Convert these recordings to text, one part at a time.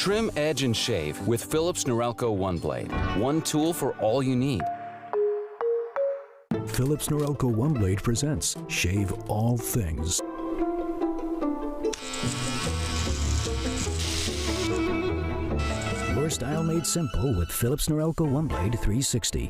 Trim, edge, and shave with Philips Norelco One Blade. One tool for all you need. Philips Norelco One Blade presents Shave All Things. Your style made simple with Philips Norelco One Blade 360.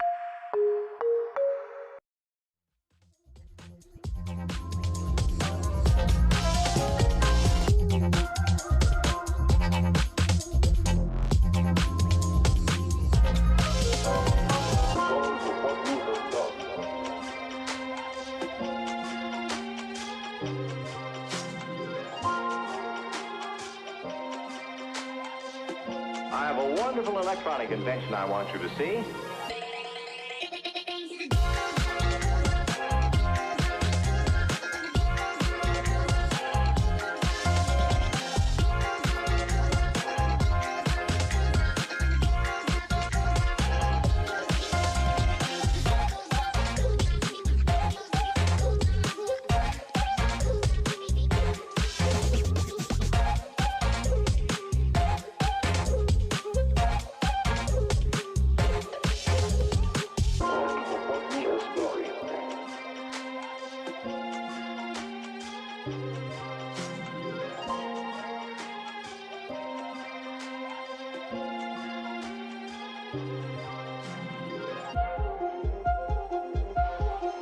I have a wonderful electronic invention I want you to see.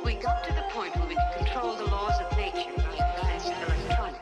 We got to the point where we could control the laws of nature by advanced electronics.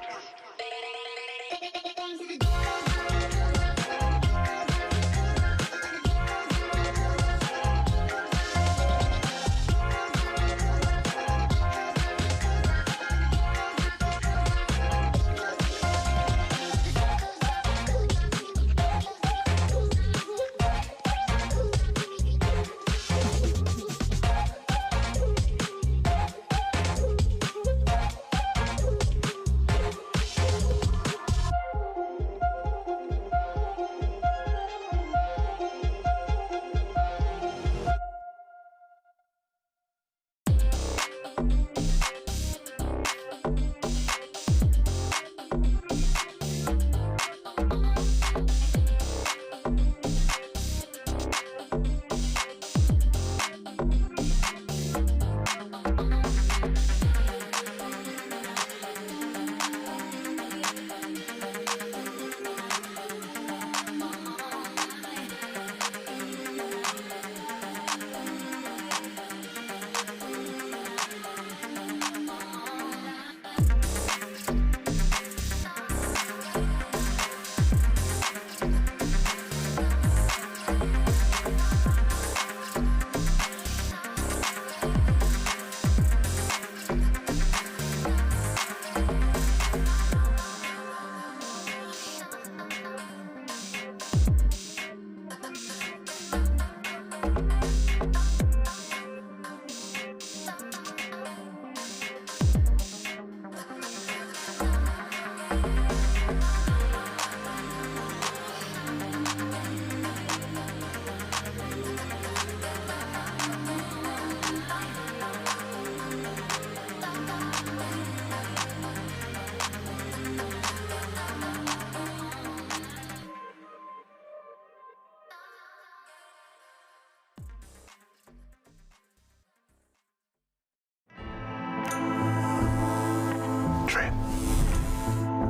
Trim,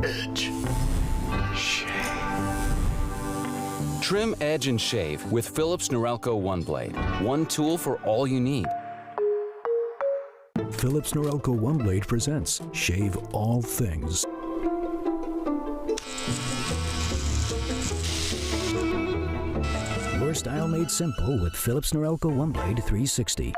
edge, shave. Trim, edge, and shave with Philips Norelco One Blade. One tool for all you need. Philips Norelco One Blade presents Shave All Things. Your style made simple with Philips Norelco One Blade 360.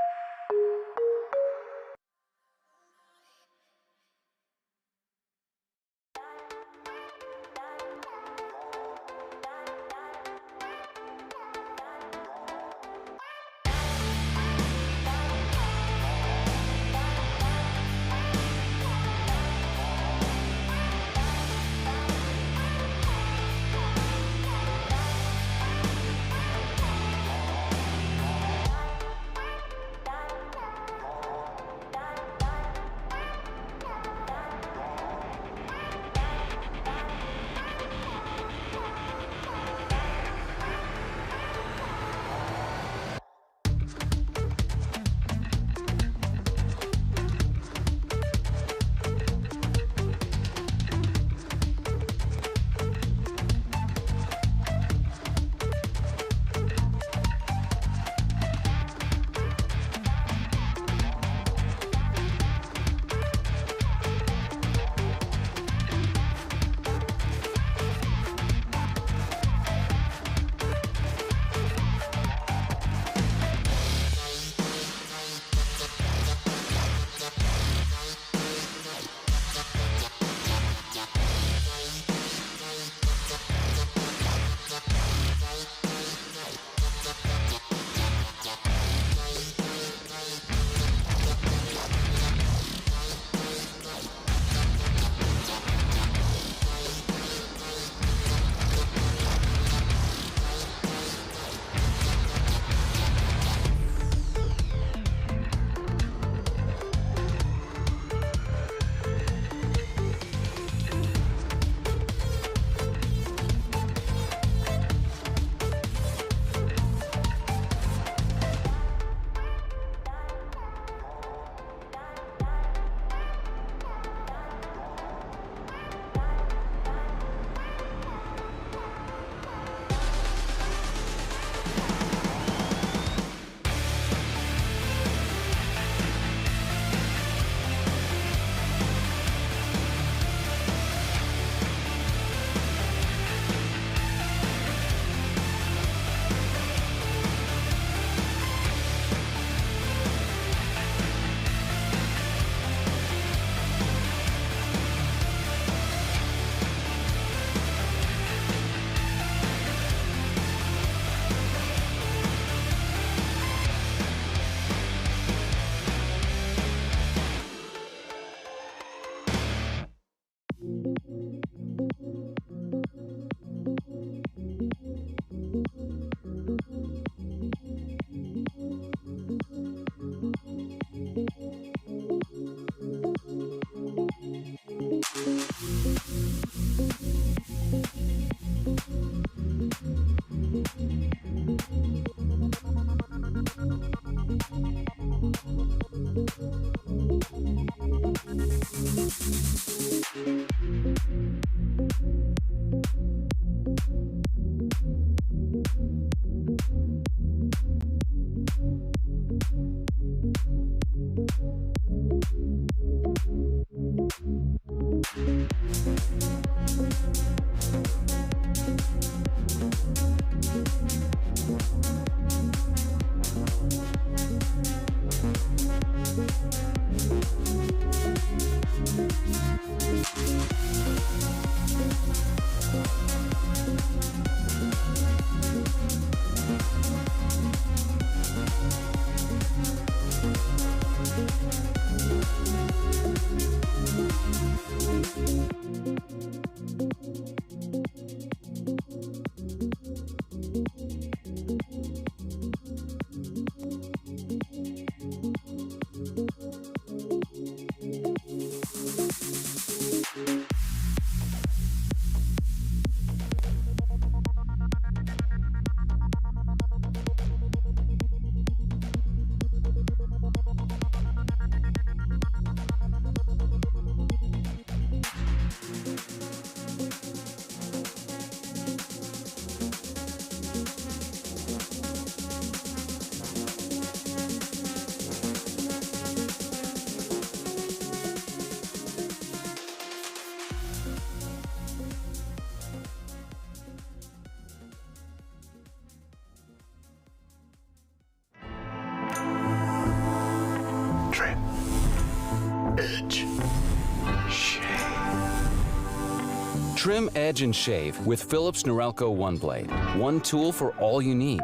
Trim, edge, and shave with Philips Norelco One Blade. One tool for all you need.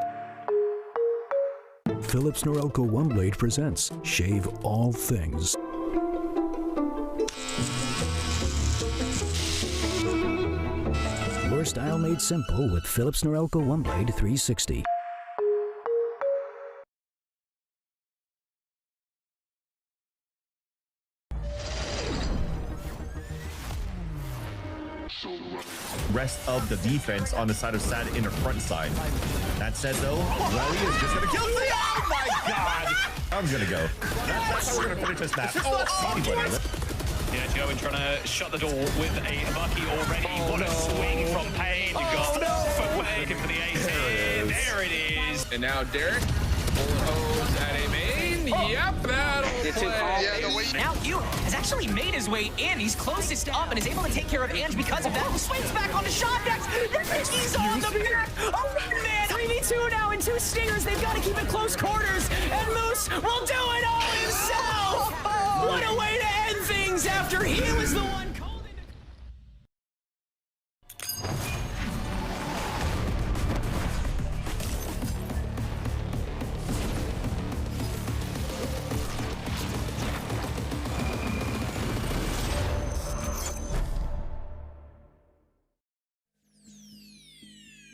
Philips Norelco One Blade presents Shave All Things. Your style made simple with Philips Norelco One Blade 360. Rest of the defense on the side of Sad in the front side. That said, though, Rally is just gonna kill me. Oh my god! I'm gonna go. That's how we're gonna finish this match. Yeah, Joe trying to shut the door with a Bucky already. What a swing from Payne. You got footwork for the 18. There it is. And now Derek pulling hose at a main. Yep, that'll play. Now Q has actually made his way in. He's closest up and is able to take care of Ange because of that. He swings back on the shot next. He's on the back. Oh man, 3v2 now and 2 stingers. They've got to keep it close quarters. And Moose will do it all himself. What a way to end things after he was the one called into...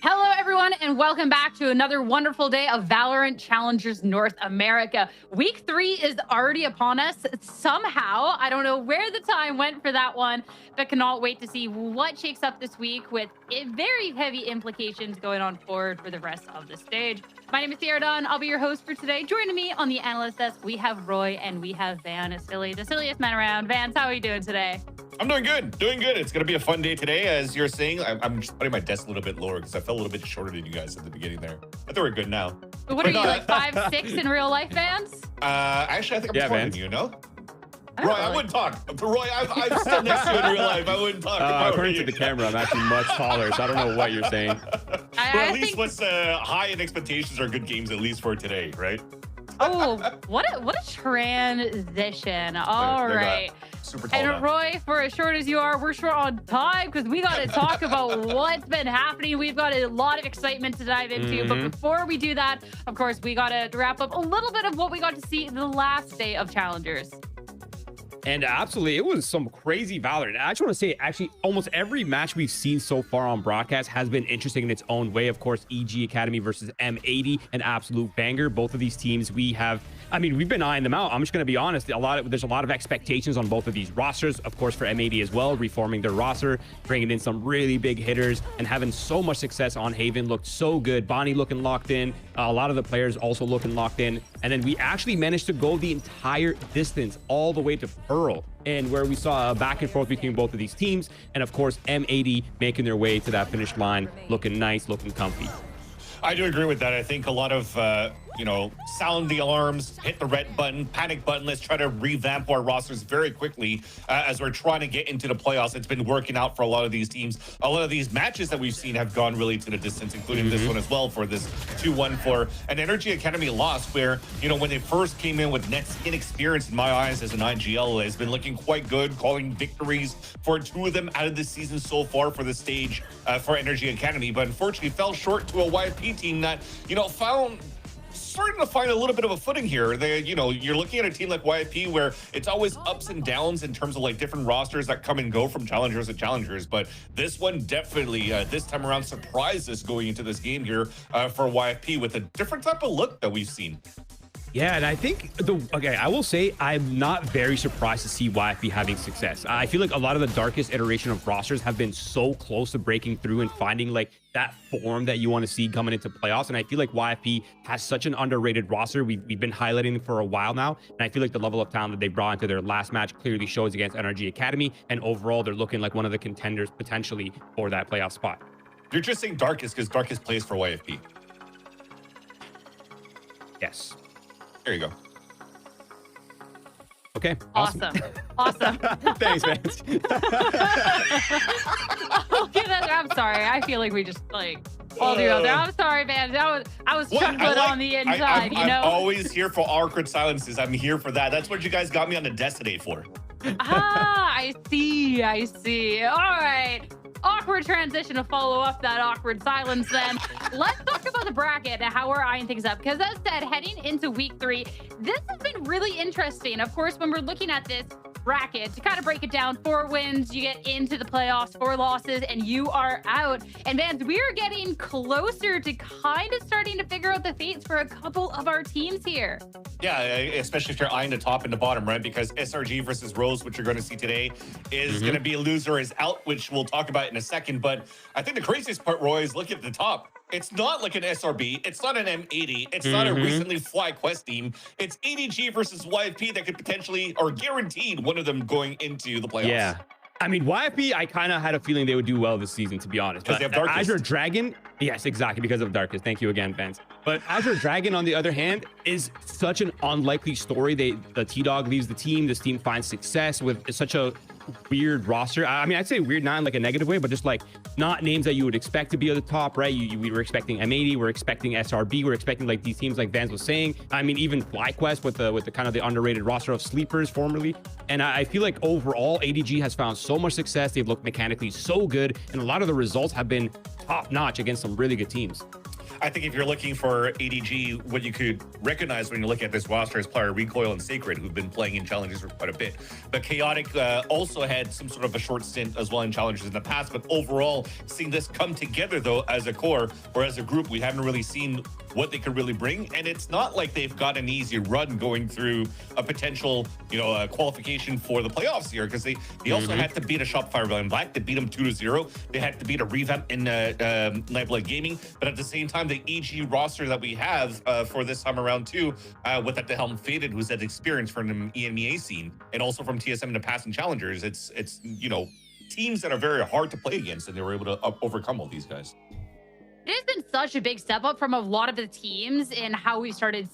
Hello, everyone, and welcome back to another wonderful day of Valorant Challengers North America. Week 3 is already upon us. Somehow, I don't know where the time went for that one, but cannot wait to see what shakes up this week with very heavy implications going on forward for the rest of the stage. My name is Sherrod. I'll be your host for today. Joining me on the analyst desk, we have Roy and we have Van, the silliest man around. Vance, how are you doing today? I'm doing good. Doing good. It's gonna be a fun day today, as you're saying. I'm just putting my desk a little bit lower because I felt a little bit shorter than you guys at the beginning there. I think we're good now. What are you, like 5'6" in real life, Vance? Actually, I think I'm taller than you, no? Roy, I wouldn't talk. Roy, I'm still next to you in real life. I wouldn't talk. According to the camera, I'm actually much taller, so I don't know what you're saying. At least what's high in expectations are good games, at least for today, right? Oh, what a transition. All right. Super tall and now. Roy, for as short as you are, we're short on time because we got to talk about what's been happening. We've got a lot of excitement to dive into. But before we do that, of course, we got to wrap up a little bit of what we got to see the last day of Challengers. And absolutely, it was some crazy Valorant. I just want to say, actually, almost every match we've seen so far on broadcast has been interesting in its own way. Of course, EG Academy versus M80, an absolute banger. Both of these teams, we've been eyeing them out. I'm just going to be honest. There's a lot of expectations on both of these rosters. Of course, for M80 as well, reforming their roster, bringing in some really big hitters, and having so much success on Haven. Looked so good. Bonnie looking locked in. A lot of the players also looking locked in. And then we actually managed to go the entire distance all the way to Pearl, and where we saw a back and forth between both of these teams. And of course, M80 making their way to that finish line, looking nice, looking comfy. I do agree with that. I think a lot of, sound the alarms, hit the red button, panic button. Let's try to revamp our rosters very quickly as we're trying to get into the playoffs. It's been working out for a lot of these teams. A lot of these matches that we've seen have gone really to the distance, including this one as well for this 2-1 for an Energy Academy loss where, when they first came in with net inexperience in my eyes as an IGL, has been looking quite good, calling victories for 2 of them out of this season so far for the stage for Energy Academy, but unfortunately fell short to a YP team that, starting to find a little bit of a footing here. You're looking at a team like YP where it's always ups and downs in terms of like different rosters that come and go from challengers to challengers. But this one definitely this time around surprised us going into this game here for YP with a different type of look that we've seen. Yeah, and I think I will say I'm not very surprised to see YFB having success. I feel like a lot of the darkest iteration of rosters have been so close to breaking through and finding like that form that you want to see coming into playoffs. And I feel like YFP has such an underrated roster. We've been highlighting for a while now. And I feel like the level of talent that they brought into their last match clearly shows against NRG Academy. And overall, they're looking like one of the contenders potentially for that playoff spot. You're just saying darkest because darkest plays for YFP. Yes. There you go. Okay. Awesome. Awesome. Thanks, man. I'm sorry. I feel like we just all you out there. I'm sorry, man. I was chuckling on the inside, I'm always here for awkward silences. I'm here for that. That's what you guys got me on the desk today for. I see. All right. Awkward transition to follow up that awkward silence then. Let's talk about the bracket and how we're eyeing things up. Because as said, heading into week 3, this has been really interesting. Of course, when we're looking at this bracket, to kind of break it down, 4 wins, you get into the playoffs, 4 losses, and you are out. And Vans, we are getting closer to kind of starting to figure out the fates for a couple of our teams here. Yeah, especially if you're eyeing the top and the bottom, right? Because SRG versus Rose, which you're going to see today, is going to be a loser is out, which we'll talk about in a second. But I think the craziest part, Roy, is look at the top. It's not like an SRB. It's not an M80. It's not a recently Fly Quest team. It's ADG versus YFP that could potentially, or guaranteed, one of them going into the playoffs. Yeah. I mean, YFP, I kind of had a feeling they would do well this season, to be honest. Because they have Darkest. Azure Dragon, yes, exactly, because of Darkest. Thank you again, Vance. But Azure Dragon, on the other hand, is such an unlikely story. The T-Dog leaves the team. This team finds success with such a weird roster. I mean, I'd say weird, not in like a negative way, but just like not names that you would expect to be at the top, right? We were expecting M80, we're expecting SRB, we're expecting like these teams like Vance was saying. I mean, even FlyQuest with the kind of the underrated roster of sleepers formerly. And I feel like overall, ADG has found so much success. They've looked mechanically so good, and a lot of the results have been top notch against some really good teams. I think if you're looking for ADG, what you could recognize when you look at this roster is player Recoil and Sacred, who've been playing in Challengers for quite a bit. But Chaotic also had some sort of a short stint as well in Challengers in the past. But overall, seeing this come together, though, as a core or as a group, we haven't really seen what they could really bring. And it's not like they've got an easy run going through a potential, qualification for the playoffs here, because they also had to beat a Shopify Rebellion Black. They beat them 2-0. They had to beat a revamp in Nightblood Gaming. But at the same time, the EG roster that we have for this time around too, with at the helm Faded, who's had experience from the EMEA scene and also from TSM in the past and Challengers, it's teams that are very hard to play against, and they were able to overcome all these guys. It has been such a big step up from a lot of the teams in how we started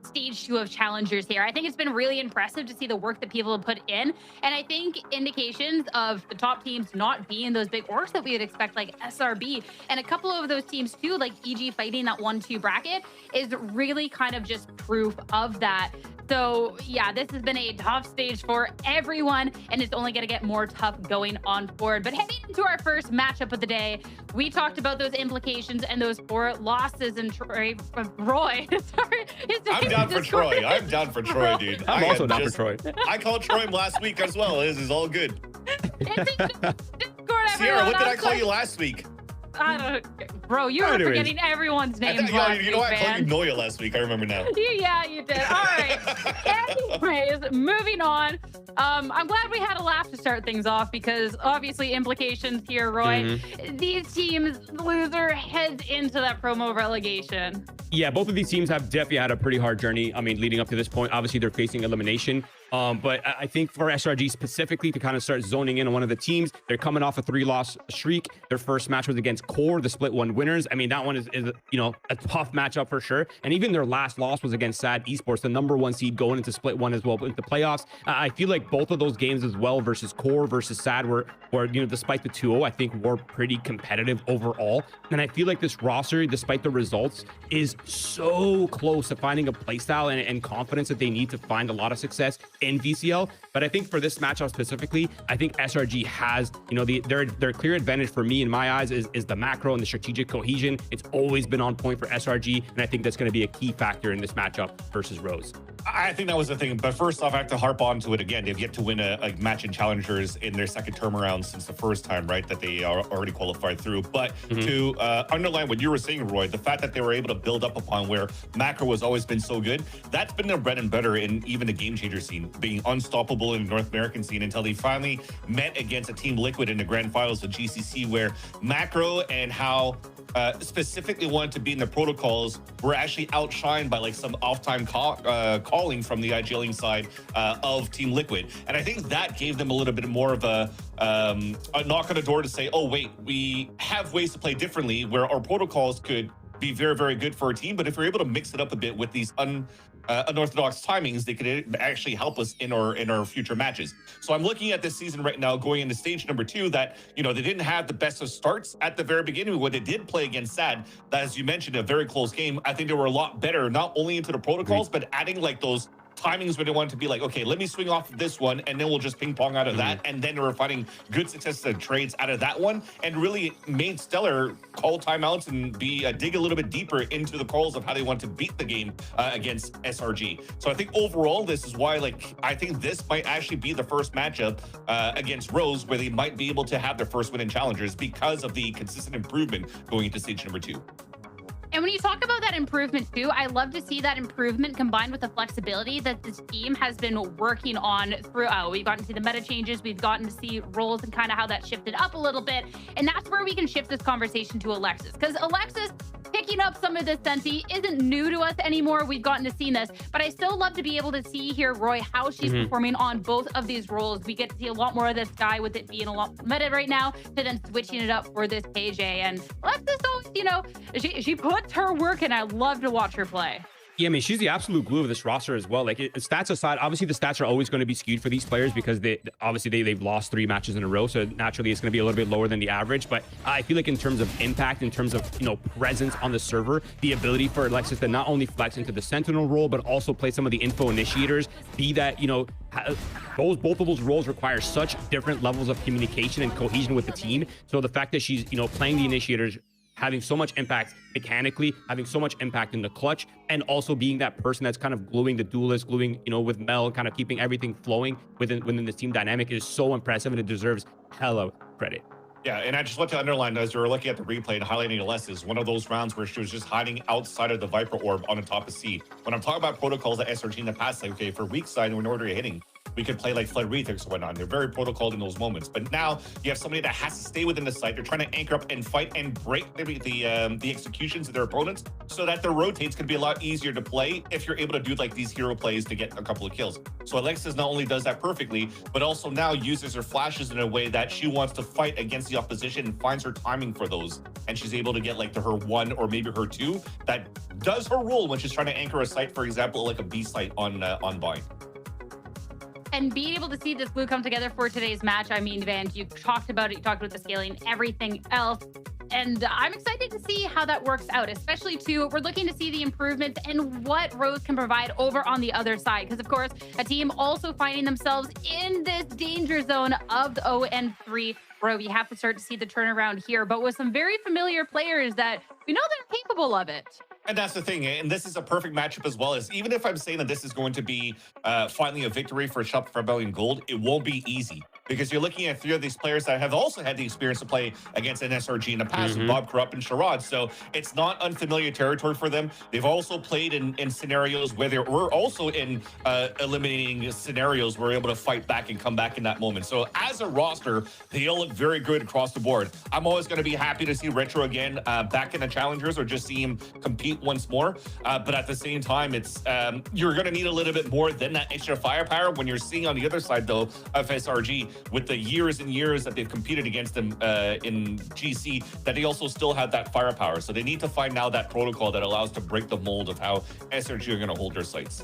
stage 2 of Challengers here. I think it's been really impressive to see the work that people have put in. And I think indications of the top teams not being those big orcs that we would expect, like SRB, and a couple of those teams too, like EG fighting that 1-2 bracket, is really kind of just proof of that. So yeah, this has been a tough stage for everyone, and it's only going to get more tough going on forward. But heading into our first matchup of the day, we talked about those implications and those 4 losses. And Roy, sorry. I'm down for Troy. I'm down for Troy, dude. I'm also down for Troy. I called Troy last week as well. This is all good. Sierra, what did I call you last week? I don't, bro, you were forgetting everyone's names. You know what? I called you Noya last week. I remember now. Yeah, you did. All right. Anyways, moving on. I'm glad we had a laugh to start things off, because obviously implications here, Roy. These teams, the loser heads into that promo relegation. Yeah, both of these teams have definitely had a pretty hard journey. I mean, leading up to this point, obviously they're facing elimination. But I think for SRG specifically, to kind of start zoning in on one of the teams, they're coming off a 3-loss streak. Their first match was against QOR, the split 1 winners. I mean, that one is a tough matchup for sure. And even their last loss was against SAD Esports, the #1 seed going into split 1 as well into the playoffs. I feel like both of those games as well versus QOR versus SAD were despite the 2-0, I think were pretty competitive overall. And I feel like this roster, despite the results, is so close to finding a playstyle and confidence that they need to find a lot of success in VCL. But I think for this matchup specifically, I think SRG has, their clear advantage for me in my eyes is the macro and the strategic cohesion. It's always been on point for SRG, and I think that's going to be a key factor in this matchup versus Rose. I think that was the thing. But first off, I have to harp on to it again. They've yet to win a match in Challengers in their second term around since the first time, right, that they are already qualified through. But to underline what you were saying, Roy, the fact that they were able to build up upon where macro has always been so good, that's been their bread and butter in even the game changer scene, being unstoppable in the North American scene, until they finally met against a Team Liquid in the grand finals of GCC, where macro and how specifically wanted to be in the protocols were actually outshined by like some off-time calling from the IGLing side of Team Liquid. And I think that gave them a little bit more of a knock on the door to say, oh, wait, we have ways to play differently where our protocols could be very, very good for our team. But if we're able to mix it up a bit with these unorthodox timings, they could actually help us in our future matches. So I'm looking at this season right now, going into stage number 2, that they didn't have the best of starts at the very beginning when they did play against SAD. That, as you mentioned, a very close game. I think they were a lot better, not only into the protocols, but adding like those timings where they want to be like, okay, let me swing off this one, and then we'll just ping pong out of that. And then we're finding good success and trades out of that one, and really made Stellar call timeouts and dig a little bit deeper into the calls of how they want to beat the game against SRG. So I think overall, this is why, like, I think this might actually be the first matchup against Rose where they might be able to have their first win in Challengers because of the consistent improvement going into stage number 2. And when you talk about that improvement too, I love to see that improvement combined with the flexibility that this team has been working on throughout. We've gotten to see the meta changes, we've gotten to see roles and kind of how that shifted up a little bit. And that's where we can shift this conversation to Alexis, because Alexis picking up some of this Senti isn't new to us anymore. We've gotten to see this, but I still love to be able to see here, Roy, how she's performing on both of these roles. We get to see a lot more of this guy with it being a lot meta right now, to then switching it up for this KJ. And Alexis, you know, she puts her work, and I love to watch her play. Yeah, I mean, she's the absolute glue of this roster as well. Like, stats aside, obviously the stats are always going to be skewed for these players because they've lost 3 matches in a row, so naturally it's going to be a little bit lower than the average. But I feel like in terms of impact, in terms of, you know, presence on the server, the ability for Alexis to not only flex into the Sentinel role but also play some of the info initiators, be that, you know, both of those roles require such different levels of communication and cohesion with the team. So the fact that she's, you know, playing the initiators, having so much impact mechanically, having so much impact in the clutch, and also being that person that's kind of gluing the duelist, gluing, you know, with Mel, kind of keeping everything flowing within the team dynamic is so impressive, and it deserves hella credit. Yeah, and I just want to underline, as you were looking at the replay and highlighting Alexis, one of those rounds where she was just hiding outside of the Viper orb on the top of C. When I'm talking about protocols at SRG in the past, like, okay, for weak side, when order you're hitting, we could play like Flood Rethix or whatnot. They're very protocoled in those moments. But now you have somebody that has to stay within the site. They're trying to anchor up and fight and break the executions of their opponents so that their rotates can be a lot easier to play if you're able to do like these hero plays to get a couple of kills. So Alexis not only does that perfectly, but also now uses her flashes in a way that she wants to fight against the opposition and finds her timing for those. And she's able to get like to her 1 or maybe her 2 that does her role when she's trying to anchor a site, for example, like a B site on Bind. And being able to see this blue come together for today's match, I mean, Van, you talked about it, you talked about the scaling, everything else. And I'm excited to see how that works out, especially too, we're looking to see the improvements and what Rose can provide over on the other side. Because of course, a team also finding themselves in this danger zone of the 0-3. Bro, we have to start to see the turnaround here, but with some very familiar players that we know they're capable of it. And that's the thing, and this is a perfect matchup as well. As even if I'm saying that this is going to be finally a victory for Shop Rebellion Gold, it won't be easy because you're looking at 3 of these players that have also had the experience to play against an SRG in the past, Bob Corrupt and Sherrod. So it's not unfamiliar territory for them. They've also played in scenarios where they were also in eliminating scenarios where we're able to fight back and come back in that moment. So as a roster, they all look very good across the board. I'm always going to be happy to see Retro again back in the Challengers or just see him compete once more. But at the same time, it's you're going to need a little bit more than that extra firepower when you're seeing on the other side, though, of SRG with the years and years that they've competed against them in GC, that they also still have that firepower. So they need to find now that protocol that allows to break the mold of how SRG are going to hold their sites.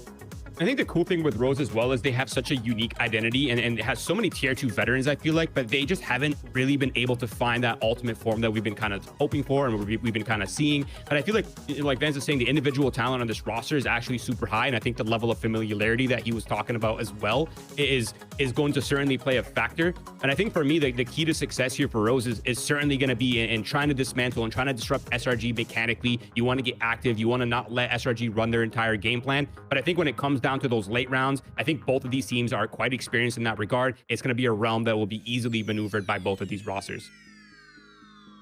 I think the cool thing with Rose as well is they have such a unique identity and it has so many tier 2 veterans, I feel like, but they just haven't really been able to find that ultimate form that we've been kind of hoping for and we've been kind of seeing. But I feel like Vance is saying, the individual talent on this roster is actually super high, and I think the level of familiarity that he was talking about as well is going to certainly play a factor. And I think for me, the key to success here for Rose is certainly going to be in trying to dismantle and trying to disrupt SRG mechanically. You want to get active. You want to not let SRG run their entire game plan. But I think when it comes down to those late rounds, I think both of these teams are quite experienced in that regard. It's going to be a realm that will be easily maneuvered by both of these rosters.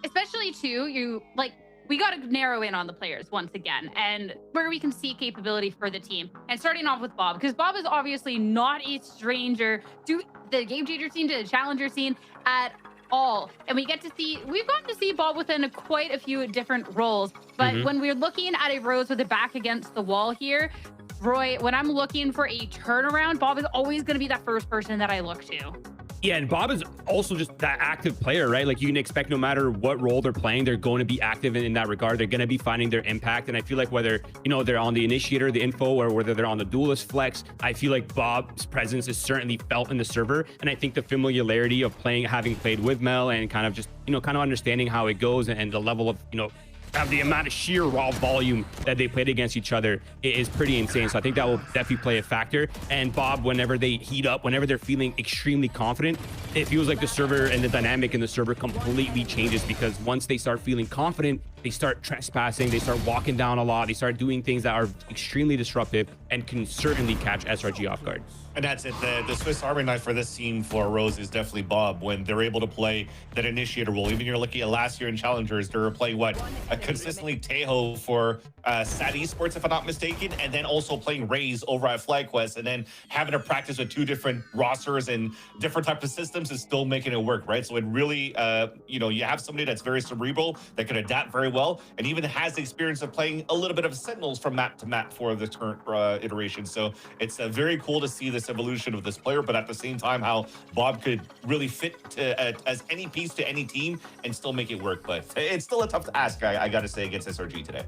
Especially too, we got to narrow in on the players once again and where we can see capability for the team. And starting off with Bob, because Bob is obviously not a stranger to the game changer scene, to the challenger scene at all. And we've gotten to see Bob within quite a few different roles. But when we're looking at a Rose with the back against the wall here, Roy, when I'm looking for a turnaround, Bob is always going to be that first person that I look to. Yeah, and Bob is also just that active player, right? Like, you can expect no matter what role they're playing, they're going to be active in that regard. They're going to be finding their impact. And I feel like whether, you know, they're on the initiator, the info, or whether they're on the duelist flex, I feel like Bob's presence is certainly felt in the server. And I think the familiarity of having played with Mel and kind of just, you know, kind of understanding how it goes and the level of, you know, the amount of sheer raw volume that they played against each other is pretty insane. So I think that will definitely play a factor. And Bob, whenever they heat up, whenever they're feeling extremely confident, it feels like the server and the dynamic in the server completely changes, because once they start feeling confident, they start trespassing, they start walking down a lot, they start doing things that are extremely disruptive and can certainly catch SRG off guard. And that's it. The Swiss Army knife for this team for Rose is definitely Bob, when they're able to play that initiator role. Even you're looking at last year in Challengers, they were playing consistently Tejo for SAT Esports, if I'm not mistaken, and then also playing Raze over at FlyQuest, and then having to practice with 2 different rosters and different types of systems and still making it work, right? So it really, you have somebody that's very cerebral, that can adapt very well, and even has the experience of playing a little bit of Sentinels from map to map for the current iteration. So it's very cool to see this evolution of this player, but at the same time, how Bob could really fit as any piece to any team and still make it work. But it's still a tough ask, I got to say, against SRG today.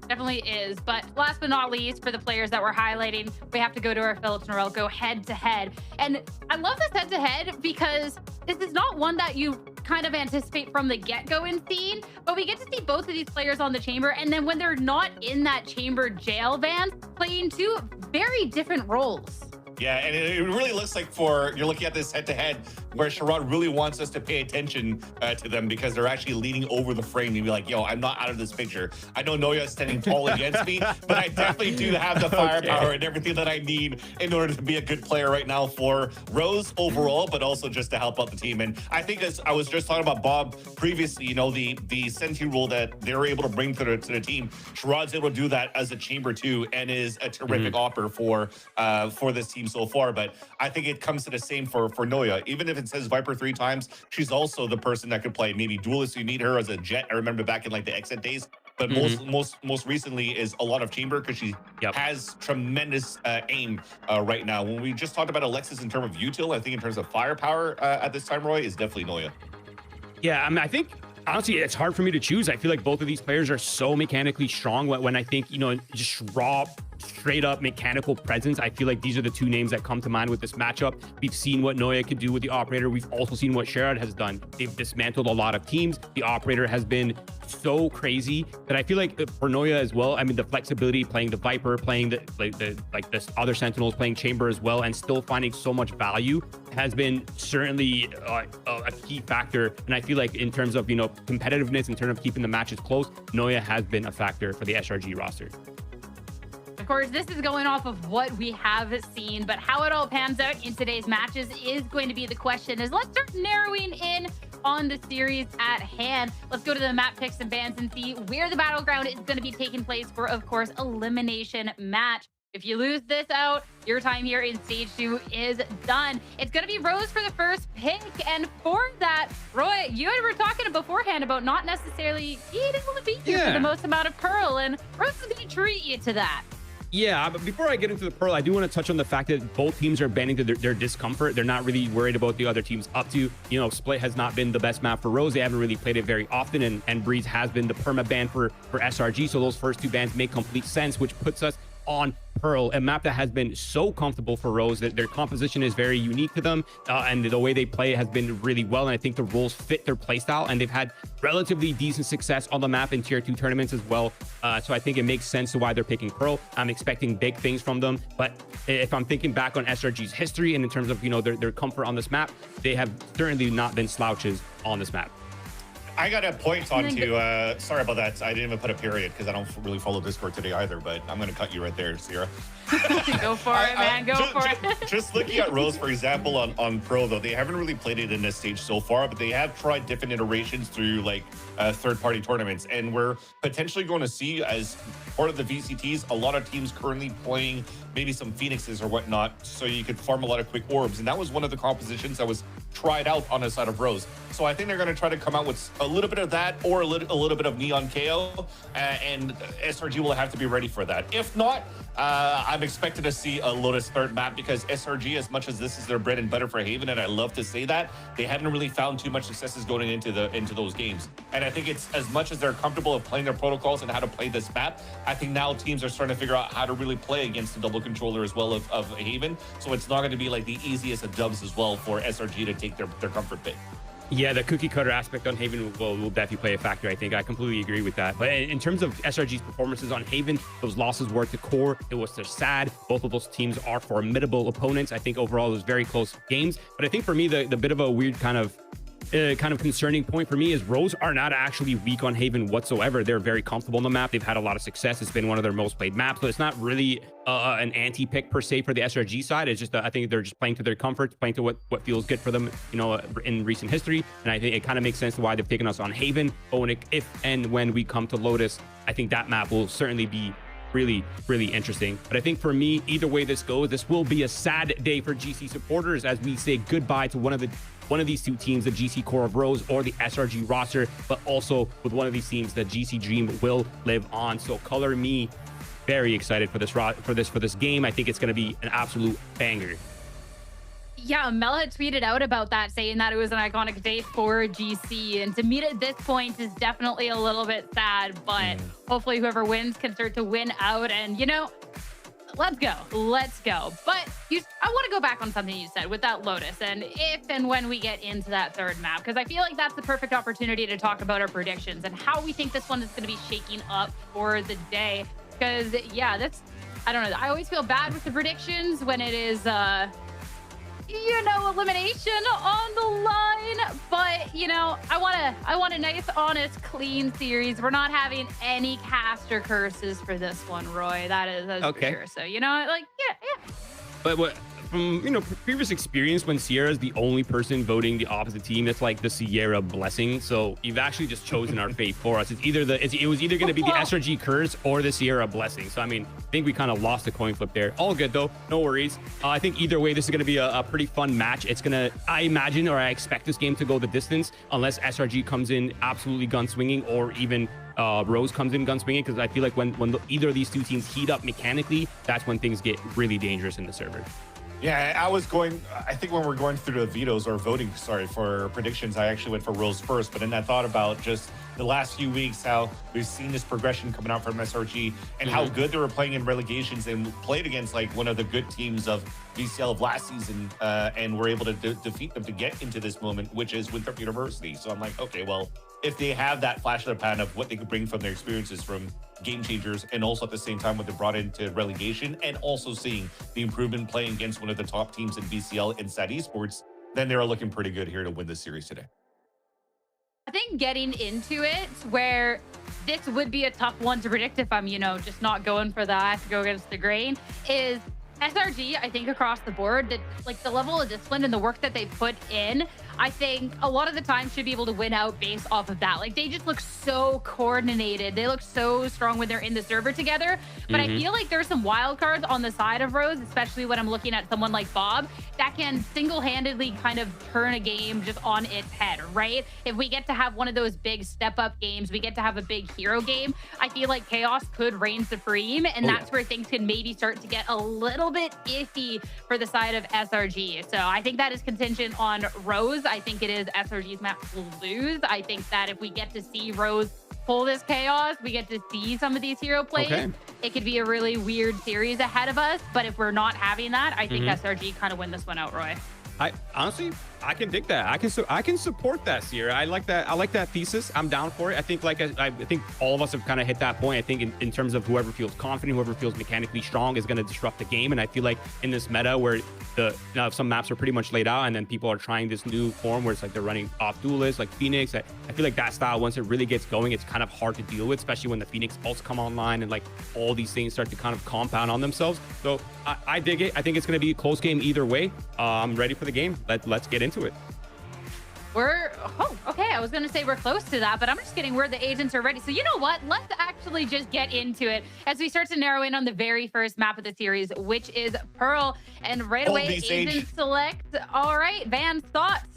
Definitely is. But last but not least, for the players that we're highlighting, we have to go to our Philips Norelco head-to-head. And I love this head-to-head because this is not one that you kind of anticipate from the get-go in scene, but we get to see both of these players on the chamber, and then when they're not in that chamber jail van, playing 2 very different roles. Yeah, and it really looks like you're looking at this head-to-head where Sherrod really wants us to pay attention to them, because they're actually leaning over the frame and be like, yo, I'm not out of this picture. I know Noya is standing tall against me, but I definitely do have the firepower and everything that I need in order to be a good player right now for Rose overall, but also just to help out the team. And I think, as I was just talking about Bob previously, the Senti rule that they're able to bring to the team, Sherrod's able to do that as a chamber too, and is a terrific offer for this team so far. But I think it comes to the same for Noya. Even if it says Viper 3 times, she's also the person that could play maybe Duelist. You need her as a Jet. I remember back in like the Exit days, but most recently is a lot of chamber, because she has tremendous aim right now. When we just talked about Alexis in terms of util, I think in terms of firepower at this time, Roy, is definitely Noya. Yeah, I mean, I think honestly, it's hard for me to choose. I feel like both of these players are so mechanically strong. When I think, just raw, straight up mechanical presence, I feel like these are the 2 names that come to mind with this matchup. We've seen what Noya could do with the Operator. We've also seen what Sherrod has done. They've dismantled a lot of teams. The Operator has been so crazy that I feel like for Noya as well, I mean, the flexibility, playing the Viper, playing the other Sentinels, playing Chamber as well, and still finding so much value has been certainly a key factor. And I feel like in terms of, competitiveness, in terms of keeping the matches close, Noya has been a factor for the SRG roster. Of course, this is going off of what we have seen, but how it all pans out in today's matches is going to be the question. Let's start narrowing in on the series at hand. Let's go to the map picks and bans and see where the battleground is going to be taking place for, of course, elimination match. If you lose this out, your time here in stage 2 is done. It's going to be Rose for the first pick. And for that, Roy, you and I were talking beforehand about not necessarily being able to beat you for the most amount of Pearl, and Rose is going to treat you to that. Yeah, but before I get into the Pearl, I do want to touch on the fact that both teams are bending to their discomfort. They're not really worried about the other team's up to. Split has not been the best map for Rose. They haven't really played it very often, and Breeze has been the perma ban for SRG. So those first 2 bans make complete sense, which puts us on Pearl, a map that has been so comfortable for Rose, that their composition is very unique to them, and the way they play has been really well. And I think the roles fit their playstyle, and they've had relatively decent success on the map in tier 2 tournaments as well. So I think it makes sense to why they're picking Pearl. I'm expecting big things from them, but if I'm thinking back on SRG's history and in terms of their comfort on this map, they have certainly not been slouches on this map. I got a point on to, sorry about that. I didn't even put a period because I don't really follow Discord today either, but I'm going to cut you right there, Sierra. Go for it, man. Go for it. Just looking at Rose, for example, on Pro, though, they haven't really played it in this stage so far, but they have tried different iterations through like third-party tournaments. And we're potentially going to see, as part of the VCTs, a lot of teams currently playing maybe some Phoenixes or whatnot, so you could farm a lot of quick orbs. And that was one of the compositions that was tried out on the side of Rose. So I think they're going to try to come out with a little bit of that, or a little bit of Neon KO, and SRG will have to be ready for that. If not, I'm expected to see a Lotus third map, because SRG, as much as this is their bread and butter for Haven, and I love to say that, they haven't really found too much successes going into those games. And I think it's, as much as they're comfortable of playing their protocols and how to play this map, I think now teams are starting to figure out how to really play against the double controller as well of Haven. So it's not going to be like the easiest of dubs as well for SRG to take their comfort pick. Yeah, the cookie cutter aspect on Haven will definitely play a factor. I think I completely agree with that. But in terms of SRG's performances on Haven, those losses were to QOR. It was to sad. Both of those teams are formidable opponents. I think overall it was very close games. But I think for me, the bit of a weird kind of concerning point for me is Rose are not actually weak on Haven whatsoever. They're very comfortable on the map. They've had a lot of success. It's been one of their most played maps, so it's not really an anti-pick per se for the SRG side. It's just I think they're just playing to their comfort, playing to what feels good for them, you know, in recent history. And I think it kind of makes sense why they've taken us on Haven. But if and when we come to Lotus, I think that map will certainly be really interesting. But I think for me, either way this goes, this will be a sad day for GC supporters as we say goodbye to one of these two teams, the GC core of Rose or the SRG roster, but also with one of these teams, the GC dream will live on. So color me very excited for this game. I think it's going to be an absolute banger. Yeah, Mel had tweeted out about that, saying that it was an iconic day for GC, and to meet at this point is definitely a little bit sad, but hopefully whoever wins can start to win out, and you know, let's go. But I want to go back on something you said with that Lotus, and if and when we get into that third map, because I feel like that's the perfect opportunity to talk about our predictions and how we think this one is going to be shaking up for the day. Because yeah, I don't know, I always feel bad with the predictions when it is you know, elimination on the line, but you know, I want a nice, honest, clean series. We're not having any caster curses for this one, Roy. That's okay. For sure. So you know, like yeah. But what from previous experience, when Sierra is the only person voting the opposite team, it's like the Sierra blessing. So you've actually just chosen our fate for us. It was either going to be the SRG curse or the Sierra blessing. So I mean, I think we kind of lost the coin flip there. All good though, no worries. I think either way, this is going to be a pretty fun match. It's gonna, I imagine, or I expect this game to go the distance, unless SRG comes in absolutely gunswinging, or even Rose comes in gunswinging, because I feel like when either of these two teams heat up mechanically, that's when things get really dangerous in the server. Yeah, I think when we're going through the vetoes or voting, for predictions, I actually went for Rose first, but then I thought about just the last few weeks, how we've seen this progression coming out from SRG and how good they were playing in relegations and played against like one of the good teams of VCL of last season, and were able to defeat them to get into this moment, which is Winthrop University. So I'm like, okay, well, if they have that flash in the pan of what they could bring from their experiences from Game Changers, and also at the same time what they brought into relegation, and also seeing the improvement playing against one of the top teams in VCL and SAT Esports, then they're looking pretty good here to win this series today. I think getting into it, where this would be a tough one to predict if I'm, just not going for that to go against the grain, is SRG. I think across the board, that like the level of discipline and the work that they put in, I think a lot of the time should be able to win out based off of that. Like they just look so coordinated. They look so strong when they're in the server together. But I feel like there's some wild cards on the side of Rose, especially when I'm looking at someone like Bob, that can single-handedly kind of turn a game just on its head, right? If we get to have one of those big step-up games, we get to have a big hero game, I feel like Chaos could reign supreme, and that's where things can maybe start to get a little bit iffy for the side of SRG. So I think that is contingent on Rose. I think it is SRG's map to lose. I think that if we get to see Rose pull this Chaos, we get to see some of these hero plays. It could be a really weird series ahead of us. But if we're not having that, I think SRG kind of win this one out, Roy. Honestly, I can dig that. I can support that, Sierra. I like that thesis. I'm down for it. I think I think all of us have kind of hit that point. I think in terms of whoever feels confident, whoever feels mechanically strong is going to disrupt the game. And I feel like in this meta where some maps are pretty much laid out, and then people are trying this new form where it's like they're running off duelists like Phoenix. I feel like that style, once it really gets going, it's kind of hard to deal with, especially when the Phoenix ults come online and like all these things start to kind of compound on themselves. So I dig it. I think it's going to be a close game either way. I'm ready for the game. Let's get into it. Okay. I was going to say we're close to that, but I'm just getting word the agents are ready. So you know what? Let's actually just get into it as we start to narrow in on the very first map of the series, which is Pearl. And right away, agents select. All right, Van, thoughts?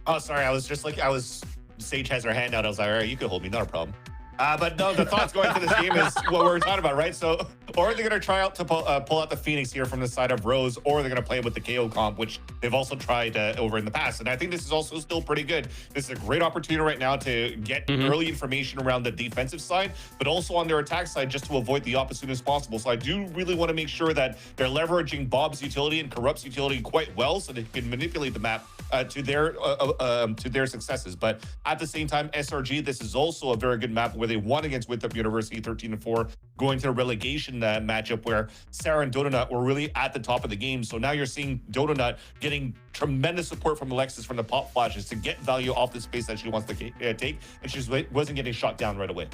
Oh, sorry. Sage has her hand out. I was like, all right, you can hold me. Not a problem. But no, the thoughts going into this game is what we're talking about, right? So Or they're going to try out to pull out the Phoenix here from the side of Rose, or they're going to play with the KO comp, which they've also tried over in the past. And I think this is also still pretty good. This is a great opportunity right now to get early information around the defensive side, but also on their attack side, just to avoid the opposite as soon as possible. So I do really want to make sure that they're leveraging Bob's utility and Corrupt's utility quite well, so they can manipulate the map to their successes. But at the same time, SRG, this is also a very good map where they won against Winthrop University 13-4, going to a relegation matchup where Sarah and Donut were really at the top of the game. So now you're seeing Donut getting tremendous support from Alexis from the pop flashes to get value off the space that she wants to take, and she wasn't getting shot down right away.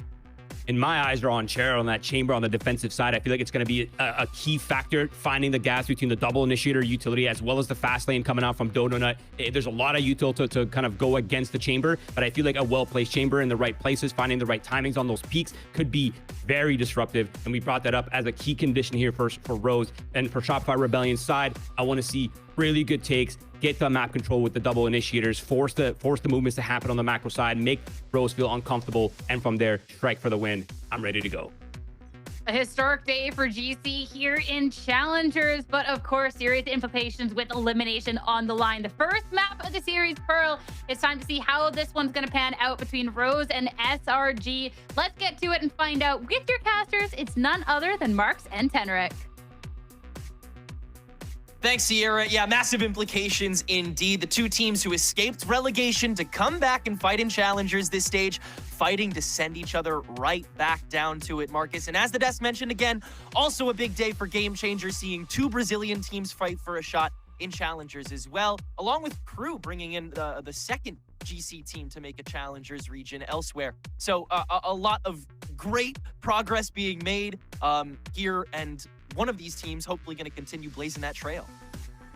And my eyes are on Sherrod on that chamber on the defensive side. I feel like it's going to be a key factor, finding the gaps between the double initiator utility as well as the fast lane coming out from Donut. There's a lot of util to kind of go against the chamber, but I feel like a well-placed chamber in the right places, finding the right timings on those peaks could be very disruptive. And we brought that up as a key condition here for Rose. And for Shopify Rebellion's side, I want to see really good takes, get the map control with the double initiators, force the movements to happen on the macro side, make Rose feel uncomfortable, and from there, strike for the win. I'm ready to go. A historic day for GC here in Challengers, but of course, serious implications with elimination on the line. The first map of the series, Pearl. It's time to see how this one's going to pan out between Rose and SRG. Let's get to it and find out with your casters. It's none other than Marks and Teneric. Thanks, Sierra. Yeah, massive implications indeed. The two teams who escaped relegation to come back and fight in Challengers this stage, fighting to send each other right back down to it, Marcus. And as the desk mentioned again, also a big day for Game Changers, seeing two Brazilian teams fight for a shot in Challengers as well, along with Crew bringing in the second GC team to make a Challengers region elsewhere. So a lot of great progress being made here, and one of these teams hopefully going to continue blazing that trail.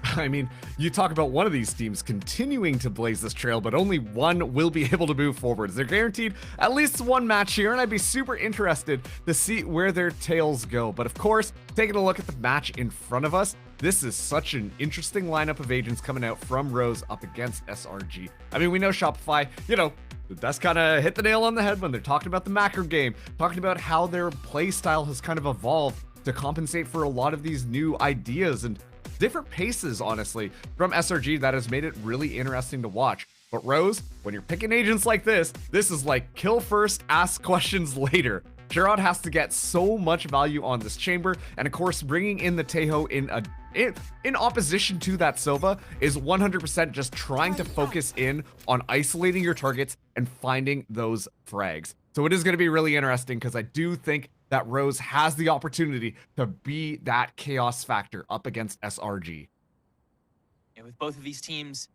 I mean, you talk about one of these teams continuing to blaze this trail, but only one will be able to move forwards. They're guaranteed at least one match here, and I'd be super interested to see where their tails go. But of course, taking a look at the match in front of us, this is such an interesting lineup of agents coming out from Rose up against SRG. I mean, we know Shopify, that's kind of hit the nail on the head when they're talking about the macro game, talking about how their play style has kind of evolved to compensate for a lot of these new ideas and different paces, honestly, from SRG that has made it really interesting to watch. But Rose, when you're picking agents like this is like kill first, ask questions later. Sherrod has to get so much value on this chamber, and of course, bringing in the Tejo in opposition to that Sova is 100% just trying to focus in on isolating your targets and finding those frags. So it is going to be really interesting because I do think that Rose has the opportunity to be that chaos factor up against SRG. Yeah, with both of these teams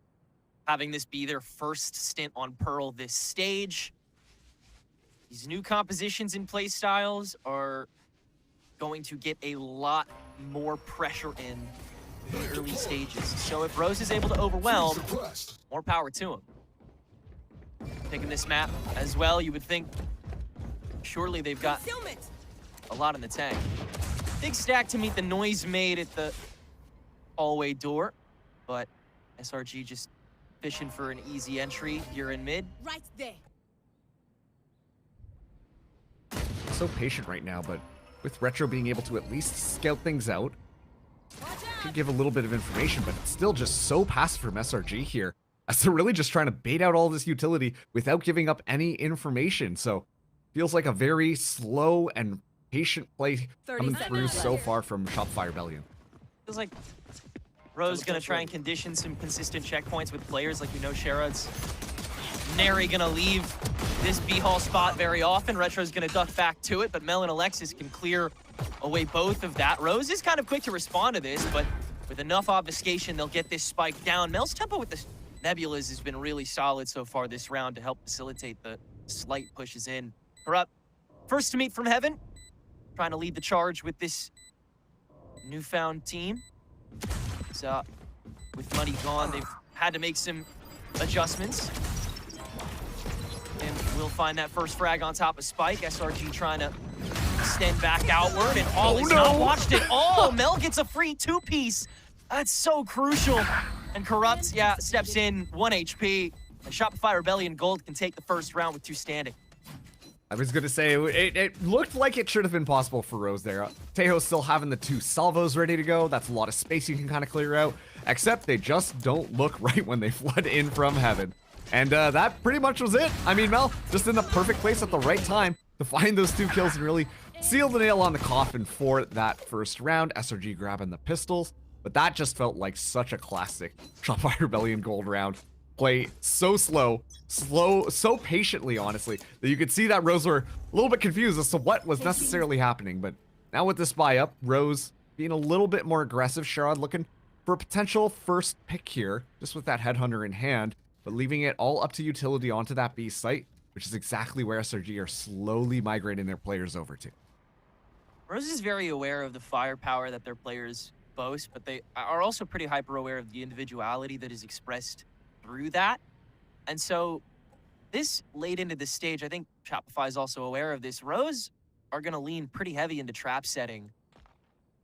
having this be their first stint on Pearl this stage, these new compositions and play styles are going to get a lot more pressure in the early stages. So if Rose is able to overwhelm, more power to him. Taking this map as well, you would think surely they've got a lot in the tank. Big stack to meet the noise made at the hallway door, but SRG just fishing for an easy entry here in mid. Right there. So patient right now, but with Retro being able to at least scout things out, could give a little bit of information, but it's still just so passive from SRG here, as they're really just trying to bait out all this utility without giving up any information. So feels like a very slow and patient play coming through so far from Shopify Rebellion. Feels like Rose gonna try and condition some consistent checkpoints with players. Like we know Sherrod's nary gonna leave this B-Hall spot very often. Retro's gonna duck back to it, but Mel and Alexis can clear away both of that. Rose is kind of quick to respond to this, but with enough obfuscation, they'll get this spike down. Mel's tempo with the Nebulas has been really solid so far this round to help facilitate the slight pushes in. Corrupt, first to meet from heaven, trying to lead the charge with this newfound team. So, with money gone, they've had to make some adjustments. And we'll find that first frag on top of Spike. SRG trying to extend back outward, and all is not watched at all. Mel gets a free two-piece. That's so crucial. And Corrupt, yeah, steps in 1 HP. And Shopify Rebellion Gold can take the first round with 2 standing. I was going to say, it looked like it should have been possible for Rose there. Tejo's still having the 2 salvos ready to go. That's a lot of space you can kind of clear out, except they just don't look right when they flood in from heaven. And that pretty much was it. I mean, Mel, just in the perfect place at the right time to find those 2 kills and really seal the nail on the coffin for that first round. SRG grabbing the pistols, but that just felt like such a classic Shopify Rebellion Gold round. Play so slow, so patiently, honestly, that you could see that Rose were a little bit confused as to what was necessarily happening. But now with this buy up, Rose being a little bit more aggressive. Sherrod looking for a potential first pick here, just with that Headhunter in hand, but leaving it all up to utility onto that B site, which is exactly where SRG are slowly migrating their players over to. Rose is very aware of the firepower that their players boast, but they are also pretty hyper aware of the individuality that is expressed through that. And so this late into the stage, I think Shopify is also aware of this. Rose are going to lean pretty heavy into trap setting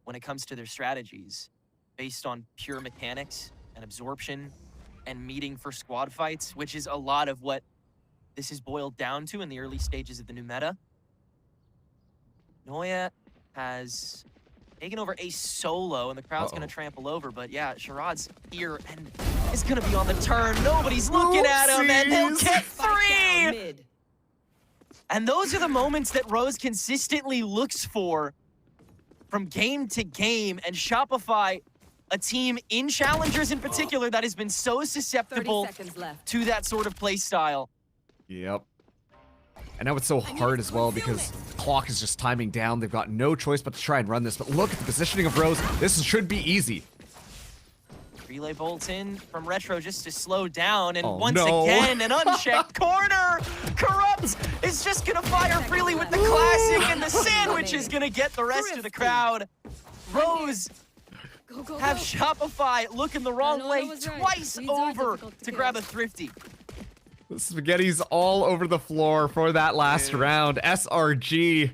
when it comes to their strategies based on pure mechanics and absorption and meeting for squad fights, which is a lot of what this is boiled down to in the early stages of the new meta. Noya has taken over a solo, and the crowd's going to trample over. But yeah, Sherrod's here and is going to be on the turn. Nobody's looking at him, and he'll get 3! And those are the moments that Rose consistently looks for from game to game. And Shopify, a team in Challengers in particular that has been so susceptible to that sort of play style. Yep. And now it's so hard as well because the clock is just timing down. They've got no choice but to try and run this. But look at the positioning of Rose. This should be easy. Relay bolts in from Retro just to slow down. And once again, an unchecked corner. Corrupt is just going to fire freely with the classic. And the sandwich is going to get the rest of the crowd. Rose have Shopify looking the wrong way twice over to grab a thrifty. The spaghetti's all over the floor for that last round. SRG,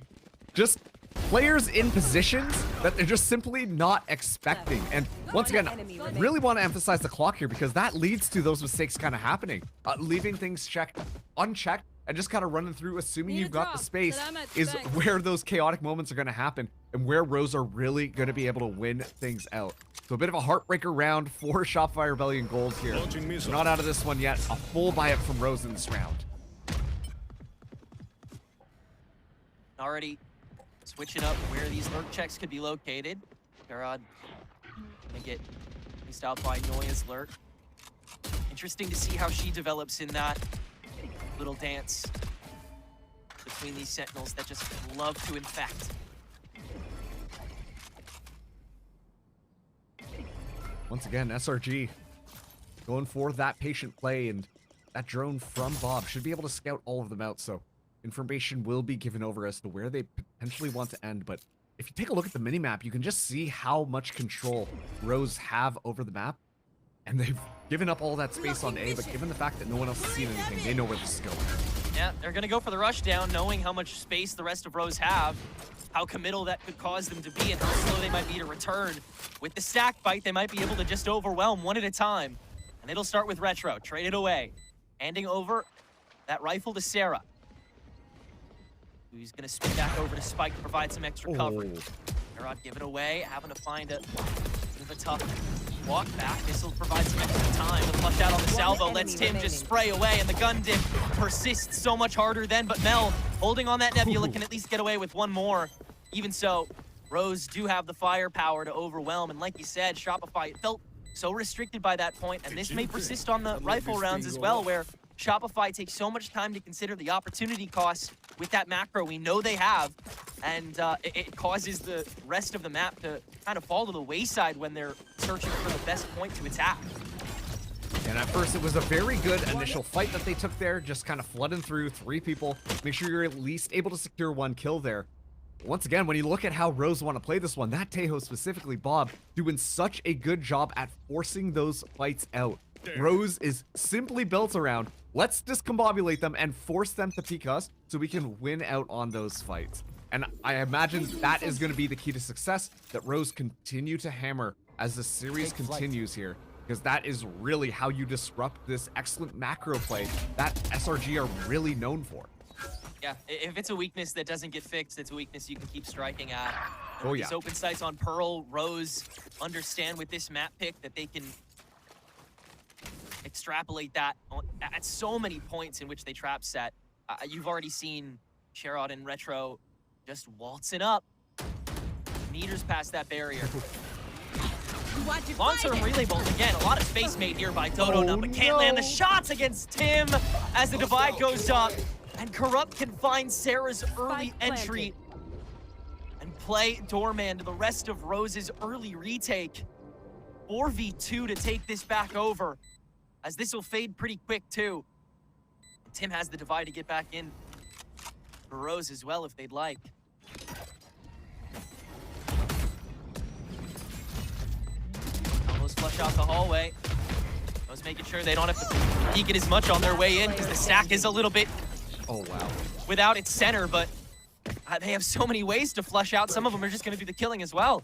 just players in positions that they're just simply not expecting. And once again, I really want to emphasize the clock here because that leads to those mistakes kind of happening. Leaving things unchecked and just kind of running through, assuming you've got the space, is where those chaotic moments are going to happen and where Rose are really going to be able to win things out. So a bit of a heartbreaker round for Shopify Rebellion Gold here. We're not out of this one yet. A full buy-up from Rose in this round. Already switching up where these lurk checks could be located. Sherrod gonna get placed out by Noya's lurk. Interesting to see how she develops in that little dance between these sentinels that just love to infect. Once again, SRG going for that patient play, and that drone from Bob should be able to scout all of them out, so information will be given over as to where they potentially want to end. But if you take a look at the minimap, you can just see how much control Rose have over the map, and they've given up all that space on A, but given the fact that no one else has seen anything, they know where this is going. Yeah, they're gonna go for the rush down, knowing how much space the rest of Rose have, how committal that could cause them to be, and how slow they might be to return. With the stack fight, they might be able to just overwhelm one at a time. And it'll start with Retro, trade it away. Handing over that rifle to Sarah, who's gonna spin back over to Spike to provide some extra cover. Sherrod give it away, having to find a bit of a tough walk back. This will provide some extra time. The flush out on the salvo lets Tim just spray away, and the gun dip persists so much harder then. But Mel, holding on that Nebula, can at least get away with one more. Even so, Rose do have the firepower to overwhelm, and like you said, Shopify felt so restricted by that point, and this may persist on the rifle rounds as well, where Shopify takes so much time to consider the opportunity costs with that macro we know they have, and it causes the rest of the map to kind of fall to the wayside when they're searching for the best point to attack. And at first, it was a very good initial fight that they took there, just kind of flooding through 3 people. Make sure you're at least able to secure 1 kill there. Once again, when you look at how Rose want to play this one, that Tejo specifically, Bob, doing such a good job at forcing those fights out. Rose is simply built around, let's discombobulate them and force them to peek us so we can win out on those fights. And I imagine that is going to be the key to success, that Rose continue to hammer as the series continues here, because that is really how you disrupt this excellent macro play that SRG are really known for. Yeah, if it's a weakness that doesn't get fixed, it's a weakness you can keep striking at. And Oh, with yeah. these open sights on Pearl, Rose understand with this map pick that they can extrapolate that at so many points in which they trap set. You've already seen Sherrod and Retro just waltzing up meters past that barrier. Long-term relay bolt, again, a lot of space made here by Dodo, but can't land the shots against Tim as the divide goes up. And Corrupt can find Sarah's early entry and play doorman to the rest of Rose's early retake. 4v2 to take this back over, as this will fade pretty quick too. And Tim has the divide to get back in for Rose as well if they'd like. Almost flush out the hallway. Rose making sure they don't have to peek it as much on their way in because the stack is a little bit without its center, but they have so many ways to flush out. Some of them are just going to do the killing as well.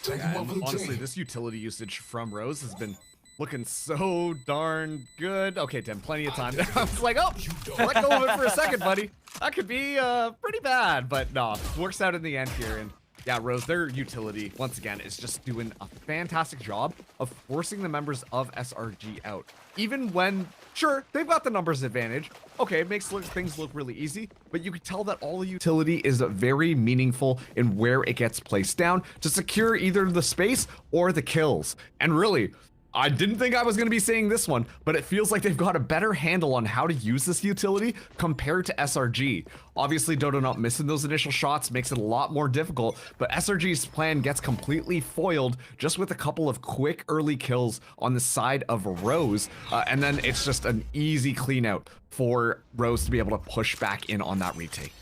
Yeah, honestly, this utility usage from Rose has been looking so darn good. Okay, Tim, plenty of time. I was like, oh, let go of it for a second, buddy. That could be pretty bad, but no, works out in the end here. And yeah, Rose, their utility, once again, is just doing a fantastic job of forcing the members of SRG out. Even when, sure, they've got the numbers advantage. Okay, it makes things look really easy, but you can tell that all the utility is very meaningful in where it gets placed down to secure either the space or the kills. And really, I didn't think I was going to be saying this one, but it feels like they've got a better handle on how to use this utility compared to SRG. Obviously, Dodo not missing those initial shots makes it a lot more difficult, but SRG's plan gets completely foiled just with a couple of quick early kills on the side of Rose, and then it's just an easy clean out for Rose to be able to push back in on that retake.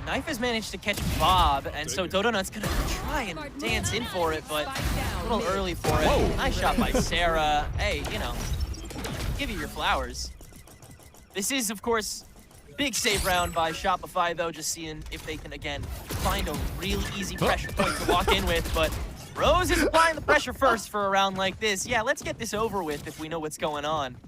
Knife has managed to catch Bob, and so Dodonut's gonna try and dance in for it, but a little early for it. Whoa. Nice shot by Sarah. Hey, you know, give you your flowers. This is, of course, big save round by Shopify, though, just seeing if they can, again, find a really easy pressure point to walk in with, but Rose is applying the pressure first for a round like this. Yeah, let's get this over with if we know what's going on.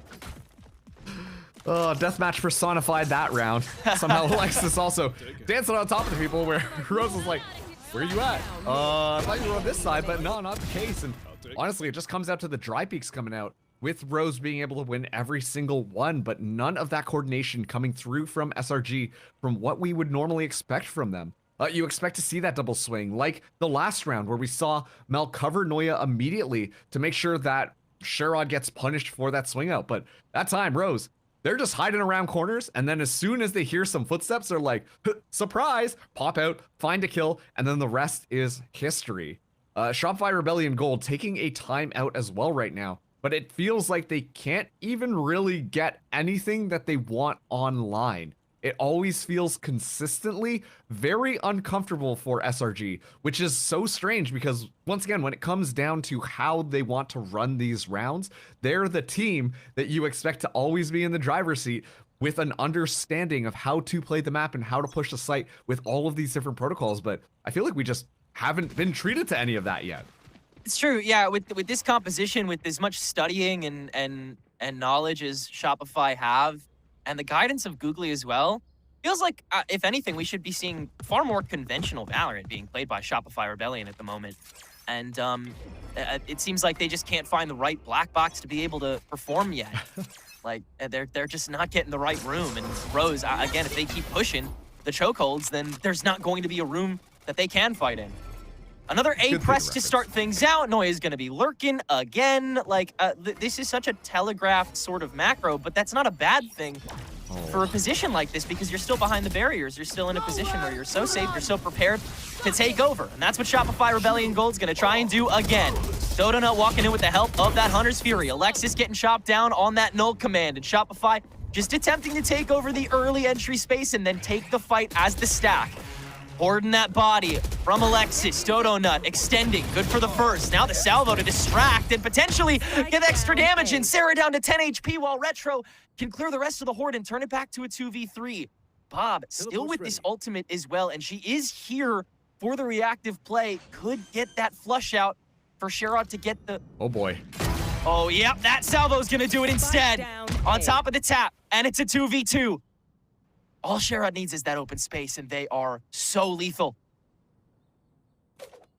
Oh, deathmatch personified that round. Somehow Alexis also dancing on top of the people where Rose was like, where are you at? I thought you were on this side, but no, not the case. And honestly, it just comes out to the dry peaks coming out with Rose being able to win every single one, but none of that coordination coming through from SRG from what we would normally expect from them. You expect to see that double swing like the last round where we saw Mel cover Noya immediately to make sure that Sherrod gets punished for that swing out. But that time, Rose, they're just hiding around corners, and then as soon as they hear some footsteps, they're like, surprise, pop out, find a kill, and then the rest is history. Shopify Rebellion Gold taking a timeout as well right now, but it feels like they can't even really get anything that they want online. It always feels consistently very uncomfortable for SRG, which is so strange because, once again, when it comes down to how they want to run these rounds, they're the team that you expect to always be in the driver's seat with an understanding of how to play the map and how to push the site with all of these different protocols. But I feel like we just haven't been treated to any of that yet. It's true, yeah. With this composition, with as much studying and knowledge as Shopify have, and the guidance of Googly as well, feels like, if anything, we should be seeing far more conventional Valorant being played by Shopify Rebellion at the moment. And it seems like they just can't find the right black box to be able to perform yet. Like, they're just not getting the right room. And Rose, again, if they keep pushing the chokeholds, then there's not going to be a room that they can fight in. Another A press to start things out. Noya is going to be lurking again. Like, this is such a telegraphed sort of macro, but that's not a bad thing for a position like this because you're still behind the barriers. You're still in a position where you're so safe, you're so prepared to take over. And that's what Shopify Rebellion Gold's going to try and do again. Dodonut walking in with the help of that Hunter's Fury. Alexis getting chopped down on that null command. And Shopify just attempting to take over the early entry space and then take the fight as the stack. Hoarding that body from Alexis. Dodonut extending. Good for the first. Now the salvo to distract and potentially get extra damage. And Sarah down to 10 HP while Retro can clear the rest of the horde and turn it back to a 2v3. Bob still with this ultimate as well. And she is here for the reactive play. Could get that flush out for Sherrod to get the... Oh boy. Oh, yep, that salvo's gonna do it instead. On top of the tap, and it's a 2v2. All Sherrod needs is that open space, and they are so lethal.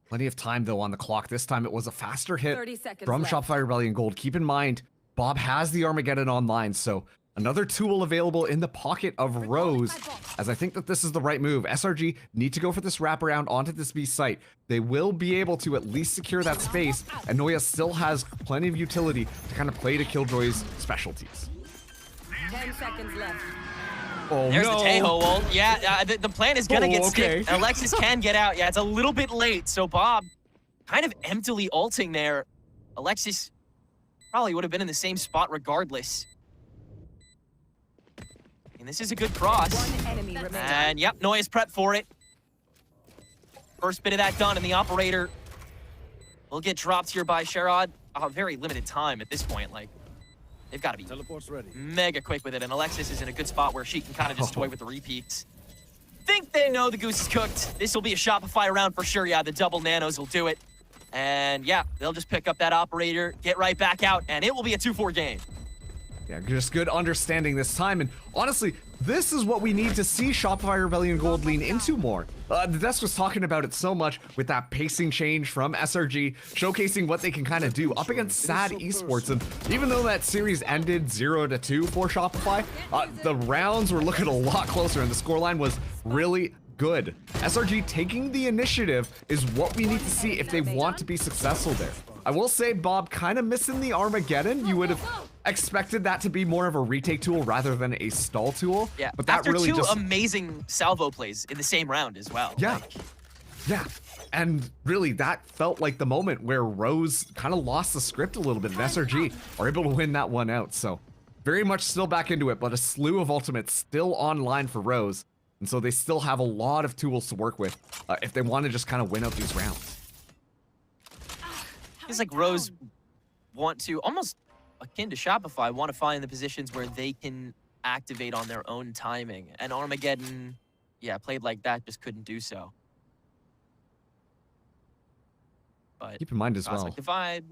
Plenty of time, though, on the clock. This time it was a faster hit 30 seconds from left. Shopify Rebellion Gold. Keep in mind, Bob has the Armageddon online, so another tool available in the pocket of Rose, as I think that this is the right move. SRG need to go for this wraparound onto this B site. They will be able to at least secure that space, and Noya still has plenty of utility to kind of play to Killjoy's specialties. 10 seconds left. Oh, There's no. the Tejo ult. Yeah, the plan is gonna get okay. skipped. And Alexis can get out. Yeah, it's a little bit late. So Bob kind of emptily ulting there. Alexis probably would have been in the same spot regardless. And this is a good cross. One enemy remains. And yep, Noya's prepped for it. First bit of that done, and the operator will get dropped here by Sherrod. Very limited time at this point. Like, they've got to be mega quick with it, and Alexis is in a good spot where she can kind of just toy with the repeats. Think they know the goose is cooked. This will be a Shopify round for sure. Yeah, the double nanos will do it. And yeah, they'll just pick up that operator, get right back out, and it will be a 2-4 game. Yeah, just good understanding this time, and honestly, this is what we need to see Shopify Rebellion Gold lean into more. The desk was talking about it so much with that pacing change from SRG, showcasing what they can kind of do up against SAD Esports, and even though that series ended 0-2 for Shopify, the rounds were looking a lot closer, and the scoreline was really good. SRG taking the initiative is what we need to see if they want to be successful there. I will say, Bob, kind of missing the Armageddon. You would have expected that to be more of a retake tool rather than a stall tool. Yeah, but that after really two just amazing salvo plays in the same round as well. Yeah. Like, yeah. And really, that felt like the moment where Rose kind of lost the script a little bit, and SRG are able to win that one out. So very much still back into it, but a slew of ultimates still online for Rose. And so they still have a lot of tools to work with if they want to just kind of win out these rounds. Feels like Rose want to, almost akin to Shopify, want to find the positions where they can activate on their own timing. And Armageddon, yeah, played like that, just couldn't do so. But Keep in mind as well, Cosmic Divide.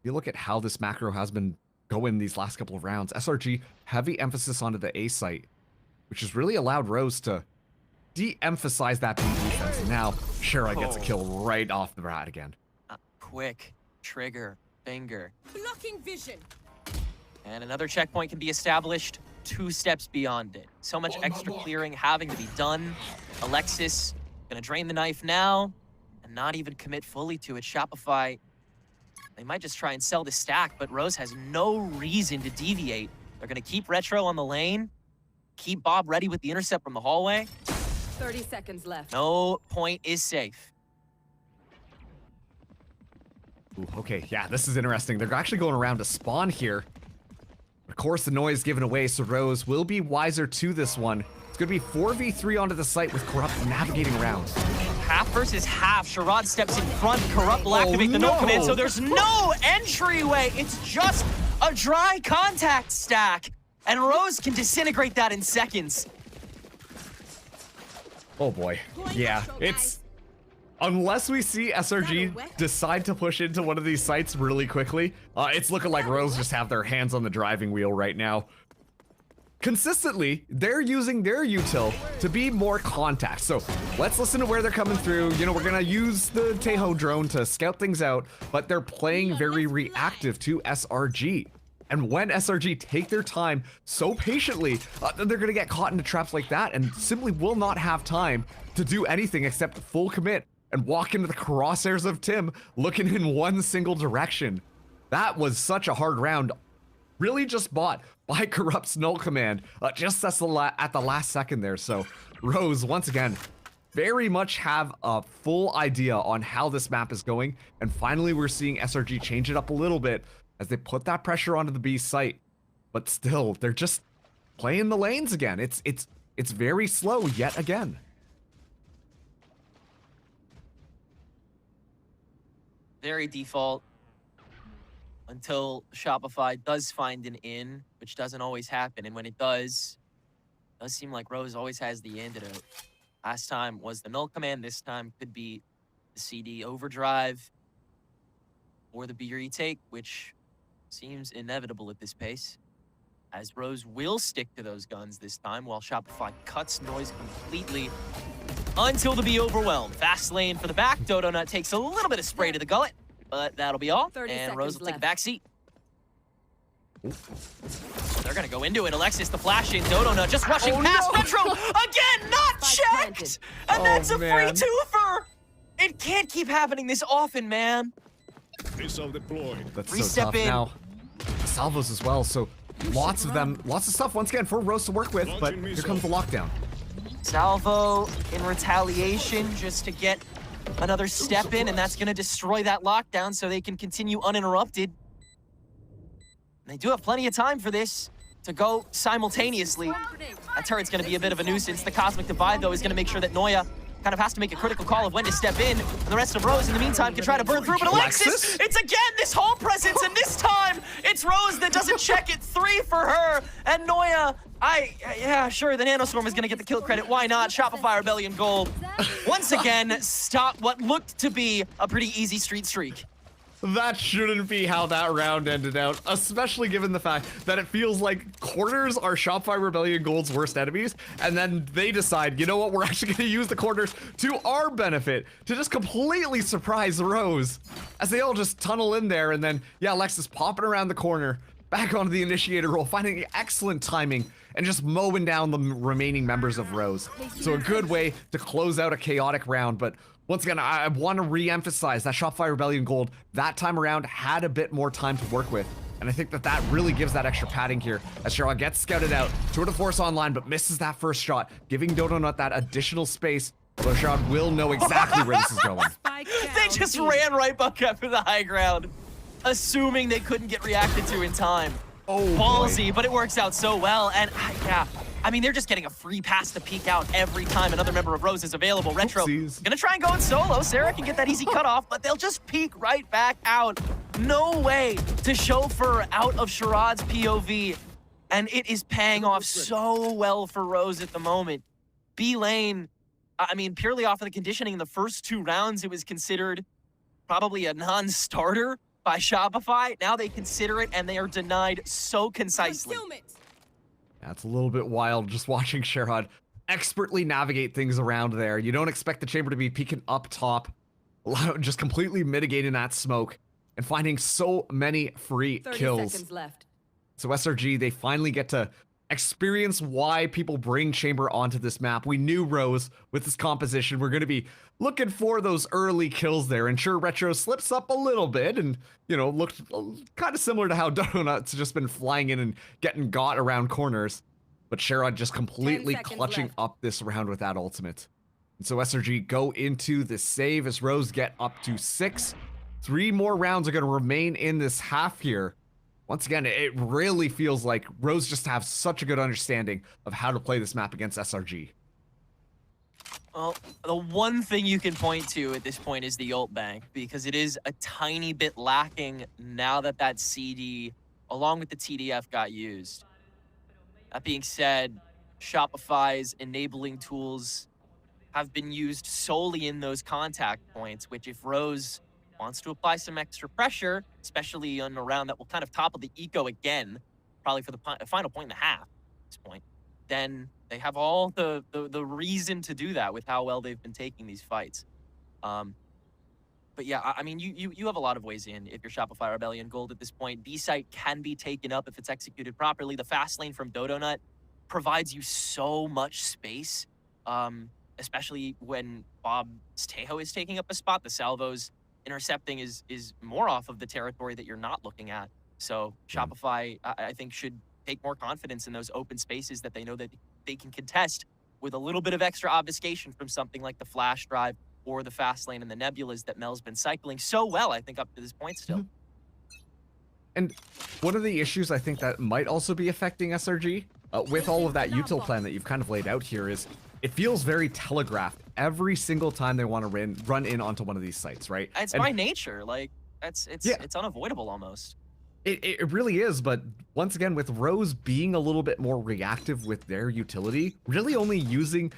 you look at how this macro has been going these last couple of rounds. SRG, heavy emphasis onto the A site, which has really allowed Rose to de-emphasize that B defense. And now Sherrod gets a kill right off the bat again. Quick trigger finger. Blocking vision. And another checkpoint can be established 2 steps beyond it. So much extra clearing having to be done. Alexis gonna drain the knife now and not even commit fully to it. Shopify, they might just try and sell the stack, but Rose has no reason to deviate. They're gonna keep Retro on the lane, keep Bob ready with the intercept from the hallway. 30 seconds left. No point is safe. Ooh, okay, yeah, this is interesting. They're actually going around to spawn here. Of course, the noise given away, so Rose will be wiser to this one. It's going to be 4v3 onto the site with Corrupt navigating around. Half versus half. Sherrod steps in front. Corrupt will activate the no command, so there's no entryway. It's just a dry contact stack. And Rose can disintegrate that in seconds. Oh boy. Yeah, it's... Unless we see SRG decide to push into one of these sites really quickly, it's looking like Rose just have their hands on the driving wheel right now. Consistently, they're using their util to be more contact. So let's listen to where they're coming through. You know, we're gonna use the Tejo drone to scout things out, but they're playing very reactive to SRG. And when SRG take their time so patiently, they're gonna get caught into traps like that and simply will not have time to do anything except full commit and walk into the crosshairs of Tim looking in one single direction. That was such a hard round. Really just bought by Corrupt's null command just at the last second there. So Rose, once again, very much have a full idea on how this map is going. And finally, we're seeing SRG change it up a little bit as they put that pressure onto the B site. But still, they're just playing the lanes again. It's very slow yet again. Very default until Shopify does find an in, which doesn't always happen. And when it does seem like Rose always has the antidote. Last time was the null command. This time could be the CD overdrive. for the B retake, which seems inevitable at this pace, as Rose will stick to those guns this time while Shopify cuts noise completely until the B overwhelmed. Fast lane for the back. Dodonut takes a little bit of spray to the gullet, but that'll be all. And Rose will take the back seat. They're gonna go into it. Alexis, the flash in. Dodonut just rushing past. Retro again, not checked! And that's a free twofer! It can't keep happening this often, man. Missile deployed. That's so Reset tough in. now. Salvos as well, so lots of them, lots of stuff once again for Rose to work with, but here comes the lockdown. Salvo in retaliation just to get another step in, and that's gonna destroy that lockdown so they can continue uninterrupted. They do have plenty of time for this to go simultaneously. That turret's going to be a bit of a nuisance. The Cosmic Divide, though, is going to make sure that Noya kind of has to make a critical call of when to step in. And the rest of Rose, in the meantime, can try to burn through. But Alexis, it's again this whole presence, and this time it's Rose that doesn't check it. 3 for her. And Noya, yeah, sure, the Nanostorm is going to get the kill credit. Why not? Shopify Rebellion gold. Once again, stop what looked to be a pretty easy streak. That shouldn't be how that round ended out, especially given the fact that it feels like corners are Shopify Rebellion Gold's worst enemies, and then they decide, you know what, we're actually going to use the corners to our benefit to just completely surprise Rose as they all just tunnel in there, and then, yeah, Alexis popping around the corner, back onto the initiator roll, finding excellent timing, and just mowing down the remaining members of Rose. So a good way to close out a chaotic round, but once again, I want to re-emphasize that Shopify Rebellion Gold that time around had a bit more time to work with. And I think that that really gives that extra padding here as Sherrod gets scouted out, tour de force online, but misses that first shot, giving Dodonut that additional space. Although Sherrod will know exactly where this is going. They just ran right back up to the high ground, assuming they couldn't get reacted to in time. Oh, ballsy, boy. But it works out so well. And yeah, I mean, they're just getting a free pass to peek out every time another member of Rose is available. Retro gonna try and go in solo. Sarah can get that easy cutoff, but they'll just peek right back out. No way to chauffeur out of Sherrod's POV. And it is paying off so well for Rose at the moment. B lane, I mean, purely off of the conditioning in the first 2 rounds, it was considered probably a non-starter by Shopify. Now they consider it, and they are denied so concisely. That's a little bit wild, just watching Sherrod expertly navigate things around there. You don't expect the chamber to be peeking up top, just completely mitigating that smoke and finding so many free 30 kills. seconds left. So SRG, they finally get to experience why people bring chamber onto this map. We knew Rose with this composition, we're going to be looking for those early kills there. And sure, Retro slips up a little bit and, you know, looked kind of similar to how Donut's just been flying in and getting got around corners. But Sherrod just completely clutching up this round with that ultimate. And so SRG go into the save as Rose get up to 6. 3 more rounds are going to remain in this half here. Once again, it really feels like Rose just have such a good understanding of how to play this map against SRG. Well, the one thing you can point to at this point is the ult bank, because it is a tiny bit lacking now that that CD, along with the TDF, got used. That being said, Shopify's enabling tools have been used solely in those contact points, which if Rose wants to apply some extra pressure, especially on a round that will kind of topple the eco again, probably for the final point and a half at this point, then they have all the reason to do that with how well they've been taking these fights. But yeah, I mean, you have a lot of ways in if you're Shopify Rebellion Gold at this point. B site can be taken up if it's executed properly. The fast lane from Dodonut provides you so much space, especially when Bob's Tejo is taking up a spot. The salvos intercepting is more off of the territory that you're not looking at. So Shopify, I think, should take more confidence in those open spaces that they know that they can contest with a little bit of extra obfuscation from something like the flash drive or the fast lane and the nebulas that Mel's been cycling so well, I think, up to this point still. And one of the issues I think that might also be affecting SRG with all of that util plan that you've kind of laid out here is it feels very telegraphed every single time they want to run in onto one of these sites, right? It's by nature, like it's unavoidable almost. It really is, but once again, with Rose being a little bit more reactive with their utility, really only using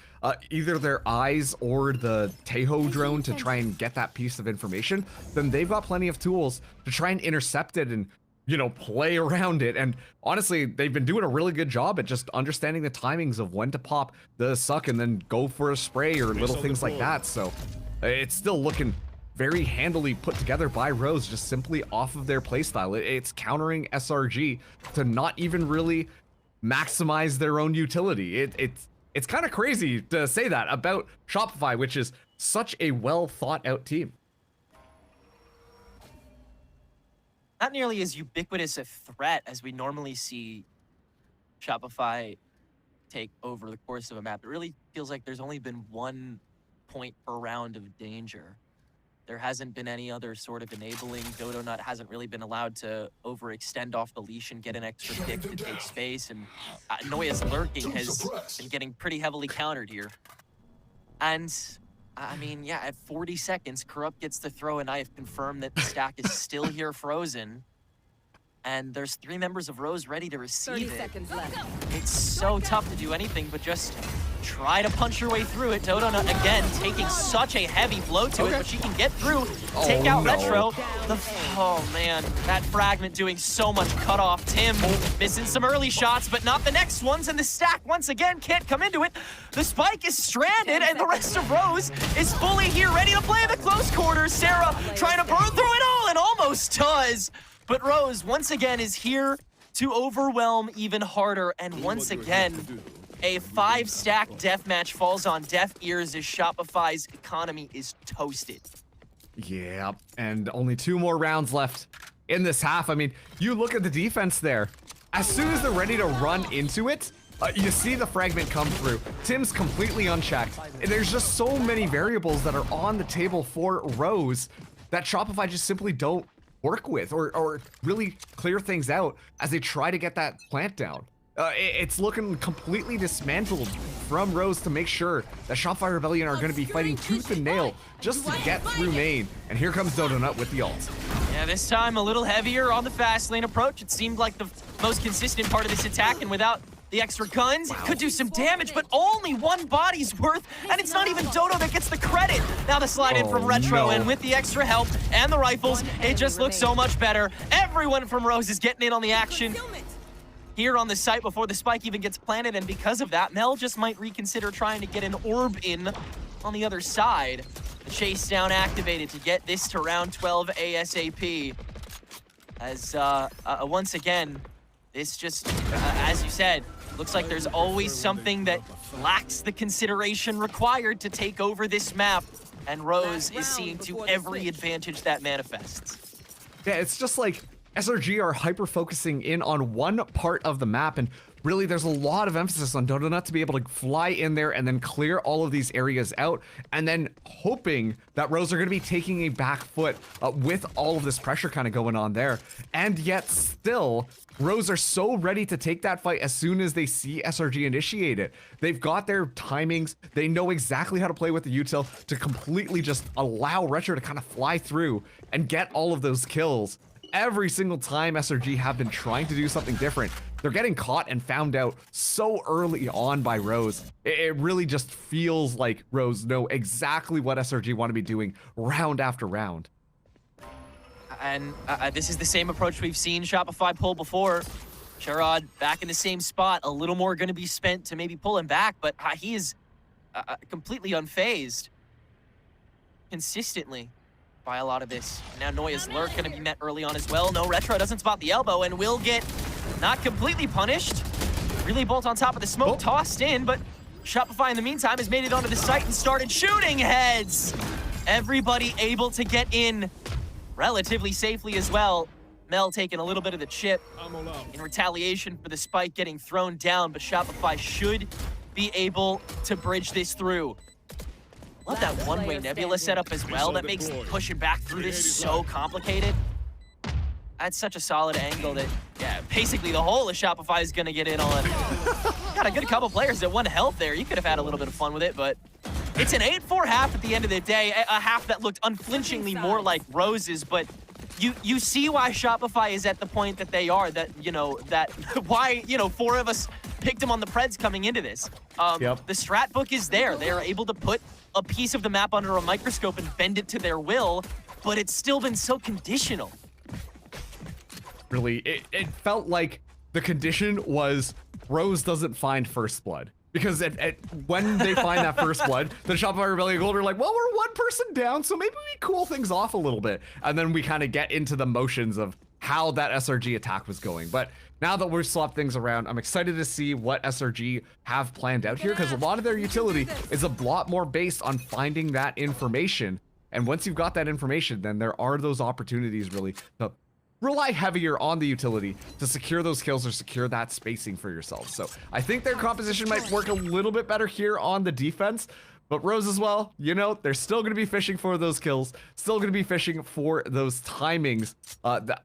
either their eyes or the Tejo drone to try and get that piece of information, then they've got plenty of tools to try and intercept it and, you know, play around it. And honestly, they've been doing a really good job at just understanding the timings of when to pop the suck and then go for a spray or little things like that. So it's still looking very handily put together by Rose, just simply off of their playstyle. It's countering SRG to not even really maximize their own utility. It's kind of crazy to say that about Shopify, which is such a well thought out team. Not nearly as ubiquitous a threat as we normally see Shopify take over the course of a map. It really feels like there's only been 1 point per round of danger. There hasn't been any other sort of enabling. Dodo Nut hasn't really been allowed to overextend off the leash and get an extra pick to take space. And Noya's lurking has been getting pretty heavily countered here. And I mean, yeah, at 40 seconds, Corrupt gets to throw a knife, confirm that the stack is still here frozen. And there's 3 members of Rose ready to receive 30 it. seconds left. It's so tough to do anything but just try to punch your way through it. Dodo Nut, again, taking such a heavy blow to it, but she can get through, take out Retro. Oh, man, that fragment doing so much cutoff. Tim missing some early shots, but not the next ones, and the stack, once again, can't come into it. The spike is stranded, and the rest of Rose is fully here, ready to play in the close quarters. Sarah trying to burn through it all, and almost does. But Rose, once again, is here to overwhelm even harder, and once again, a 5-stack deathmatch falls on deaf ears as Shopify's economy is toasted. Yeah, and only 2 more rounds left in this half. I mean, you look at the defense there. As soon as they're ready to run into it, you see the fragment come through. Tim's completely unchecked. And there's just so many variables that are on the table for Rose that Shopify just simply don't work with or really clear things out as they try to get that plant down. It's looking completely dismantled from Rose to make sure that Shopify Rebellion are going to be fighting tooth and nail just to get through main. And here comes Dodo Nut with the ult. Yeah, this time a little heavier on the fast lane approach. It seemed like the most consistent part of this attack, and without the extra guns, it could do some damage, but only 1 body's worth, and it's not even Dodo that gets the credit. Now the slide in from Retro, and with the extra help and the rifles, it just looks so much better. Everyone from Rose is getting in on the action here on the site before the spike even gets planted, and because of that, Mel just might reconsider trying to get an orb in on the other side. The chase down activated to get this to round 12 ASAP. As once again, this just, as you said, looks like there's always something that lacks the consideration required to take over this map, and Rose is seeing to every advantage that manifests. Yeah, it's just like SRG are hyper-focusing in on one part of the map, and really there's a lot of emphasis on Dodo Nut to be able to fly in there and then clear all of these areas out, and then hoping that Rose are going to be taking a back foot with all of this pressure kind of going on there. And yet still, Rose are so ready to take that fight as soon as they see SRG initiate it. They've got their timings. They know exactly how to play with the util to completely just allow Retro to kind of fly through and get all of those kills. Every single time SRG have been trying to do something different, they're getting caught and found out so early on by Rose. It really just feels like Rose know exactly what SRG want to be doing round after round. And this is the same approach we've seen Shopify pull before. Sherrod back in the same spot, a little more going to be spent to maybe pull him back, but he is completely unfazed consistently by a lot of this. Now Noya's lurk going to be met early on as well. No, Retro doesn't spot the elbow and will get not completely punished. Really bolt on top of the smoke, tossed in, but Shopify in the meantime has made it onto the site and started shooting heads. Everybody able to get in relatively safely as well. Mel taking a little bit of the chip in retaliation for the spike getting thrown down, but Shopify should be able to bridge this through. Love that one-way Nebula setup as well. That makes pushing back through this so complicated. That's such a solid angle that, yeah, basically the whole of Shopify is going to get in on. Got a good couple players at 1 health there. You could have had a little bit of fun with it, but it's an 8-4 half at the end of the day. A half that looked unflinchingly more like Rose's, but you see why Shopify is at the point that they are, that, you know, that why, you know, 4 of us picked them on the Preds coming into this. The strat book is there. They are able to put a piece of the map under a microscope and bend it to their will, but it's still been so conditional. Really, it felt like the condition was Rose doesn't find first blood. Because when they find that first blood, the Shopify Rebellion Gold are like, well, we're 1 person down, so maybe we cool things off a little bit. And then we kind of get into the motions of how that SRG attack was going. But now that we've swapped things around, I'm excited to see what SRG have planned out here, because a lot of their utility is a lot more based on finding that information. And once you've got that information, then there are those opportunities really to rely heavier on the utility to secure those kills or secure that spacing for yourself. So I think their composition might work a little bit better here on the defense, but Rose as well, you know, they're still going to be fishing for those kills, still going to be fishing for those timings, that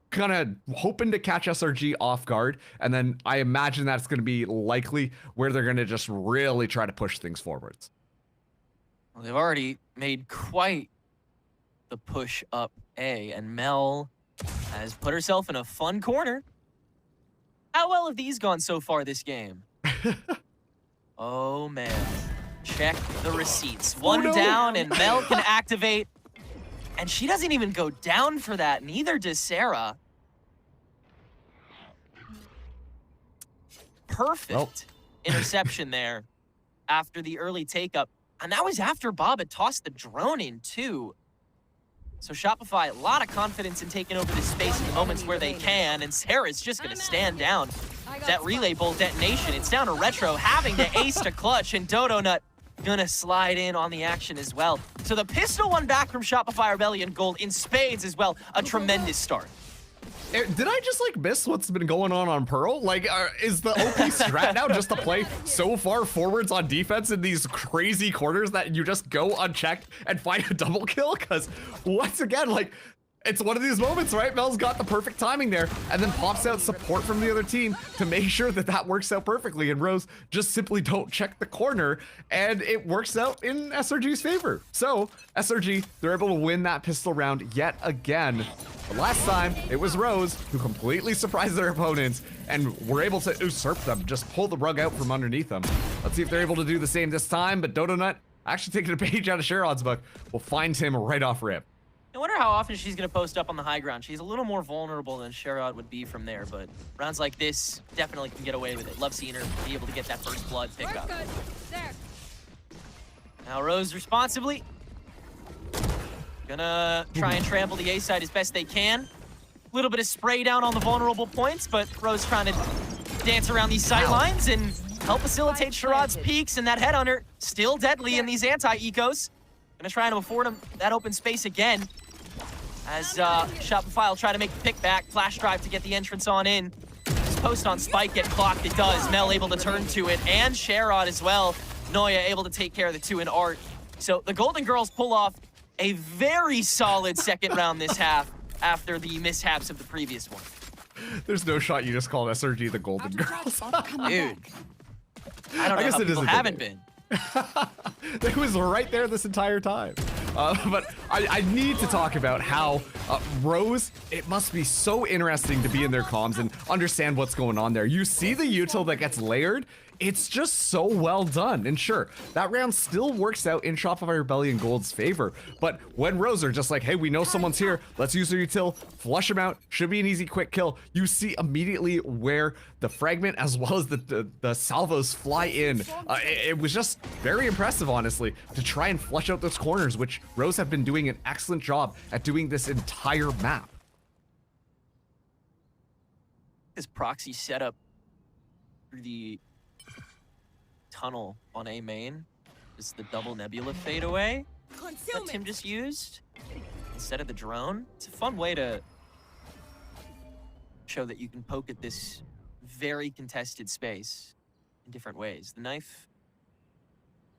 kind of hoping to catch SRG off guard. And then I imagine that's going to be likely where they're going to just really try to push things forwards. Well, they've already made quite the push up A, and Mel has put herself in a fun corner. How well have these gone so far this game? Oh man, check the receipts. One down and Mel can activate, and she doesn't even go down for that, neither does Sarah. Perfect interception there after the early take-up, and that was after Bob had tossed the drone in too. So Shopify, a lot of confidence in taking over this space in the moments where they can, and Sarah's just going to stand down. That relay bolt detonation, it's down to Retro having to ace to clutch, and Dodo Nut going to slide in on the action as well. So the pistol one back from Shopify Rebellion Gold in spades as well. A tremendous start. Did I just like miss what's been going on Pearl? Like, is the OP strat now just to play so far forwards on defense in these crazy corners that you just go unchecked and find a double kill? Because once again, like, it's one of these moments, right? Mel's got the perfect timing there and then pops out support from the other team to make sure that that works out perfectly. And Rose just simply don't check the corner, and it works out in SRG's favor. So SRG, they're able to win that pistol round yet again. But last time, it was Rose who completely surprised their opponents and were able to usurp them, just pull the rug out from underneath them. Let's see if they're able to do the same this time, but Dodo Nut, actually taking a page out of Sherrod's book, will find him right off rip. I wonder how often she's going to post up on the high ground. She's a little more vulnerable than Sherrod would be from there, but rounds like this definitely can get away with it. Love seeing her be able to get that first blood pickup. Now Rose responsibly gonna try and trample the A side as best they can. A little bit of spray down on the vulnerable points, but Rose trying to dance around these sight lines and help facilitate Sherrod's peaks, and that headhunter still deadly in these anti-ecos. Gonna try and afford him that open space again. As Shopify will try to make the pick back, flash drive to get the entrance on in. This post on Spike get clocked, it does. Mel able to turn to it, and Sherrod as well. Noya able to take care of the 2 in Art. So the Golden Girls pull off a very solid second round this half after the mishaps of the previous one. There's no shot you just called SRG the Golden Girls. Dude, I don't know how people haven't been. It was right there this entire time. But I need to talk about how Rose, it must be so interesting to be in their comms and understand what's going on there. You see the util that gets layered. It's just so well done. And sure, that round still works out in Shopify Rebellion Gold's favor. But when Rose are just like, hey, we know someone's here, let's use their util, flush them out, should be an easy quick kill. You see immediately where the fragment as well as the salvos fly in. It was just very impressive, honestly, to try and flush out those corners, which Rose have been doing an excellent job at doing this entire map. This proxy setup through the tunnel on A main is the double nebula fadeaway that Tim just used instead of the drone. It's a fun way to show that you can poke at this very contested space in different ways. The knife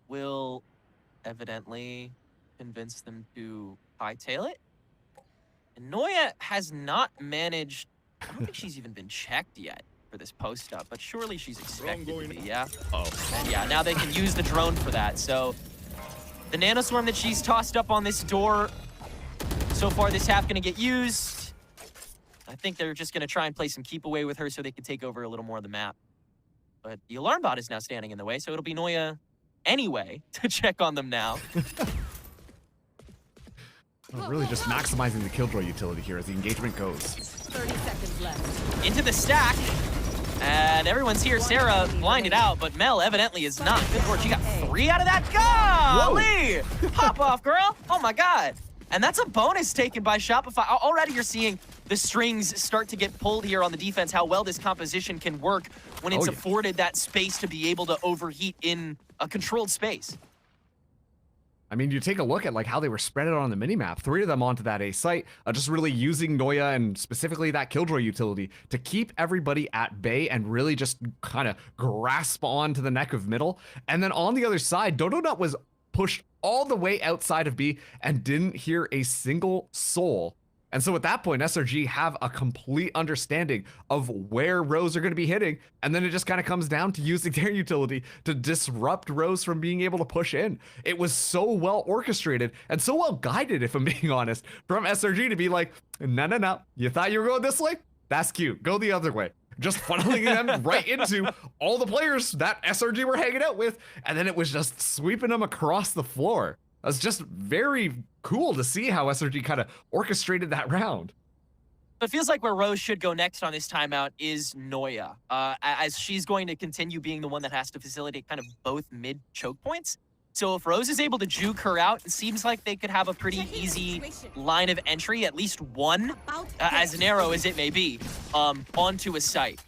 will evidently convince them to hightail it. And Noya has not managed, I don't think she's even been checked yet for this post up, but surely she's expected to be, yeah? Oh. And yeah, now they can use the drone for that. So the nanoswarm that she's tossed up on this door So far this half gonna get used. I think they're just gonna try and play some keep away with her so they can take over a little more of the map. But the alarm bot is now standing in the way, so it'll be Noya anyway to check on them now. Really just maximizing the killjoy utility here as the engagement goes. 30 seconds left. Into the stack. And everyone's here. Sarah blinded out, but Mel evidently is not. Good work. She got 3 out of that. Golly! Pop off, girl. Oh my God. And that's a bonus taken by Shopify. Already you're seeing the strings start to get pulled here on the defense, how well this composition can work when it's afforded that space to be able to overheat in a controlled space. I mean, you take a look at like how they were spread out on the minimap. 3 of them onto that A site, just really using Noya and specifically that Killjoy utility to keep everybody at bay and really just kind of grasp on to the neck of middle. And then on the other side, Donut was pushed all the way outside of B and didn't hear a single soul. And so at that point, SRG have a complete understanding of where Rose are going to be hitting. And then it just kind of comes down to using their utility to disrupt Rose from being able to push in. It was so well orchestrated and so well guided, if I'm being honest, from SRG to be like, no. You thought you were going this way? That's cute. Go the other way. Just funneling them right into all the players that SRG were hanging out with. And then it was just sweeping them across the floor. It was just very cool to see how SRG kind of orchestrated that round. It feels like where Rose should go next on this timeout is Noya, as she's going to continue being the one that has to facilitate kind of both mid choke points. So if Rose is able to juke her out, it seems like they could have a pretty easy line of entry, at least one, as narrow as it may be, onto a site.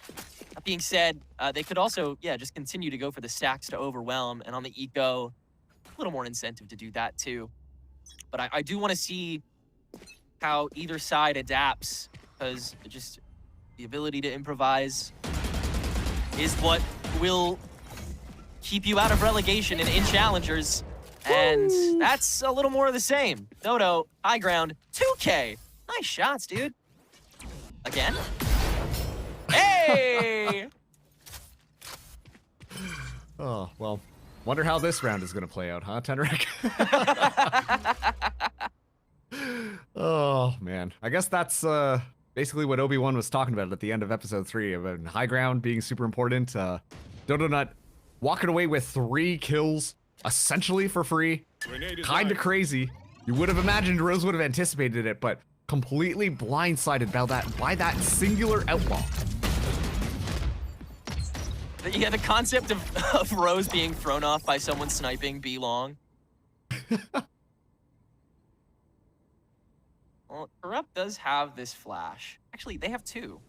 That being said, they could also, just continue to go for the stacks to overwhelm, and on the eco, a little more incentive to do that too. But I do want to see how either side adapts, because just the ability to improvise is what will keep you out of relegation and in challengers. And that's a little more of the same. Dodo, high ground, 2K. Nice shots, dude. Again? Hey! Oh, well, wonder how this round is going to play out, huh, Tenrek? Oh, man. I guess that's basically what Obi-Wan was talking about at the end of episode 3, about high ground being super important. Dodo Nut walking away with 3 kills, essentially for free. Kind of crazy. You would have imagined Rose would have anticipated it, but completely blindsided by that singular outlaw. Yeah, the concept of Rose being thrown off by someone sniping B long. Well, Corrupt does have this flash. Actually, they have 2.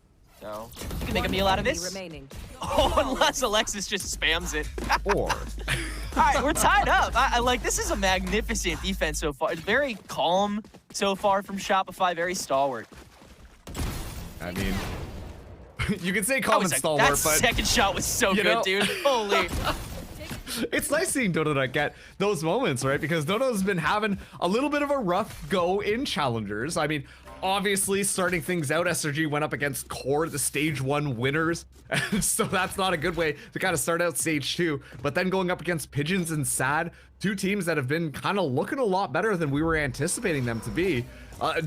So, you can make a meal out of this. Remaining. Oh, unless Alexis just spams it. Or... Alright, we're tied up. I like, this is a magnificent defense so far. It's very calm so far from Shopify, very stalwart. I mean, you can say calm and stalwart, that but... second shot was so good, dude. Holy... It's nice seeing Dodo get those moments, right? Because Dodo's been having a little bit of a rough go in Challengers. I mean, obviously, starting things out, SRG went up against QOR, the Stage 1 winners. So that's not a good way to kind of start out Stage 2. But then going up against Pigeons and Sad, 2 teams that have been kind of looking a lot better than we were anticipating them to be.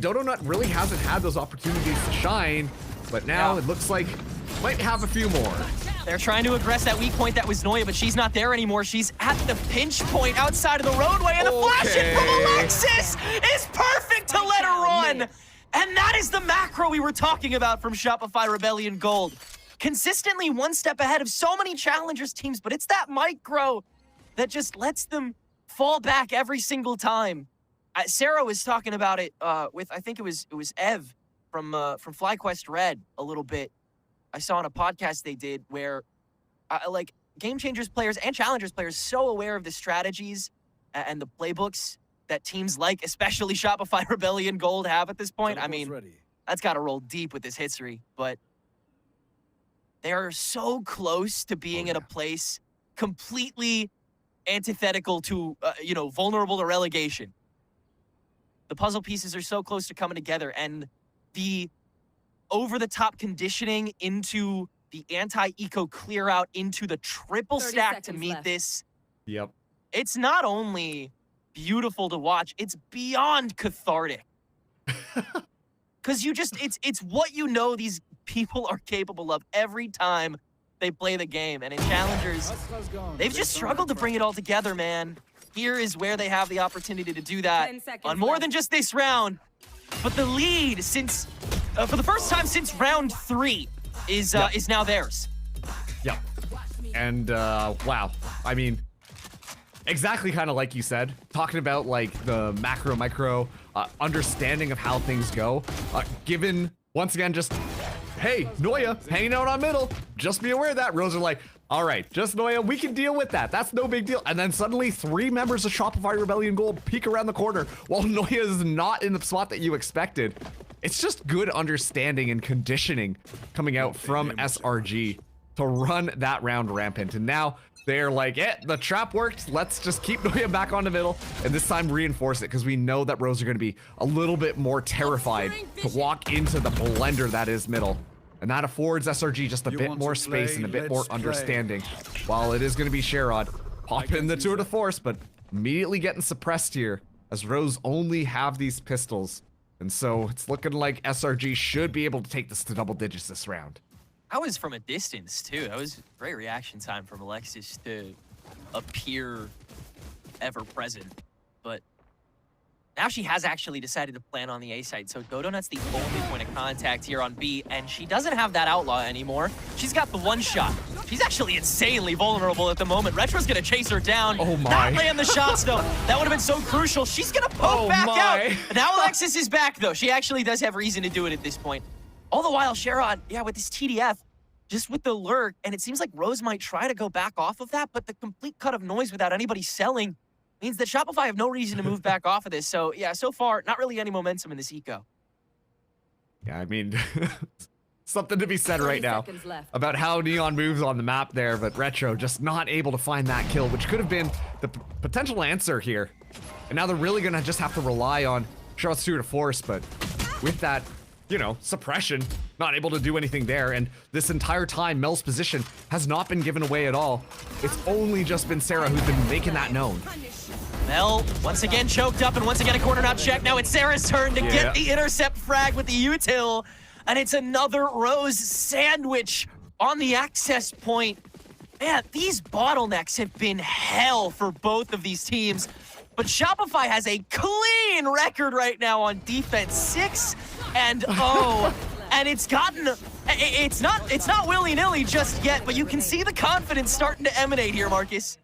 Dodo Nut really hasn't had those opportunities to shine. But now it looks like might have a few more. They're trying to aggress that weak point that was Noya, but she's not there anymore. She's at the pinch point outside of the roadway, and the flash in from Alexis is perfect to let her run. And that is the macro we were talking about from Shopify Rebellion Gold. Consistently one step ahead of so many Challengers teams, but it's that micro that just lets them fall back every single time. Sarah was talking about it with, I think it was Ev from FlyQuest Red a little bit. I saw on a podcast they did where like Game Changers players and Challengers players so aware of the strategies and the playbooks that teams like especially Shopify Rebellion Gold have at this point. I mean, that's got to roll deep with this history, but they are so close to being at a place completely antithetical to, vulnerable to relegation. The puzzle pieces are so close to coming together, and the over-the-top conditioning into the anti-eco clear-out into the triple stack to meet this. Yep. It's not only beautiful to watch, it's beyond cathartic. Because it's what you know these people are capable of every time they play the game. And in Challengers, they've just struggled to bring it all together, man. Here is where they have the opportunity to do that on more than just this round. But the lead since, for the first time since round 3 is now theirs. Yep. And wow, I mean, exactly kind of like you said, talking about like the macro, micro understanding of how things go, given once again, just, hey, Noya hanging out on middle, just be aware of that. Rose are like, all right, just Noya, we can deal with that. That's no big deal. And then suddenly 3 members of Shopify Rebellion Gold peek around the corner while Noya is not in the spot that you expected. It's just good understanding and conditioning coming out from SRG to run that round rampant. And now they're like, the trap worked. Let's just keep Noya back on the middle and this time reinforce it, because we know that Rose are going to be a little bit more terrified to walk into the blender that is middle. And that affords SRG just a bit more space and a bit more understanding. While it is going to be Sherrod popping the tour de force, but immediately getting suppressed here as Rose only have these pistols. And so it's looking like SRG should be able to take this to double digits this round. That was from a distance, too. That was great reaction time from Alexis to appear ever present. But now she has actually decided to plan on the A side. So Dodonut's the only point of contact here on B, and she doesn't have that outlaw anymore. She's got the one shot. She's actually insanely vulnerable at the moment. Retro's gonna chase her down. Oh my. Not land the shots though. That would have been so crucial. She's gonna poke back out. Now Alexis is back though. She actually does have reason to do it at this point. All the while, Sherrod, with this TDF, just with the lurk, and it seems like Rose might try to go back off of that, but the complete cut of noise without anybody selling means that Shopify have no reason to move back off of this. So yeah, so far, not really any momentum in this eco. Yeah, I mean, something to be said right now about how Neon moves on the map there, but Retro just not able to find that kill, which could have been the potential answer here. And now they're really gonna just have to rely on Sherrod's tour de force, but with that, you know, suppression, not able to do anything there. And this entire time, Mel's position has not been given away at all. It's only just been Sarah who's been making that known. Mel, once again choked up, and once again a corner out check. Now it's Sarah's turn to get the intercept frag with the util. And it's another Rose sandwich on the access point. Man, these bottlenecks have been hell for both of these teams. But Shopify has a clean record right now on defense, 6-0, and it's not willy-nilly just yet, but you can see the confidence starting to emanate here, Marcus.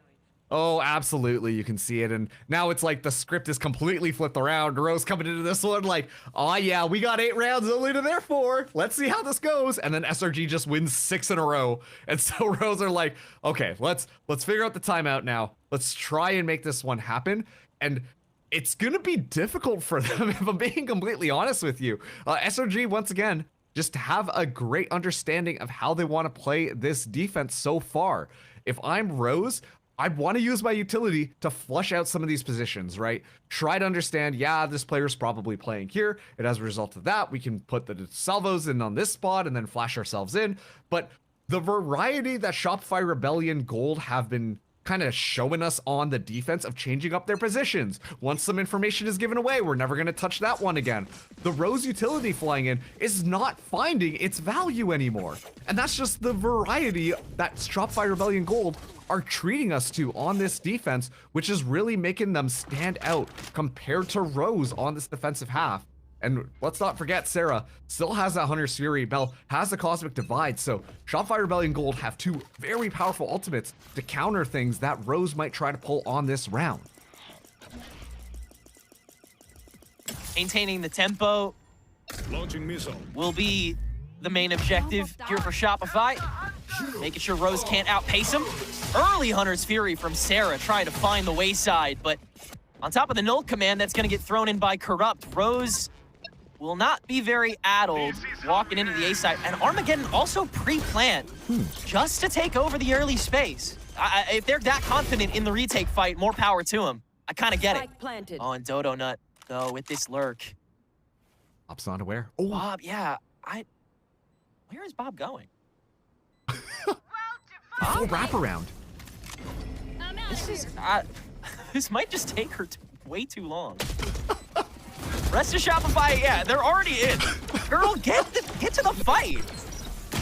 Oh, absolutely, you can see it, and now it's like the script is completely flipped around. Rose coming into this one like, oh yeah, we got 8 rounds only to their 4. Let's see how this goes, and then SRG just wins 6 in a row, and so Rose are like, okay, let's figure out the timeout now. Let's try and make this one happen, and it's gonna be difficult for them if I'm being completely honest with you. SRG once again just have a great understanding of how they want to play this defense so far. If I'm Rose, I want to use my utility to flush out some of these positions, right? Try to understand, yeah, this player's probably playing here, and as a result of that, we can put the salvos in on this spot and then flash ourselves in. But the variety that Shopify Rebellion Gold have been kind of showing us on the defense of changing up their positions. Once some information is given away, we're never going to touch that one again. The Rose utility flying in is not finding its value anymore. And that's just the variety that Shopify Rebellion Gold are treating us to on this defense, which is really making them stand out compared to Rose on this defensive half. And let's not forget, Sarah still has that Hunter's Fury, Bell has the Cosmic Divide, so Shopify Rebellion Gold have 2 very powerful ultimates to counter things that Rose might try to pull on this round. Maintaining the tempo will be the main objective here for Shopify. Making sure Rose can't outpace him. Early Hunter's Fury from Sarah trying to find the wayside, but on top of the null command that's going to get thrown in by Corrupt, Rose will not be very addled walking into the A side. And Armageddon also pre-planned just to take over the early space. If they're that confident in the retake fight, more power to them. I kind of get it. Oh, and Dodo Nut, though, with this lurk. Bob's not aware. Oh, Bob, yeah. Where is Bob going? Full wraparound. This might just take her way too long. Rest of Shopify, yeah, they're already in. Girl, get to the fight.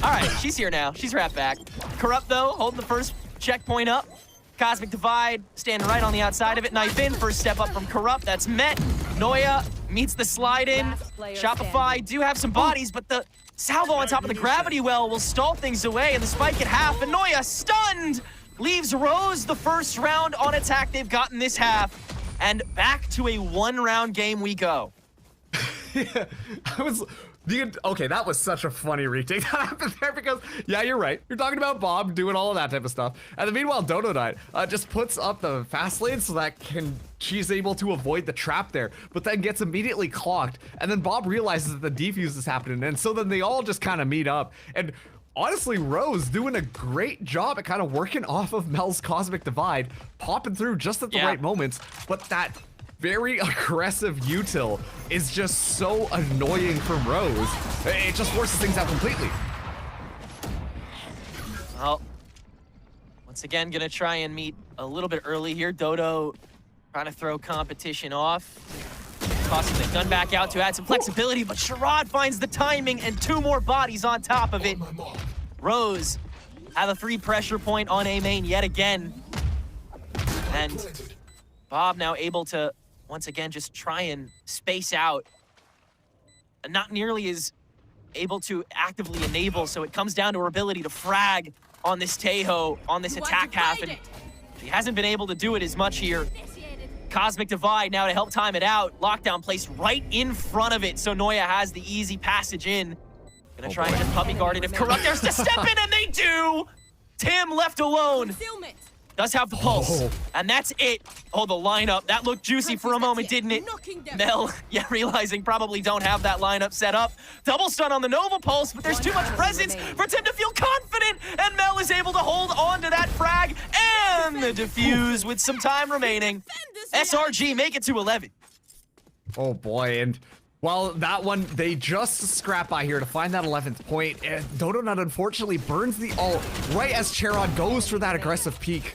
All right, she's here now. She's wrapped back. Corrupt, though, holding the first checkpoint up. Cosmic Divide standing right on the outside of it. Knife in, first step up from Corrupt. That's met. Noya meets the slide in. Shopify do have some bodies, but the salvo on top of the gravity well will stall things away, and the spike at half, and Noya stunned! Leaves Rose the first round on attack they've gotten this half, and back to a one-round game we go. Yeah, okay, that was such a funny retake that happened there because, yeah, you're right. You're talking about Bob doing all of that type of stuff. And then meanwhile, Dodo Knight just puts up the fast lane so that she's able to avoid the trap there, but then gets immediately clocked. And then Bob realizes that the defuse is happening. And so then they all just kind of meet up. And honestly, Rose doing a great job at kind of working off of Mel's Cosmic Divide, popping through just at the right moments. But that very aggressive util is just so annoying from Rose. It just forces things out completely. Well, once again, gonna try and meet a little bit early here. Dodo trying to throw competition off. Tossing the gun back out to add some flexibility, but Sherrod finds the timing and 2 more bodies on top of it. Rose have a 3 pressure point on A main yet again. And Bob now able to once again just try and space out. And not nearly as able to actively enable, so it comes down to her ability to frag on this Tejo, on this attack half, and she hasn't been able to do it as much here. Cosmic Divide now to help time it out. Lockdown placed right in front of it, so Noya has the easy passage in. Gonna try and just puppy guard it if Corrupt dares to step in, and they do! Tim left alone. Does have the pulse, and that's it. Oh, the lineup. That looked juicy for a moment, didn't it? Mel, yeah, realizing probably don't have that lineup set up. Double stun on the Nova Pulse, but there's too much presence for Tim to feel confident, and Mel is able to hold on to that frag and the defuse with some time remaining. SRG make it to 11. Oh boy, and well, that one, they just scrap by here to find that 11th point, and Dodo Nut unfortunately burns the ult right as Sherrod goes for that aggressive peek.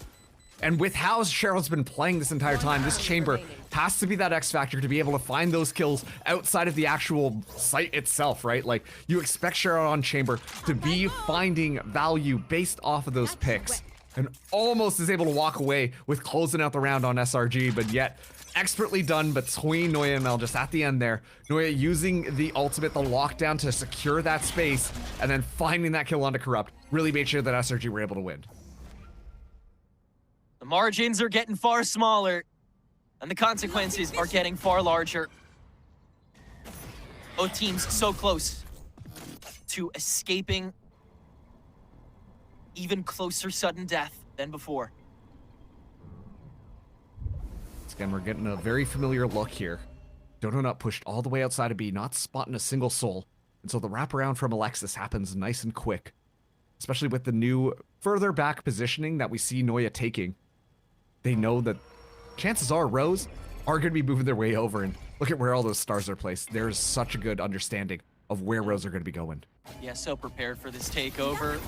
And with how Sherrod's been playing this entire time, this chamber has to be that X factor to be able to find those kills outside of the actual site itself, right? Like, you expect Sherrod on chamber to be finding value based off of those picks, and almost is able to walk away with closing out the round on SRG, but yet expertly done between Noya and Mel just at the end there. Noya using the ultimate, the lockdown to secure that space, and then finding that kill onto Corrupt really made sure that SRG were able to win. The margins are getting far smaller, and the consequences are getting far larger. Both teams so close to escaping even closer sudden death than before. Again, we're getting a very familiar look here. Dodo Nut pushed all the way outside of B, not spotting a single soul. And so the wraparound from Alexis happens nice and quick, especially with the new further back positioning that we see Noya taking. They know that chances are Rose are going to be moving their way over, and look at where all those stars are placed. There's such a good understanding of where Rose are going to be going. Yeah, so prepared for this takeover.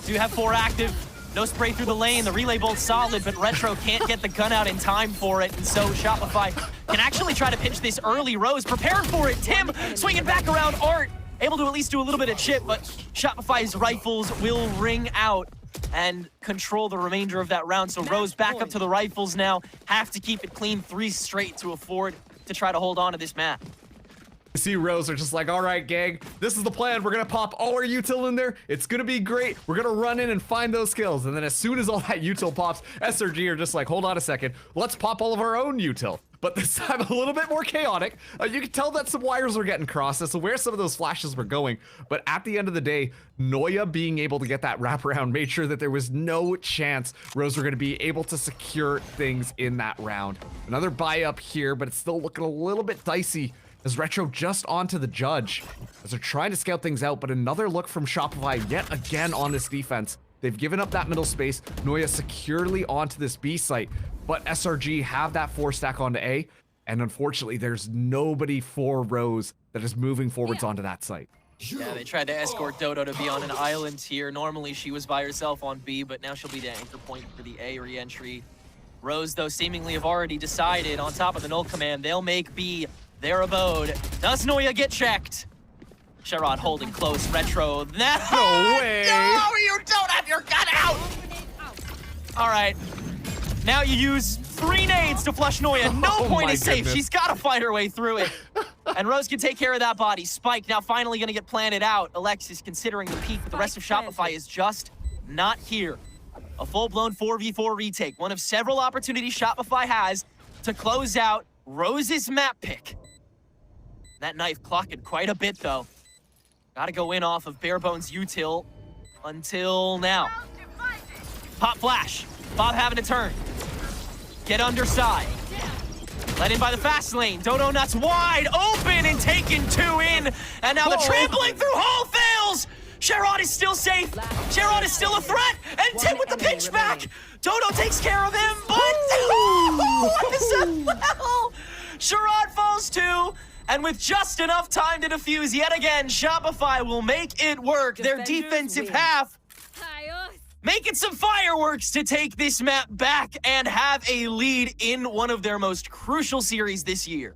Do have 4 active. No spray through the lane. The relay bolt's solid, but Retro can't get the gun out in time for it, and so Shopify can actually try to pinch this early. Rose prepared for it. Tim swinging back around Art, able to at least do a little bit of chip, but Shopify's rifles will ring out and control the remainder of that round. So Rose back up to the rifles now. Have to keep it clean, 3 straight to afford to try to hold on to this map. See Rose are just like, all right, gang, this is the plan. We're gonna pop all our util in there. It's gonna be great. We're gonna run in and find those kills. And then as soon as all that util pops, SRG are just like, hold on a second. Let's pop all of our own util. But this time a little bit more chaotic. You can tell that some wires were getting crossed as to where some of those flashes were going. But at the end of the day, Noya being able to get that wraparound made sure that there was no chance Rose were going to be able to secure things in that round. Another buy up here, but it's still looking a little bit dicey as Retro just onto the judge as they're trying to scout things out. But another look from Shopify yet again on this defense. They've given up that middle space. Noya securely onto this B site, but SRG have that 4 stack onto A, and unfortunately there's nobody for Rose that is moving forwards onto that site. Yeah, they tried to escort Dodo to be on an island here. Normally she was by herself on B, but now she'll be the anchor point for the A re-entry. Rose, though, seemingly have already decided on top of the null command, they'll make B their abode. Does Noya get checked? Sherrod holding close. Retro. No way. No, you don't have your gun out. All right. Now you use 3 nades to flush Noya. No point is safe. She's got to fight her way through it. And Rose can take care of that body. Spike now finally going to get planted out. Alexis considering the peak, but the rest of Shopify is just not here. A full-blown 4v4 retake. One of several opportunities Shopify has to close out Rose's map pick. That knife clocking quite a bit, though. Gotta go in off of bare bones util until now. Pop flash. Bob having a turn. Get underside. Let in by the fast lane. Dodo Nuts wide open and taken 2 in. And now the trampling through hole fails. Sherrod is still safe. Sherrod is still a threat. And Tim with the pinch back. Dodo takes care of him, but what is that? Well, Sherrod falls too. And with just enough time to defuse yet again, Shopify will make it work. Their defensive half making some fireworks to take this map back and have a lead in one of their most crucial series this year.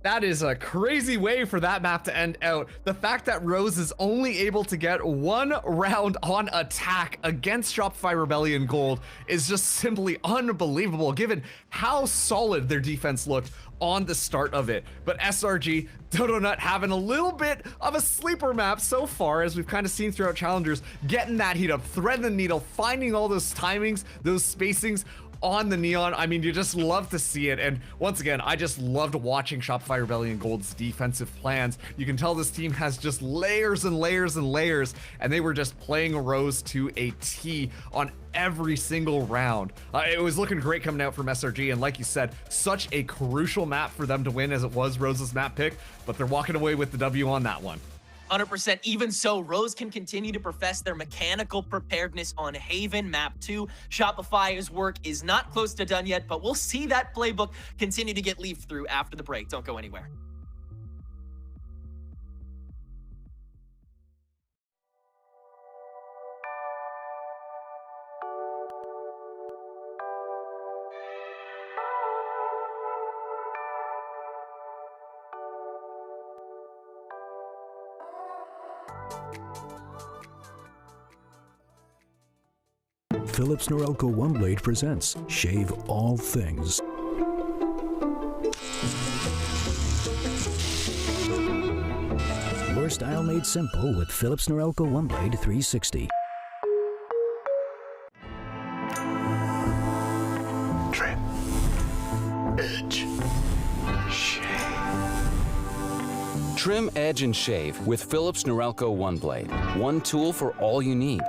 That is a crazy way for that map to end out. The fact that Rose is only able to get 1 round on attack against Shopify Rebellion Gold is just simply unbelievable, given how solid their defense looked on the start of it. But SRG, Dodo Nut having a little bit of a sleeper map so far, as we've kind of seen throughout Challengers, getting that heat up, threading the needle, finding all those timings, those spacings on the neon. I mean, you just love to see it. And once again, I just loved watching Shopify Rebellion Gold's defensive plans. You can tell this team has just layers and layers and layers, and they were just playing Rose to a T on every single round. It was looking great coming out from SRG, and like you said, such a crucial map for them to win as it was Rose's map pick, but they're walking away with the W on that one. 100%. Even so, Rose can continue to profess their mechanical preparedness on Haven Map 2. Shopify's work is not close to done yet, but we'll see that playbook continue to get leafed through after the break. Don't go anywhere. Philips Norelco One Blade presents Shave All Things. Your style made simple with Philips Norelco One Blade 360. Trim. Edge. Shave. Trim, edge, and shave with Philips Norelco One Blade. One tool for all you need.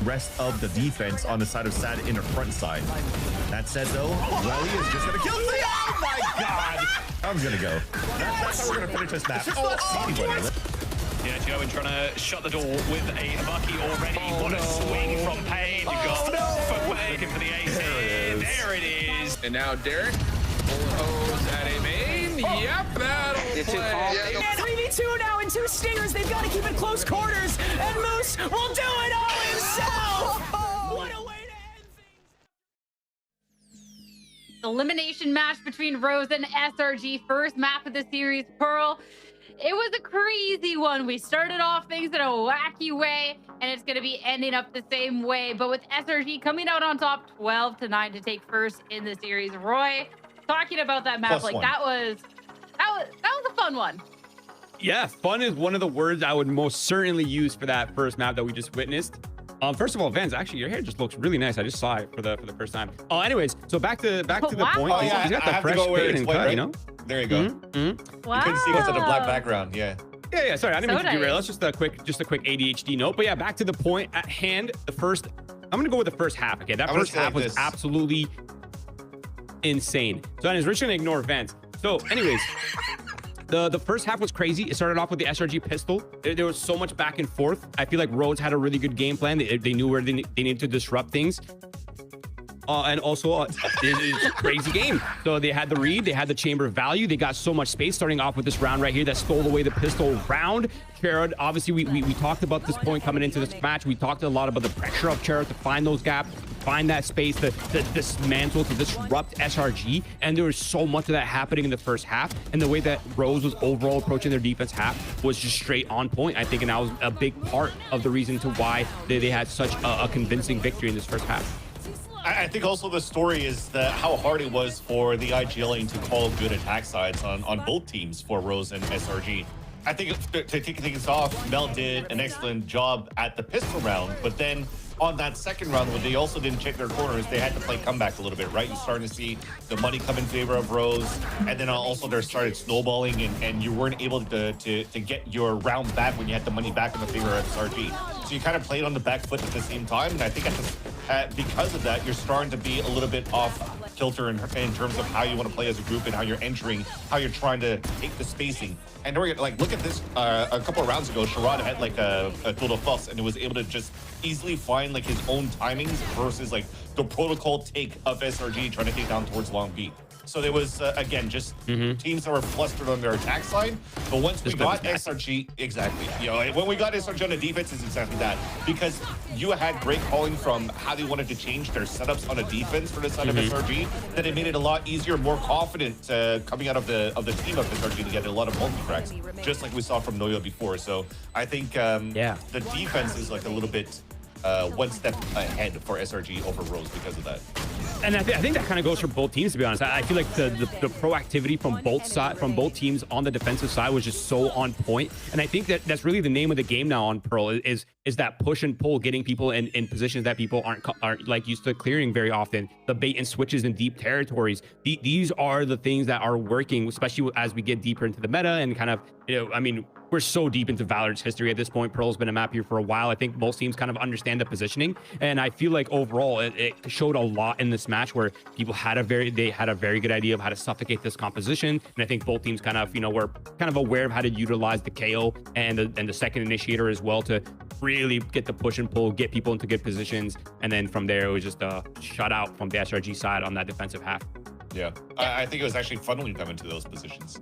rest of the defense on the side of Sad in the front side. That said, though, Welly is just gonna kill the. Oh my God! I'm gonna go. That's how we're gonna finish this match. Yeah, Joe trying to shut the door with a Bucky already. What a swing from Pain. Looking for the ace. There it is. And now Derek, bullet hose at a main. Yep, that'll play. And 3v2 now and 2 stingers. They've got to keep it close quarters. And Moose will do it all himself. What a way to end things. Elimination match between Rose and SRG. First map of the series, Pearl. It was a crazy one. We started off things in a wacky way, and it's going to be ending up the same way. But with SRG coming out on top 12-9 to take first in the series. Roy, talking about that map, like that was a fun one. Yeah, fun is one of the words I would most certainly use for that first map that we just witnessed. First of all, Vance, actually, your hair just looks really nice. I just saw it for the first time. Anyways, so back to the point. Oh, yeah, He's got the fresh fade and cut, right? you know. There you go. Wow. You couldn't see what's on the black background. Yeah. Yeah. Sorry, I didn't mean to derail. nice. That's just a quick ADHD note. But yeah, back to the point at hand. I'm gonna go with the first half. Okay, that first half was absolutely insane. So anyways, we're just gonna ignore Vance. So anyways. The first half was crazy. It started off with the SRG pistol. There was so much back and forth. I feel like Rhodes had a really good game plan. They knew where they needed to disrupt things. And also, it's a crazy game. So they had the read. They had the chamber of value. They got so much space starting off with this round right here that stole away the pistol round. Sherrod, obviously, we talked about this point coming into this match. We talked a lot about the pressure of Sherrod to find those gaps, find that space, to dismantle, to disrupt SRG. And there was so much of that happening in the first half. And the way that Rose was overall approaching their defense half was just straight on point, I think. And that was a big part of the reason to why they had such a convincing victory in this first half. I think also the story is how hard it was for the IGLing to call good attack sides on both teams for Rose and SRG. I think to kick things off, Mel did an excellent job at the pistol round, but then on that second round, when they also didn't check their corners, they had to play comeback a little bit, right? You're starting to see the money come in favor of Rose, and then also they started snowballing, and you weren't able to get your round back when you had the money back in the favor of SRG. So you kind of played on the back foot at the same time, and I think because of that, you're starting to be a little bit off kilter in terms of how you want to play as a group and how you're entering, how you're trying to take the spacing. And like, look at this, a couple of rounds ago, Sherrod had like a total fuss, and it was able to just easily find like his own timings versus like the protocol take of SRG trying to take down towards Long B. So there was, again, just teams that were flustered on their attack side. But once we got SRG, exactly, you know, when we got SRG on the defense, is exactly that. Because you had great calling from how they wanted to change their setups on a defense for the side of SRG, that it made it a lot easier, more confident coming out of the team of SRG to get a lot of multi-cracks, just like we saw from Noyo before. So I think the defense is like a little bit one step ahead for SRG over Rose because of that. And I think that kind of goes for both teams, to be honest. I feel like the proactivity from both teams on the defensive side was just so on point. And I think that's really the name of the game now on Pearl is that push and pull, getting people in positions that people aren't like used to clearing very often. The bait and switches in deep territories. These are the things that are working, especially as we get deeper into the meta and kind of, you know, I mean, we're so deep into Valorant's history at this point. Pearl's been a map here for a while. I think most teams kind of understand the positioning, and I feel like overall it showed a lot in this match where people had a very good idea of how to suffocate this composition, and I think both teams kind of, you know, were kind of aware of how to utilize the KO and the second initiator as well to really get the push and pull, get people into good positions, and then from there it was just a shutout from the SRG side on that defensive half. Yeah, I think it was actually funneling them into those positions.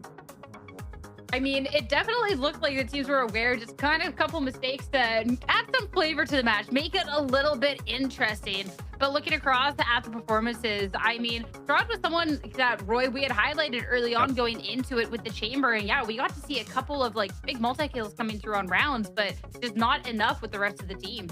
I mean, it definitely looked like the teams were aware, just kind of a couple mistakes to add some flavor to the match, make it a little bit interesting. But looking across at the performances, I mean, Sherrod was someone that, Roy, we had highlighted early on going into it with the chamber. And yeah, we got to see a couple of like big multi-kills coming through on rounds, but just not enough with the rest of the team.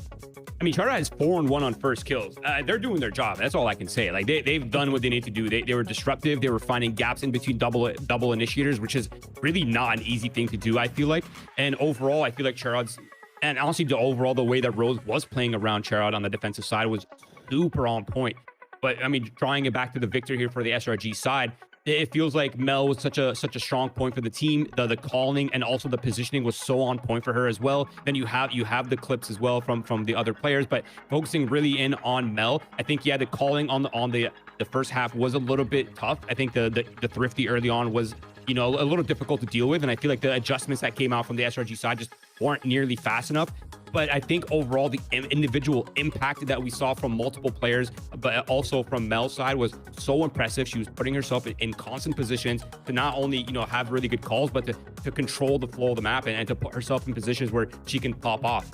I mean, Sherrod has 4-1 on first kills. They're doing their job. That's all I can say. Like they've done what they need to do. They were disruptive. They were finding gaps in between double initiators, which is really not an easy thing to do, I feel like. And overall, I feel like Sherrod's, and honestly, the way that Rose was playing around Sherrod on the defensive side was super on point. But I mean, drawing it back to the victor here for the SRG side, it feels like Mel was such a strong point for the team. The calling and also the positioning was so on point for her as well. Then you have the clips as well from the other players, but focusing really in on Mel, I think the calling on the first half was a little bit tough. I think the Thrifty early on was, you know, a little difficult to deal with, and I feel like the adjustments that came out from the SRG side just weren't nearly fast enough. But I think overall the individual impact that we saw from multiple players, but also from Mel's side, was so impressive. She was putting herself in constant positions to not only, you know, have really good calls, but to control the flow of the map and to put herself in positions where she can pop off.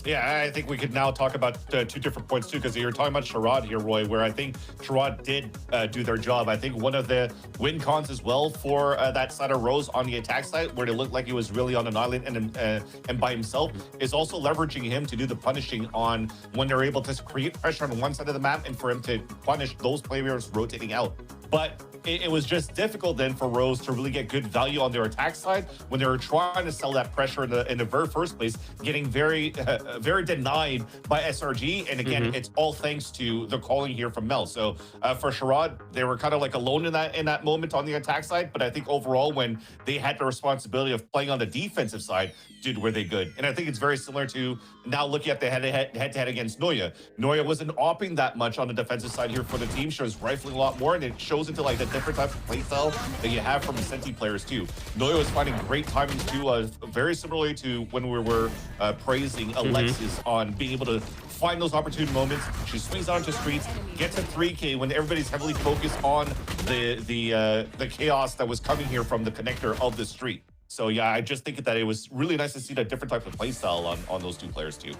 Yeah, I think we could now talk about two different points too, because you're talking about Sherrod here, Roy, where I think Sherrod did do their job. I think one of the win cons as well for that side of Rose on the attack side, where it looked like he was really on an island and by himself, is also leveraging him to do the punishing on when they're able to create pressure on one side of the map and for him to punish those players rotating out. But it was just difficult then for Rose to really get good value on their attack side when they were trying to sell that pressure in the very first place, getting very denied by SRG. And again, it's all thanks to the calling here from Mel. So for Sherrod, they were kind of like alone in that moment on the attack side. But I think overall, when they had the responsibility of playing on the defensive side, dude, were they good? And I think it's very similar to now looking at the head-to-head against Noya. Noya wasn't opping that much on the defensive side here for the team. She was rifling a lot more, and it shows into like the different type of play style that you have from the Senti players too. Noya was finding great timings too, very similarly to when we were praising Alexis on being able to find those opportune moments. She swings onto streets, gets a 3K when everybody's heavily focused on the chaos that was coming here from the connector of the street. So yeah, I just think that it was really nice to see that different type of play style on those two players too.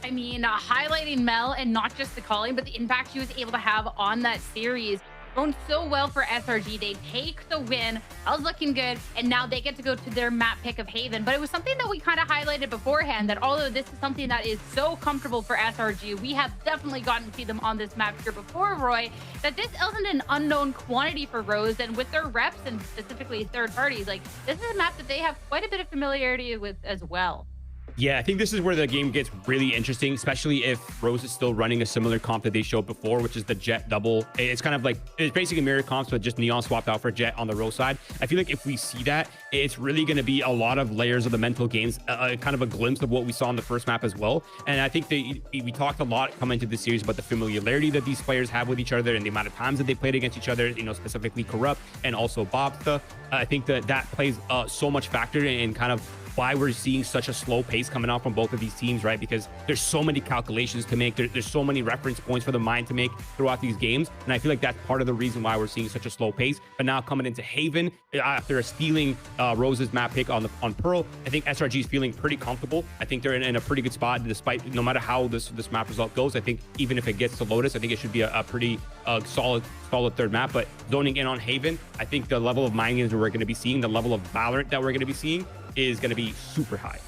I mean, highlighting Mel and not just the calling, but the impact she was able to have on that series. Going so well for SRG. They take the win. That was looking good. And now they get to go to their map pick of Haven. But it was something that we kind of highlighted beforehand, that although this is something that is so comfortable for SRG, we have definitely gotten to see them on this map here before, Roy, that this isn't an unknown quantity for Rose. And with their reps and specifically third parties, like, this is a map that they have quite a bit of familiarity with as well. Yeah, I think this is where the game gets really interesting, especially if Rose is still running a similar comp that they showed before, which is the Jet double. It's kind of like, it's basically mirror comps, but just Neon swapped out for Jet on the Rose side. I feel like if we see that, it's really going to be a lot of layers of the mental games, kind of a glimpse of what we saw in the first map as well. And I think we talked a lot coming into this series about the familiarity that these players have with each other and the amount of times that they played against each other, you know, specifically Corrupt and also Bobsta. I think that plays so much factor in kind of why we're seeing such a slow pace coming out from both of these teams, right? Because there's so many calculations to make. There's so many reference points for the mind to make throughout these games. And I feel like that's part of the reason why we're seeing such a slow pace. But now coming into Haven, after stealing Rose's map pick on Pearl, I think SRG is feeling pretty comfortable. I think they're in a pretty good spot, despite no matter how this map result goes. I think even if it gets to Lotus, I think it should be a pretty solid third map. But zoning in on Haven, I think the level of mind games that we're going to be seeing, the level of Valorant that we're going to be seeing, is going to be super high.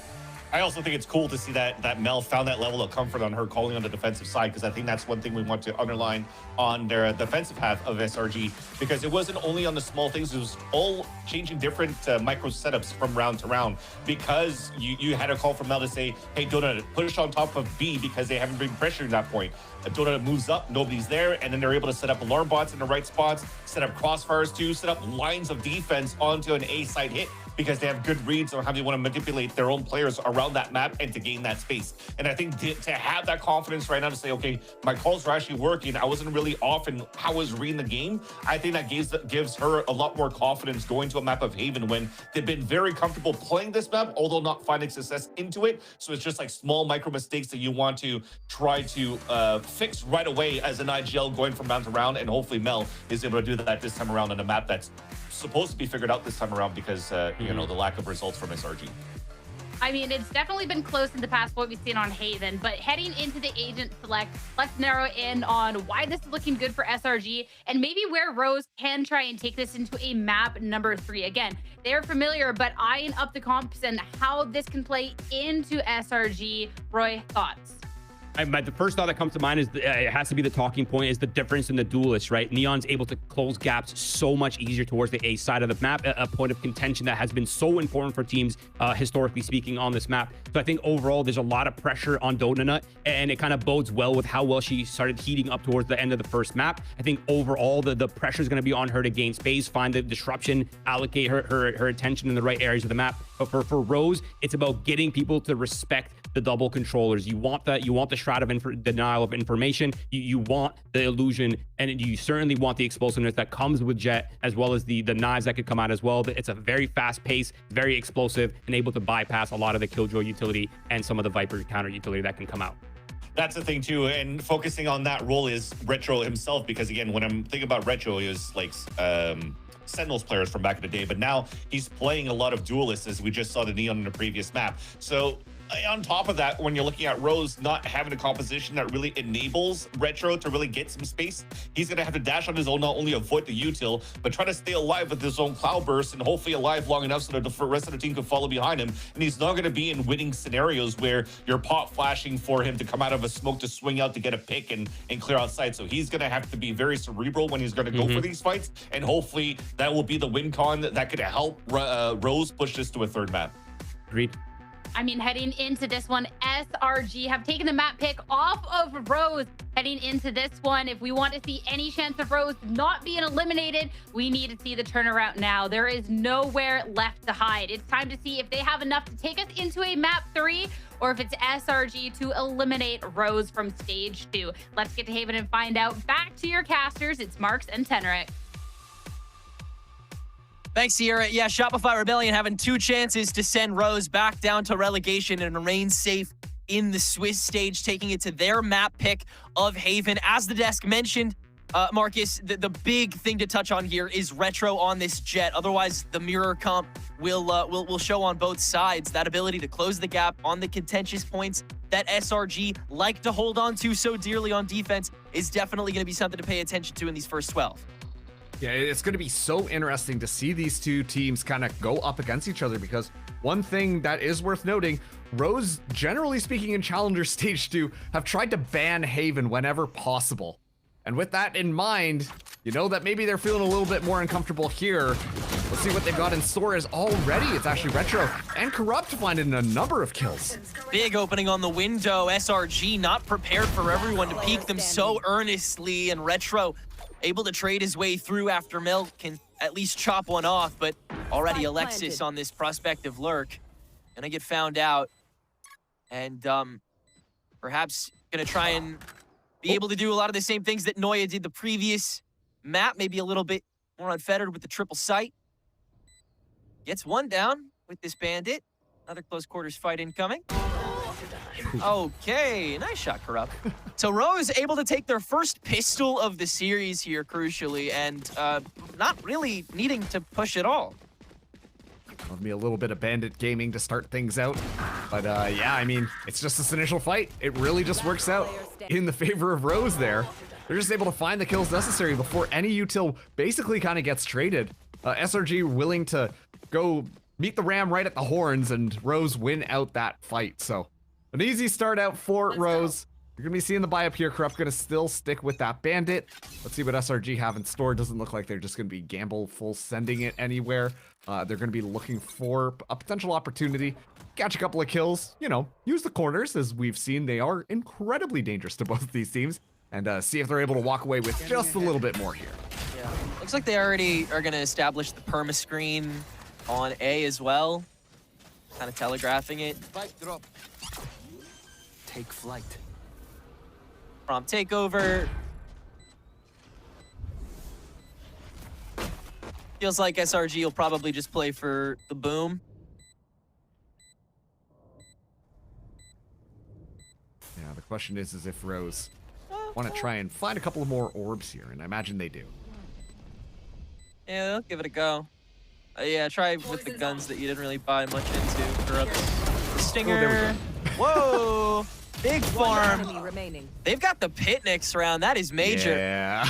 I also think it's cool to see that Mel found that level of comfort on her calling on the defensive side, because I think that's one thing we want to underline on their defensive half of SRG, because it wasn't only on the small things, it was all changing different micro setups from round to round, because you had a call from Mel to say, hey, Donut, push on top of B because they haven't been pressuring that point. Donut moves up, nobody's there, and then they're able to set up alarm bots in the right spots, set up crossfires too, set up lines of defense onto an A side hit, because they have good reads on how they want to manipulate their own players around that map and to gain that space. And I think to have that confidence right now to say, okay, my calls are actually working, I wasn't really off in how I was reading the game, I think that gives her a lot more confidence going to a map of Haven when they've been very comfortable playing this map, although not finding success into it. So it's just like small micro mistakes that you want to try to fix right away as an IGL going from round to round, and hopefully Mel is able to do that this time around on a map that's supposed to be figured out this time around, because you know, the lack of results from SRG. I mean, it's definitely been close in the past what we've seen on Haven, but heading into the agent select, let's narrow in on why this is looking good for SRG and maybe where Rose can try and take this into a map number 3. Again, they're familiar, but eyeing up the comps and how this can play into SRG. Roy, thoughts? The first thought that comes to mind is it has to be the talking point is the difference in the duelists, right? Neon's able to close gaps so much easier towards the A side of the map, a point of contention that has been so important for teams, historically speaking, on this map. So I think overall, there's a lot of pressure on Donut, and it kind of bodes well with how well she started heating up towards the end of the first map. I think overall, the pressure is going to be on her to gain space, find the disruption, allocate her attention in the right areas of the map. But for Rose, it's about getting people to respect the double controllers. You want that. You want the shroud of denial of information. You want the illusion, and you certainly want the explosiveness that comes with Jet, as well as the knives that could come out as well. It's a very fast pace, very explosive, and able to bypass a lot of the Killjoy utility and some of the Viper counter utility that can come out. That's the thing too, and focusing on that role is Retro himself, because again, when I'm thinking about Retro, he was like Sentinels players from back in the day, but now he's playing a lot of duelists, as we just saw the Neon in the previous map. So on top of that, when you're looking at Rose not having a composition that really enables Retro to really get some space, he's going to have to dash on his own, not only avoid the util, but try to stay alive with his own cloud burst, and hopefully alive long enough so that the rest of the team can follow behind him. And he's not going to be in winning scenarios where you're pop flashing for him to come out of a smoke to swing out to get a pick and clear outside. So he's going to have to be very cerebral when he's going to go for these fights, and hopefully that will be the win con that could help Rose push this to a third map. Agreed. I mean, heading into this one, SRG have taken the map pick off of Rose. Heading into this one, if we want to see any chance of Rose not being eliminated, we need to see the turnaround now. There is nowhere left to hide. It's time to see if they have enough to take us into a map 3, or if it's SRG to eliminate Rose from stage 2. Let's get to Haven and find out. Back to your casters. It's Marks and Teneric. Thanks, Sierra. Yeah, Shopify Rebellion having 2 chances to send Rose back down to relegation and remain safe in the Swiss stage, taking it to their map pick of Haven. As the desk mentioned, Marcus, the big thing to touch on here is Retro on this Jet. Otherwise, the mirror comp will show on both sides. That ability to close the gap on the contentious points that SRG like to hold on to so dearly on defense is definitely going to be something to pay attention to in these first 12. Yeah, it's going to be so interesting to see these two teams kind of go up against each other, because one thing that is worth noting, Rose, generally speaking in Challenger Stage 2, have tried to ban Haven whenever possible. And with that in mind, you know that maybe they're feeling a little bit more uncomfortable here. Let's see what they've got in store, as already it's actually Retro and Corrupt finding a number of kills. Big opening on the window. SRG not prepared for everyone to peek them so earnestly, and Retro able to trade his way through after Milk can at least chop one off, but already Alexis on this prospective lurk. Gonna get found out, and perhaps gonna try and be able to do a lot of the same things that Noya did the previous map, maybe a little bit more unfettered with the triple sight. Gets one down with this bandit. Another close quarters fight incoming. Okay, nice shot, Corrupt. So Rose able to take their first pistol of the series here, crucially, and not really needing to push at all. Love me a little bit of bandit gaming to start things out. But yeah, I mean, it's just this initial fight. It really just works out in the favor of Rose there. They're just able to find the kills necessary before any util basically kind of gets traded. SRG willing to go meet the ram right at the horns, and Rose win out that fight. So an easy start out for Rose. You're gonna be seeing the buy up here. Corrupt gonna still stick with that bandit. Let's see what SRG have in store. Doesn't look like they're just gonna be gamble full sending it anywhere. They're gonna be looking for a potential opportunity, catch a couple of kills, you know, use the corners. As we've seen, they are incredibly dangerous to both of these teams, and see if they're able to walk away with just a little bit more here. Yeah, looks like they already are gonna establish the perma screen on A as well, kind of telegraphing it. Take flight. Prompt takeover. Feels like SRG will probably just play for the boom. Yeah, the question is if Rose want to try and find a couple of more orbs here, and I imagine they do. Yeah, they'll give it a go. Yeah, try with the guns that you didn't really buy much into. Corrupt. Stinger. Whoa! Big farm. They've got the pit next round. That is major. Yeah.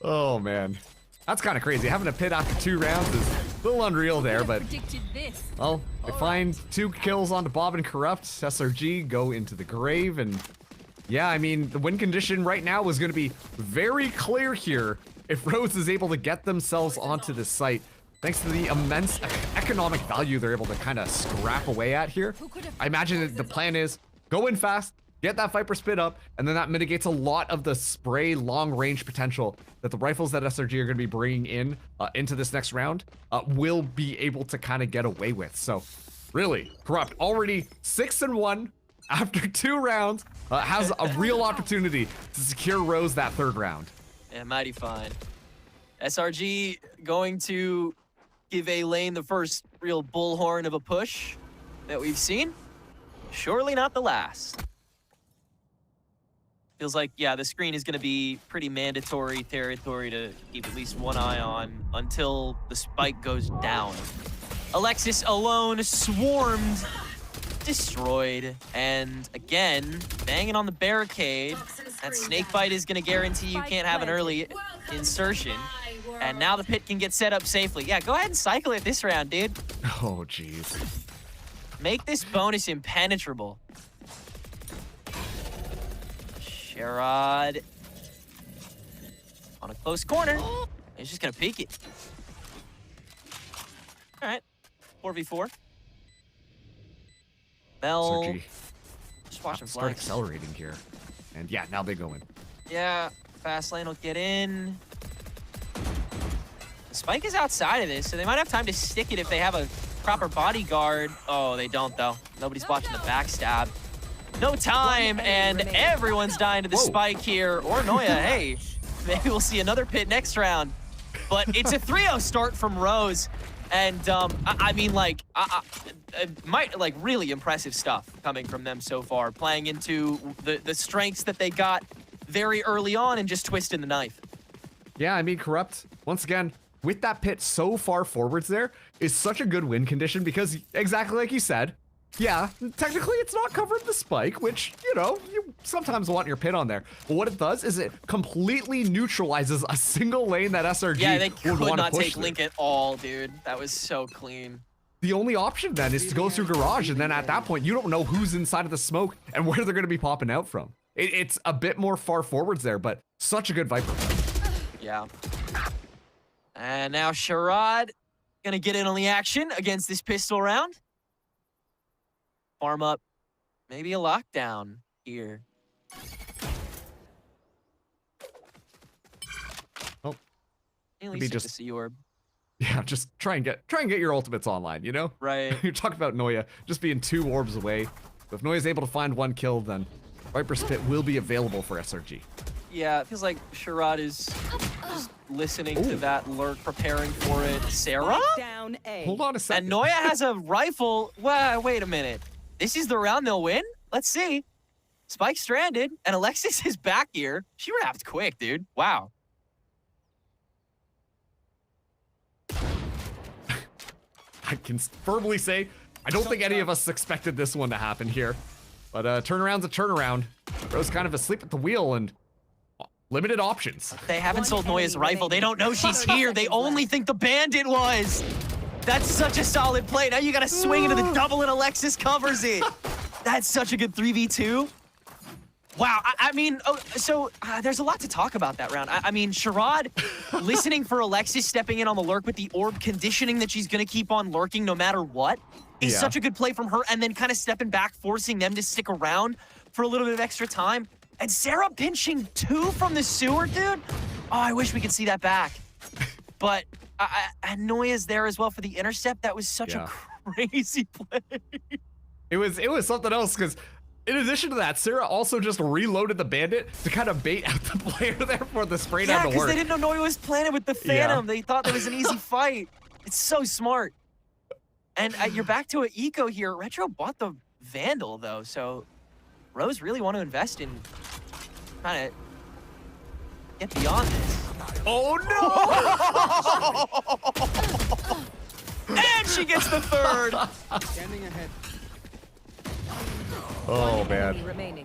Oh, man. That's kind of crazy. Having a pit after 2 rounds is a little unreal there, but well, they find 2 kills onto Bob and Corrupt. SRG go into the grave, and yeah, I mean, the win condition right now is going to be very clear here if Rose is able to get themselves onto the site. Thanks to the immense economic value they're able to kind of scrap away at here. I imagine that the plan is go in fast, get that Viper spit up, and then that mitigates a lot of the spray long-range potential that the rifles that SRG are going to be bringing in into this next round will be able to kind of get away with. So really, Corrupt already 6-1 after 2 rounds, has a real opportunity to secure Rose that 3rd round. Yeah, mighty fine. SRG going to give A lane the first real bullhorn of a push that we've seen. Surely not the last. Feels like, yeah, the screen is going to be pretty mandatory territory to keep at least one eye on until the spike goes down. Alexis alone, swarmed, destroyed, and again, banging on the barricade. That snake bite is going to guarantee you can't have an early insertion. And now the pit can get set up safely. Yeah, go ahead and cycle it this round, dude. Oh, jeez. Make this bonus impenetrable. Sherrod on a close corner. He's just gonna peek it. All right, 4v4. Mel, SRG. just watching Start flanks. accelerating here. And yeah, now they go in. Yeah, fast lane will get in. The spike is outside of this, so they might have time to stick it if they have a proper bodyguard. Oh, they don't though. Nobody's watching the backstab. No time, and everyone's dying to the spike here. Or Noya, hey, maybe we'll see another pit next round. But it's a 3-0 start from Rose. And I mean, like, really impressive stuff coming from them so far, playing into the strengths that they got very early on and just twisting the knife. Yeah, I mean, Corrupt, once again, with that pit so far forwards there, is such a good win condition because, exactly like you said, yeah, technically it's not covering the spike, which, you know, you sometimes want your pit on there. But what it does is it completely neutralizes a single lane that SRG yeah, they would could want to not push take through. Link at all, dude. That was so clean. The only option then is to go through garage, and then at that point, you don't know who's inside of the smoke and where they're going to be popping out from. It's a bit more far forwards there, but such a good Viper. Yeah. And now Sherrod gonna get in on the action against this pistol round. Farm up, maybe a lockdown here. Oh, at least just the orb. Yeah, just try and get your ultimates online, you know? Right. You're talking about Noya just being 2 orbs away. So if Noya's able to find 1 kill, then Viper's Pit will be available for SRG. Yeah, it feels like Sherrod is just listening to that lurk, preparing for it. Sarah? Down A. Hold on a second. And Noya has a rifle. Well, wait a minute. This is the round they'll win? Let's see. Spike stranded, and Alexis is back here. She wrapped quick, dude. Wow. I can verbally say, I don't think any of us expected this one to happen here. But turnaround's a turnaround. Rose kind of asleep at the wheel and limited options. They haven't sold Noya's rifle. They don't know she's here. They only think the bandit was. That's such a solid play. Now you gotta swing into the double and Alexis covers it. That's such a good 3v2. Wow, I mean, there's a lot to talk about that round. I mean, Sherrod listening for Alexis stepping in on the lurk with the orb, conditioning that she's gonna keep on lurking no matter what, is such a good play from her, and then kind of stepping back, forcing them to stick around for a little bit of extra time. And Sarah pinching 2 from the sewer, dude. Oh, I wish we could see that back. But Noya's there as well for the intercept. That was such a crazy play. It was something else because in addition to that, Sarah also just reloaded the bandit to kind of bait out the player there for the spray down to work. Yeah, because they didn't know Noya was planted with the Phantom. They thought that was an easy fight. It's so smart. And you're back to an eco here. Retro bought the Vandal, though, so Rose really want to invest in trying to get beyond this. Oh, no! And she gets the 3rd. Standing ahead. Oh, man.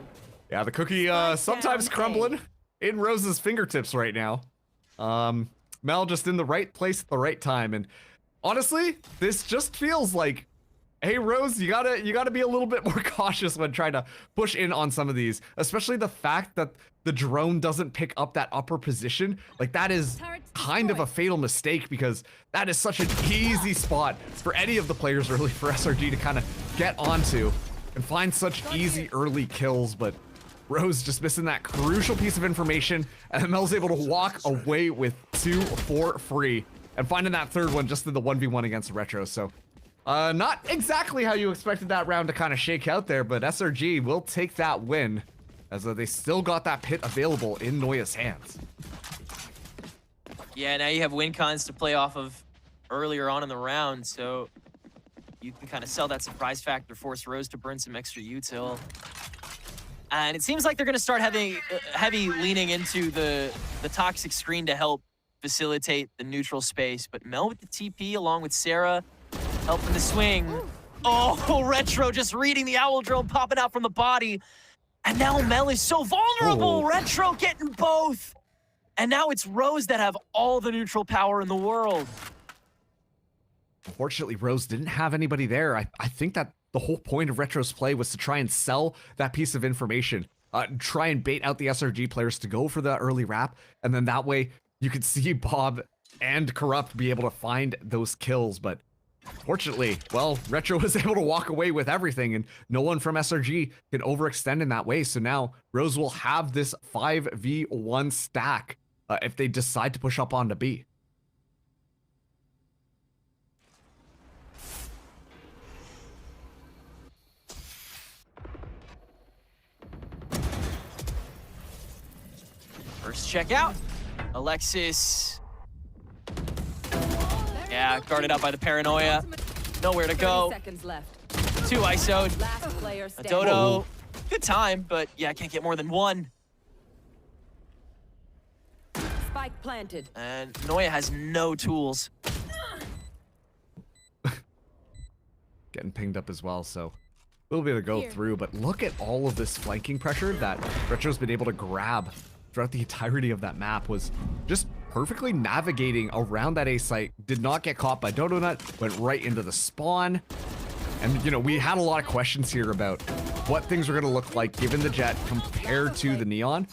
Yeah, the cookie sometimes crumbling in Rose's fingertips right now. Mel just in the right place at the right time. And honestly, this just feels like, hey, Rose, you gotta be a little bit more cautious when trying to push in on some of these, especially the fact that the drone doesn't pick up that upper position. Like, that is kind of a fatal mistake, because that is such an easy spot for any of the players, really, for SRG to kind of get onto and find such easy early kills. But Rose just missing that crucial piece of information, and then Mel's able to walk away with 2 for free and finding that third one just in the 1v1 against Retro. So not exactly how you expected that round to kind of shake out there, but SRG will take that win, as they still got that pit available in Noya's hands. Yeah, now you have win cons to play off of earlier on in the round, so you can kind of sell that surprise factor, force Rose to burn some extra util. And it seems like they're going to start having heavy leaning into the toxic screen to help facilitate the neutral space. But Mel with the TP along with Sarah helping the swing. Oh, Retro just reading the owl drone popping out from the body. And now Mel is so vulnerable. Oh. Retro getting both. And now it's Rose that have all the neutral power in the world. Unfortunately, Rose didn't have anybody there. I think that the whole point of Retro's play was to try and sell that piece of information, try and bait out the SRG players to go for the early wrap, and then that way you could see Bob and Corrupt be able to find those kills. But fortunately, well, Retro was able to walk away with everything, and no one from SRG can overextend in that way. So now Rose will have this 5v1 stack if they decide to push up onto B. First check out. Alexis. Yeah, guarded out by the paranoia. Nowhere to go. 30 seconds left. 2 ISO'd. Last player standing. Dodo. Good time, but yeah, can't get more than 1. Spike planted. And Noya has no tools. Getting pinged up as well, so we'll be able to go through. But look at all of this flanking pressure that Retro's been able to grab throughout the entirety of that map. Was just perfectly navigating around that A site, did not get caught by Dodo Nut, went right into the spawn. And, you know, we had a lot of questions here about what things were going to look like given the Jet compared to the Neon.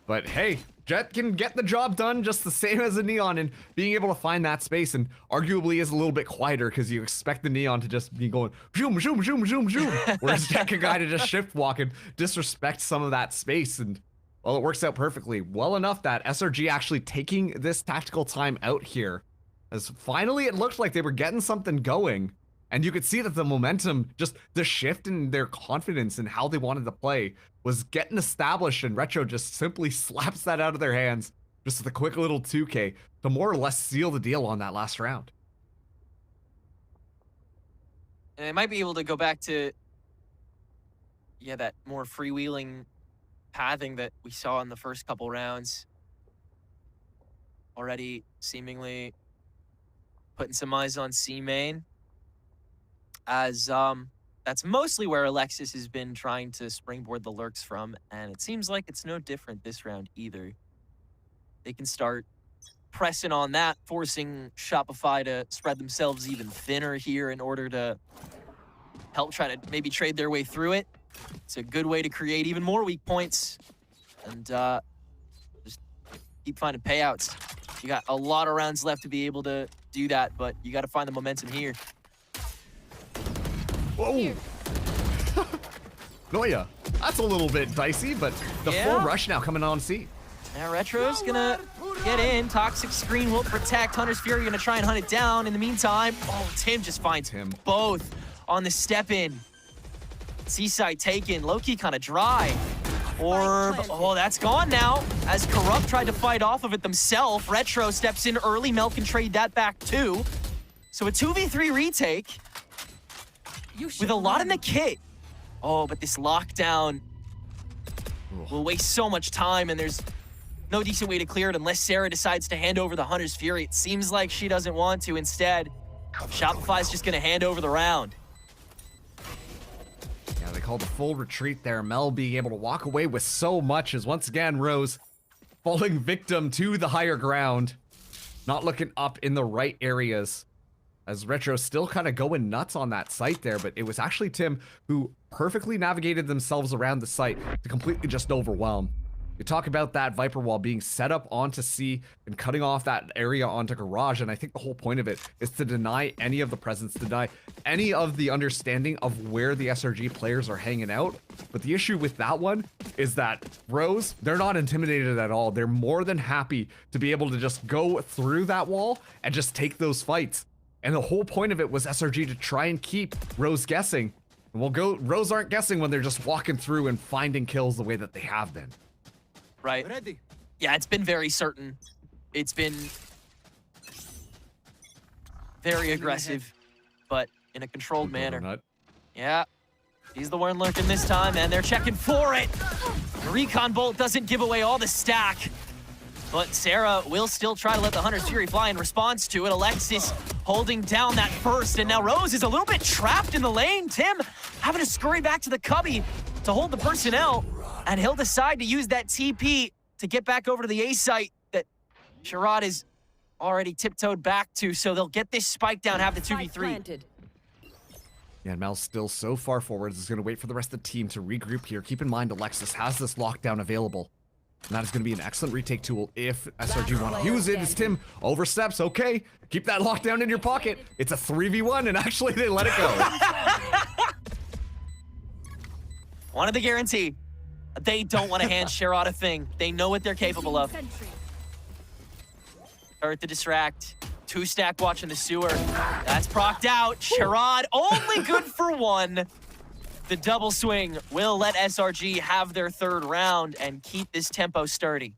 But hey, Jet can get the job done just the same as the Neon, and being able to find that space, and arguably is a little bit quieter because you expect the Neon to just be going zoom, zoom, zoom, zoom, zoom, whereas Jet can kind of just shift walk and disrespect some of that space. And well, it works out perfectly. Well enough that SRG actually taking this tactical time out here, as finally it looked like they were getting something going. And you could see that the momentum, just the shift in their confidence and how they wanted to play was getting established, and Retro just simply slaps that out of their hands just with a quick little 2K to more or less seal the deal on that last round. And they might be able to go back to, yeah, that more freewheeling pathing that we saw in the first couple rounds. Already seemingly putting some eyes on C main, as that's mostly where Alexis has been trying to springboard the lurks from, and it seems like it's no different this round either. They can start pressing on that, forcing Shopify to spread themselves even thinner here in order to help try to maybe trade their way through it. It's a good way to create even more weak points and just keep finding payouts. You got a lot of rounds left to be able to do that, but you got to find the momentum here. Whoa! Noya, that's a little bit dicey, but the full rush now coming on C. Now Retro's gonna get in. Toxic screen will protect. Hunter's Fury gonna try and hunt it down. In the meantime, oh, Tim just finds him both on the step in. Seaside taken. Low-key kind of dry. Orb, oh, that's gone now. As Corrupt tried to fight off of it themselves. Retro steps in early. Mel can trade that back too. So a 2v3 retake with a lot in the kit. Oh, but this lockdown will waste so much time, and there's no decent way to clear it unless Sarah decides to hand over the Hunter's Fury. It seems like she doesn't want to. Instead, Shopify's just gonna hand over the round. Yeah, they called a full retreat there. Mel being able to walk away with so much, as once again, Rose falling victim to the higher ground. not looking up in the right areas. As Retro still kind of going nuts on that site there, but it was actually Tim who perfectly navigated themselves around the site to completely just overwhelm. You talk about that Viper wall being set up onto C and cutting off that area onto Garage, and I think the whole point of it is to deny any of the presence, deny any of the understanding of where the SRG players are hanging out. But the issue with that one is that Rose, they're not intimidated at all. They're more than happy to be able to just go through that wall and just take those fights. And the whole point of it was SRG to try and keep Rose guessing. And Rose aren't guessing when they're just walking through and finding kills the way that they have been. Right. Yeah, it's been very certain. It's been very aggressive, but in a controlled manner. Yeah, he's the one lurking this time, and they're checking for it. The recon bolt doesn't give away all the stack, but Sarah will still try to let the Hunter's Fury fly in response to it. Alexis holding down that first, and now Rose is a little bit trapped in the lane. Tim having to scurry back to the cubby to hold the personnel, and he'll decide to use that TP to get back over to the A site that Sherrod is already tiptoed back to, so they'll get this spike down, have the 2v3. Yeah, and Mel's still so far forward, is going to wait for the rest of the team to regroup here. Keep in mind, Alexis has this lockdown available. And that is going to be an excellent retake tool if SRG want to use it. As Tim oversteps, okay, keep that lockdown in your pocket. It's a 3v1, and actually they let it go. Wanted the guarantee. They don't want to hand Sherrod a thing. They know what they're capable of. Earth to distract. 2-stack watching the sewer. That's procced out. Sherrod only good for one. The double swing will let SRG have their third round and keep this tempo sturdy.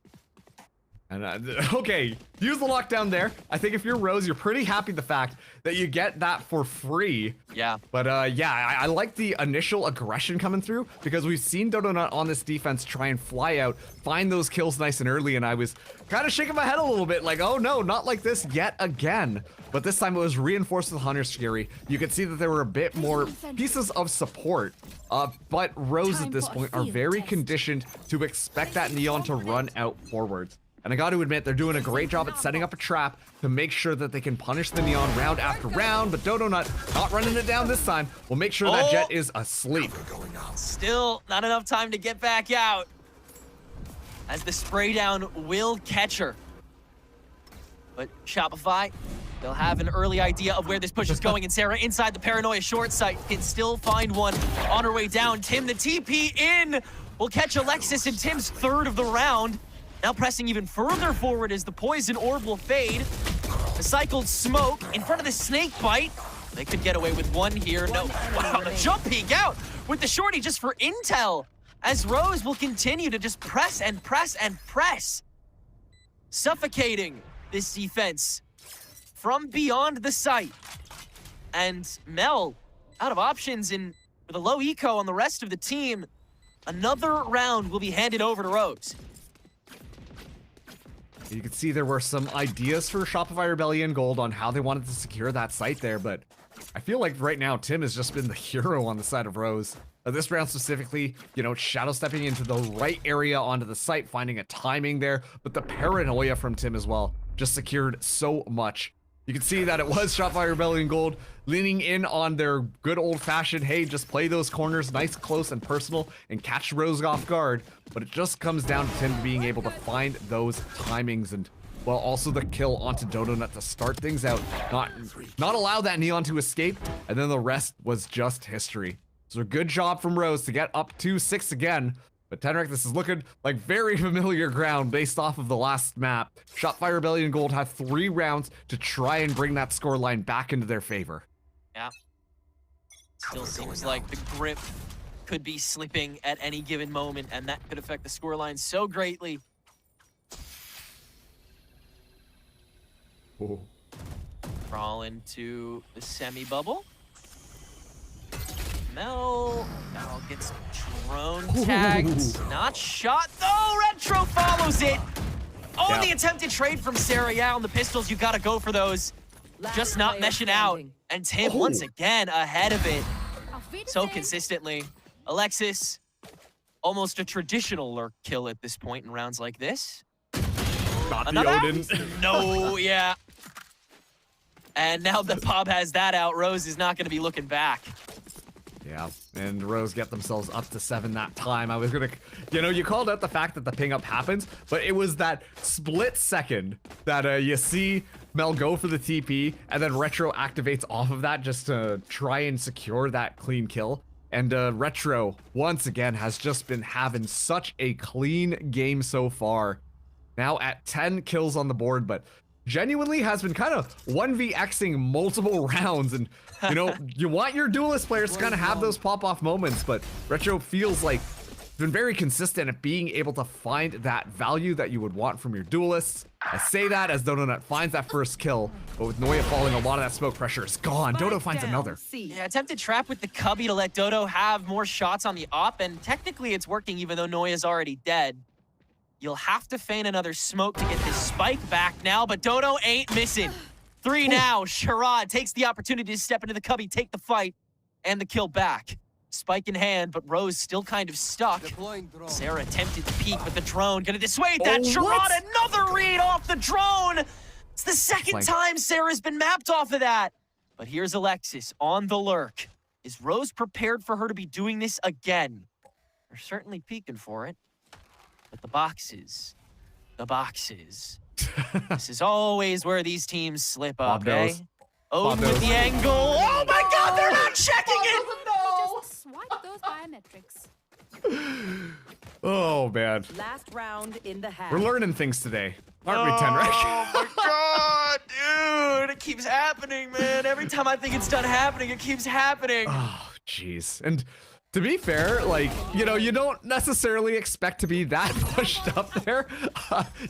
And okay, use the lockdown there. I think if you're Rose, you're pretty happy the fact that you get that for free. Yeah. But yeah, I like the initial aggression coming through, because we've seen Donut on this defense try and fly out, find those kills nice and early, and I was kind of shaking my head a little bit like, oh no, not like this yet again. But this time it was reinforced with Hunter's Fury. You could see that there were a bit more pieces of support, but Rose at this point are very conditioned to expect that Neon to run out forwards. And I got to admit, they're doing a great job at setting up a trap to make sure that they can punish the Neon round after round, but Dodo not running it down this time. We'll make sure that Jet is asleep. Still not enough time to get back out, as the spray down will catch her. But Shopify, they'll have an early idea of where this push is going, and Sarah inside the Paranoia short sight can still find one on her way down. Tim, the TP in, will catch Alexis in Tim's third of the round. Now pressing even further forward as the poison orb will fade. The cycled smoke in front of the snake bite. They could get away with one here. No, wow, the jump peek out with the shorty just for intel, as Rose will continue to just press and press and press, suffocating this defense from beyond the site. And Mel out of options and with a low eco on the rest of the team. Another round will be handed over to Rose. You can see there were some ideas for Shopify Rebellion Gold on how they wanted to secure that site there, but I feel like right now Tim has just been the hero on the side of Rose. This round specifically, you know, shadow stepping into the right area onto the site, finding a timing there, but the paranoia from Tim as well just secured so much. You can see that it was Shopify Rebellion Gold leaning in on their good old-fashioned, hey, just play those corners nice, close, and personal and catch Rose off guard. But it just comes down to Tim being able to find those timings and, well, also the kill onto Donut to start things out, not allow that Neon to escape, and then the rest was just history. So a good job from Rose to get up to 6 again. But Tenrek, this is looking like very familiar ground based off of the last map. Shopify Rebellion Gold have 3 rounds to try and bring that scoreline back into their favor. Yeah. Still seems like the grip could be slipping at any given moment, and that could affect the scoreline so greatly. Oh. Crawl into the semi-bubble. Mel gets drone tagged. Not shot though. Retro follows it. Oh, the attempted trade from Sarah. Yeah, on the pistols, you gotta go for those. Just not meshing out. And Tim once again ahead of it. So consistently. Alexis, almost a traditional lurk kill at this point in rounds like this. Not the Another? Odin. No, yeah. And now that Bob has that out, Rose is not going to be looking back. Yeah, and Rose get themselves up to 7 that time. I was gonna, you called out the fact that the ping up happens, but it was that split second that you see Mel go for the TP, and then Retro activates off of that just to try and secure that clean kill. And Retro, once again, has just been having such a clean game so far. Now at 10 kills on the board, but genuinely has been kind of 1v-xing multiple rounds. And, you want your duelist players to kind of have those pop-off moments, but Retro feels like been very consistent at being able to find that value that you would want from your duelists. I say that as Donut finds that first kill, but with Noya falling, a lot of that smoke pressure is gone. Dodo finds another. Yeah, attempted trap with the Cubby to let Dodo have more shots on the op, and technically it's working even though Noya's already dead. You'll have to feign another smoke to get this spike back now, but Dodo ain't missing. 3 now. Sherrod takes the opportunity to step into the Cubby, take the fight, and the kill back. Spike in hand, but Rose still kind of stuck. Sarah attempted to peek with the drone. Gonna dissuade that. Sherrod, another read off the drone. It's the second time Sarah's been mapped off of that. But here's Alexis on the lurk. Is Rose prepared for her to be doing this again? They're certainly peeking for it. But the boxes. This is always where these teams slip up, eh? Odin with the angle. Oh my God, they're not checking it! Just swipe those biometrics. Oh, man. Last round in the half. We're learning things today. Aren't we, Tenrek? Oh my God, dude. It keeps happening, man. Every time I think it's done happening, it keeps happening. Oh, jeez. And to be fair, you don't necessarily expect to be that pushed up there.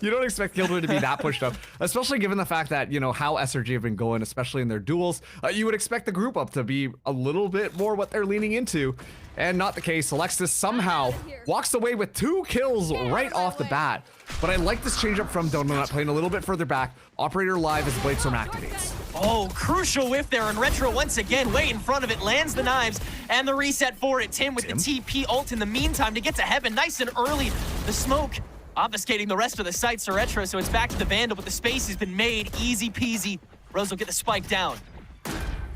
You don't expect Guildwood to be that pushed up, especially given the fact that, how SRG have been going, especially in their duels. You would expect the group up to be a little bit more what they're leaning into, and not the case. Alexis somehow walks away with 2 kills right off the bat. But I like this change up from Donut playing a little bit further back. Operator live as Bladestorm activates. Oh, crucial whiff there, and Retro once again way in front of it, lands the knives, and the reset for it. Tim with the TP ult in the meantime to get to heaven nice and early. The smoke obfuscating the rest of the sites to Retro, so it's back to the Vandal, but the space has been made. Easy peasy. Rose will get the spike down.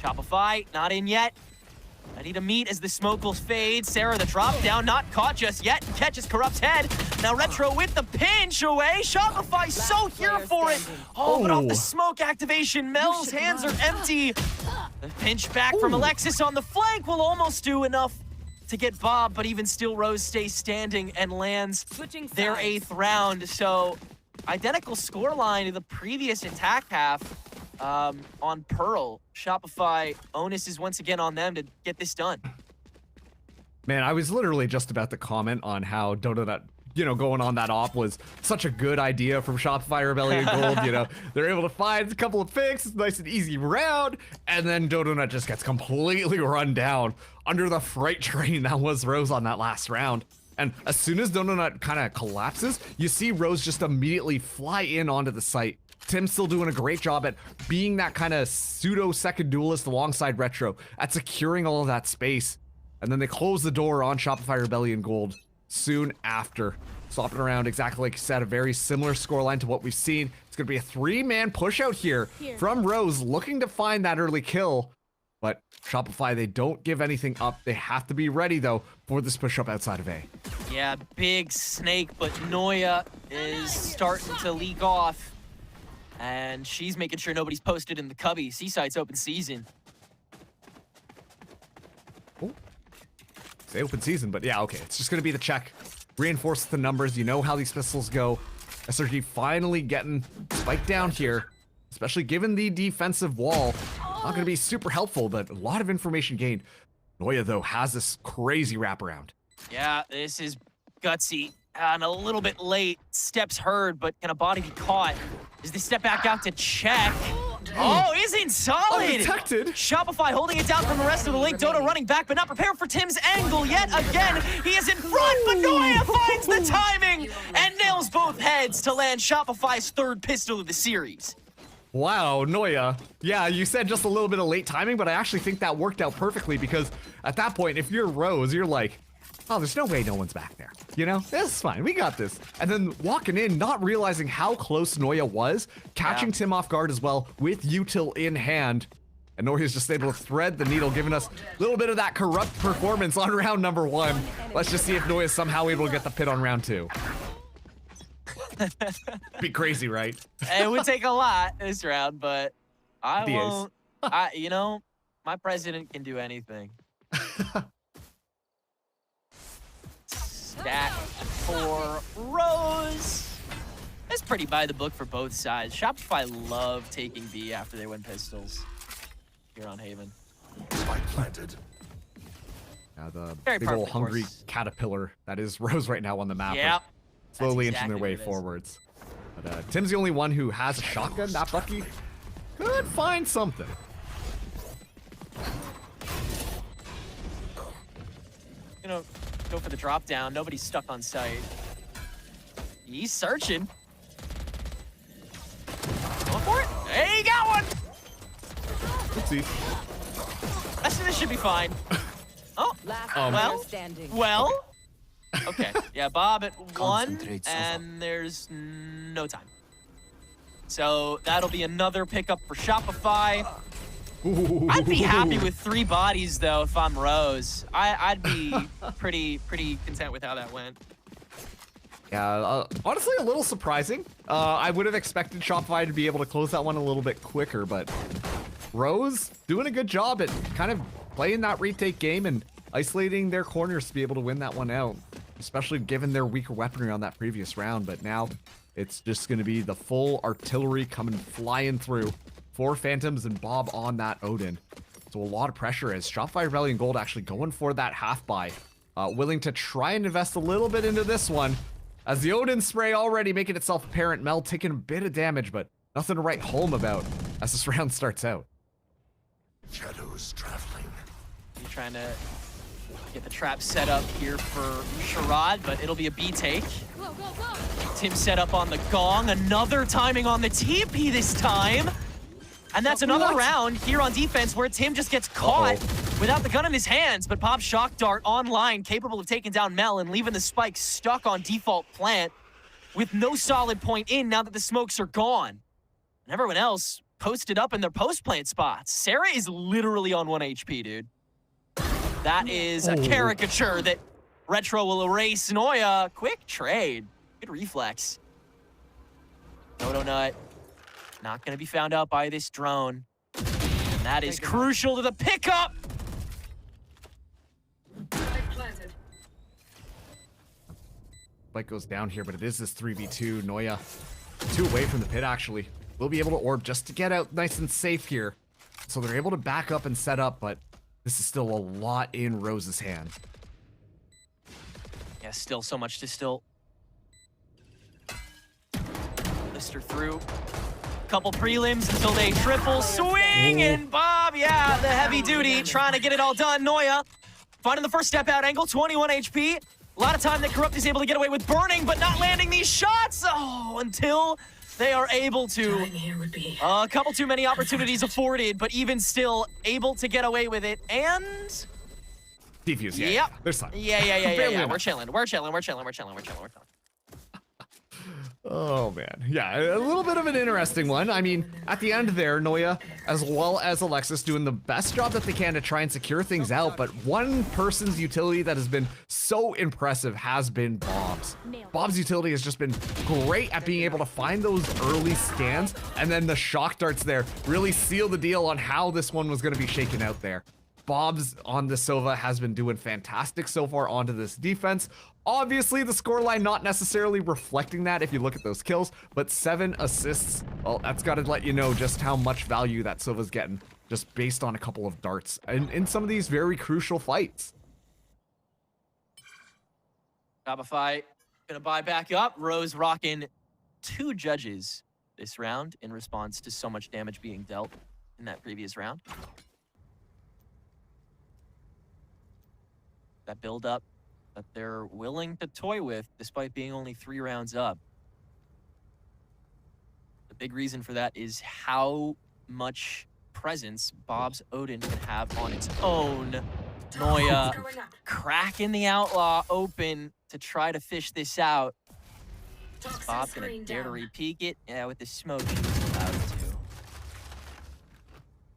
Shopify, not in yet. Ready to meet as the smoke will fade. Sarah, the drop down, not caught just yet. Catches Corrupt's head. Now Retro with the pinch away. Shopify so here for it. Oh, but off the smoke activation, Mel's hands are empty. The pinch back from Alexis on the flank will almost do enough to get Bob, but even still, Rose stays standing and lands their 8th round. So identical scoreline to the previous attack half. On Pearl. Shopify, onus is once again on them to get this done. Man, I was literally just about to comment on how Donut, going on that op was such a good idea from Shopify Rebellion Gold. They're able to find a couple of picks, nice and easy round, and then Donut just gets completely run down under the freight train that was Rose on that last round. And as soon as Donut kind of collapses, you see Rose just immediately fly in onto the site. Tim's still doing a great job at being that kind of pseudo second duelist alongside Retro at securing all of that space. And then they close the door on Shopify Rebellion Gold soon after. Swapping around exactly like you said, a very similar scoreline to what we've seen. It's going to be a 3-man push out here from Rose looking to find that early kill. But Shopify, they don't give anything up. They have to be ready, though, for this push up outside of A. Yeah, big snake, but Noya is starting to leak off. And she's making sure nobody's posted in the Cubby. Seaside's open season. Say open season, but yeah, okay. It's just going to be the check. Reinforce the numbers. You know how these pistols go. SRG finally getting spiked down here, especially given the defensive wall. Not going to be super helpful, but a lot of information gained. Noya, though, has this crazy wraparound. Yeah, this is gutsy. And a little bit late. Steps heard, but can a body be caught? Is the step back out to check? Oh, isn't solid! Undetected. Shopify holding it down from the rest of the link. Dodo running back, but not prepared for Tim's angle yet again. He is in front, but Noya finds the timing and nails both heads to land Shopify's 3rd pistol of the series. Wow, Noya. Yeah, you said just a little bit of late timing, but I actually think that worked out perfectly because at that point, if you're Rose, you're like, oh, there's no way no one's back there. You know, this is fine. We got this. And then walking in, not realizing how close Noya was, catching Tim off guard as well with util in hand. And Noya's just able to thread the needle, giving us a little bit of that corrupt performance on round number 1. Let's just see if Noya's somehow able to get the pit on round 2. Be crazy, right? It would take a lot this round, but I won't. You know, my president can do anything. Stack for Rose. That's pretty by the book for both sides. Shopify love taking B after they win pistols here on Haven. Spike planted. Now the Very big old perfect, hungry of course. caterpillar that is Rose right now on the map. Yep. Slowly That's inching their exactly way what it is. forwards. But Tim's the only one who has a shotgun. That Bucky could find something. You know, go for the drop down. Nobody's stuck on site. He's searching. Going for it. Hey, he got one. Oopsie. This should be fine. Oh, Standing. well. Okay, yeah, Bob at 1, and there's no time. So that'll be another pickup for Shopify. I'd be happy with 3 bodies though if I'm Rose. I'd be pretty content with how that went. Yeah, honestly, a little surprising. I would have expected Shopify to be able to close that one a little bit quicker, but Rose doing a good job at kind of playing that retake game and isolating their corners to be able to win that one out, especially given their weaker weaponry on that previous round. But now it's just going to be the full artillery coming flying through. 4 Phantoms and Bob on that Odin. So a lot of pressure as Shopify Rebellion Gold actually going for that half buy. Willing to try and invest a little bit into this one. As the Odin spray already making itself apparent, Mel taking a bit of damage, but nothing to write home about as this round starts out. Shadows traveling. You're trying to get the trap set up here for Sherrod, but it'll be a B take. Tim set up on the gong. Another timing on the TP this time. And that's another round here on defense where Tim just gets caught without the gun in his hands, but Bob's shock dart online, capable of taking down Mel and leaving the spike stuck on default plant with no solid point in now that the smokes are gone. And everyone else posted up in their post plant spots. Sarah is literally on 1 HP, dude. That is a caricature that Retro will erase. Noya, quick trade. Good reflex. Dodo Nut. Not going to be found out by this drone. And that is crucial to the pickup. Spike goes down here, but it is this 3v2. Noya 2 away from the pit, actually. Will be able to orb just to get out nice and safe here. So they're able to back up and set up, but this is still a lot in Rose's hand. Yeah, still so much to still lister through. Couple prelims until they triple swing, and Bob, yeah, the heavy duty, trying to get it all done. Noya finding the first step out angle, 21 HP. A lot of time that Corrupt is able to get away with burning, but not landing these shots. Oh, until they are able to. A couple too many opportunities afforded, but even still able to get away with it. And Defuse, yeah. Yep. There's time. Yeah. We're chilling. Oh, man. Yeah, a little bit of an interesting one. I mean, at the end there, Noya, as well as Alexis, doing the best job that they can to try and secure things out, but one person's utility that has been so impressive has been Bob's. Bob's utility has just been great at being able to find those early scans, and then the shock darts there really seal the deal on how this one was going to be shaken out there. Bob's on the Sova has been doing fantastic so far onto this defense. Obviously, the scoreline not necessarily reflecting that if you look at those kills, but 7 assists, well, that's got to let you know just how much value that Sova's getting, just based on a couple of darts in some of these very crucial fights. Shopify gonna buy back up. Rose rocking 2 judges this round in response to so much damage being dealt in that previous round. That build up that they're willing to toy with despite being only 3 rounds up. The big reason for that is how much presence Bob's Odin can have on its own. Noya cracking the Outlaw open to try to fish this out. Bob's gonna dare to re-peek it. Yeah, with the smoke, he's allowed to.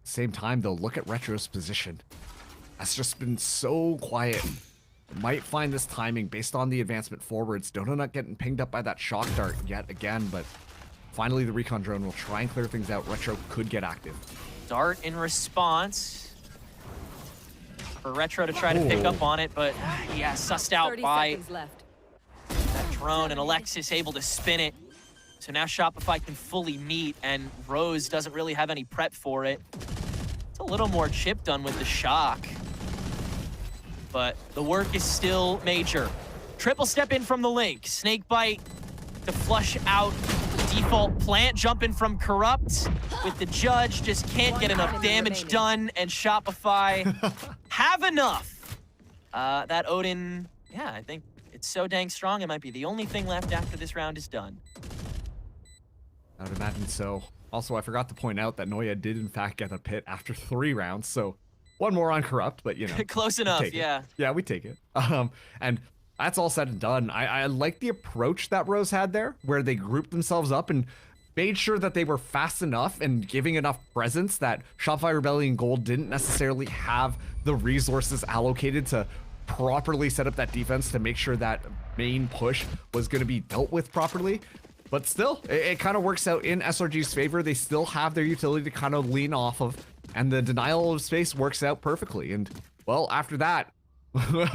Same time, though, look at Retro's position. That's just been so quiet. Might find this timing based on the advancement forwards. Dodo not getting pinged up by that shock dart yet again, but finally the recon drone will try and clear things out. Retro could get active. Dart in response for Retro to try to pick up on it, but yeah, sussed out by that drone, and Alexis able to spin it. So now Shopify can fully meet, and Rose doesn't really have any prep for it. It's a little more chip done with the shock, but the work is still major. Triple step in from the Link. Snake bite to flush out default plant. Jumping from Corrupt with the Judge. Just can't get enough damage done, and Shopify have enough. That Odin, yeah, I think it's so dang strong, it might be the only thing left after this round is done. I would imagine so. Also, I forgot to point out that Noya did in fact get a pit after 3 rounds, so one more on Corrupt, but you know. Close enough, yeah. Yeah, we take it. And that's all said and done. I like the approach that Rose had there, where they grouped themselves up and made sure that they were fast enough and giving enough presence that Shopify Rebellion Gold didn't necessarily have the resources allocated to properly set up that defense to make sure that main push was going to be dealt with properly. But still, it kind of works out in SRG's favor. They still have their utility to kind of lean off of, and the denial of space works out perfectly. And, well, after that,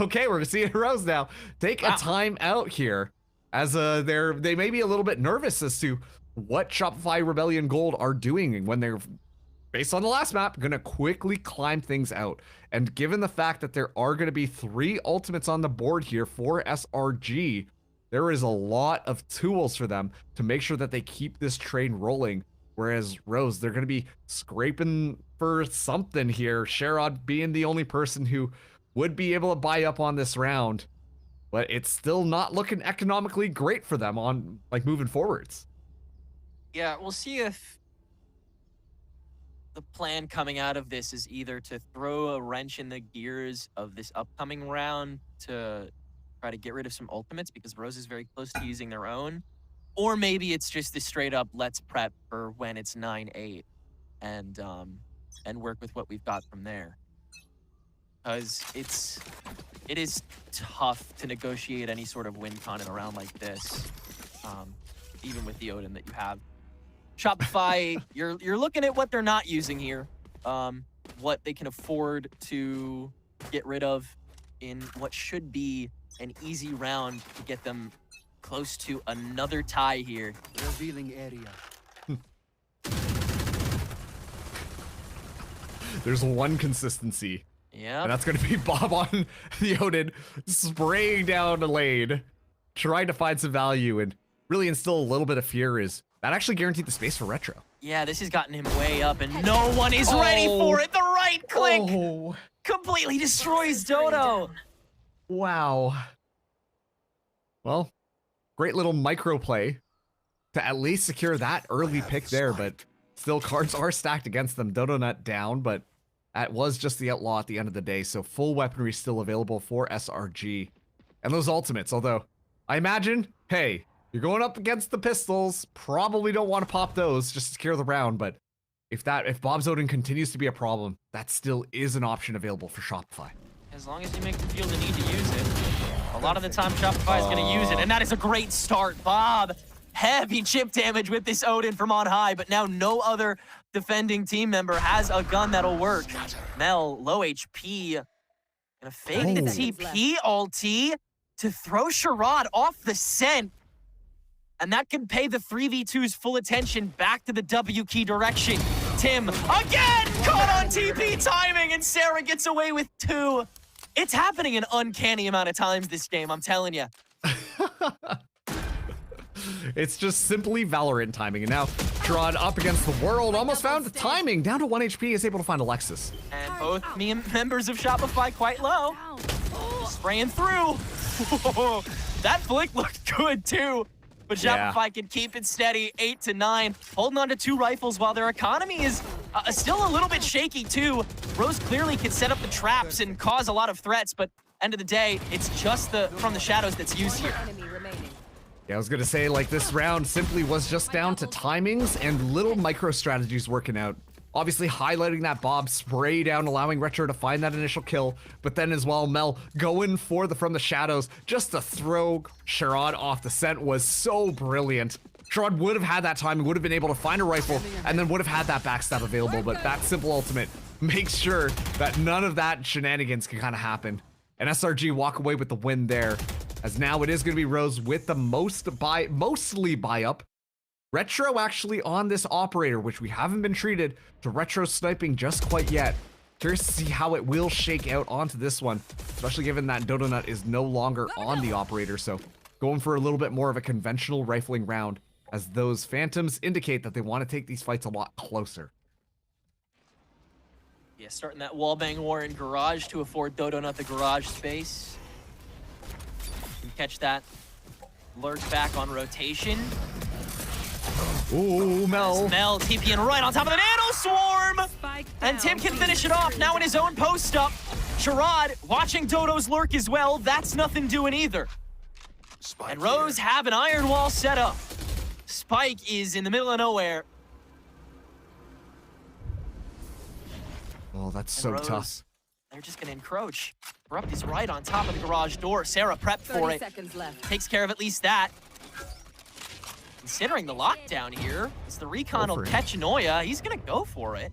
okay, we're seeing Rose now take a time out here, as they may be a little bit nervous as to what Shopify Rebellion Gold are doing when they're, based on the last map, gonna quickly climb things out. And given the fact that there are gonna be 3 ultimates on the board here for SRG, there is a lot of tools for them to make sure that they keep this train rolling. Whereas Rose, they're gonna be scraping for something here. Sherrod being the only person who would be able to buy up on this round, but it's still not looking economically great for them on, like, moving forwards. Yeah, we'll see if the plan coming out of this is either to throw a wrench in the gears of this upcoming round to try to get rid of some ultimates, because Rose is very close to using their own, or maybe it's just the straight up let's prep for when it's 9-8 and work with what we've got from there. Because it is tough to negotiate any sort of win con in a round like this, even with the Odin that you have. Shopify, you're looking at what they're not using here, what they can afford to get rid of in what should be an easy round to get them close to another tie here. Revealing area. There's one consistency. Yeah. And that's going to be Bob on the Odin, spraying down the lane, trying to find some value and really instill a little bit of fear. Is that actually guaranteed the space for Retro? Yeah, this has gotten him way up, and no one is ready for it. The right click completely destroys Dodo. Wow. Well, great little micro play to at least secure that early pick there, but still cards are stacked against them. Dodo not down, but that was just the outlaw at the end of the day, so full weaponry still available for SRG. And those ultimates, although I imagine, hey, you're going up against the pistols, probably don't want to pop those just to secure the round, but if Bob's Odin continues to be a problem, that still is an option available for Shopify. As long as you make them feel the need to use it. A lot of the time Shopify is going to use it, and that is a great start. Bob, heavy chip damage with this Odin from on high, but now no other defending team member has a gun that'll work. Mel, low HP, gonna fake the TP ulti to throw Sherrod off the scent. And that can pay the 3v2's full attention back to the W key direction. Tim, again, caught on TP timing, and Sarah gets away with 2. It's happening an uncanny amount of times this game, I'm telling you. It's just simply Valorant timing. And now Sherrod up against the world, almost found the timing. Down to 1 HP, is able to find Alexis. And both members of Shopify quite low. Spraying through. That flick looked good too. But Shopify can keep it steady, 8-9, holding on to 2 rifles while their economy is Still a little bit shaky too. Rose clearly can set up the traps and cause a lot of threats, but end of the day, it's just from the shadows that's used here. Yeah, I was gonna say, like, this round simply was just down to timings and little micro strategies working out. Obviously highlighting that Bob spray down, allowing Retro to find that initial kill, but then as well, Mel going for the from the shadows just to throw Sherrod off the scent was so brilliant. Sherrod would have had that time, and would have been able to find a rifle, and then would have had that backstab available, but that simple ultimate makes sure that none of that shenanigans can kind of happen. And SRG walk away with the win there, as now it is going to be Rose with the mostly buy up. Retro actually on this operator, which we haven't been treated to Retro sniping just quite yet. Curious to see how it will shake out onto this one, especially given that Donut is no longer on the operator, so going for a little bit more of a conventional rifling round, as those phantoms indicate that they want to take these fights a lot closer. Yeah, starting that wallbang war in garage to afford Donut the garage space. Can catch that lurk back on rotation. Ooh, Mel. Mel TPing right on top of the nano swarm. And Tim can finish it off now in his own post up. Sherrod watching Dodo's lurk as well. That's nothing doing either. And Rose have an iron wall set up. Spike is in the middle of nowhere. Oh, that's And so Rose, tough. They're just gonna encroach. Abrupt is right on top of the garage door. Sarah prepped for it. Takes care of at least that. Considering the lockdown here, it's the recon will catch Noya. He's gonna go for it.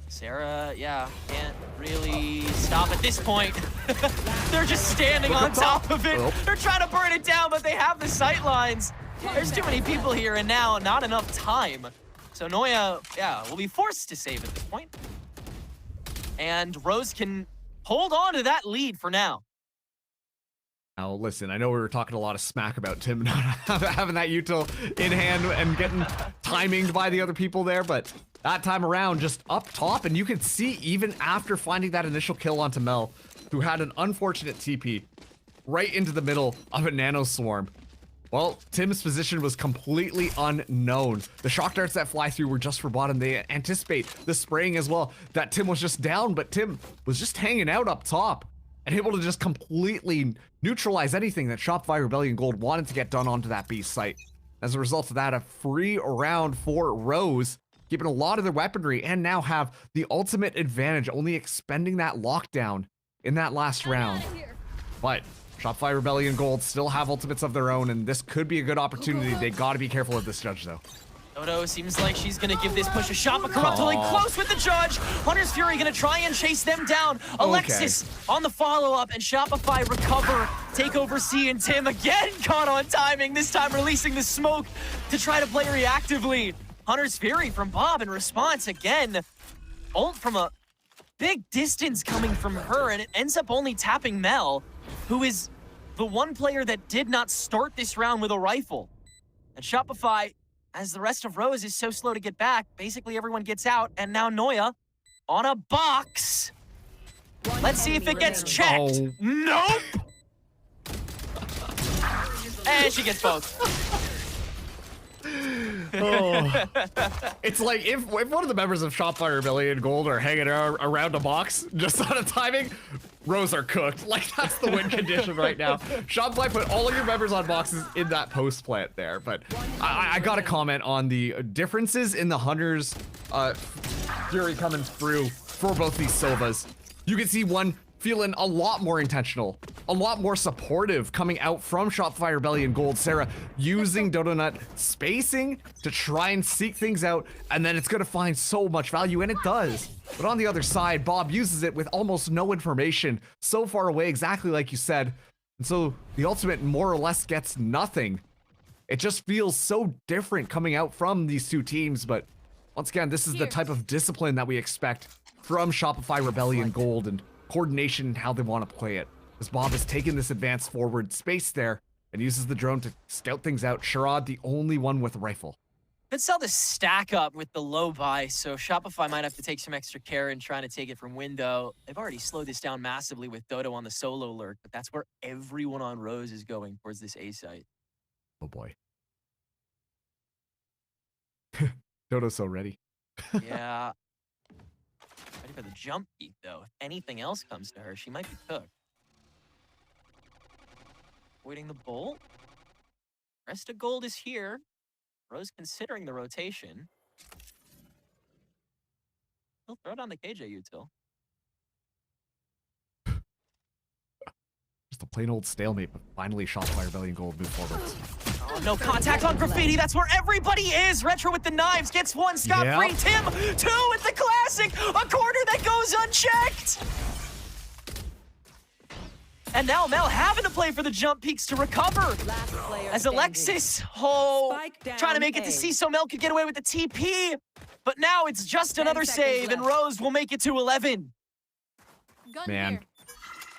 Sarah, yeah, can't really stop at this point. They're just standing on top of it. They're trying to burn it down, but they have the sight lines. There's too many people here, and now not enough time. So Noya, yeah, will be forced to save at this point. And Rose can hold on to that lead for now. Now, listen, I know we were talking a lot of smack about Tim not having that util in hand and getting timinged by the other people there, but that time around, just up top, and you can see even after finding that initial kill onto Mel, who had an unfortunate TP right into the middle of a nano swarm. Well, Tim's position was completely unknown. The shock darts that fly through were just for bottom. They anticipate the spraying as well, that Tim was just down, but Tim was just hanging out up top and able to just completely neutralize anything that Shopify Rebellion Gold wanted to get done onto that beast site. As a result of that, a free round for Rose, keeping a lot of their weaponry, and now have the ultimate advantage, only expending that lockdown in that last round. But Shopify Rebellion Gold still have ultimates of their own, and this could be a good opportunity. They gotta be careful of this judge, though. Dodo seems like she's gonna give this push a shot, but Corrupt pulling close with the judge. Hunter's Fury gonna try and chase them down. Alexis on the follow-up, and Shopify recover. Take over C, and Tim again caught on timing, this time releasing the smoke to try to play reactively. Hunter's Fury from Bob in response again. Ult from a big distance coming from her, and it ends up only tapping Mel, who is the one player that did not start this round with a rifle. And Shopify, as the rest of Rose is so slow to get back, basically everyone gets out, and now Noya on a box. Let's see if it gets checked. Nope! And she gets both. It's like if one of the members of Shopify Rebellion Gold are hanging around a box just on a timing, Rose are cooked. Like, that's the win condition right now. Shopify put all of your members on boxes in that post plant there, but I gotta comment on the differences in the Hunter's Fury coming through for both these Sovas. You can see one feeling a lot more intentional, a lot more supportive coming out from Shopify Rebellion Gold. Sarah using Donut spacing to try and seek things out, and then it's gonna find so much value, and it does. But on the other side, Bob uses it with almost no information, so far away, exactly like you said. And so the ultimate more or less gets nothing. It just feels so different coming out from these two teams, but once again, this is the type of discipline that we expect from Shopify Rebellion Gold, and coordination and how they want to play it. As Bob has taken this advance forward space there and uses the drone to scout things out. Sherrod, the only one with a rifle. Could sell the stack up with the low buy, so Shopify might have to take some extra care in trying to take it from window. They've already slowed this down massively with Dodo on the solo lurk, but that's where everyone on Rose is going towards this A site. Oh boy. Dodo's so ready. Yeah. Ready for the jump peek, though. If anything else comes to her, she might be cooked. Avoiding the bolt. Rest of gold is here. Rose considering the rotation. He'll throw down the KJ util. Just a plain old stalemate, but finally Shopify Rebellion Gold move forward. Oh, no contact on Graffiti. That's where everybody is. Retro with the knives gets one scot-free. Tim, two with the classic. A corner that goes unchecked. And now Mel having to play for the jump peaks to recover. As Alexis, trying to make it to see so Mel could get away with the TP. But now it's just another save, and Rose will make it to 11. Man,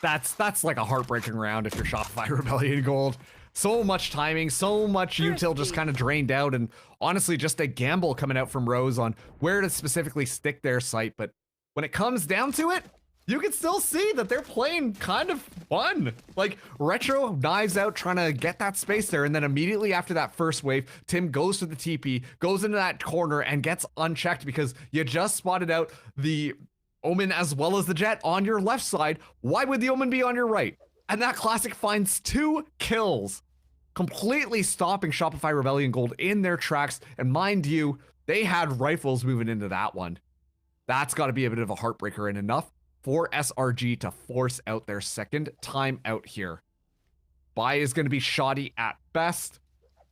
that's like a heartbreaking round if you're Shopify Rebellion Gold. So much timing, so much util just kind of drained out, and honestly just a gamble coming out from Rose on where to specifically stick their sight. But when it comes down to it, you can still see that they're playing kind of fun. Like, Retro knives out trying to get that space there, and then immediately after that first wave, Tim goes to the TP, goes into that corner, and gets unchecked because you just spotted out the Omen as well as the Jet on your left side. Why would the Omen be on your right? And that classic finds 2 kills, completely stopping Shopify Rebellion Gold in their tracks. And mind you, they had rifles moving into that one. That's got to be a bit of a heartbreaker, and enough for SRG to force out their second time out here. Buy is going to be shoddy at best.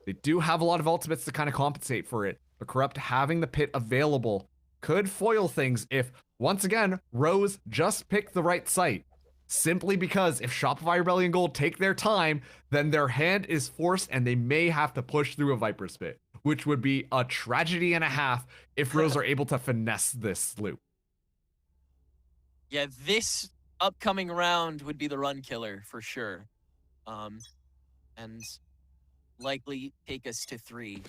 They do have a lot of ultimates to kind of compensate for it, but Corrupt having the pit available could foil things if, once again, Rose just picked the right site. Simply because if Shopify Rebellion Gold take their time, then their hand is forced and they may have to push through a Viper's Pit, which would be a tragedy and a half if Rose are able to finesse this loop. Yeah, this upcoming round would be the run killer for sure. And likely take us to 3.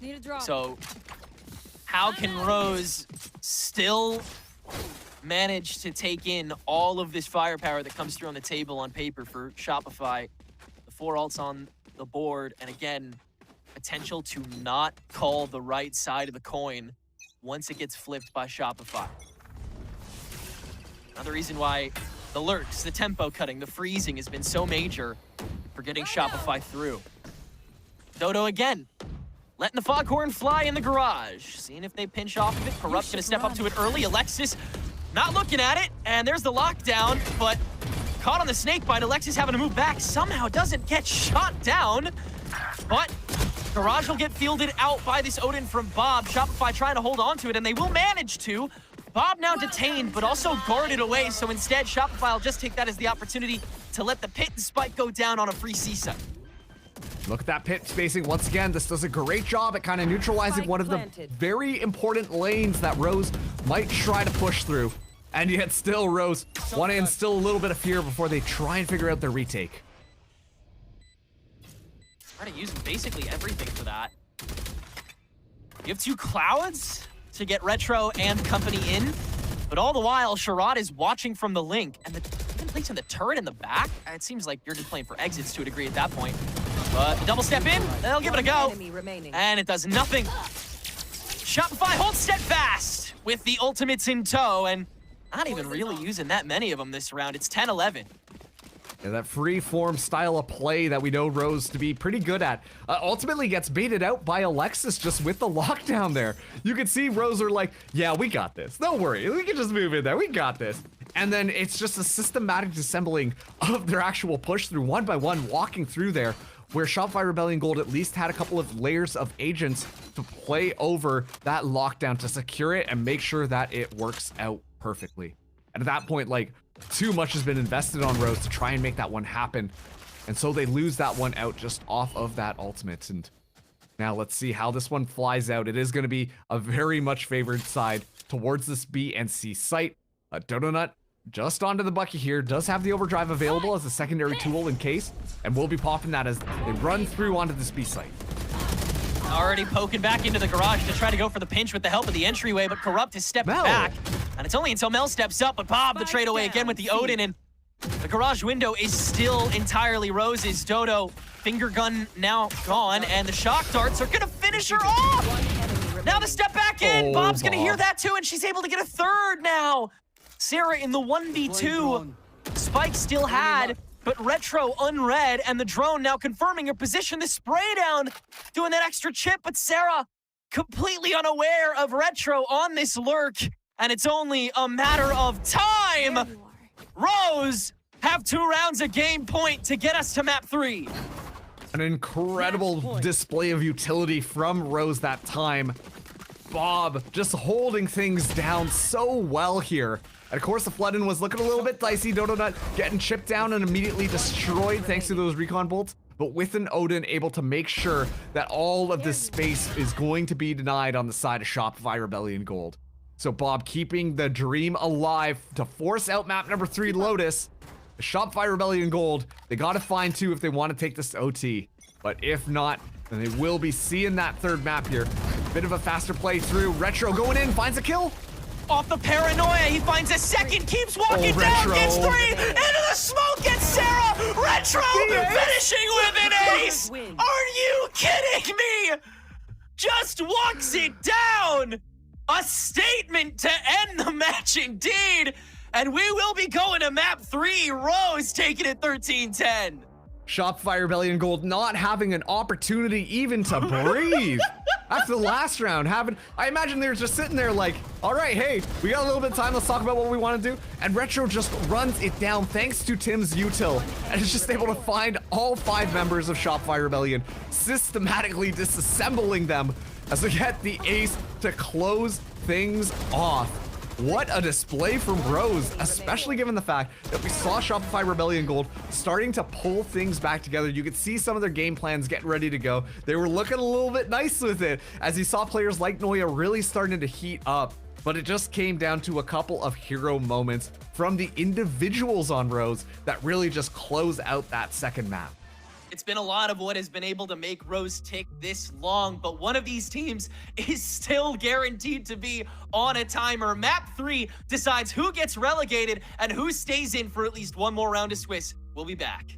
Need a drop. So how can Rose still manage to take in all of this firepower that comes through on the table on paper for Shopify? The 4 ults on the board, and again, potential to not call the right side of the coin once it gets flipped by Shopify. Another reason why the lurks, the tempo cutting, the freezing has been so major for getting Shopify through. Dodo again, letting the foghorn fly in the garage. Seeing if they pinch off of it. Corrupt gonna step up to it early. Alexis not looking at it, and there's the lockdown, but caught on the snake bite. Alexis having to move back, somehow doesn't get shot down, but Garage will get fielded out by this Odin from Bob. Shopify trying to hold on to it, and they will manage to. Bob now detained, but also guarded away, so instead Shopify will just take that as the opportunity to let the pit and spike go down on a free C-site. Look at that pit spacing. Once again, this does a great job at kind of neutralizing one of the very important lanes that Rose might try to push through. And yet still Rose wanting to instill a little bit of fear before they try and figure out their retake. Trying to use basically everything for that. You have 2 clouds to get Retro and company in, but all the while, Sherrod is watching from the link, and even placing the turret in the back. It seems like you're just playing for exits to a degree at that point. But the double step in, they'll give it a go, and it does nothing. Shopify holds steadfast with the ultimates in tow, and not even really using that many of them this round. It's 10-11. Yeah, that free form style of play that we know Rose to be pretty good at ultimately gets baited out by Alexis just with the lockdown there. You can see Rose are like, yeah, we got this. Don't worry, we can just move in there. We got this. And then it's just a systematic disassembling of their actual push through one by one, walking through there, where Shopify Rebellion Gold at least had a couple of layers of agents to play over that lockdown to secure it and make sure that it works out perfectly. And at that point, like, too much has been invested on Rose to try and make that one happen. And so they lose that one out just off of that ultimate. And now let's see how this one flies out. It is going to be a very much favored side towards this B and C site. Donut just onto the bucket here, does have the overdrive available as a secondary tool in case, and we'll be popping that as they run through onto this B site. Already poking back into the garage to try to go for the pinch with the help of the entryway, but Corrupt has stepped back. And it's only until Mel steps up, but Bob the trade away again with the Odin, and the garage window is still entirely Rose's. Dodo, finger gun now gone, and the shock darts are gonna finish finish her off. Now the step back in. Bob's gonna hear that too, and she's able to get a third now. Sarah in the 1v2. Spike still had, but Retro unread, and the drone now confirming her position. The spray down doing that extra chip, but Sarah completely unaware of Retro on this lurk, and it's only a matter of time. Rose have 2 rounds of game point to get us to map 3. An incredible display of utility from Rose that time. Bob just holding things down so well here. And of course, the Floodin was looking a little bit dicey. Donut getting chipped down and immediately destroyed thanks to those recon bolts. But with an Odin able to make sure that all of this space is going to be denied on the side of Shopify Rebellion Gold. So Bob keeping the dream alive to force out map number 3 Lotus. Shopify Rebellion Gold, they gotta find 2 if they want to take this to OT. But if not, then they will be seeing that 3rd map here. Bit of a faster play through. Retro going in, finds a kill. Off the paranoia, he finds a second, keeps walking down, gets 3, into the smoke, gets Sarah! Retro finishing with an ace! Are you kidding me? Just walks it down! A statement to end the match indeed! And we will be going to map 3, Rose taking it 13-10. Shopify Rebellion Gold not having an opportunity even to breathe. After the last round, I imagine they're just sitting there like, all right, hey, we got a little bit of time, let's talk about what we want to do. And Retro just runs it down thanks to Tim's util, and is just able to find all 5 members of Shopify Rebellion, systematically disassembling them as they get the ace to close things off. What a display from Rose, especially given the fact that we saw Shopify Rebellion Gold starting to pull things back together. You could see some of their game plans getting ready to go. They were looking a little bit nice with it as you saw players like Noya really starting to heat up. But it just came down to a couple of hero moments from the individuals on Rose that really just close out that 2nd map. It's been a lot of what has been able to make Rose tick this long, but one of these teams is still guaranteed to be on a timer. Map 3 decides who gets relegated and who stays in for at least 1 more round of Swiss. We'll be back.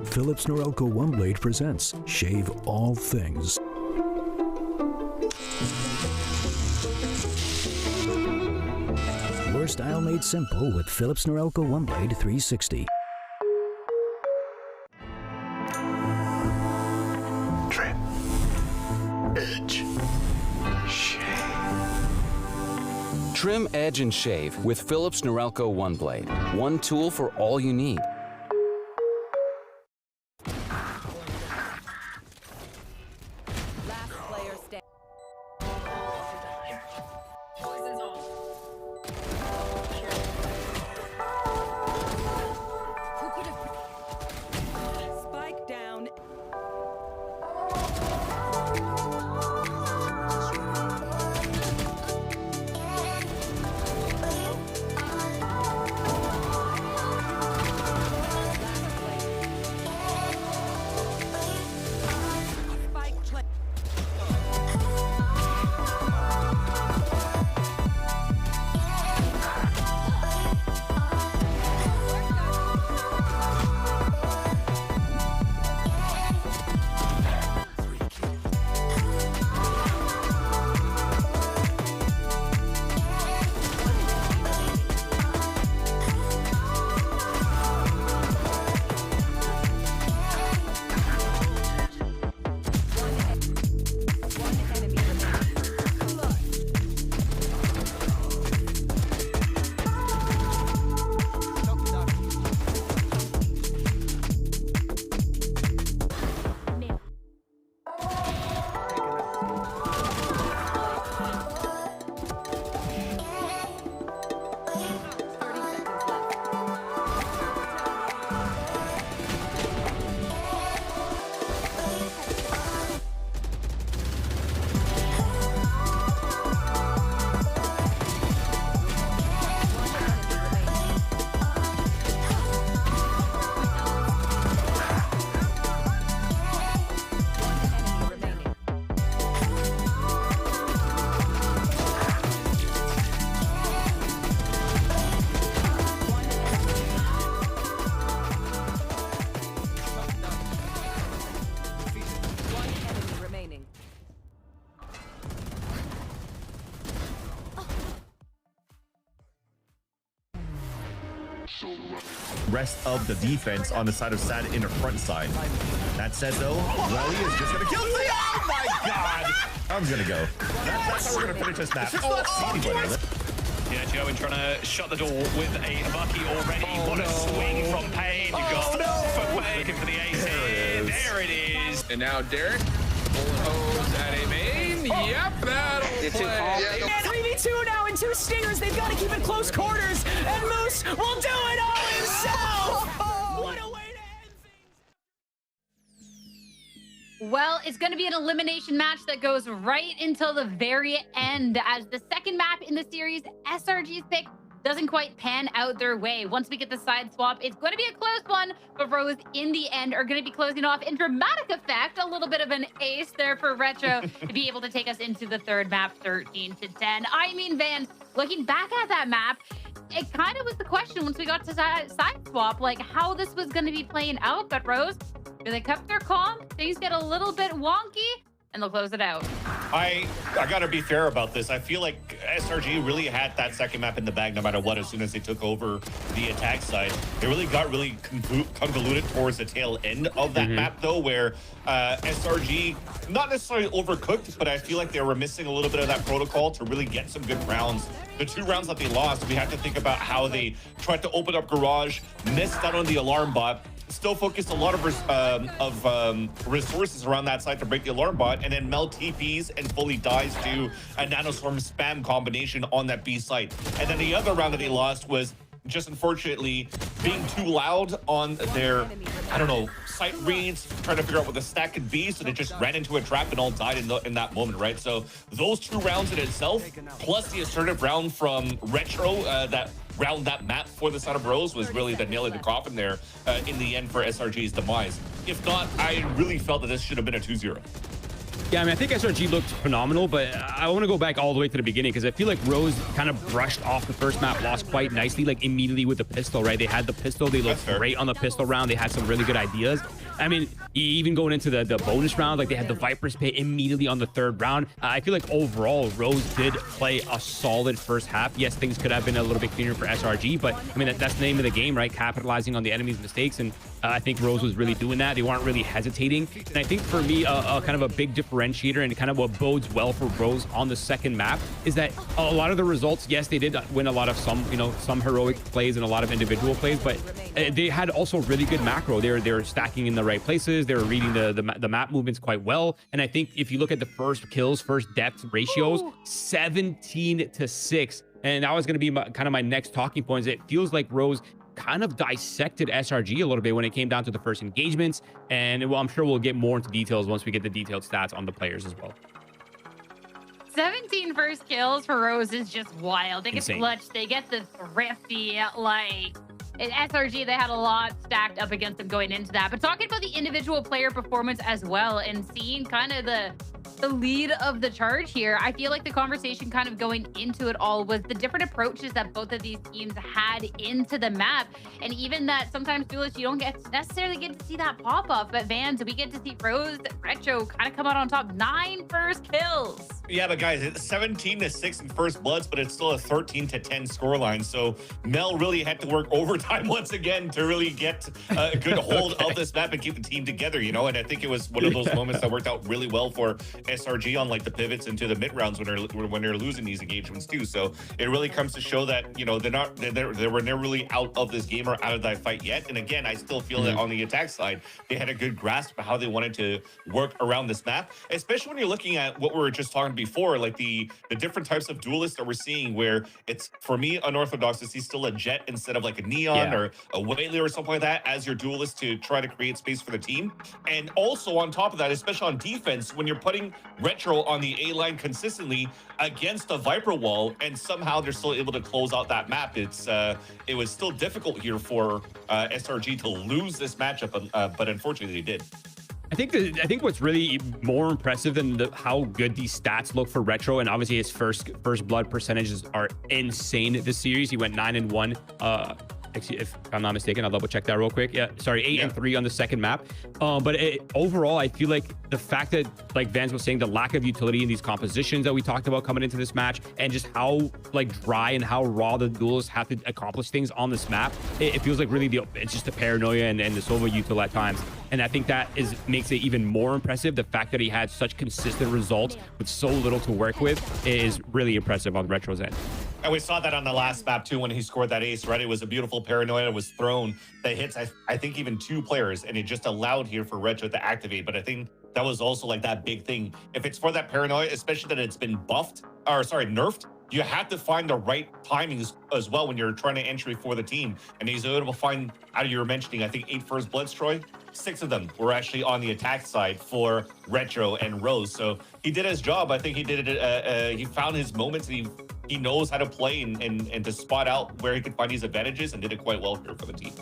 Philips Norelco One Blade presents Shave All Things. Your style made simple with Philips Norelco One Blade 360. Trim. Edge. Shave. Trim, edge, and shave with Philips Norelco One Blade. One tool for all you need. rest of the defense on the side of Sad in the front side. That said, though, Welly is just going to kill the... Oh, my God! I'm going to go. That's how we're going to finish this match. Yeah, Joe trying to shut the door with a Bucky already. What a swing from Payne. Looking for the ace here. There it is. And now Derek pulling hose at a main. Yep, that'll play. And 3v2 now and 2 stingers. They've got to keep it close quarters. And Moose will do it all himself. What a way to end things. Well, it's going to be an elimination match that goes right until the very end, as the second map in the series, SRG's pick, doesn't quite pan out their way. Once we get the side swap, it's going to be a close one, but Rose in the end are going to be closing off in dramatic effect. A little bit of an ace there for Retro to be able to take us into the third map, 13-10. I mean, Van, looking back at that map, it kind of was the question once we got to side swap, like how this was going to be playing out. But Rose, they kept their calm. Things get a little bit wonky, and they'll close it out. I gotta be fair about this. I feel like SRG really had that second map in the bag no matter what. As soon as they took over the attack side, they really got convoluted towards the tail end of that map, though, where SRG, not necessarily overcooked, but I feel like they were missing a little bit of that protocol to really get some good rounds. The 2 rounds that they lost, we have to think about how they tried to open up Garage, missed out on the alarm bot, still focused a lot of resources around that side to break the alarm bot, and then Mel TPs and fully dies to a nanoswarm spam combination on that B site. And then the other round that they lost was just unfortunately being too loud on their, I don't know, site reads, trying to figure out what the stack could be, so they just ran into a trap and all died in that moment, right? So those 2 rounds in itself, plus the assertive round from Retro, that round that map for the side of Rose was really the nail in the coffin there in the end for SRG's demise. If not, I really felt that this should have been a 2-0. Yeah, I mean, I think SRG looked phenomenal, but I want to go back all the way to the beginning because I feel like Rose kind of brushed off the first map loss quite nicely, like immediately with the pistol, right? They had the pistol. They looked great on the pistol round. They had some really good ideas. I mean, even going into the bonus round, like they had the Viper's Pit immediately on the 3rd round. I feel like overall, Rose did play a solid first half. Yes, things could have been a little bit cleaner for SRG, but I mean, that's the name of the game, right? Capitalizing on the enemy's mistakes. And I think Rose was really doing that. They weren't really hesitating. And I think for me, kind of a big differentiator and kind of what bodes well for Rose on the second map is that a lot of the results, yes, they did win a lot of some heroic plays and a lot of individual plays, but they had also really good macro. They were stacking in the right places. They were reading the map movements quite well. And I think if you look at the first kills, first depth ratios, 17-6. And that was going to be kind of my next talking point. Is it feels like Rose kind of dissected SRG a little bit when it came down to the first engagements. And well, I'm sure we'll get more into details once we get the detailed stats on the players as well. 17 first kills for Rose is just wild. They get clutch, they get the thrifty, like at SRG, they had a lot stacked up against them going into that. But talking about the individual player performance as well and seeing kind of the lead of the charge here, I feel like the conversation kind of going into it all was the different approaches that both of these teams had into the map. And even that sometimes, Duelist, you don't necessarily get to see that pop up. But Vans, we get to see Rose, Retro kind of come out on top. 9 first kills. Yeah, but guys, it's 17-6 in first bloods, but it's still a 13-10 scoreline. So Mel really had to work overtime once again to really get a good hold of this map and keep the team together, you know? And I think it was one of those moments that worked out really well for SRG on like the pivots into the mid rounds when they're losing these engagements too. So it really comes to show that, you know, they were never really out of this game or out of that fight yet. And again, I still feel that on the attack side, they had a good grasp of how they wanted to work around this map, especially when you're looking at what we were just talking before, like the different types of duelists that we're seeing, where it's, for me, unorthodox to see still a Jet instead of like a Neon or a Whaley or something like that as your duelist to try to create space for the team. And also on top of that, especially on defense, when you're putting Retro on the A line consistently against a Viper wall and somehow they're still able to close out that map, it was still difficult here for SRG to lose this matchup, but unfortunately they did. I think what's really more impressive than how good these stats look for Retro, and obviously his first blood percentages are insane this series. He went 9-1 if I'm not mistaken. I'll double check that real quick. Yeah, sorry, 8-3 on the second map. But overall, I feel like the fact that, like Vans was saying, the lack of utility in these compositions that we talked about coming into this match, and just how like dry and how raw the duelists have to accomplish things on this map, it feels like really it's just the paranoia and the Sova util at times. And I think that makes it even more impressive. The fact that he had such consistent results with so little to work with is really impressive on Retro's end. And we saw that on the last map too when he scored that ace, right? It was a beautiful paranoia. It was thrown that hits, I think, even 2 players, and it just allowed here for Retro to activate. But I think that was also like that big thing. If it's for that paranoia, especially that it's been nerfed, you have to find the right timings as well when you're trying to entry for the team. And he's able to find, out of you were mentioning, I think 8 first bloods, Troy. 6 of them were actually on the attack side for Retro and Rose. So he did his job. I think he did it. He found his moments. He knows how to play and to spot out where he could find his advantages, and did it quite well here for the team.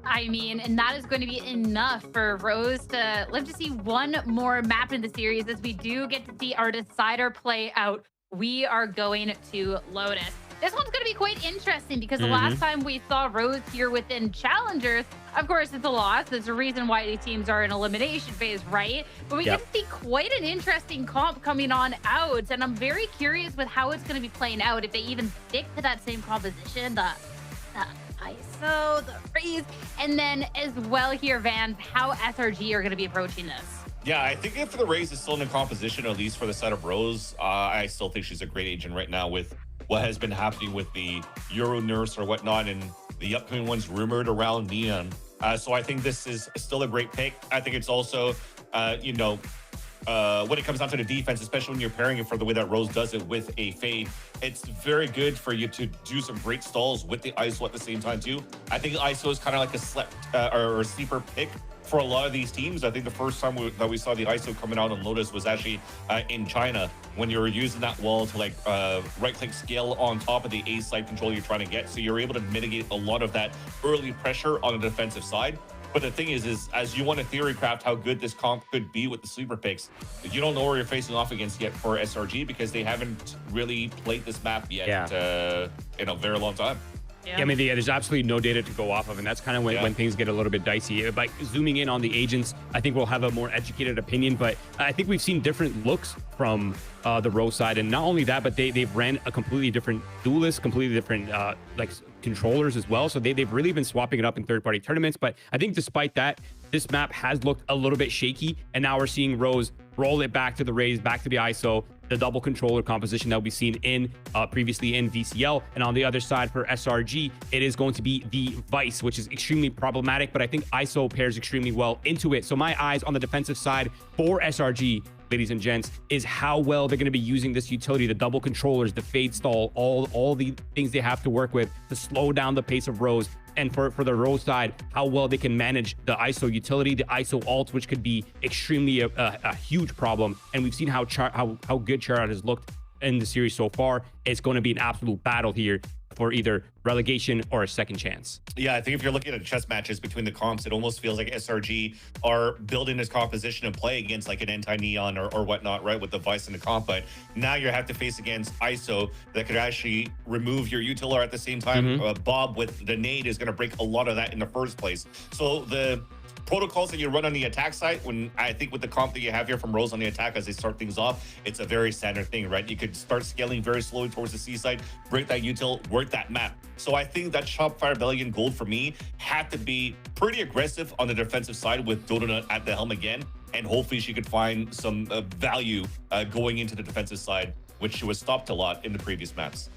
I mean, and that is going to be enough for Rose to live to see one more map in the series as we do get to see our decider play out. We are going to Lotus. This one's going to be quite interesting because the last time we saw Rose here within Challengers, of course, it's a loss. There's a reason why these teams are in elimination phase, right? But we get to see quite an interesting comp coming on out. And I'm very curious with how it's going to be playing out. If they even stick to that same composition, the ISO, the freeze, and then as well here, Vans, how SRG are going to be approaching this. Yeah, I think if the Raze is still in the composition, at least for the set of Rose, I still think she's a great agent right now with what has been happening with the Euro Nurse or whatnot, and the upcoming ones rumored around Neon. So I think this is still a great pick. I think it's also, when it comes down to the defense, especially when you're pairing it for the way that Rose does it with a fade, it's very good for you to do some great stalls with the ISO at the same time too. I think ISO is kind of like a sleeper pick for a lot of these teams. I think the first time that we saw the ISO coming out on Lotus was actually in China, when you were using that wall to right-click scale on top of the A side control you're trying to get. So you're able to mitigate a lot of that early pressure on the defensive side. But the thing is as you want to theory craft how good this comp could be with the sleeper picks, you don't know where you're facing off against yet for SRG, because they haven't really played this map yet in a very long time. Yeah, I mean, there's absolutely no data to go off of, and that's kind of when things get a little bit dicey. By zooming in on the agents, I think we'll have a more educated opinion, but I think we've seen different looks from the Rose side, and not only that, but they've ran a completely different duelist, completely different controllers as well. So they've really been swapping it up in third-party tournaments. But I think despite that, this map has looked a little bit shaky, and now we're seeing Rose roll it back to the Raze, back to the ISO, the double controller composition that we've seen in previously in VCL. And on the other side for SRG, it is going to be the Vice, which is extremely problematic, but I think ISO pairs extremely well into it. So my eyes on the defensive side for SRG, ladies and gents, is how well they're going to be using this utility, the double controllers, the fade stall, all the things they have to work with to slow down the pace of Rose. And for the Rose side, how well they can manage the ISO utility, the ISO ult, which could be extremely a huge problem. And we've seen how good Sherrod has looked in the series so far. It's going to be an absolute battle here for either relegation or a second chance. Yeah, I think if you're looking at chess matches between the comps, it almost feels like SRG are building this composition and play against like an anti-neon or whatnot, right, with the Vice and the comp. But now you have to face against ISO that could actually remove your utility at the same time. Bob with the nade is going to break a lot of that in the first place. So the protocols that you run on the attack side, when I think with the comp that you have here from Rose on the attack as they start things off, it's a very standard thing, right? You could start scaling very slowly towards the C side, break that util, work that map. So I think that Shopify Rebellion Gold for me had to be pretty aggressive on the defensive side with Donut at the helm again, and hopefully she could find some value going into the defensive side, which she was stopped a lot in the previous maps.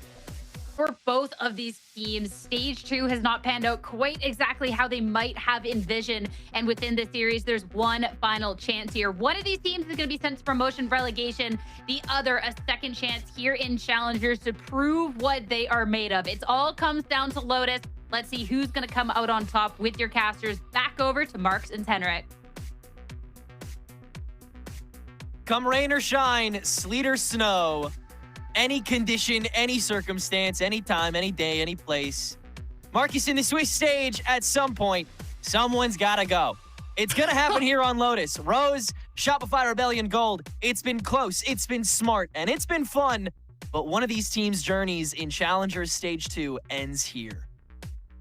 For both of these teams, stage 2 has not panned out quite exactly how they might have envisioned. And within this series, there's one final chance here. One of these teams is going to be sent to promotion relegation. The other, a second chance here in Challengers to prove what they are made of. It all comes down to Lotus. Let's see who's going to come out on top with your casters. Back over to Marks and Tenric. Come rain or shine, sleet or snow, any condition, any circumstance, any time, any day, any place, Marcus in the Swiss stage, at some point, someone's gotta go. It's gonna happen here on Lotus. Rose, Shopify Rebellion Gold. It's been close, it's been smart, and it's been fun, but one of these teams' journeys in Challengers Stage 2 ends here.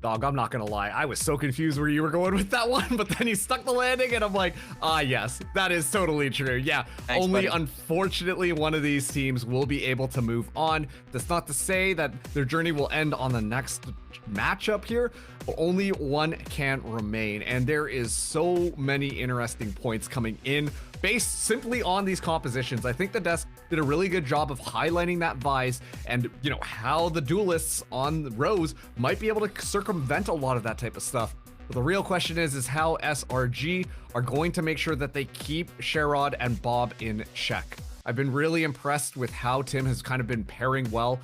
Dog, I'm not gonna lie. I was so confused where you were going with that one, but then you stuck the landing and I'm like, ah, yes, that is totally true. Yeah, Thanks, only buddy. unfortunately one of these teams will be able to move on. That's not to say that their journey will end on the next matchup here, but only one can remain. And there is so many interesting points coming in based simply on these compositions. I think the desk did a really good job of highlighting that Vise and, you know, how the duelists on Rose might be able to circumvent a lot of that type of stuff. But the real question is how SRG are going to make sure that they keep Sherrod and Bob in check. I've been really impressed with how Tim has kind of been pairing well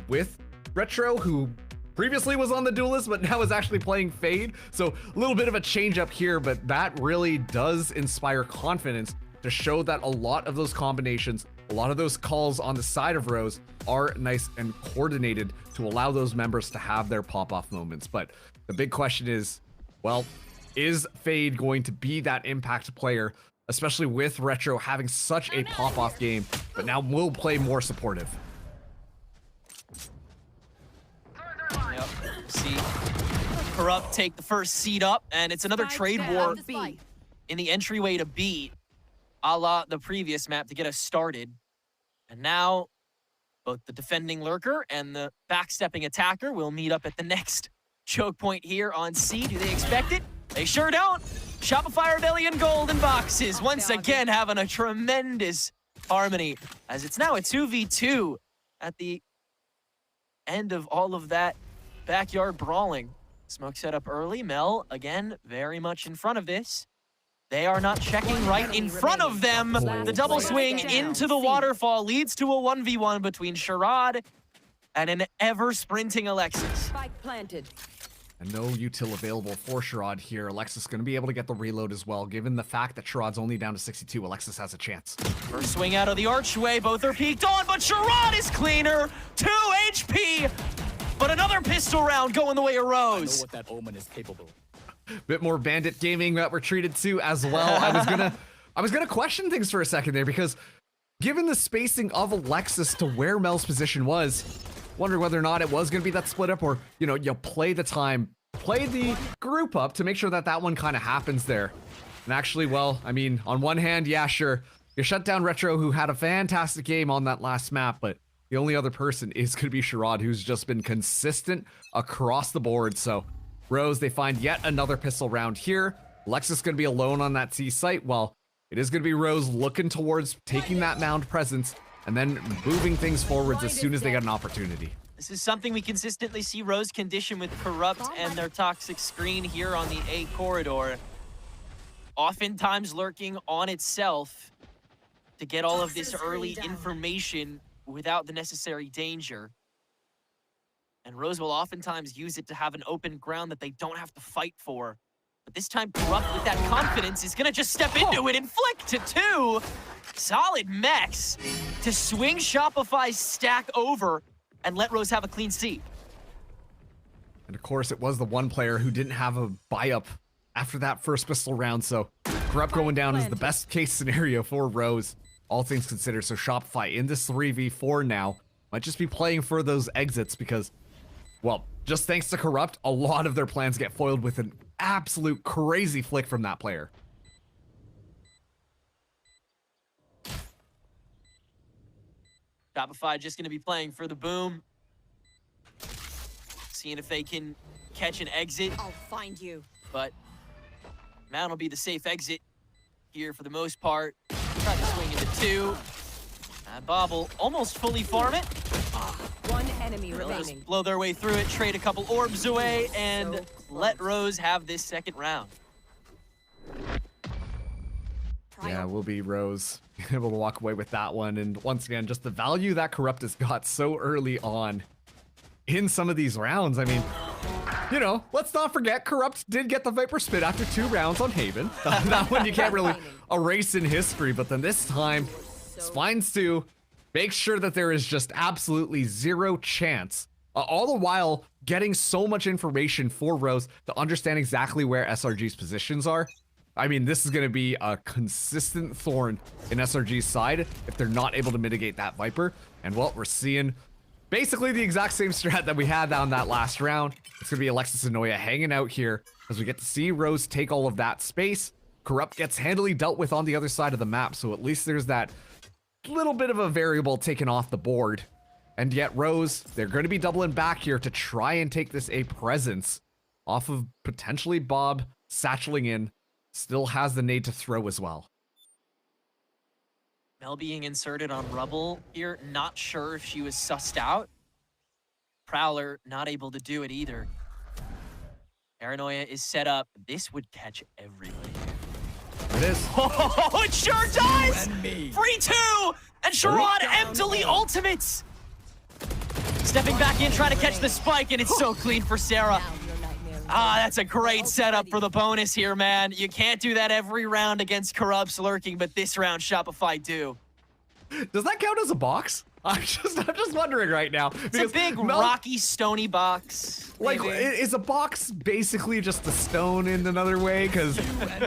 with Retro, who previously was on the duelist, but now is actually playing Fade. So a little bit of a change up here, but that really does inspire confidence to show that a lot of those combinations, a lot of those calls on the side of Rose are nice and coordinated to allow those members to have their pop-off moments. But the big question is, well, is Fade going to be that impact player, especially with Retro having such a pop-off game, but now will play more supportive? Yep. See Corrupt take the first seed up, and it's another trade war in the entryway to B, a la the previous map to get us started. And now both the defending lurker and the backstepping attacker will meet up at the next choke point here on C. Do they expect it? They sure don't. Shopify Rebellion Gold and Boxes once again having a tremendous harmony, as it's now a 2v2 at the end of all of that backyard brawling. Smoke set up early. Mel, again, very much in front of this. They are not checking right in front of them. The double swing into the waterfall leads to a 1v1 between Sherrod and an ever-sprinting Alexis. Spike planted. And no util available for Sherrod here. Alexis going to be able to get the reload as well. Given the fact that Sherrod's only down to 62, Alexis has a chance. First swing out of the archway. Both are peeked on, but Sherrod is cleaner. 2 HP. But another pistol round going the way of Rose. I know what that omen is capable. Bit more bandit gaming that we're treated to as well. I was gonna question things for a second there, because given the spacing of Alexis to where Mel's position was, wondering whether or not it was gonna be that split up, or, you know, you'll play the time, play the group up to make sure that that one kind of happens there. And actually, well, I mean, on one hand, yeah, sure, you shut down Retro, who had a fantastic game on that last map, but the only other person is going to be Sherrod, who's just been consistent across the board. So Rose, they find yet another pistol round here. Alexis going to be alone on that C site. Well, it is going to be Rose looking towards taking that mound presence and then moving things forwards as soon as they get an opportunity. This is something we consistently see Rose condition with Corrupt and their toxic screen here on the A corridor. Oftentimes lurking on itself to get all of this early information without the necessary danger. And Rose will oftentimes use it to have an open ground that they don't have to fight for. But this time, Corrupt, with that confidence, is gonna just step into it and flick to 2. Solid mechs to swing Shopify's stack over and let Rose have a clean seat. And of course, it was the one player who didn't have a buy-up after that first pistol round, so Corrupt going down is the best case scenario for Rose, all things considered. So Shopify in this 3v4 now might just be playing for those exits because, well, just thanks to Corrupt, a lot of their plans get foiled with an absolute crazy flick from that player. Shopify just going to be playing for the boom. Seeing if they can catch an exit. I'll find you. But Mound will be the safe exit here for the most part. Try to swing into 2. Bob will almost fully farm it. One enemy They'll remaining. just blow their way through it, trade a couple orbs away, and let Rose have this second round. Yeah, will be Rose able to walk away with that one. And once again, just the value that Corrupt has got so early on in some of these rounds. I mean, you know, let's not forget Corrupt did get the Viper Spit after 2 rounds on Haven. That one you can't really erase in history, but then this time, Spines 2 makes sure that there is just absolutely zero chance, all the while getting so much information for Rose to understand exactly where SRG's positions are. I mean, this is going to be a consistent thorn in SRG's side if they're not able to mitigate that Viper. And well, we're seeing basically the exact same strat that we had on that last round. It's gonna be Alexis and Noya hanging out here as we get to see Rose take all of that space. Corrupt gets handily dealt with on the other side of the map, so at least there's that little bit of a variable taken off the board. And yet Rose, they're going to be doubling back here to try and take this A presence off of potentially Bob satcheling in. Still has the nade to throw as well. Mel being inserted on Rubble here, not sure if she was sussed out. Prowler not able to do it either. Paranoia is set up. This would catch everybody. It is. Oh, it sure does! Free two! And Sherrod emptily ultimates! Stepping back in, trying to catch the spike, and it's so clean for Sarah. Ah, that's a great setup for the bonus here, man. You can't do that every round against Corrupts lurking, but this round Shopify do. Does that count as a box? I'm just wondering right now. It's a big, rocky, stony box. Like, is a box basically just a stone in another way? Because,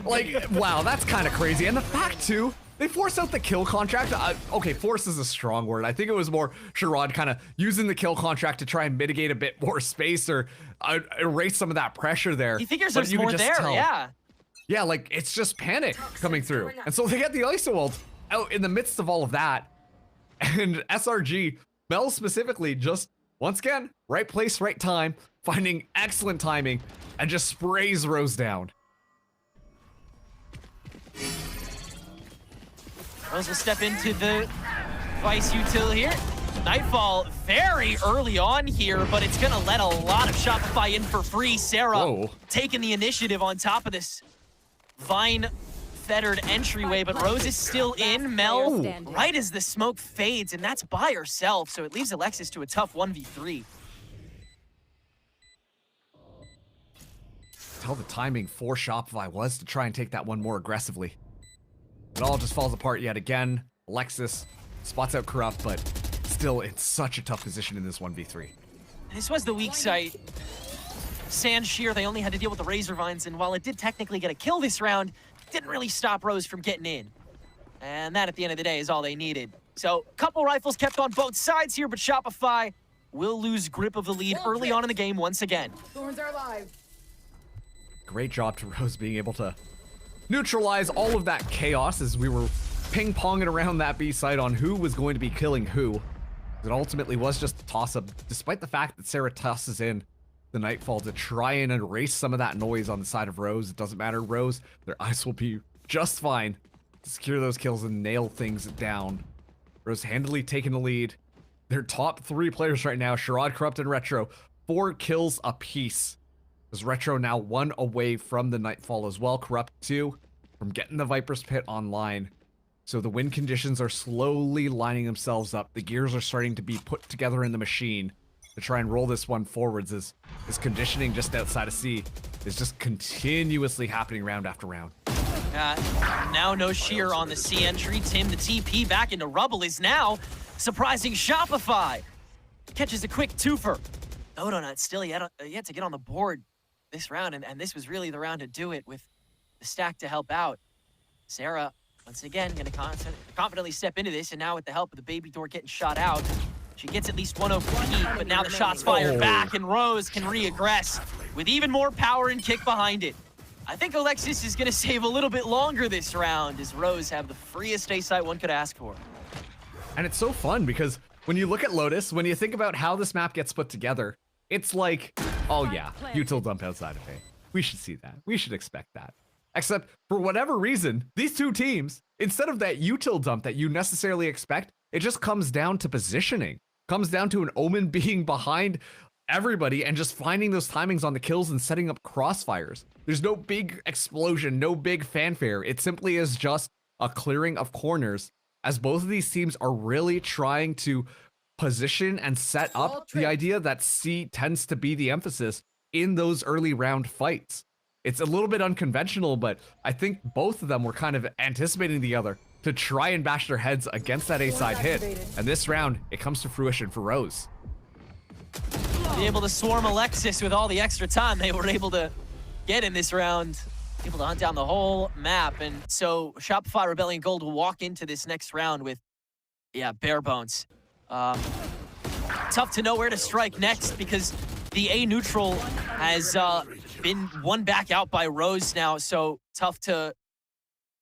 like, wow, that's kind of crazy. And the fact, too, they forced out the kill contract. Okay, force is a strong word. I think it was more Sherrod kind of using the kill contract to try and mitigate a bit more space or erase some of that pressure there. You figures there's more there, yeah. Yeah, like, it's just panic coming through. And so they get the ISO ult out in the midst of all of that. And SRG, Mel specifically, just, once again, right place, right time, finding excellent timing, and just sprays Rose down. Rose will step into the Vice util here. Nightfall very early on here, but it's gonna let a lot of Shopify in for free. Sarah taking the initiative on top of this Vine-fettered entryway, but Rose is still in. Mel, right as the smoke fades, and that's by herself, so it leaves Alexis to a tough 1v3. Tell the timing for Shopify was to try and take that one more aggressively. It all just falls apart yet again. Alexis spots out Corrupt, but still in such a tough position in this 1v3. This was the weak site. Sand Shear, they only had to deal with the Razor Vines, and while it did technically get a kill this round, didn't really stop Rose from getting in. And that, at the end of the day, is all they needed. So, couple rifles kept on both sides here, but Shopify will lose grip of the lead early on in the game once again. Thorns are alive. Great job to Rose being able to neutralize all of that chaos as we were ping-ponging around that B site on who was going to be killing who. It ultimately was just a toss-up, despite the fact that Sarah tosses in the Nightfall to try and erase some of that noise on the side of Rose. It doesn't matter, Rose, their eyes will be just fine to secure those kills and nail things down. Rose handily taking the lead. Their top three players right now, Sherrod, Corrupt, and Retro, 4 kills apiece. As Retro now 1 away from the Nightfall as well. Corrupt 2 from getting the Viper's Pit online. So the win conditions are slowly lining themselves up. The gears are starting to be put together in the machine to try and roll this one forwards as conditioning just outside of C is just continuously happening round after round. Now no Shear on the C entry. Tim, the TP back into Rubble is now surprising Shopify. Catches a quick twofer. Donut still yet to get on the board this round, and this was really the round to do it with the stack to help out. Sarah, once again, gonna confidently step into this, and now with the help of the baby door getting shot out, she gets at least 1 over heat, but now the shot's fired back, and Rose can re-aggress with even more power and kick behind it. I think Alexis is gonna save a little bit longer this round, as Rose have the freest A site one could ask for. And it's so fun because when you look at Lotus, when you think about how this map gets put together, it's like, oh yeah, util dump outside of A. We should see that. We should expect that. Except for whatever reason, these two teams, instead of that util dump that you necessarily expect, it just comes down to positioning. Comes down to an Omen being behind everybody and just finding those timings on the kills and setting up crossfires. There's no big explosion, no big fanfare. It simply is just a clearing of corners as both of these teams are really trying to position and set up the idea that C tends to be the emphasis in those early round fights. It's a little bit unconventional, but I think both of them were kind of anticipating the other to try and bash their heads against that A side hit. And this round, it comes to fruition for Rose. Be able to swarm Alexis with all the extra time they were able to get in this round. Able to hunt down the whole map. And so Shopify Rebellion Gold will walk into this next round with, bare bones. tough to know where to strike next because the A neutral has been won back out by Rose now, so tough to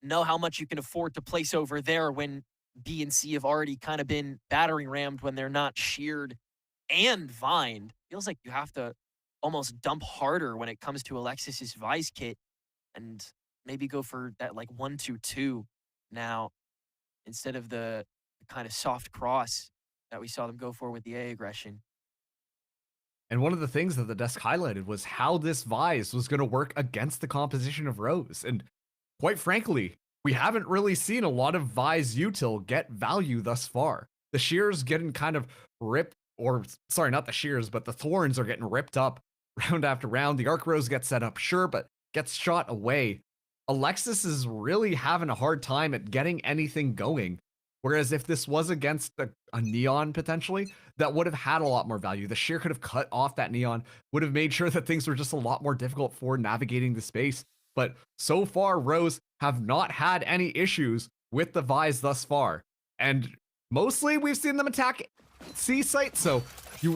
know how much you can afford to place over there when B and C have already kind of been battering rammed when they're not sheared and vined. Feels like you have to almost dump harder when it comes to Alexis's Vise kit and maybe go for that like 1-2-2 now instead of the kind of soft cross that we saw them go for with the A aggression. And one of the things that the desk highlighted was how this Vise was going to work against the composition of Rose. And quite frankly, we haven't really seen a lot of Vise util get value thus far. The shears getting kind of ripped, or sorry, not the shears, but the thorns are getting ripped up round after round. The arc rose gets set up, sure, but gets shot away. Alexis is really having a hard time at getting anything going. Whereas if this was against a neon potentially, that would have had a lot more value. The shear could have cut off that neon, would have made sure that things were just a lot more difficult for navigating the space. But so far, Rose have not had any issues with the Vise thus far. And mostly we've seen them attack C site, so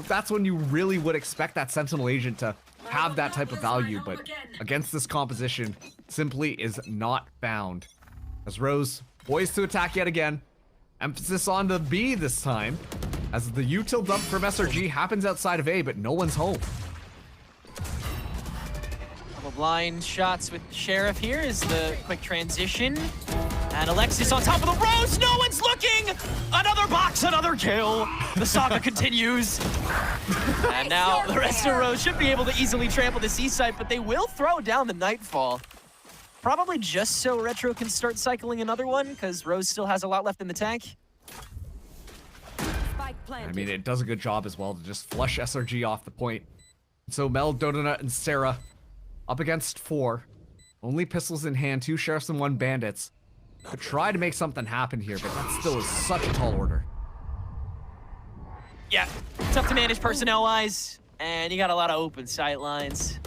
that's when you really would expect that Sentinel agent to have that type of value, but against this composition, simply is not found. As Rose poised to attack yet again, emphasis on the B this time, as the util dump from SRG happens outside of A, but no one's home. Couple blind shots with Sheriff here is the quick transition. And Alexis on top of the Rose, no one's looking! Another box, another kill. The saga continues. And now the rest of Rose should be able to easily trample the C site, but they will throw down the Nightfall. Probably just so Retro can start cycling another one, because Rose still has a lot left in the tank. I mean, it does a good job as well to just flush SRG off the point. So Mel, Donut, and Sarah up against 4. Only pistols in hand, 2 sheriffs and 1 bandits. Could try to make something happen here, but that still is such a tall order. Yeah, tough to manage personnel-wise, and you got a lot of open sight lines.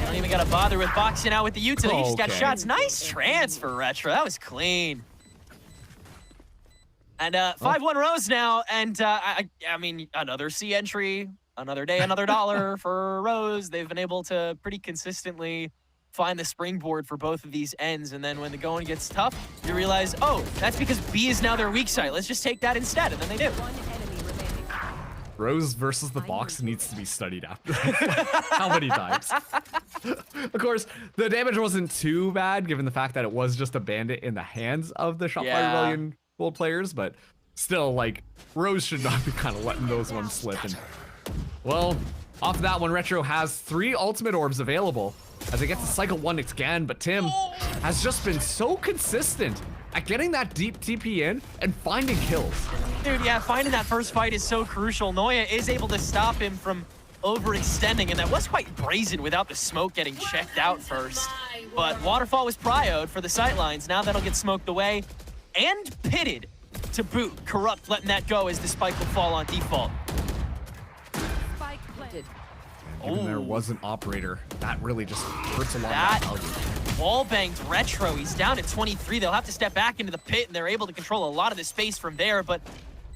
Don't even gotta bother with boxing out with the util. You just got shots. Nice transfer, Retro. That was clean. And 5-1 Rose now, and I mean, another C entry, another day, another dollar for Rose. They've been able to pretty consistently find the springboard for both of these ends, and then when the going gets tough, you realize, oh, that's because B is now their weak side. Let's just take that instead, and then they do. Rose versus the box needs to be studied after. How many times? Of course, the damage wasn't too bad, given the fact that it was just a bandit in the hands of the Shopify Rebellion gold players, but still, like, Rose should not be kind of letting those ones slip. And, well, off that one, Retro has 3 ultimate orbs available as they get to cycle 1 again, but Tim has just been so consistent at getting that deep TP in and finding kills. Dude, yeah, finding that first fight is so crucial. Noya is able to stop him from overextending, and that was quite brazen without the smoke getting checked out first. But Waterfall was prioed for the sightlines. Now that'll get smoked away and pitted to boot. Corrupt letting that go as the spike will fall on default. Spike planted. Even there was an operator, that really just hurts a lot. That wall banged Retro. He's down at 23. They'll have to step back into the pit, and they're able to control a lot of the space from there, but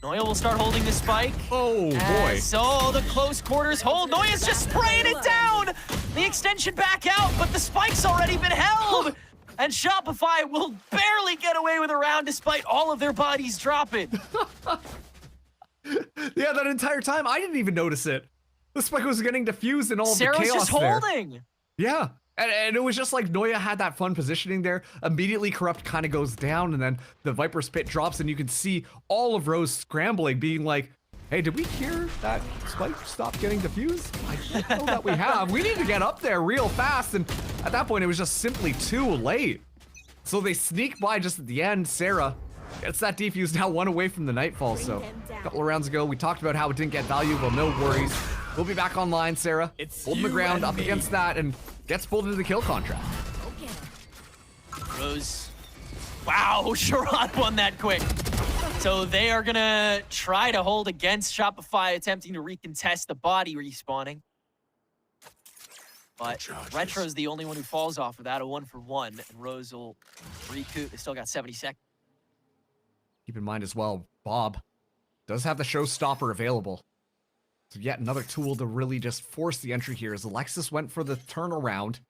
Noya will start holding the spike. Oh, boy. So the close quarters hold. Noya's just spraying it down. The extension back out, but the spike's already been held. And Shopify will barely get away with a round despite all of their bodies dropping. Yeah, that entire time, I didn't even notice it. The spike was getting diffused and all Sarah's the chaos just holding. There. Yeah, and it was just like Noya had that fun positioning there. Immediately Corrupt kind of goes down, and then the Viper's Pit drops, and you can see all of Rose scrambling, being like, hey, did we hear that spike stop getting diffused? I don't know that we have. We need to get up there real fast, and at that point, it was just simply too late. So they sneak by just at the end. Sarah gets that defuse, now 1 away from the Nightfall. So a couple of rounds ago, we talked about how it didn't get value. Well, no worries. We'll be back online, Sarah. Holding the ground up against that and gets pulled into the kill contract. Rose. Wow, Sherrod won that quick. So they are gonna try to hold against Shopify, attempting to recontest the body respawning. But Retro's the only one who falls off of that, a 1-for-1, and Rose will recoup. They still got 70 seconds. Keep in mind as well, Bob does have the showstopper available. So yet another tool to really just force the entry here as Alexis went for the turnaround.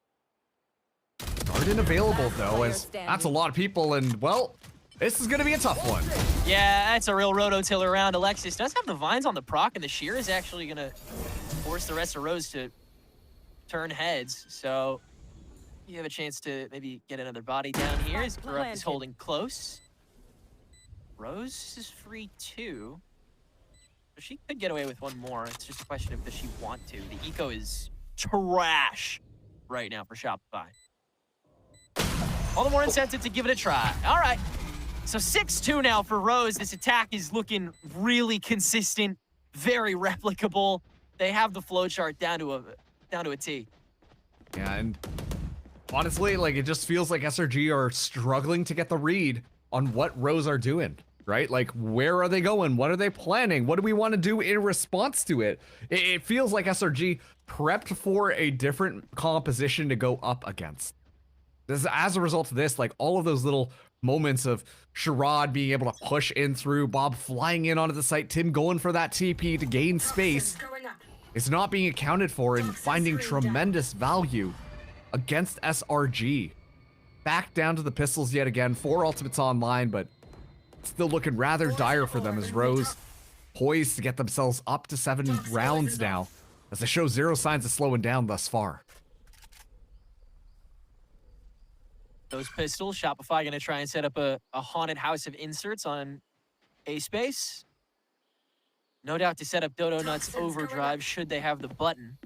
Garden available though, as that's a lot of people, and well, this is gonna be a tough one. Yeah, that's a real rototiller round. Alexis does have the vines on the proc, and the shear is actually gonna force the rest of Rose to turn heads. So you have a chance to maybe get another body down here as Corrupt is holding close. Rose is free too. She could get away with one more. It's just a question of does she want to. The eco is trash right now for Shopify. All the more incentive to give it a try. All right. So 6-2 now for Rose. This attack is looking really consistent, very replicable. They have the flowchart down to a T. Yeah, and honestly, like it just feels like SRG are struggling to get the read on what Rose are doing. Right? Like, where are they going? What are they planning? What do we want to do in response to it? It feels like SRG prepped for a different composition to go up against. As a result of this, like all of those little moments of Sherrod being able to push in through, Bob flying in onto the site, Tim going for that TP to gain space, is not being accounted for and finding tremendous value against SRG. Back down to the pistols yet again, 4 ultimates online, but still looking rather dire for them as Rose poised to get themselves up to 7 rounds now, as they show zero signs of slowing down thus far. Those pistols, Shopify gonna try and set up a haunted house of inserts on A space. No doubt to set up Dodo Nuts overdrive should they have the button.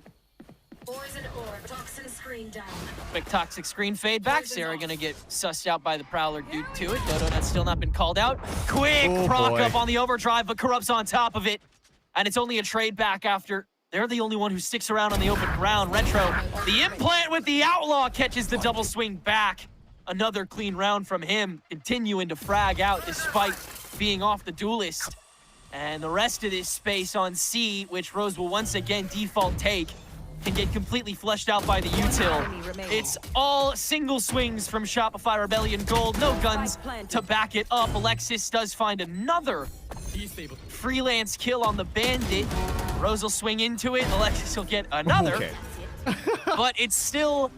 Toxin screen down. Quick toxic screen fade back. Sarah gonna get sussed out by the Prowler due to it. Dodo Nuts still not been called out. Quick proc up on the overdrive, but Corrupt's on top of it. And it's only a trade back after they're the only one who sticks around on the open ground. Retro, the implant with the Outlaw catches the double swing back. Another clean round from him, continuing to frag out despite being off the duelist. And the rest of this space on C, which Rose will once again default take, can get completely fleshed out by the util. It's all single swings from Shopify Rebellion Gold. No guns to back it up. Alexis does find another freelance kill on the Bandit. Rose will swing into it. Alexis will get another. Okay. But it's still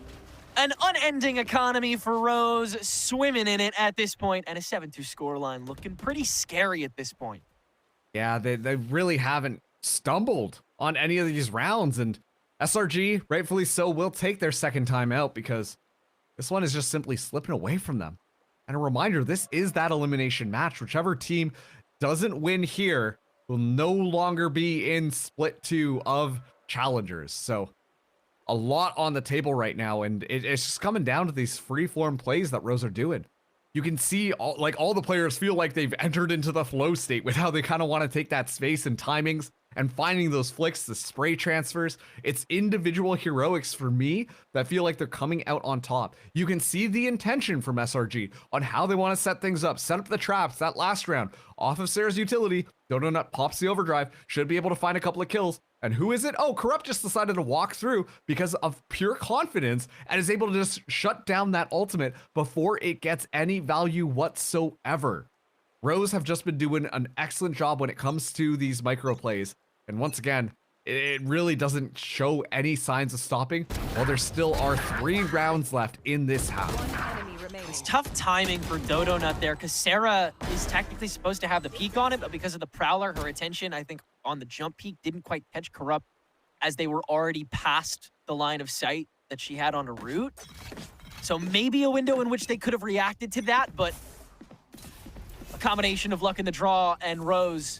an unending economy for Rose, swimming in it at this point, and a 7-2 scoreline looking pretty scary at this point. Yeah, they really haven't stumbled on any of these rounds, and SRG, rightfully so, will take their second time out because this one is just simply slipping away from them. And a reminder, this is that elimination match. Whichever team doesn't win here will no longer be in split 2 of Challengers. So a lot on the table right now, and it's just coming down to these free-form plays that Rose are doing. You can see all the players feel like they've entered into the flow state with how they kind of want to take that space and timings and finding those flicks, the spray transfers. It's individual heroics for me that feel like they're coming out on top. You can see the intention from SRG on how they want to set things up, set up the traps. That last round off of Sarah's utility, Dodo Nut pops the overdrive, should be able to find a couple of kills. And who is it? Oh, Corrupt just decided to walk through because of pure confidence and is able to just shut down that ultimate before it gets any value whatsoever. Rose have just been doing an excellent job when it comes to these micro plays. And once again, it really doesn't show any signs of stopping while there still are 3 rounds left in this half. It's tough timing for Dodo Nut there because Sarah is technically supposed to have the peek on it, but because of the Prowler, her attention, I think, on the jump peak didn't quite catch Corrupt as they were already past the line of sight that she had on a route. So maybe a window in which they could have reacted to that, but a combination of luck in the draw and Rose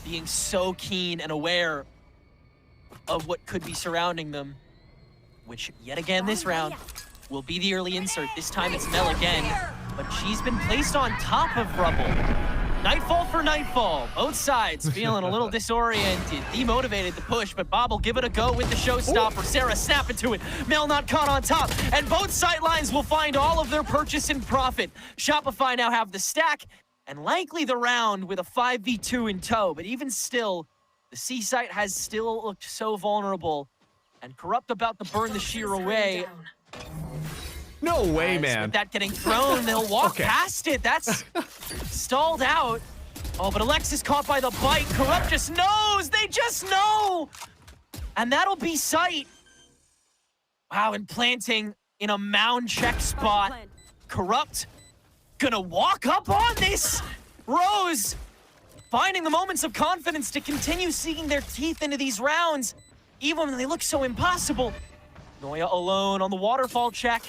being so keen and aware of what could be surrounding them, which yet again this round will be the early insert. This time it's Mel again, but she's been placed on top of Rubble. Nightfall for Nightfall. Both sides feeling a little disoriented, demotivated to push, but Bob will give it a go with the showstopper. Sarah snap into it. Mel not caught on top, and both sidelines will find all of their purchase and profit. Shopify now have the stack and likely the round with a 5v2 in tow, but even still, the C site has still looked so vulnerable, and Corrupt about to burn the shear away. No way, man. With that getting thrown, they'll walk past it. That's stalled out. Oh, but Alexis caught by the bite. Corrupt just knows. They just know. And that'll be sight. Wow, and planting in a mound check spot. Corrupt gonna walk up on this. Rose finding the moments of confidence to continue sinking their teeth into these rounds, even when they look so impossible. Noya alone on the waterfall check.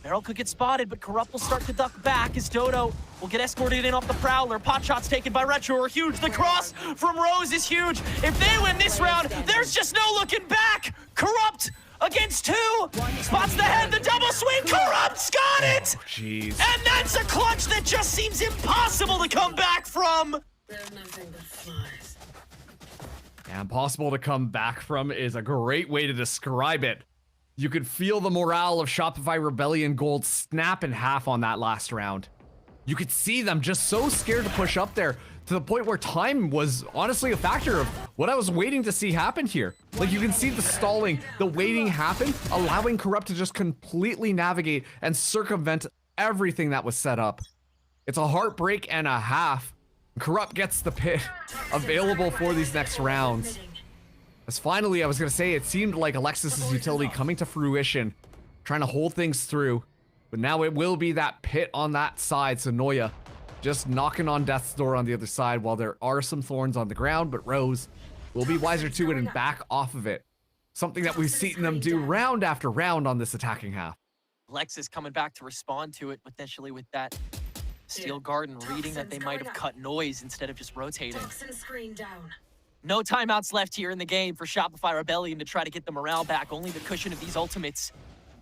Meryl could get spotted, but Corrupt will start to duck back as Dodo will get escorted in off the Prowler. Pot shots taken by Retro are huge. The cross from Rose is huge. If they win this round, there's just no looking back. Corrupt against 2. Spots the head, the double swing. Corrupt's got it! Jeez. And that's a clutch that just seems impossible to come back from. Yeah, impossible to come back from is a great way to describe it. You could feel the morale of Shopify Rebellion Gold snap in half on that last round. You could see them just so scared to push up there to the point where time was honestly a factor of what I was waiting to see happen here. Like, you can see the stalling, the waiting happen, allowing Corrupt to just completely navigate and circumvent everything that was set up. It's a heartbreak and a half. Corrupt gets the pit available for these next rounds. As finally, I was gonna say, it seemed like Alexis's utility coming to fruition, trying to hold things through, but now it will be that pit on that side. So Noya just knocking on death's door on the other side while there are some thorns on the ground, but Rose will be wiser to it and back off of it. Something that we've seen them do round after round on this attacking half. Alexis coming back to respond to it, potentially with that Steel Garden reading that they might have cut noise instead of just rotating. No timeouts left here in the game for Shopify Rebellion to try to get the morale back. Only the cushion of these ultimates.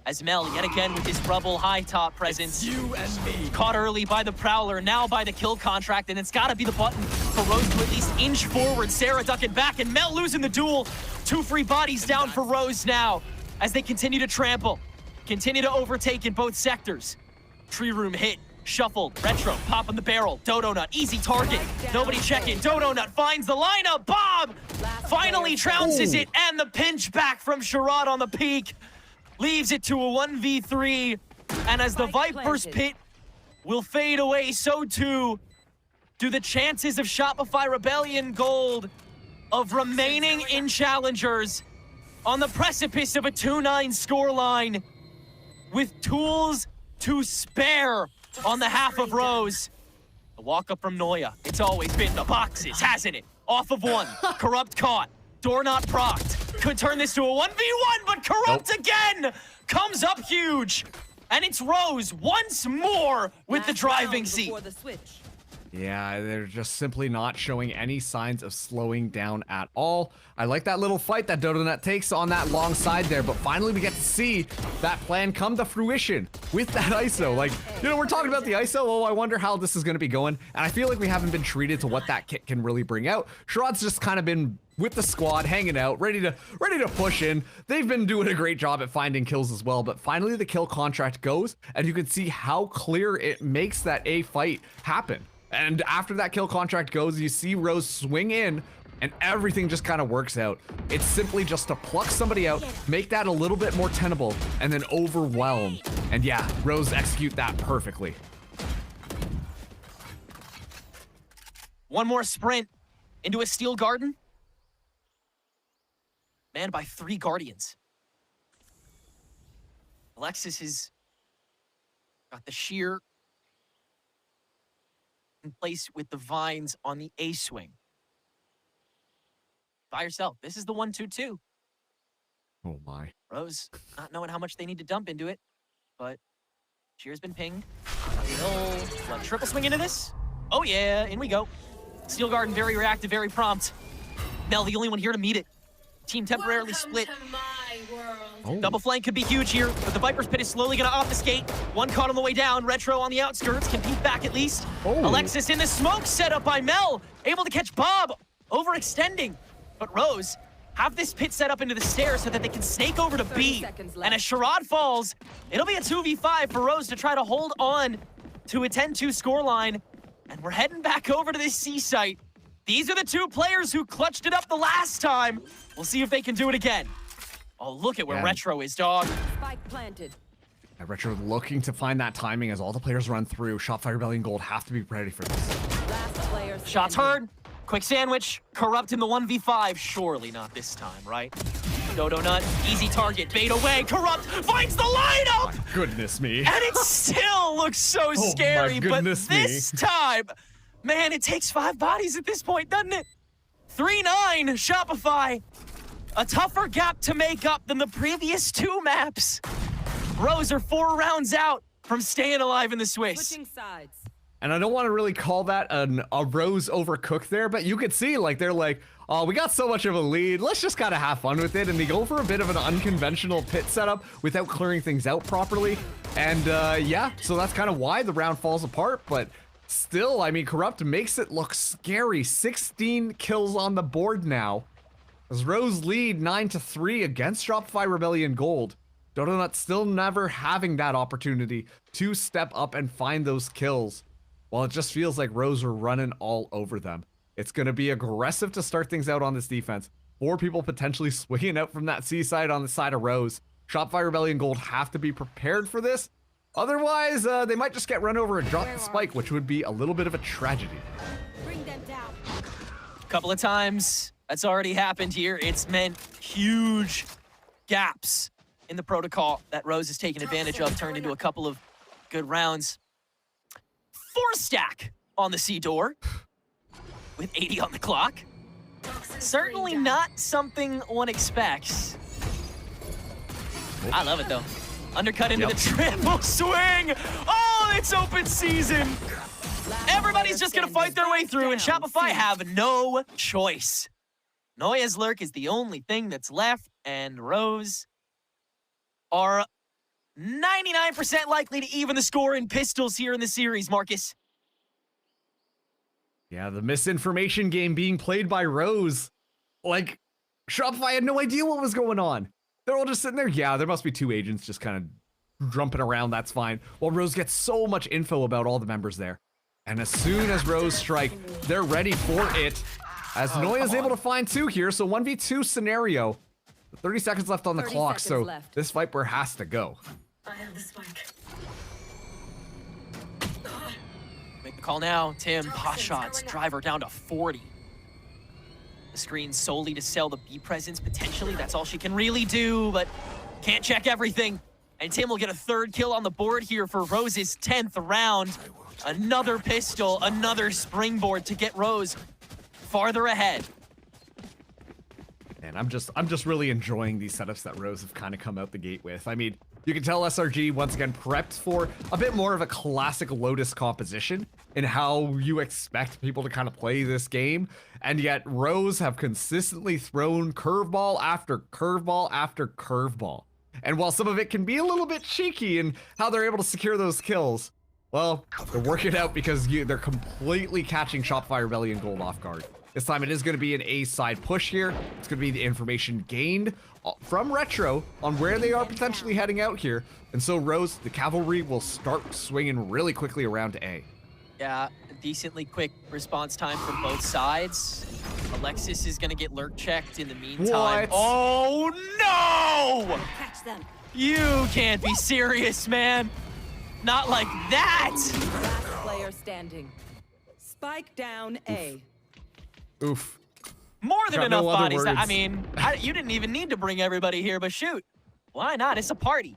As Mel, yet again with his Rubble high top presence. It's you and me. Caught early by the Prowler, now by the kill contract, and it's gotta be the button for Rose to at least inch forward. Sarah ducking back, and Mel losing the duel. 2 free bodies down for Rose now, as they continue to trample. Continue to overtake in both sectors. Tree room hit. Shuffled, Retro, popping the barrel, Dodo Nut, easy target, nobody checking, Dodo Nut finds the lineup, Bob finally trounces it, and the pinch back from Sherrod on the peak leaves it to a 1v3, and as the Viper's pit will fade away, so too do the chances of Shopify Rebellion Gold of remaining in Challengers on the precipice of a 2-9 scoreline with tools to spare on the half of Rose. The walk up from Noya. It's always been the boxes, hasn't it? Off of 1. Corrupt caught. Door not procced. Could turn this to a 1v1, but Corrupt again comes up huge. And it's Rose once more with the driving seat. Yeah, they're just simply not showing any signs of slowing down at all. I like that little fight that Dodonut takes on that long side there, but finally we get to see that plan come to fruition with that ISO. Like, you know, we're talking about the ISO. Oh, I wonder how this is going to be going. And I feel like we haven't been treated to what that kit can really bring out. Sherrod's just kind of been with the squad, hanging out, ready to push in. They've been doing a great job at finding kills as well, but finally the kill contract goes, and you can see how clear it makes that A fight happen. And after that kill contract goes, you see Rose swing in, and everything just kind of works out. It's simply just to pluck somebody out, make that a little bit more tenable, and then overwhelm. And yeah, Rose execute that perfectly. One more sprint into a Steel Garden. Manned by 3 Guardians. Alexis has got the sheer in place with the vines on the A swing. By yourself. This is the 1-2-2. Oh my. Rose not knowing how much they need to dump into it, but Sheer's been pinged. Will triple swing into this? Oh yeah, in we go. Steel Garden very reactive, very prompt. Mel, the only one here to meet it. Team temporarily split. Double flank could be huge here, but the Viper's pit is slowly gonna obfuscate. 1 caught on the way down. Retro on the outskirts, can peek back at least. Alexis in the smoke set up by Mel, able to catch Bob, overextending. But Rose have this pit set up into the stairs so that they can snake over to B. And as Sherrod falls, it'll be a 2v5 for Rose to try to hold on to a 10-2 scoreline. And we're heading back over to this C site. These are the 2 players who clutched it up the last time. We'll see if they can do it again. Oh, look at where Retro is, dog. Spike planted. Yeah, Retro looking to find that timing as all the players run through. Shopify Rebellion Gold have to be ready for this. Shots heard. Quick sandwich. Corrupt in the 1v5. Surely not this time, right? Dodo Nut, easy target. Bait away. Corrupt finds the lineup! My goodness me. And it still looks so scary, but this time, man, it takes 5 bodies at this point, doesn't it? 3-9, Shopify. A tougher gap to make up than the previous 2 maps. Rose are 4 rounds out from staying alive in the Swiss. Switching sides. And I don't want to really call that a Rose overcooked there, but you could see like they're like, oh, we got so much of a lead. Let's just kind of have fun with it. And they go for a bit of an unconventional pit setup without clearing things out properly. And yeah, so that's kind of why the round falls apart. But still, I mean, Corrupt makes it look scary. 16 kills on the board now. As Rose lead 9-3 against Shopify Rebellion Gold. Dodo Nut still never having that opportunity to step up and find those kills. Well, it just feels like Rose are running all over them. It's going to be aggressive to start things out on this defense. 4 people potentially swinging out from that seaside on the side of Rose. Shopify Rebellion Gold have to be prepared for this. Otherwise, they might just get run over and drop the spike, which would be a little bit of a tragedy. Bring them down. A couple of times that's already happened here. It's meant huge gaps in the protocol that Rose has taken advantage of, turned into a couple of good rounds. 4 stack on the C door with 80 on the clock. Certainly not something one expects. I love it though. Undercut into the triple swing. Oh, it's open season. Everybody's just gonna fight their way through, and Shopify have no choice. Noya's Lurk is the only thing that's left, and Rose are 99% likely to even the score in pistols here in the series, Marcus. Yeah, the misinformation game being played by Rose. Like, Shopify had no idea what was going on. They're all just sitting there. Yeah, there must be 2 agents just kind of jumping around. That's fine. Well, Rose gets so much info about all the members there. And as soon as Rose strike, they're ready for it. As Noya's able to find 2 here, so 1v2 scenario. 30 seconds left on the clock, so this Viper has to go. I have the spike. Make the call now. Tim, pot shots, driver down to 40. The screen solely to sell the B presence, potentially. That's all she can really do, but can't check everything. And Tim will get a 3rd kill on the board here for Rose's 10th round. Another pistol, another springboard to get Rose farther ahead. And I'm just really enjoying these setups that Rose have kind of come out the gate with. I mean, you can tell SRG once again prepped for a bit more of a classic Lotus composition in how you expect people to kind of play this game. And yet Rose have consistently thrown curveball after curveball after curveball. And while some of it can be a little bit cheeky in how they're able to secure those kills, well, they're working out because they're completely catching Shopify Rebellion Gold off guard. This time it is going to be an A side push here. It's going to be the information gained from Retro on where they are potentially heading out here. And so Rose, the cavalry, will start swinging really quickly around to A. Yeah, decently quick response time from both sides. Alexis is going to get lurk checked in the meantime. What? Oh no! Catch them. You can't be serious, man. Not like that. Last player standing. Spike down A. Oof. More than Got enough no other bodies. I words. mean, you didn't even need to bring everybody here, but shoot. Why not? It's a party.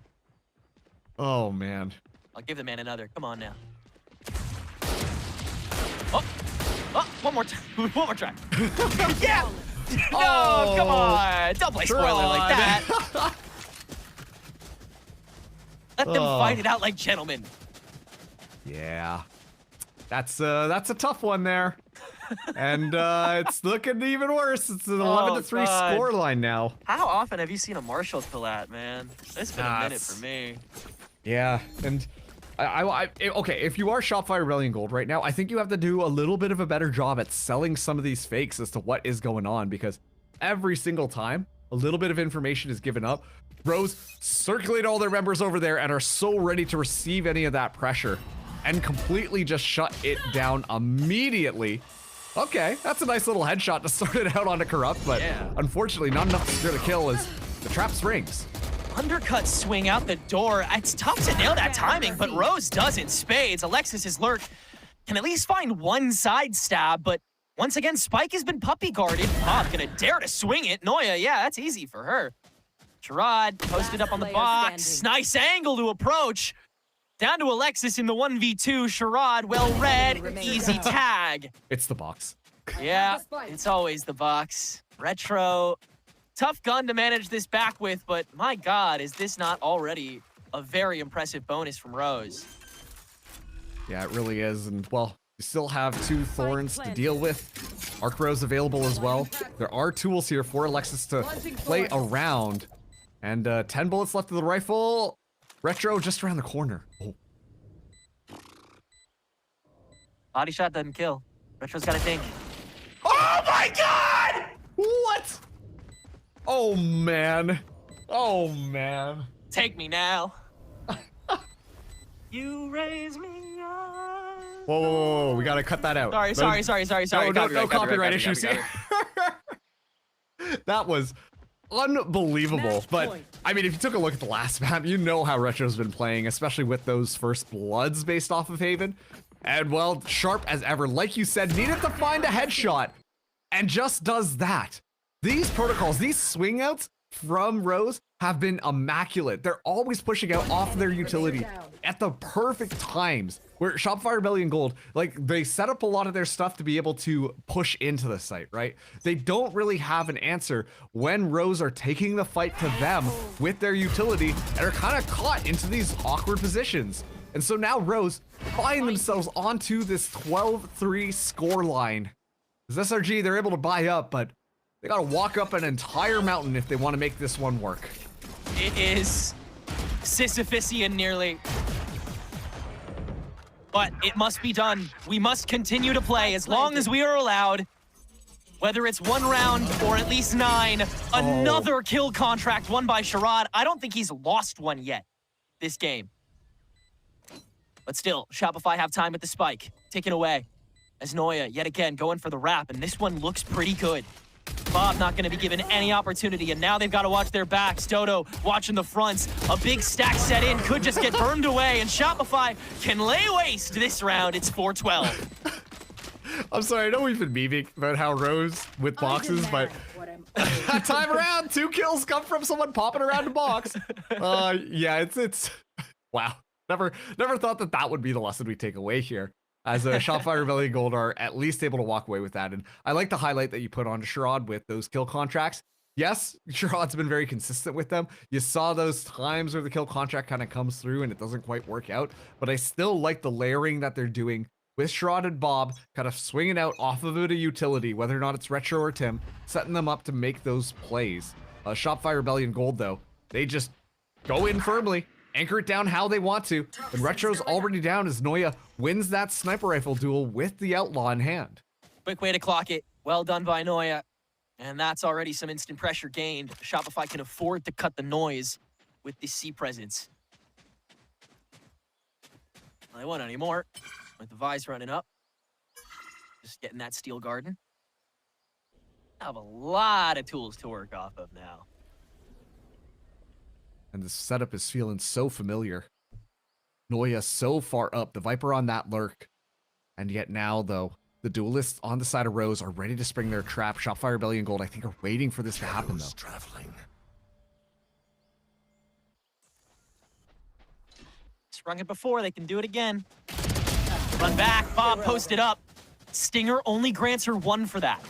Oh, man. I'll give the man another. Come on now. Oh, one more time. One more try. Yeah. No, come on. Don't play spoiler like that. Let them fight it out like gentlemen. Yeah. That's a tough one there. And it's looking even worse. It's an 11-3 scoreline now. How often have you seen a Marshall kill that, man? It's been a minute for me. Yeah, and okay, if you are Shopify Rebellion Gold right now, I think you have to do a little bit of a better job at selling some of these fakes as to what is going on, because every single time a little bit of information is given up, Rose circulate all their members over there and are so ready to receive any of that pressure and completely just shut it down immediately. Okay, that's a nice little headshot to start it out on a Corrupt, but unfortunately not enough to secure the kill as the trap springs. Undercut swing out the door. It's tough to nail that timing, but Rose does in spades. Alexis's lurk can at least find one side stab, but once again, Spike has been puppy guarded. Bob gonna dare to swing it. Noya, yeah, that's easy for her. Sherrod posted up on the box. Nice angle to approach. Down to Alexis in the 1v2. Sherrod, well read, easy tag. It's the box. Yeah, it's always the box. Retro, tough gun to manage this back with, but my God, is this not already a very impressive bonus from Rose? Yeah, it really is. And well, you still have 2 Thorns to deal with. Arc Rose available as well. There are tools here for Alexis to play around. And 10 bullets left of the rifle. Retro just around the corner. Oh. Body shot doesn't kill. Retro's got a dink. Oh my God! What? Oh man. Oh man. Take me now. You raise me up. Whoa, we gotta cut that out. Sorry. No copyright issues here. That was unbelievable. But I mean, if you took a look at the last map, you know how Retro's been playing, especially with those first bloods based off of Haven. And well, sharp as ever, like you said, needed to find a headshot and just does that. These protocols, these swing outs from Rose have been immaculate. They're always pushing out off their utility at the perfect times. Where Shopify Rebellion Gold, like they set up a lot of their stuff to be able to push into the site, right? They don't really have an answer when Rose are taking the fight to them with their utility and are kind of caught into these awkward positions. And so now Rose find themselves onto this 12-3 score line. As SRG, they're able to buy up, but they gotta walk up an entire mountain if they want to make this one work. It is Sisyphusian nearly. But it must be done. We must continue to play as long as we are allowed. Whether it's 1 round or at least 9, another kill contract won by Sherrod. I don't think he's lost one yet this game. But still, Shopify have time with the spike. Taken away. As Noya, yet again, going for the wrap, and this one looks pretty good. Bob not going to be given any opportunity, and now they've got to watch their backs. Dodo watching the fronts. A big stack set in, could just get burned away, and Shopify can lay waste this round. It's 4-12. I'm sorry, I know we've been memeing about how Rose with boxes, but that time around, 2 kills come from someone popping around a box. Yeah, it's wow. Never thought that would be the lesson we take away here. As a Shopify Rebellion Gold are at least able to walk away with that. And I like the highlight that you put on Sherrod with those kill contracts. Yes, Sherrod's been very consistent with them. You saw those times where the kill contract kind of comes through and it doesn't quite work out. But I still like the layering that they're doing with Sherrod and Bob, kind of swinging out off of it a utility, whether or not it's Retro or Tim, setting them up to make those plays. Shopify Rebellion Gold, though, they just go in firmly. Anchor it down how they want to, and Retro's already down as Noya wins that sniper rifle duel with the Outlaw in hand. Quick way to clock it. Well done by Noya. And that's already some instant pressure gained. Shopify can afford to cut the noise with this C presence. They won't anymore. With the Vise running up. Just getting that steel garden. I have a lot of tools to work off of now. And the setup is feeling so familiar. Noya so far up, the Viper on that lurk. And yet now, though, the duelists on the side of Rose are ready to spring their trap. Shopify Rebellion Gold, I think, are waiting for this to happen, though. Traveling. Sprung it before, they can do it again. Run back, Bob posted up. Stinger only grants her 1 for that.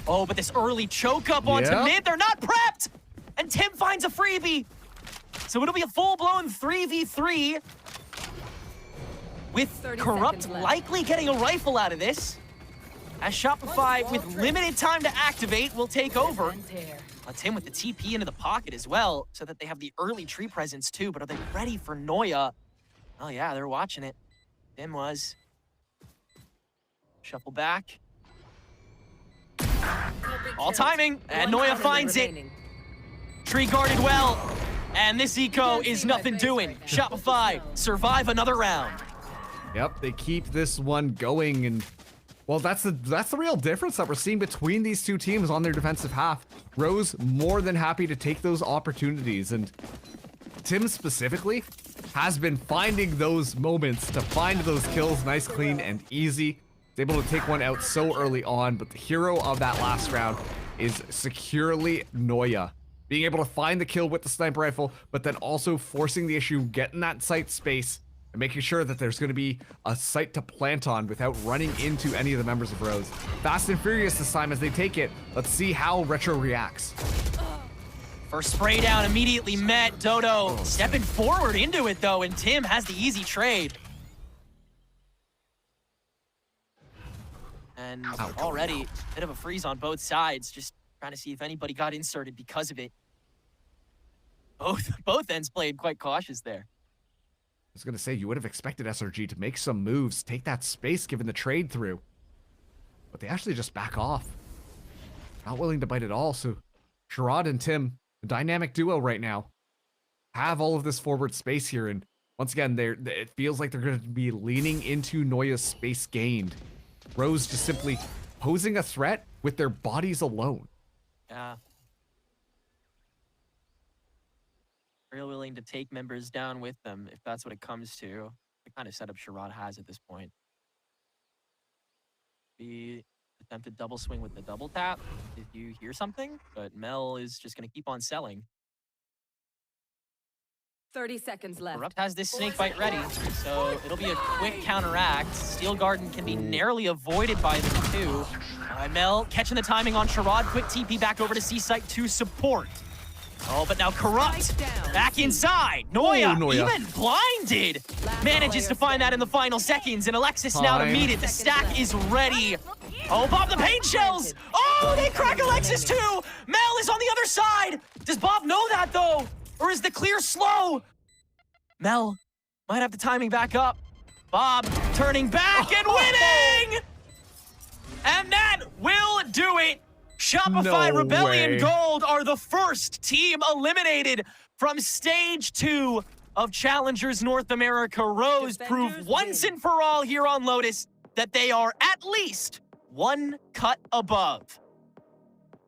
Oh, but this early choke up onto mid, they're not prepped! And Tim finds a freebie. So it'll be a full-blown 3v3 with Corrupt likely getting a rifle out of this. As Shopify, with limited time to activate, will take over. Tim with the TP into the pocket as well, so that they have the early tree presence too. But are they ready for Noya? Oh yeah, they're watching it. Tim was. Shuffle back. All timing, and Noya finds it. Tree guarded well, and this eco is nothing doing. Shopify survive another round. Yep, they keep this one going, and well, that's the real difference that we're seeing between these two teams on their defensive half. Rose more than happy to take those opportunities, and Tim specifically has been finding those moments to find those kills nice, clean, and easy. He's able to take one out so early on, but the hero of that last round is securely Noya. Being able to find the kill with the sniper rifle, but then also forcing the issue, getting that site space, and making sure that there's going to be a site to plant on without running into any of the members of Rose. Fast and furious this time as they take it. Let's see how Retro reacts. First spray down immediately met. Dodo stepping forward into it though, and Tim has the easy trade. And already a bit of a freeze on both sides, just trying to see if anybody got inserted because of it. Both ends played quite cautious there. I was going to say, you would have expected SRG to make some moves, take that space given the trade through. But they actually just back off. Not willing to bite at all, so Sherrod and Tim, a dynamic duo right now, have all of this forward space here, and once again, it feels like they're going to be leaning into Noya's space gained. Rose just simply posing a threat with their bodies alone. Yeah. Real willing to take members down with them, if that's what it comes to. The kind of setup Sherrod has at this point. The attempted double swing with the double tap, if you hear something, but Mel is just going to keep on selling. 30 seconds left. Corrupt has this snake bite ready, so it'll be a quick counteract. Steel Garden can be narrowly avoided by them too. Mel catching the timing on Sherrod. Quick TP back over to C-Site to support. Oh, but now Corrupt back inside. Noya, even blinded, manages to find that in the final seconds, and Alexis now to meet it. The stack is ready. Oh, Bob, the paint shells. Oh, they crack Alexis too. Mel is on the other side. Does Bob know that though? Or is the clear slow? Mel might have the timing back up. Bob turning back and winning! And that will do it. Shopify Rebellion Gold are the first team eliminated from Stage 2 of Challengers North America. Rose prove once and for all here on Lotus that they are at least one cut above.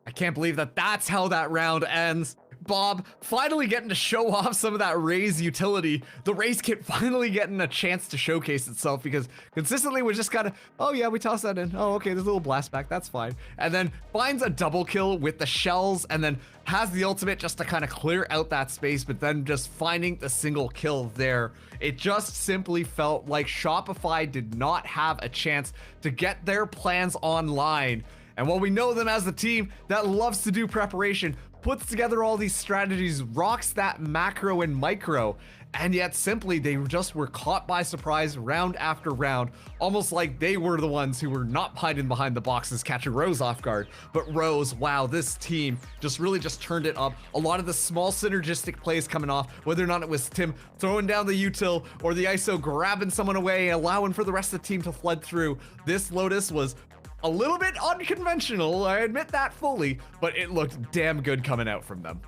I can't believe that that's how that round ends. Bob finally getting to show off some of that Raze utility. The Raze kit finally getting a chance to showcase itself, because consistently we just gotta, oh yeah, we toss that in. Oh, okay, there's a little blast back, that's fine. And then finds a double kill with the shells, and then has the ultimate just to kind of clear out that space, but then just finding the single kill there. It just simply felt like Shopify did not have a chance to get their plans online. And while we know them as a team that loves to do preparation, puts together all these strategies, rocks that macro and micro, and yet simply they just were caught by surprise round after round, almost like they were the ones who were not hiding behind the boxes catching Rose off guard. But Rose, wow, this team just really just turned it up. A lot of the small synergistic plays coming off, whether or not it was Tim throwing down the util or the ISO grabbing someone away, allowing for the rest of the team to flood through. This Lotus was a little bit unconventional, I admit that fully, but it looked damn good coming out from them.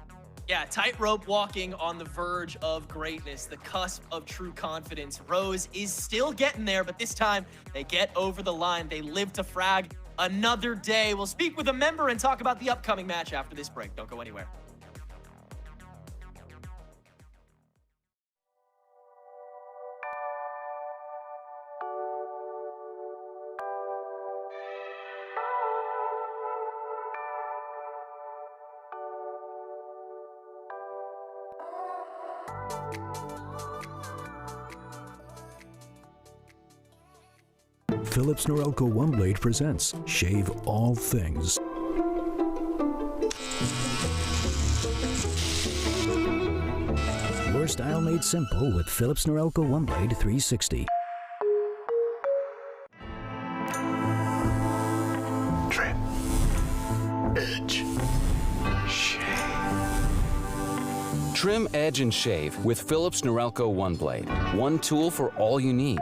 Yeah, tightrope walking on the verge of greatness, the cusp of true confidence. Rose is still getting there, but this time they get over the line. They live to frag another day. We'll speak with a member and talk about the upcoming match after this break. Don't go anywhere. Philips Norelco One Blade presents Shave All Things. Your style made simple with Philips Norelco One Blade 360. Trim, edge, shave. Trim, edge, and shave with Philips Norelco One Blade. One tool for all you need.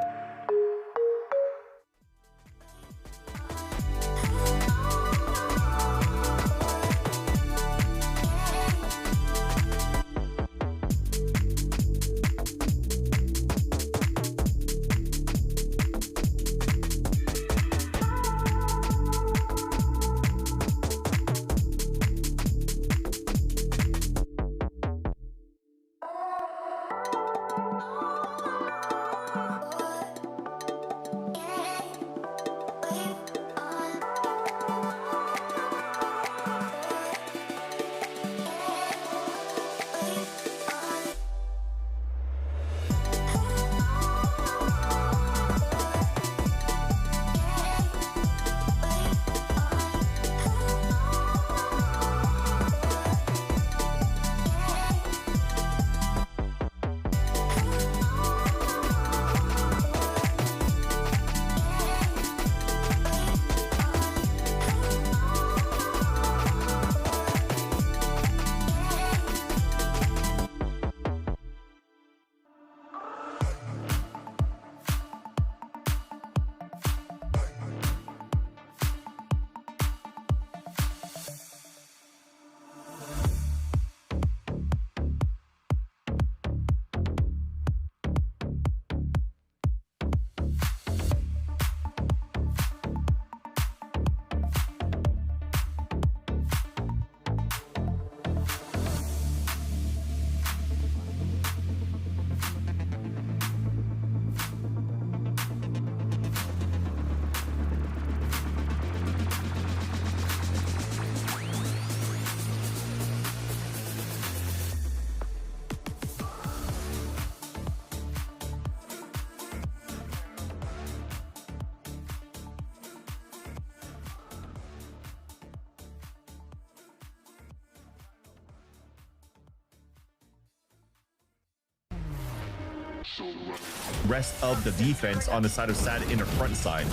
rest of the defense on the side of Sad in the front side.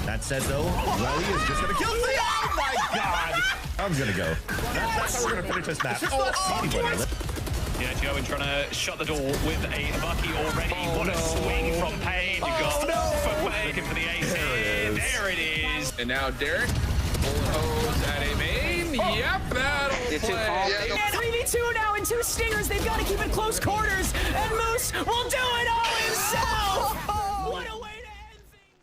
That said, though, Welly is just gonna kill me. Oh my god! I'm gonna go. That's how we're gonna finish this match. Anybody. Yeah, Joe trying to shut the door with a Bucky already. What a swing from Pain. You got looking for the ace. There it is. And now Derek, bullet hose at a main. Yep, that'll play. 3v2 now and 2 stingers. They've got to keep it close quarters. And Moose will do it all himself. What a way to end things.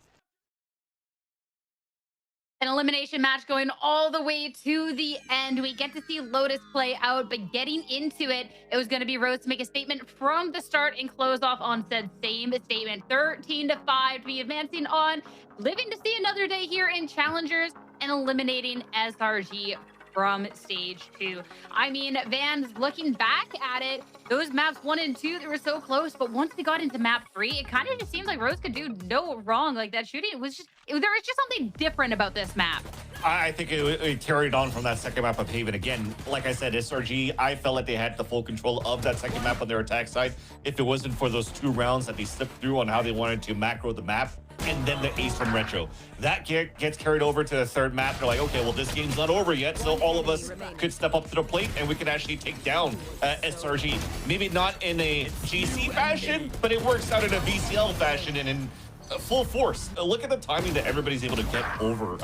An elimination match going all the way to the end. We get to see Lotus play out, but getting into it, it was going to be Rose to make a statement from the start and close off on said same statement. 13-5 to be advancing on, living to see another day here in Challengers and eliminating SRG from stage 2. I mean, Vans, looking back at it, those maps 1 and 2, they were so close, but once they got into map 3, it kind of just seemed like Rose could do no wrong. Like that shooting, there was just something different about this map. I think it carried on from that second map of Haven. Again, like I said, SRG, I felt like they had the full control of that second map on their attack side. If it wasn't for those 2 rounds that they slipped through on how they wanted to macro the map, and then the ace from Retro. That gets carried over to the third map. They're like, okay, well, this game's not over yet, so all of us could step up to the plate and we could actually take down SRG. Maybe not in a GC fashion, but it works out in a VCL fashion and in full force. Look at the timing that everybody's able to get over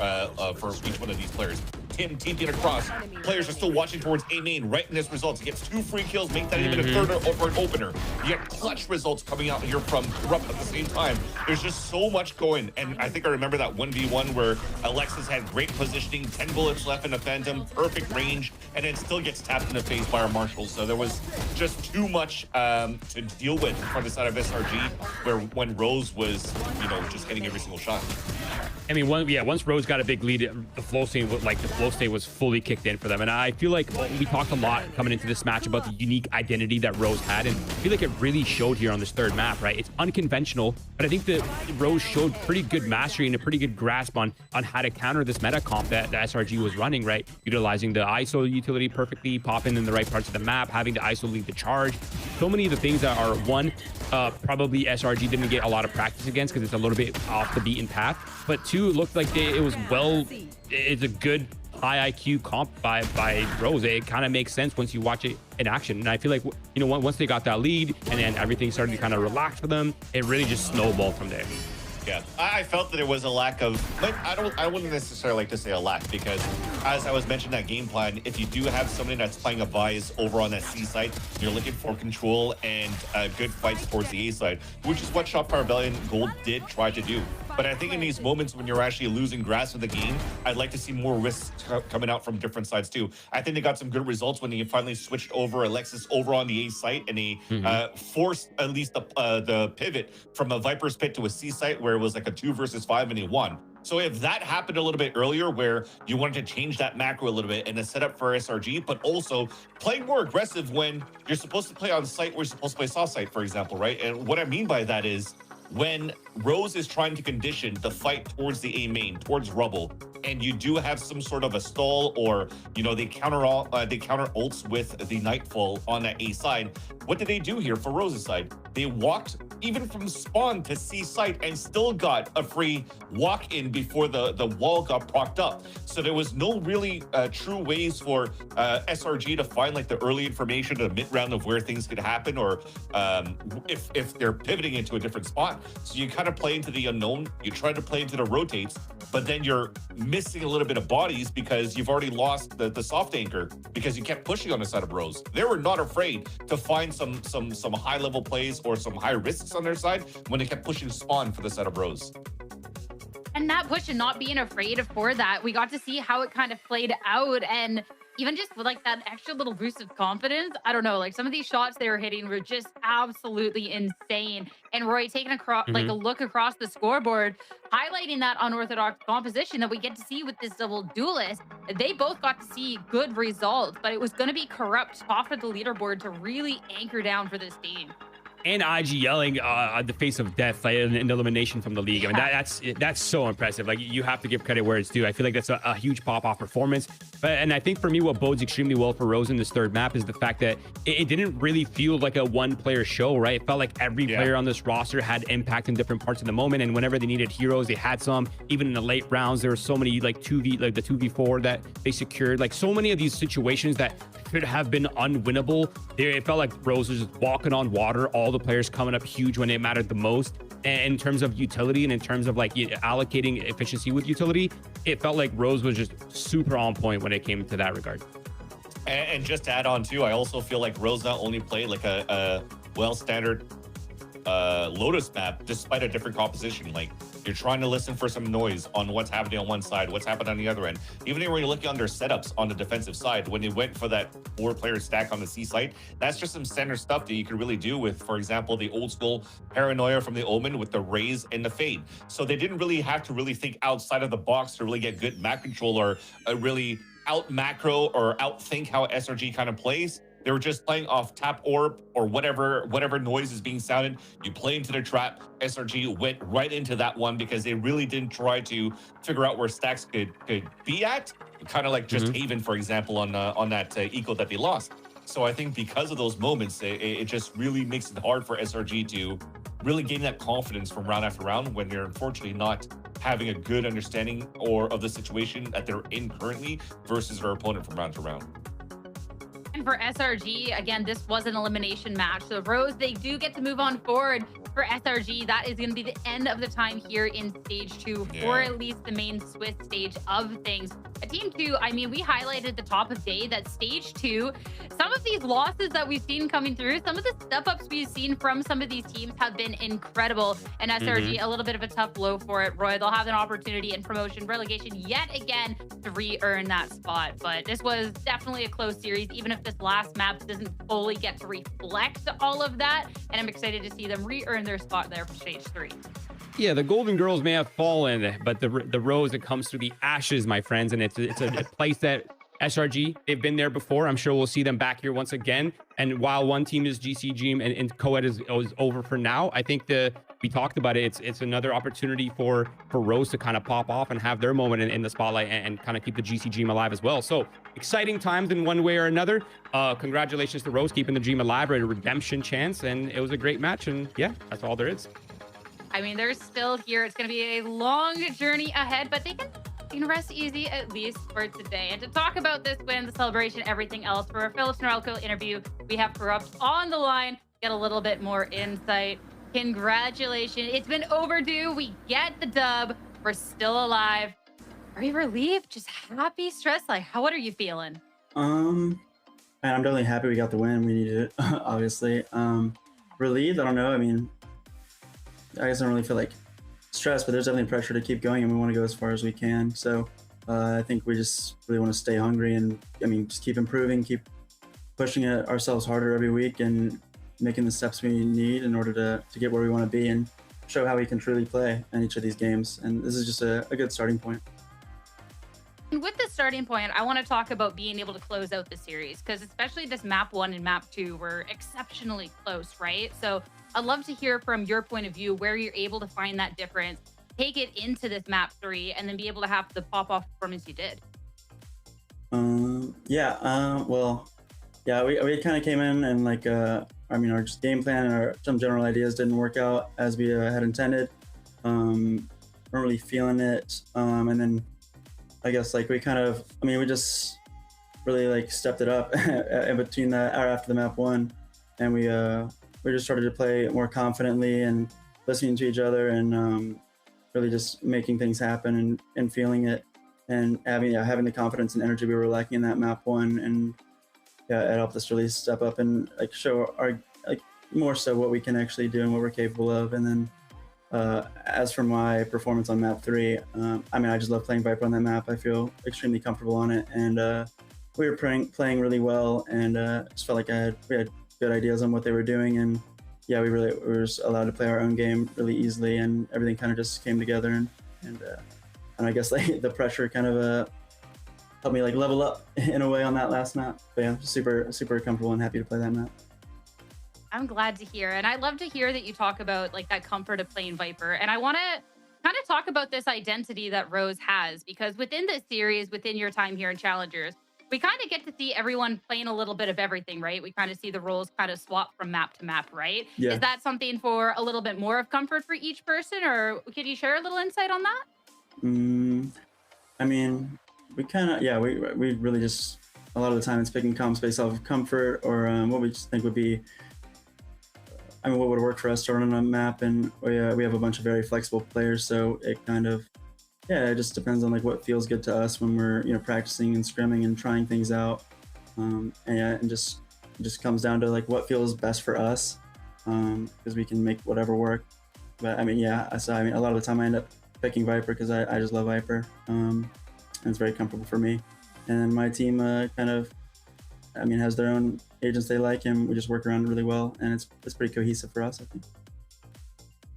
for each one of these players. Tim TPing across. Players are still watching towards A main. Right in this results. He gets 2 free kills, make that even a third over an opener. You get clutch results coming out here from Corrupt at the same time. There's just so much going. And I think I remember that 1v1 where Alexis had great positioning, 10 bullets left in the Phantom, perfect range, and then still gets tapped in the face by our marshals. So there was just too much to deal with from the side of SRG, where when Rose was, you know, just hitting every single shot. I mean, once Rose got a big lead, the flow state was fully kicked in for them. And I feel like we talked a lot coming into this match about the unique identity that Rose had, and I feel like it really showed here on this third map, right? It's unconventional, but I think that Rose showed pretty good mastery and a pretty good grasp on how to counter this meta comp that the SRG was running, right? Utilizing the ISO utility perfectly, popping in the right parts of the map, having the ISO lead the charge. So many of the things that are probably SRG didn't get a lot of practice against because it's a little bit off the beaten path, but 2, it looked like it's a good high IQ comp by Rose. It kind of makes sense once you watch it in action. And I feel like, you know, once they got that lead and then everything started to kind of relax for them, it really just snowballed from there. Yeah, I felt that it was a lack of, but I wouldn't necessarily like to say a lack, because as I was mentioning that game plan, if you do have somebody that's playing a Vise over on that C side, you're looking for control and good fights towards the A side, which is what Shotfire Rebellion Gold did try to do. But I think in these moments when you're actually losing grasp of the game, I'd like to see more risks coming out from different sides too. I think they got some good results when they finally switched over Alexis over on the A site, and they forced at least the pivot from a Viper's Pit to a C site where it was like a 2 versus 5 and they won. So if that happened a little bit earlier, where you wanted to change that macro a little bit and a setup for SRG, but also play more aggressive when you're supposed to play on site where you're supposed to play soft site, for example, right? And what I mean by that is when Rose is trying to condition the fight towards the A main, towards Rubble, and you do have some sort of a stall, or, you know, they counter ults with the Nightfall on that A side. What did they do here for Rose's side? They walked even from spawn to C site and still got a free walk in before the wall got propped up. So there was no really true ways for SRG to find like the early information, the mid round of where things could happen, or if they're pivoting into a different spot. So you kind of play into the unknown, you try to play into the rotates, but then you're missing a little bit of bodies because you've already lost the soft anchor because you kept pushing on the side of Rose. They were not afraid to find some high level plays or some high risks on their side when they kept pushing spawn for the side of Rose. And that push and not being afraid for that, we got to see how it kind of played out, and even just with like that extra little boost of confidence, I don't know, like some of these shots they were hitting were just absolutely insane. And Roy taking across like a look across the scoreboard, highlighting that unorthodox composition that we get to see with this double duelist. They both got to see good results, but it was going to be Corrupt top of the leaderboard to really anchor down for this team. and IG yelling the face of death in elimination from the league. I mean, that's so impressive. Like, you have to give credit where it's due. I feel like that's a huge pop-off performance. And I think for me, what bodes extremely well for Rose in this third map is the fact that it didn't really feel like a one-player show, right? It felt like every player on this roster had impact in different parts of the moment, and whenever they needed heroes, they had some. Even in the late rounds, there were so many like the 2v4 that they secured. Like, so many of these situations that could have been unwinnable. It felt like Rose was just walking on water. All the players coming up huge when it mattered the most. And in terms of utility and in terms of like allocating efficiency with utility, it felt like Rose was just super on point when it came to that regard. And just to add on too, I also feel like Rose not only played like a well-standard Lotus map, despite a different composition. Like, you're trying to listen for some noise on what's happening on one side, what's happening on the other end. Even when you're looking under setups on the defensive side, when they went for that 4-player stack on the C site, that's just some standard stuff that you could really do with, for example, the old school paranoia from the Omen with the raise and the fade. So they didn't really have to really think outside of the box to really get good map control or really out macro or outthink how SRG kind of plays. They were just playing off tap orb or whatever noise is being sounded. You play into the trap. SRG went right into that one because they really didn't try to figure out where stacks could be at. Kind of like just Haven, for example, on that eco that they lost. So I think because of those moments, it just really makes it hard for SRG to really gain that confidence from round after round when they're unfortunately not having a good understanding of the situation that they're in currently versus their opponent from round to round. And for SRG, again, this was an elimination match. So Rose, they do get to move on forward. For SRG, that is going to be the end of the time here in stage 2, or at least the main Swiss stage of things. Team 2, I mean, we highlighted at the top of day that stage 2, some of these losses that we've seen coming through, some of the step-ups we've seen from some of these teams have been incredible. And SRG, a little bit of a tough blow for it. Roy, they'll have an opportunity in promotion, relegation yet again to re-earn that spot. But this was definitely a close series, even if this last map doesn't fully get to reflect all of that. And I'm excited to see them re-earn their spot there for stage 3. Yeah, the Golden Girls may have fallen, but the rose that comes through the ashes, my friends, and it's a place that SRG, they've been there before. I'm sure we'll see them back here once again. And while one team is GCG and co-ed is over for now, I think we talked about it. It's another opportunity for Rose to kind of pop off and have their moment in the spotlight and kind of keep the GC dream alive as well. So exciting times in one way or another. Congratulations to Rose keeping the dream alive, a redemption chance, and it was a great match. And yeah, that's all there is. I mean, they're still here. It's going to be a long journey ahead, but they can rest easy at least for today. And to talk about this win, the celebration, everything else, for our Phillips Norelco interview, we have Corrupt on the line. Get a little bit more insight. Congratulations. It's been overdue. We get the dub. We're still alive. Are you relieved? Just happy? Stressed? Like, what are you feeling? I'm definitely happy we got the win. We needed it, obviously. Relieved? I don't know. I mean, I guess I don't really feel like stressed, but there's definitely pressure to keep going, and we want to go as far as we can. So I think we just really want to stay hungry and, I mean, just keep improving, keep pushing it ourselves harder every week and making the steps we need in order to get where we want to be and show how we can truly play in each of these games. And this is just a good starting point. And with the starting point, I want to talk about being able to close out the series, because especially this map 1 and map 2 were exceptionally close, right? So I'd love to hear from your point of view where you're able to find that difference, take it into this map 3, and then be able to have the pop-off performance you did. We kind of came in and like, I mean, our just game plan and some general ideas didn't work out as we had intended. Weren't really feeling it. And then I guess like we just really like stepped it up in between after the map 1, and we just started to play more confidently and listening to each other and really just making things happen and feeling it and having the confidence and energy we were lacking in that map 1. And yeah, it helped us really step up and like show our more so what we can actually do and what we're capable of. And then as for my performance on map 3, I mean, I just love playing Viper on that map. I feel extremely comfortable on it, and we were playing really well, and just felt like we had good ideas on what they were doing. And yeah, we were just allowed to play our own game really easily, and everything kind of just came together. And I guess like the pressure kind of helped me like level up in a way on that last map. But yeah, super comfortable and happy to play that map. I'm glad to hear. And I love to hear that you talk about like that comfort of playing Viper. And I want to kind of talk about this identity that Rose has, because within this series, within your time here in Challengers, we kind of get to see everyone playing a little bit of everything, right? We kind of see the roles kind of swap from map to map, right? Yeah. Is that something for a little bit more of comfort for each person, or could you share a little insight on that? I mean, we kind of, yeah, we really just, a lot of the time it's picking comps based off of comfort or what we just think would be, I mean, what would work for us to run on a map. And we have a bunch of very flexible players, so it kind of, yeah, it just depends on like what feels good to us when we're, you know, practicing and scrimming and trying things out. And yeah, and just comes down to like what feels best for us, because we can make whatever work. But I mean, yeah, so I mean, a lot of the time I end up picking Viper because I just love Viper, and it's very comfortable for me. And then my team kind of, I mean, has their own agents they like, and we just work around really well, and it's pretty cohesive for us, I think.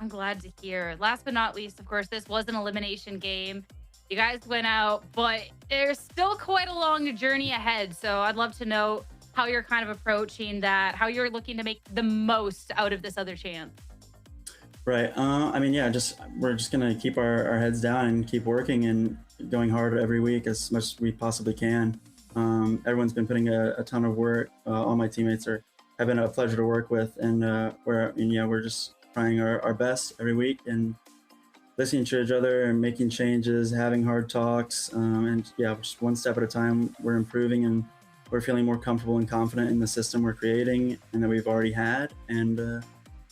I'm glad to hear. Last but not least, of course, this was an elimination game. You guys went out, but there's still quite a long journey ahead. So I'd love to know how you're kind of approaching that, how you're looking to make the most out of this other chance. Right. I mean, yeah, we're just gonna keep our heads down and keep working and going hard every week as much as we possibly can. Everyone's been putting a ton of work. All my teammates have been a pleasure to work with, and we're just trying our best every week and listening to each other and making changes, having hard talks, and yeah, just one step at a time. We're improving, and we're feeling more comfortable and confident in the system we're creating and that we've already had. And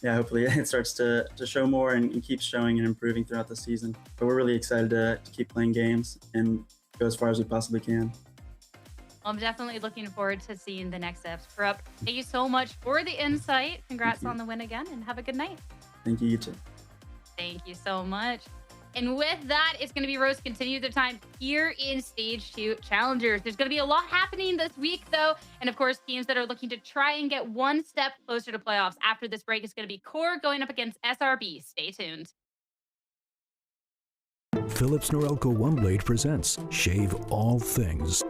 yeah, hopefully it starts to show more and keeps showing and improving throughout the season. But we're really excited to keep playing games and go as far as we possibly can. I'm definitely looking forward to seeing the next steps. Up. Thank you so much for the insight. Congrats on the win again, and have a good night. Thank you, you too. Thank you so much. And with that, it's going to be Rose continue their time here in Stage 2 Challengers. There's going to be a lot happening this week, though. And of course, teams that are looking to try and get one step closer to playoffs after this break is going to be QOR going up against SRB. Stay tuned. Philips Norelco One Blade presents Shave All Things.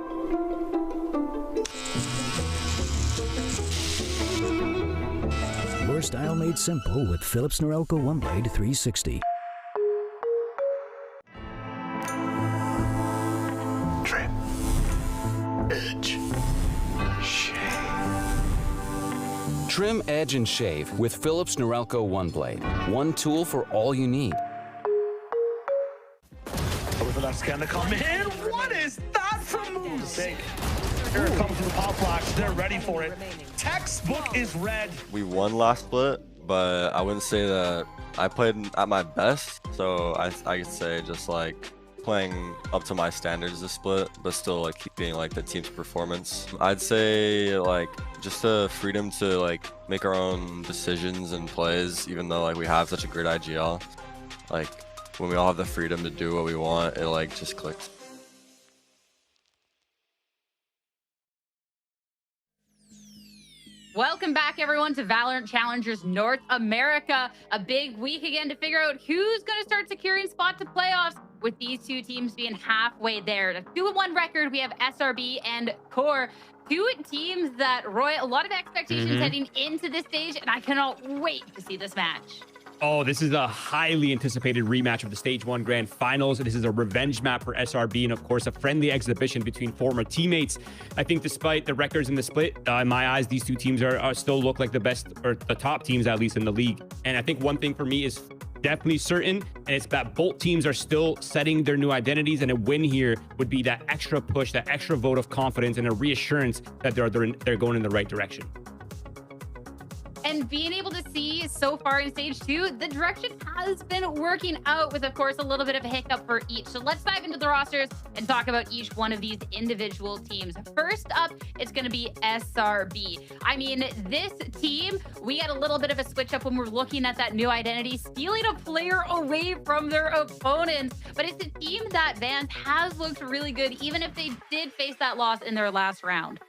Your style made simple with Philips Norelco One Blade 360. Trim, edge, shave. Trim, edge, and shave with Philips Norelco One Blade. One tool for all you need. Over for that scan to come in. What is that from Moose? Here it comes from the pop flash. They're ready for it. Textbook is red. We won last split, but I wouldn't say that I played at my best. So I could say just like playing up to my standards this split, but still like keeping like the team's performance. I'd say like just the freedom to like make our own decisions and plays, even though like we have such a great IGL. Like when we all have the freedom to do what we want, it like just clicks. Welcome back, everyone, to Valorant Challengers North America. A big week again to figure out who's going to start securing spot to playoffs, with these two teams being halfway there. A 2-1 record, we have SRB and QOR. Two teams that, Roy, a lot of expectations heading into this stage, and I cannot wait to see this match. Oh, this is a highly anticipated rematch of the Stage 1 Grand Finals. This is a revenge map for SRB and, of course, a friendly exhibition between former teammates. I think despite the records in the split, in my eyes, these two teams are still look like the best, or the top teams, at least, in the league. And I think one thing for me is definitely certain, and it's that both teams are still setting their new identities, and a win here would be that extra push, that extra vote of confidence, and a reassurance that they're going in the right direction. And being able to see so far in Stage 2, the direction has been working out with, of course, a little bit of a hiccup for each. So let's dive into the rosters and talk about each one of these individual teams. First up, it's going to be SRB. I mean, this team, we had a little bit of a switch up when we're looking at that new identity, stealing a player away from their opponents. But it's a team that Vance has looked really good, even if they did face that loss in their last round.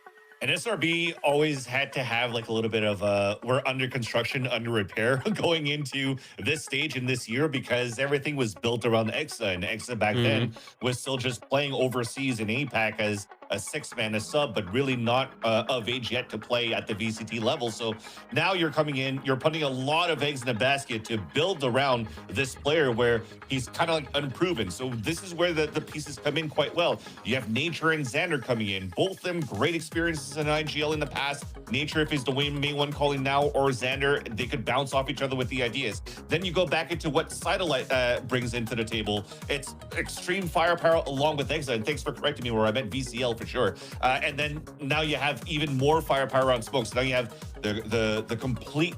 And SRB always had to have like a little bit of we're under construction, under repair going into this stage in this year, because everything was built around EXA, and EXA back then was still just playing overseas in APAC, as a 6-man, a sub, but really not of age yet to play at the VCT level. So now you're coming in, you're putting a lot of eggs in a basket to build around this player where he's kind of like unproven. So this is where the pieces come in quite well. You have Nature and Xander coming in, both of them great experiences in IGL in the past. Nature, if he's the main one calling now, or Xander, they could bounce off each other with the ideas. Then you go back into what Cytolite brings into the table. It's extreme firepower along with Exa, and thanks for correcting me where I meant VCL for sure. And then now you have even more firepower on Smoke. So now you have the complete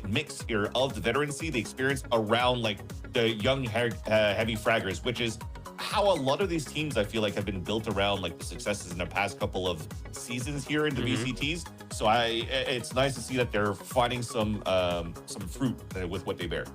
mix here of the veterancy, the experience around like the young heavy fraggers, which is how a lot of these teams I feel like have been built around like the successes in the past couple of seasons here in the VCTs. So it's nice to see that they're finding some fruit with what they bear.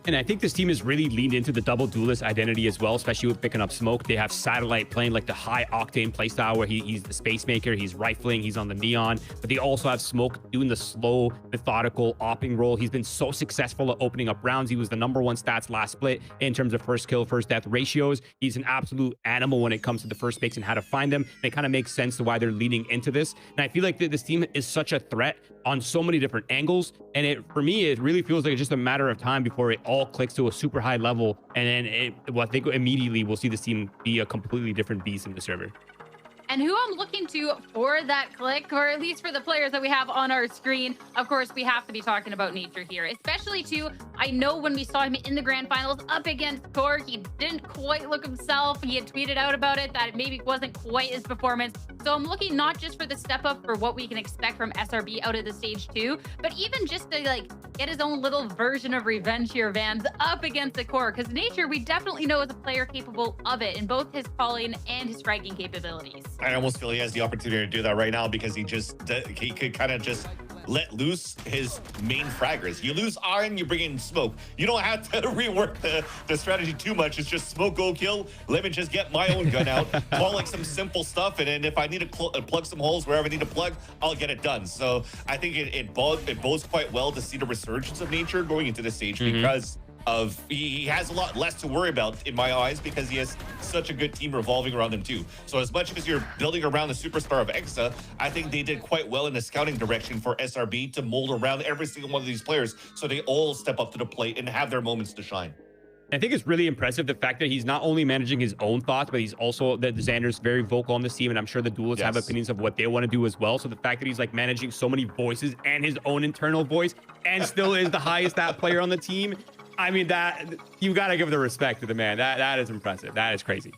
And I think this team has really leaned into the double duelist identity as well, especially with picking up Smoke. They have Satellite playing like the high octane playstyle where he's the space maker, he's rifling, he's on the neon, but they also have Smoke doing the slow, methodical opping role. He's been so successful at opening up rounds. He was the #1 stats last split in terms of first kill, first death ratios. He's an absolute animal when it comes to the first picks and how to find them. And it kind of makes sense to why they're leaning into this. And I feel like this team is such a threat on so many different angles. And for me, it really feels like it's just a matter of time before it all clicks to a super high level. And then I think immediately we'll see this team be a completely different beast in the server. And who I'm looking to for that click, or at least for the players that we have on our screen, of course, we have to be talking about Nature here, especially too. I know when we saw him in the grand finals up against QOR, he didn't quite look himself. He had tweeted out about it that it maybe wasn't quite his performance. So I'm looking not just for the step up for what we can expect from SRB out of the stage 2, but even just to like get his own little version of revenge here, Vans, up against the QOR. Because Nature, we definitely know is a player capable of it in both his calling and his striking capabilities. I almost feel he has the opportunity to do that right now because he could kind of just let loose his main fraggers. You lose Iron, you bring in Smoke. You don't have to rework the strategy too much. It's just Smoke, go kill. Let me just get my own gun out, call like some simple stuff, and then if I need to plug some holes wherever I need to plug, I'll get it done. So I think it bodes quite well to see the resurgence of Nature going into the stage because he has a lot less to worry about in my eyes because he has such a good team revolving around him too. So as much as you're building around the superstar of Exa, I think they did quite well in the scouting direction for SRB to mold around every single one of these players so they all step up to the plate and have their moments to shine. I think it's really impressive the fact that he's not only managing his own thoughts, but he's also that Xander's very vocal on this team, and I'm sure the duelists have opinions of what they want to do as well. So the fact that he's like managing so many voices and his own internal voice and still is the highest stat player on the team, I mean, that you got to give the respect to the man. That is impressive. That is crazy.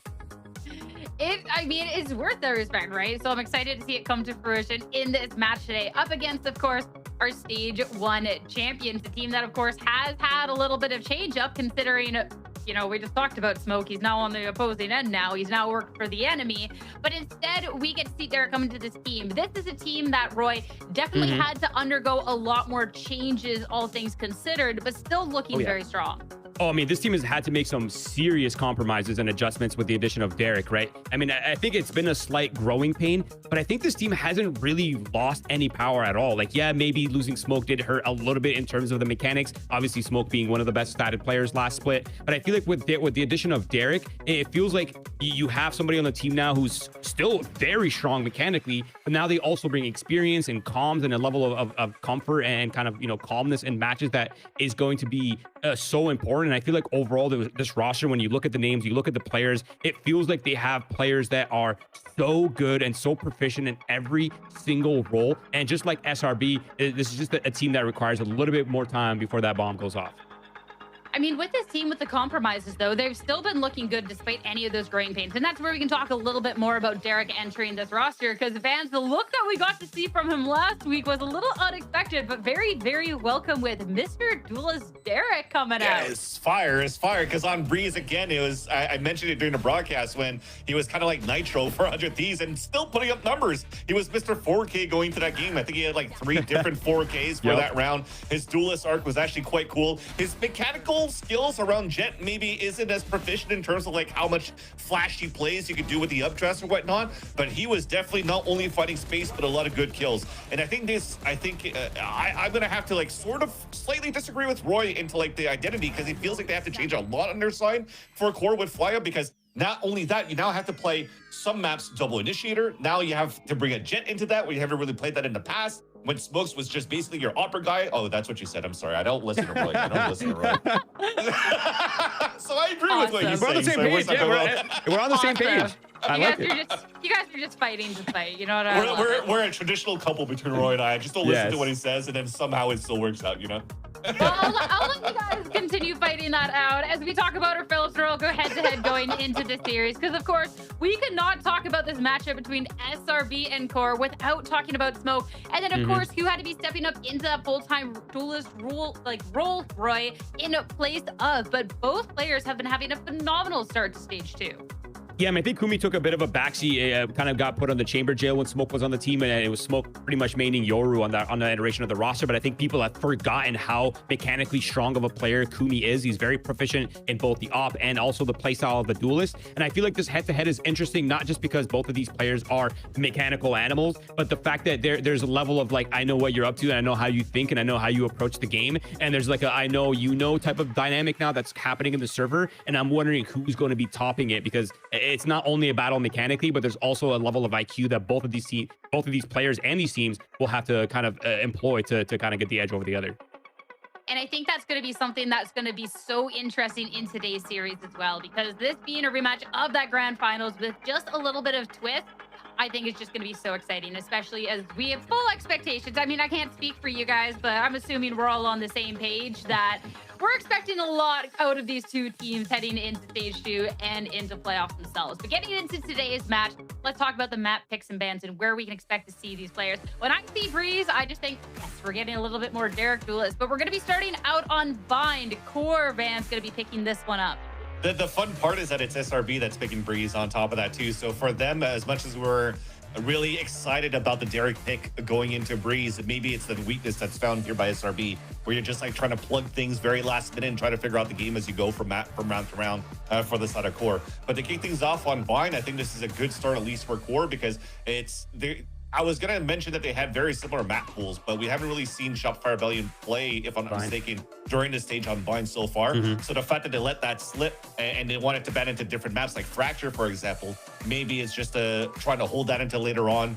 I mean, it's worth the respect, right? So I'm excited to see it come to fruition in this match today, up against, of course, our stage 1 champions, the team that, of course, has had a little bit of change up considering, you know, we just talked about Smoke. He's now on the opposing end now. He's now worked for the enemy. But instead, we get to see Derek come into this team. This is a team that, Roy, definitely had to undergo a lot more changes, all things considered, but still looking very strong. Oh, I mean, this team has had to make some serious compromises and adjustments with the addition of Derek, right? I mean, I think it's been a slight growing pain, but I think this team hasn't really lost any power at all. Like, yeah, maybe losing Smoke did hurt a little bit in terms of the mechanics. Obviously, Smoke being one of the best statted players last split. But I feel like with the addition of Derek, it feels like you have somebody on the team now who's still very strong mechanically, but now they also bring experience and comms and a level of comfort and kind of, you know, calmness in matches that is going to be so important. And I feel like overall, this roster, when you look at the names, you look at the players, it feels like they have players that are so good and so proficient in every single role. And just like SRB, this is just a team that requires a little bit more time before that bomb goes off. I mean, with this team, with the compromises, though, they've still been looking good despite any of those growing pains. And that's where we can talk a little bit more about Derek entering this roster, because fans, the look that we got to see from him last week was a little unexpected, but very, very welcome with Mr. Duelist Derek coming out. It's fire, because on Breeze, again, it was, I mentioned it during the broadcast when he was kind of like Nitro for 100 Thieves and still putting up numbers. He was Mr. 4K going to that game. I think he had like 3 different 4Ks for that round. His Duelist arc was actually quite cool. His mechanical skills around Jet maybe isn't as proficient in terms of like how much flashy plays you could do with the updrafts or whatnot, but he was definitely not only fighting space but a lot of good kills. And I think I'm gonna have to like sort of slightly disagree with Roy into like the identity, because he feels like they have to change a lot on their side for core with Flya, because Not only that, you now have to play some maps double initiator. Now you have to bring a jet into that where you haven't really played that in the past. When Smokes was just basically your opera guy. Oh, that's what you said. I'm sorry. I don't listen to Roy. I don't listen to Roy. So I agree with what he's saying. We're on the same page. Yeah, we're on the same page. You guys are just fighting to fight. You know what I mean? We're a traditional couple between Roy and I. I just don't listen to what he says, and then somehow it still works out, you know? Well, I'll let you guys continue fighting that out as we talk about our Philips Norelco head-to-head going into this series. Because, of course, we could not talk about this matchup between SRB and QOR without talking about Smoke. And then, of course, who had to be stepping up into that full-time duelist role, Roy, in place of. But both players have been having a phenomenal start to stage 2. Yeah, I mean, I think Kumi took a bit of a backseat, kind of got put on the chamber jail when Smoke was on the team, and it was Smoke pretty much maining Yoru on the iteration of the roster. But I think people have forgotten how mechanically strong of a player Kumi is. He's very proficient in both the op and also the playstyle of the duelist. And I feel like this head-to-head is interesting, not just because both of these players are mechanical animals, but the fact that there's a level of like, I know what you're up to, and I know how you think, and I know how you approach the game. And there's like a I know you know type of dynamic now that's happening in the server. And I'm wondering who's going to be topping it, because it's not only a battle mechanically, but there's also a level of IQ that both of these players and these teams will have to kind of employ to kind of get the edge over the other. And I think that's going to be something that's going to be so interesting in today's series as well, because this being a rematch of that grand finals with just a little bit of twist, I think it's just going to be so exciting, especially as we have full expectations. I mean, I can't speak for you guys, but I'm assuming we're all on the same page that we're expecting a lot out of these two teams heading into stage 2 and into playoffs themselves. But getting into today's match, let's talk about the map picks and bans and where we can expect to see these players. When I see Breeze, I just think, yes, we're getting a little bit more Derek Duelist, but we're going to be starting out on Bind. QOR Van's going to be picking this one up. The fun part is that it's SRB that's picking Breeze on top of that too. So for them, as much as we're really excited about the Derek pick going into Breeze, maybe it's the weakness that's found here by SRB, where you're just like trying to plug things very last minute and try to figure out the game as you go from round to round for the side of QOR. But to kick things off on Vine, I think this is a good start, at least for QOR, because I was going to mention that they had very similar map pools, but we haven't really seen Shopify Rebellion play, if I'm not mistaken, during the stage on Vine so far. So the fact that they let that slip and they wanted to ban into different maps, like Fracture, for example, maybe it's just trying to hold that until later on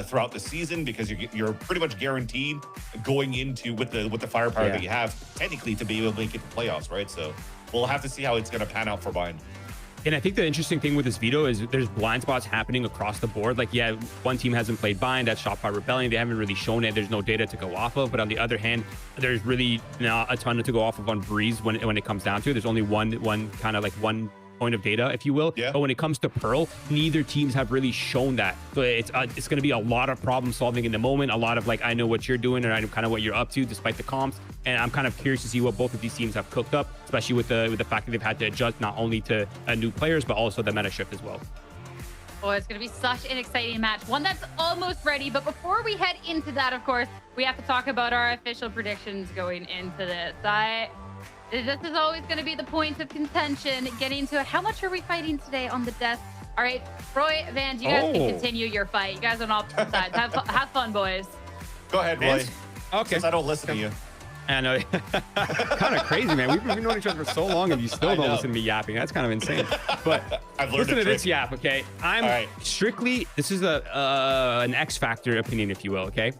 throughout the season, because you're pretty much guaranteed going into with the firepower that you have, technically, to be able to make it to playoffs, right? So we'll have to see how it's going to pan out for Vine. And I think the interesting thing with this veto is there's blind spots happening across the board. Like, yeah, one team hasn't played Bind, that's Shopify Rebellion. They haven't really shown it. There's no data to go off of. But on the other hand, there's really not a ton to go off of on Breeze when it comes down to it. There's only one kind of like one point of data, if you will. But when it comes to Pearl, neither teams have really shown that. So it's going to be a lot of problem solving in the moment, a lot of like, I know what you're doing and I know kind of what you're up to despite the comps. And I'm kind of curious to see what both of these teams have cooked up, especially with the fact that they've had to adjust not only to new players, but also the meta shift as well. Oh, it's going to be such an exciting match, one that's almost ready. But before we head into that, of course, we have to talk about our official predictions going into this. This is always going to be the point of contention, getting to it. How much are we fighting today on the death? All right, Roy, Van, you guys can continue your fight. You guys are on opposite sides. Have fun, boys. Go ahead, Roy. Okay. Since I don't listen to you. I know. Kind of crazy, man. We've known each other for so long, and you still don't listen to me yapping. That's kind of insane. But listen to this yap, okay? I'm strictly, this is an X Factor opinion, if you will, okay?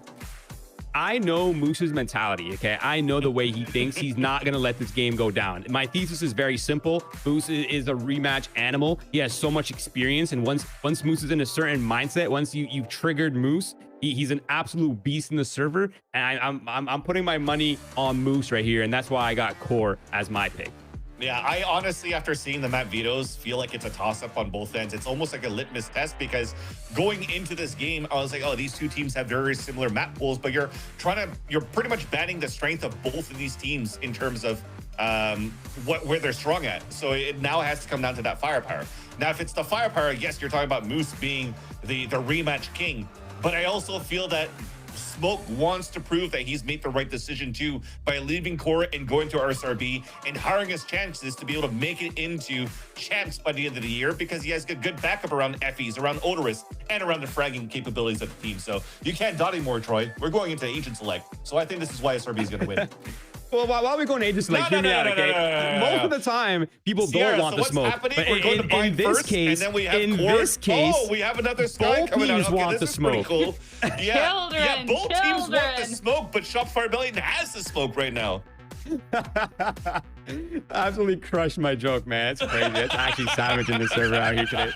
I know Moose's mentality, okay? I know the way he thinks. He's not going to let this game go down. My thesis is very simple. Moose is a rematch animal. He has so much experience, and once Moose is in a certain mindset, once you've triggered Moose, he's an absolute beast in the server, and I'm putting my money on Moose right here, and that's why I got QOR as my pick. Yeah, I honestly, after seeing the map vetoes, feel like it's a toss-up on both ends. It's almost like a litmus test, because going into this game, I was like, oh, these two teams have very similar map pools, but you're pretty much banning the strength of both of these teams in terms of where they're strong at. So it now has to come down to that firepower. Now, if it's the firepower, yes, you're talking about Moose being the rematch king, but I also feel that Smoke wants to prove that he's made the right decision too by leaving QOR and going to SRB and hiring his chances to be able to make it into champs by the end of the year, because he has a good backup around Effie's, around Odorous, and around the fragging capabilities of the team. So you can't dot anymore, Troy. We're going into Agent Select. So I think this is why SRB is going to win. Well, while we go on just like hear me out, okay? Most of the time, people don't want the smoke. But in this case, we have another Sky coming out. Okay, want the smoke. Cool. Yeah, both teams want the smoke, but Shopify Rebellion has the smoke right now. Absolutely crushed my joke, man. It's crazy. It's actually savage in this server out here today.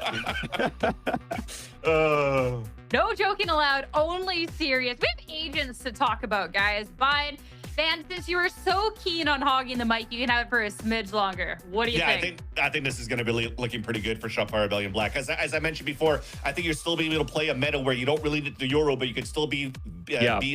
No joking allowed, only serious. We have agents to talk about, guys. But Van, since you were so keen on hogging the mic, you can have it for a smidge longer. What do you think? I think this is going to be looking pretty good for Shopify Rebellion Black. As I mentioned before, I think you're still being able to play a meta where you don't really need the Euro, but you can still be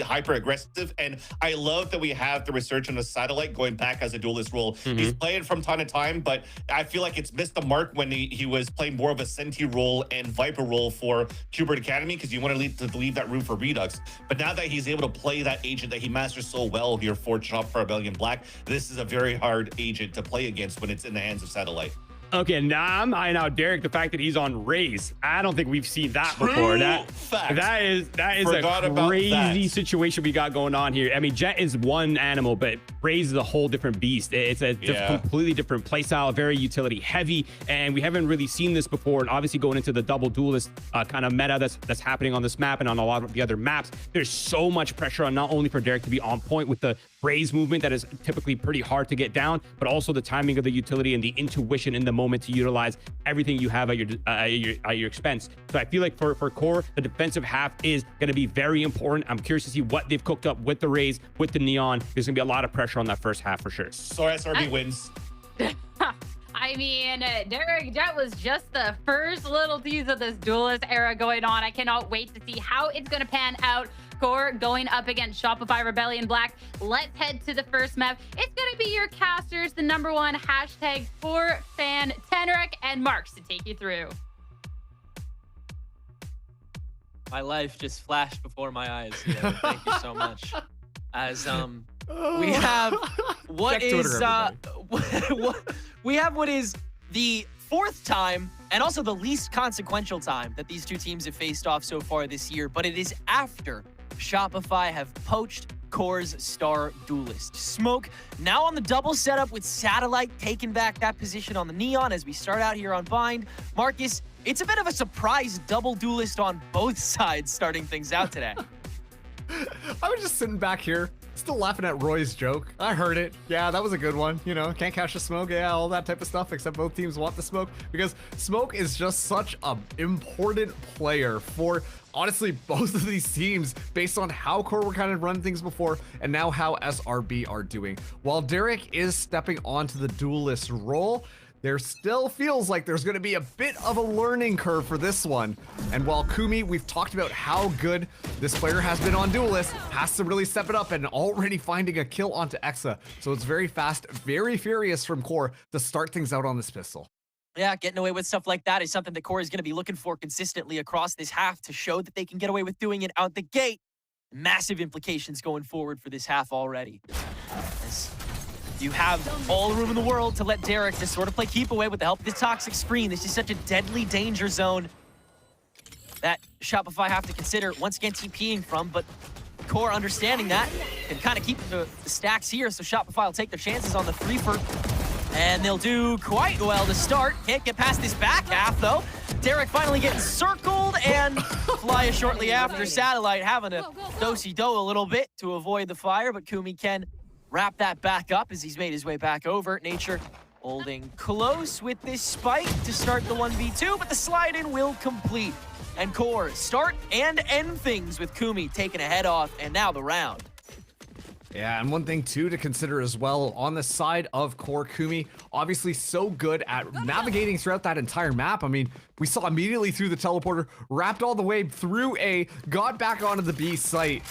hyper aggressive. And I love that we have the research on the satellite going back as a duelist role. He's playing from time to time, but I feel like it's missed the mark when he was playing more of a Senti role and Viper role for Qbert Academy, because you want to leave that room for Redux. But now that he's able to play that agent that he masters so well here for Shopify Rebellion Black, this is a very hard agent to play against when it's in the hands of satellite. Okay, now I'm eyeing out Derek. The fact that he's on Raze, I don't think we've seen that before. That is a crazy situation we got going on here. I mean, Jet is one animal, but Raze is a whole different beast. It's a completely different playstyle, very utility heavy, and we haven't really seen this before. And obviously, going into the double duelist kind of meta that's happening on this map and on a lot of the other maps, there's so much pressure on not only for Derek to be on point with the Raze movement that is typically pretty hard to get down, but also the timing of the utility and the intuition in the moment to utilize everything you have at your expense. So I feel like for Core, the defensive half is going to be very important. I'm curious to see what they've cooked up with the Raze, with the Neon. There's going to be a lot of pressure on that first half for sure. So SRB wins. I mean, Derek Jet was just the first little tease of this duelist era going on. I cannot wait to see how it's going to pan out. Core going up against Shopify Rebellion Black. Let's head to the first map. It's going to be your casters, the #1 hashtag for fan Tenrek and Marks to take you through. My life just flashed before my eyes. Thank you so much. As we have what is what is the 4th time and also the least consequential time that these two teams have faced off so far this year, but it is after Shopify have poached Core's star duelist. Smoke now on the double setup with Satellite taking back that position on the Neon as we start out here on Bind. Marcus, it's a bit of a surprise double duelist on both sides starting things out today. I was just sitting back here, still laughing at Roy's joke. I heard it. Yeah, that was a good one. You know, can't catch the smoke. Yeah, all that type of stuff, except both teams want the smoke because Smoke is just such an important player for, honestly, both of these teams based on how Core were kind of running things before and now how SRB are doing. While Derek is stepping onto the duelist role, there still feels like there's going to be a bit of a learning curve for this one. And while Kumi, we've talked about how good this player has been on Duelist, has to really step it up and already finding a kill onto Exa. So it's very fast, very furious from Core to start things out on this pistol. Yeah, getting away with stuff like that is something that Core is going to be looking for consistently across this half to show that they can get away with doing it out the gate. Massive implications going forward for this half already. As you have all the room in the world to let Derek just sort of play keep away with the help of this toxic screen. This is such a deadly danger zone that Shopify have to consider once again TPing from, but Core understanding that can kind of keep the stacks here, so Shopify will take their chances on the 3-for, and they'll do quite well to start. Can't get past this back half though. Derek finally getting circled and Flya shortly after. Satellite having to do-si-do a little bit to avoid the fire, but Kumi can wrap that back up as he's made his way back over. Nature holding close with this spike to start the 1v2, but the slide in will complete. And Core start and end things with Kumi taking a head off, and now the round. Yeah, and one thing too to consider as well on the side of Core, Kumi, obviously so good at navigating throughout that entire map. I mean, we saw immediately through the teleporter, wrapped all the way through A, got back onto the B site.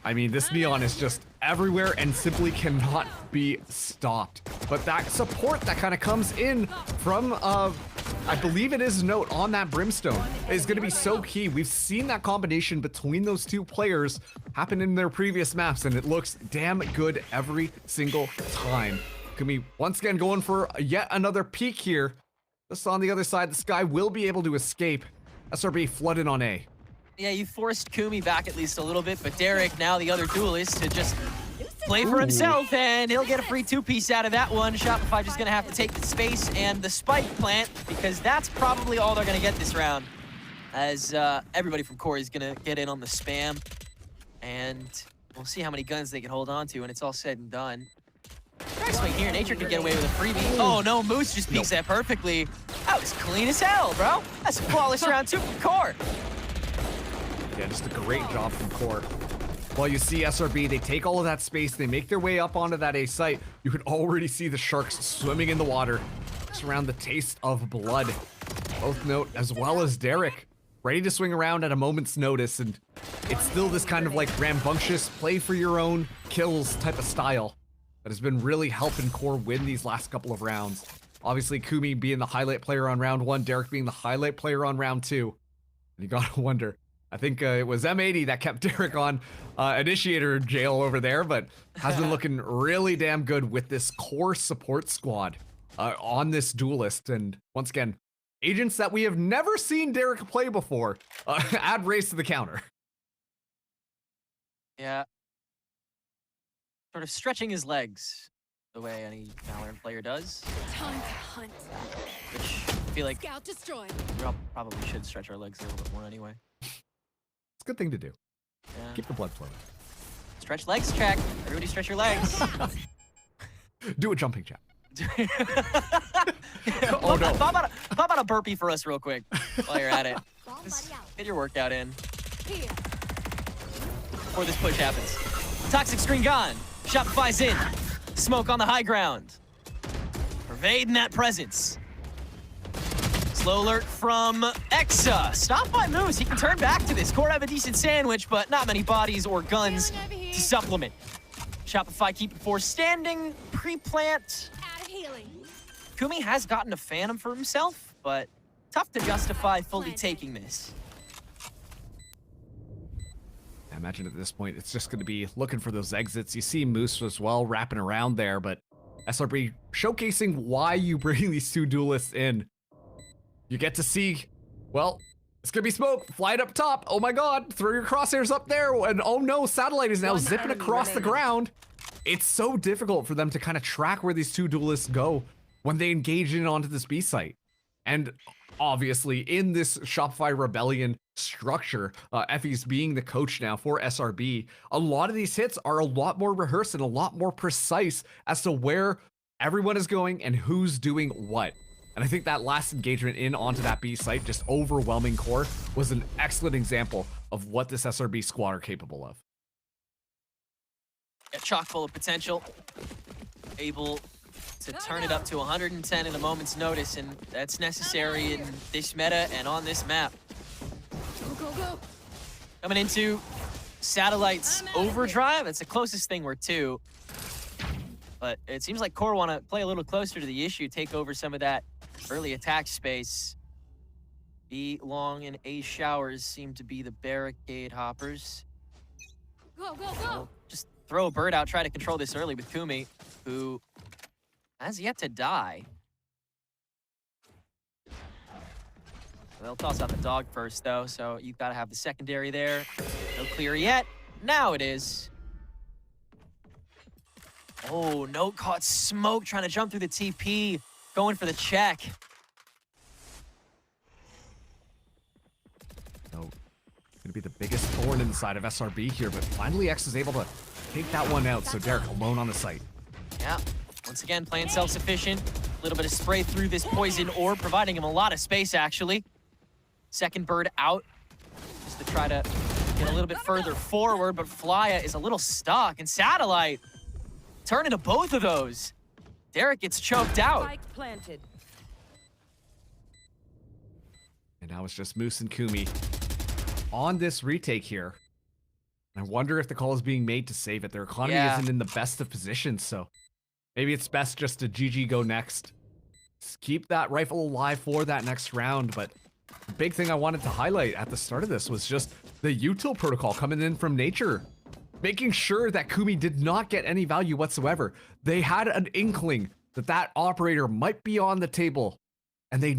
I mean, this Neon is just everywhere and simply cannot be stopped. But that support that kind of comes in from, I believe it is Note on that Brimstone is going to be so key. We've seen that combination between those two players happen in their previous maps, and it looks damn good every single time. Kumi once again going for yet another peek here. Just on the other side, the Sky will be able to escape. SRB flooded on A. Yeah, you forced Kumi back at least a little bit, but Derek, now the other duelist, to just play for himself, and he'll get a free two-piece out of that one. Shopify just gonna have to take the space and the spike plant, because that's probably all they're gonna get this round, as everybody from Core is gonna get in on the spam, and we'll see how many guns they can hold on to when it's all said and done. Drag swing here, Nature could get away with a freebie. Oh no, Moose just peeks that perfectly. That was clean as hell, bro. That's a flawless round 2 from Core. Yeah, just a great job from Core. While you see SRB, they take all of that space, they make their way up onto that A site. You can already see the sharks swimming in the water. Just around the taste of blood. Both Note as well as Derek, ready to swing around at a moment's notice, and it's still this kind of like rambunctious, play for your own kills type of style that has been really helping Core win these last couple of rounds. Obviously, Kumi being the highlight player on round 1, Derek being the highlight player on round 2. And you gotta wonder, I think it was M80 that kept Derek on initiator jail over there, but has been looking really damn good with this Core support squad on this duelist. And once again, agents that we have never seen Derek play before add race to the counter. Yeah. Sort of stretching his legs the way any Valorant player does. Time to hunt. Which I feel like Scout destroyed. we all probably should stretch our legs a little bit more anyway. It's a good thing to do. Yeah. Keep the blood flowing. Stretch legs check. Everybody stretch your legs. Do a jumping jack. Oh no. Pop out a burpee for us real quick while you're at it. Just get your workout in. Before this push happens. Toxic screen gone. Shopify's in. Smoke on the high ground. Pervading that presence. Slow alert from Exa. Stop by Moose. He can turn back to this. Core have a decent sandwich, but not many bodies or guns to supplement. Shopify keeping 4 standing. Pre-plant. Kumi has gotten a Phantom for himself, but tough to justify fully taking this. I imagine at this point, it's just going to be looking for those exits. You see Moose as well wrapping around there, but SRB showcasing why you bring these 2 duelists in. You get to see, well, it's going to be smoke. Fly it up top. Oh my god, throw your crosshairs up there. And oh no, Satellite is now zipping across the ground. It's so difficult for them to kind of track where these 2 duelists go when they engage in onto this B site. And obviously, in this Shopify Rebellion structure, Effie's being the coach now for SRB, a lot of these hits are a lot more rehearsed and a lot more precise as to where everyone is going and who's doing what. And I think that last engagement in onto that B site, just overwhelming Core, was an excellent example of what this SRB squad are capable of. A chock full of potential. Able to turn it up to 110 in a moment's notice, and that's necessary in this meta and on this map. Go, go. Coming into Satellite's overdrive. That's the closest thing we're to. But it seems like Core want to play a little closer to the issue, take over some of that early attack space. B long and A showers seem to be the barricade hoppers. Go, go, go. Just throw a bird out, try to control this early with Kumi, who has yet to die. They'll toss out the dog first, though, so you've got to have the secondary there. No clear yet. Now it is. Oh, Note caught smoke, trying to jump through the TP, going for the check. Note gonna be the biggest thorn inside of SRB here, but finally X is able to take that one out, so Derek alone on the site. Yeah, once again, playing self-sufficient. A little bit of spray through this poison orb, providing him a lot of space, actually. Second bird out, just to try to get a little bit further forward, but Flya is a little stuck, and Satellite turning to both of those. Derek gets choked out. Spike planted. And now it's just Moose and Kumi on this retake here. I wonder if the call is being made to save it. Their economy isn't in the best of positions, so maybe it's best just to GG go next. Just keep that rifle alive for that next round, but the big thing I wanted to highlight at the start of this was just the util protocol coming in from Nature, making sure that Kumi did not get any value whatsoever. They had an inkling that that operator might be on the table, and they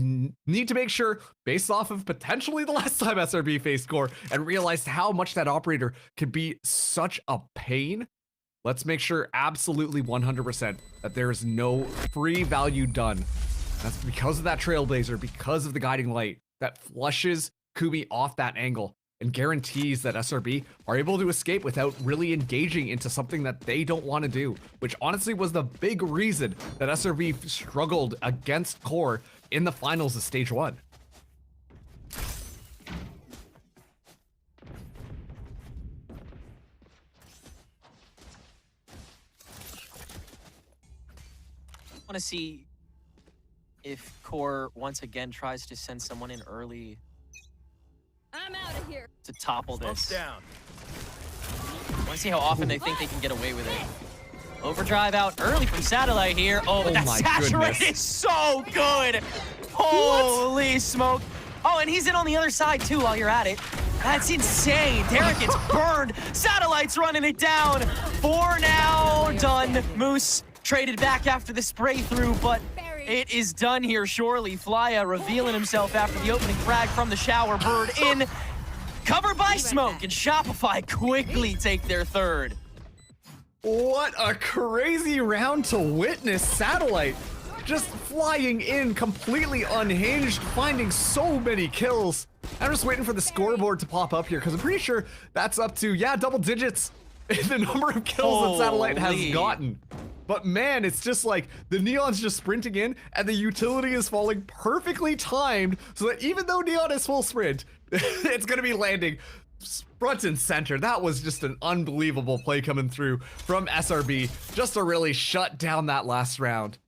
need to make sure, based off of potentially the last time SRB faced Core, and realized how much that operator could be such a pain, Let's make sure absolutely 100% that there is no free value done. That's because of that Trailblazer, because of the Guiding Light that flushes Kumi off that angle and guarantees that SRB are able to escape without really engaging into something that they don't want to do, which honestly was the big reason that SRB struggled against QOR in the finals of Stage 1. I want to see if QOR once again tries to send someone in early. I'm out of here. To topple this. Down. I want to see how often they think they can get away with it. Overdrive out early from Satellite here. Oh, but that saturate is so good. Holy smoke. Oh, and he's in on the other side too while you're at it. That's insane. Derek gets burned. Satellite's running it down. 4 now done. Moose traded back after the spray through, but it is done here surely. Flya revealing himself after the opening frag from the shower. Bird in, covered by smoke, and Shopify quickly take their third. What a crazy round to witness. Satellite just flying in completely unhinged, finding so many kills. I'm just waiting for the scoreboard to pop up here because I'm pretty sure that's up to, yeah, double digits in the number of kills that Satellite has gotten. But man, it's just like the Neon's just sprinting in and the utility is falling perfectly timed so that even though Neon is full sprint, it's going to be landing front and center. That was just an unbelievable play coming through from SRB just to really shut down that last round.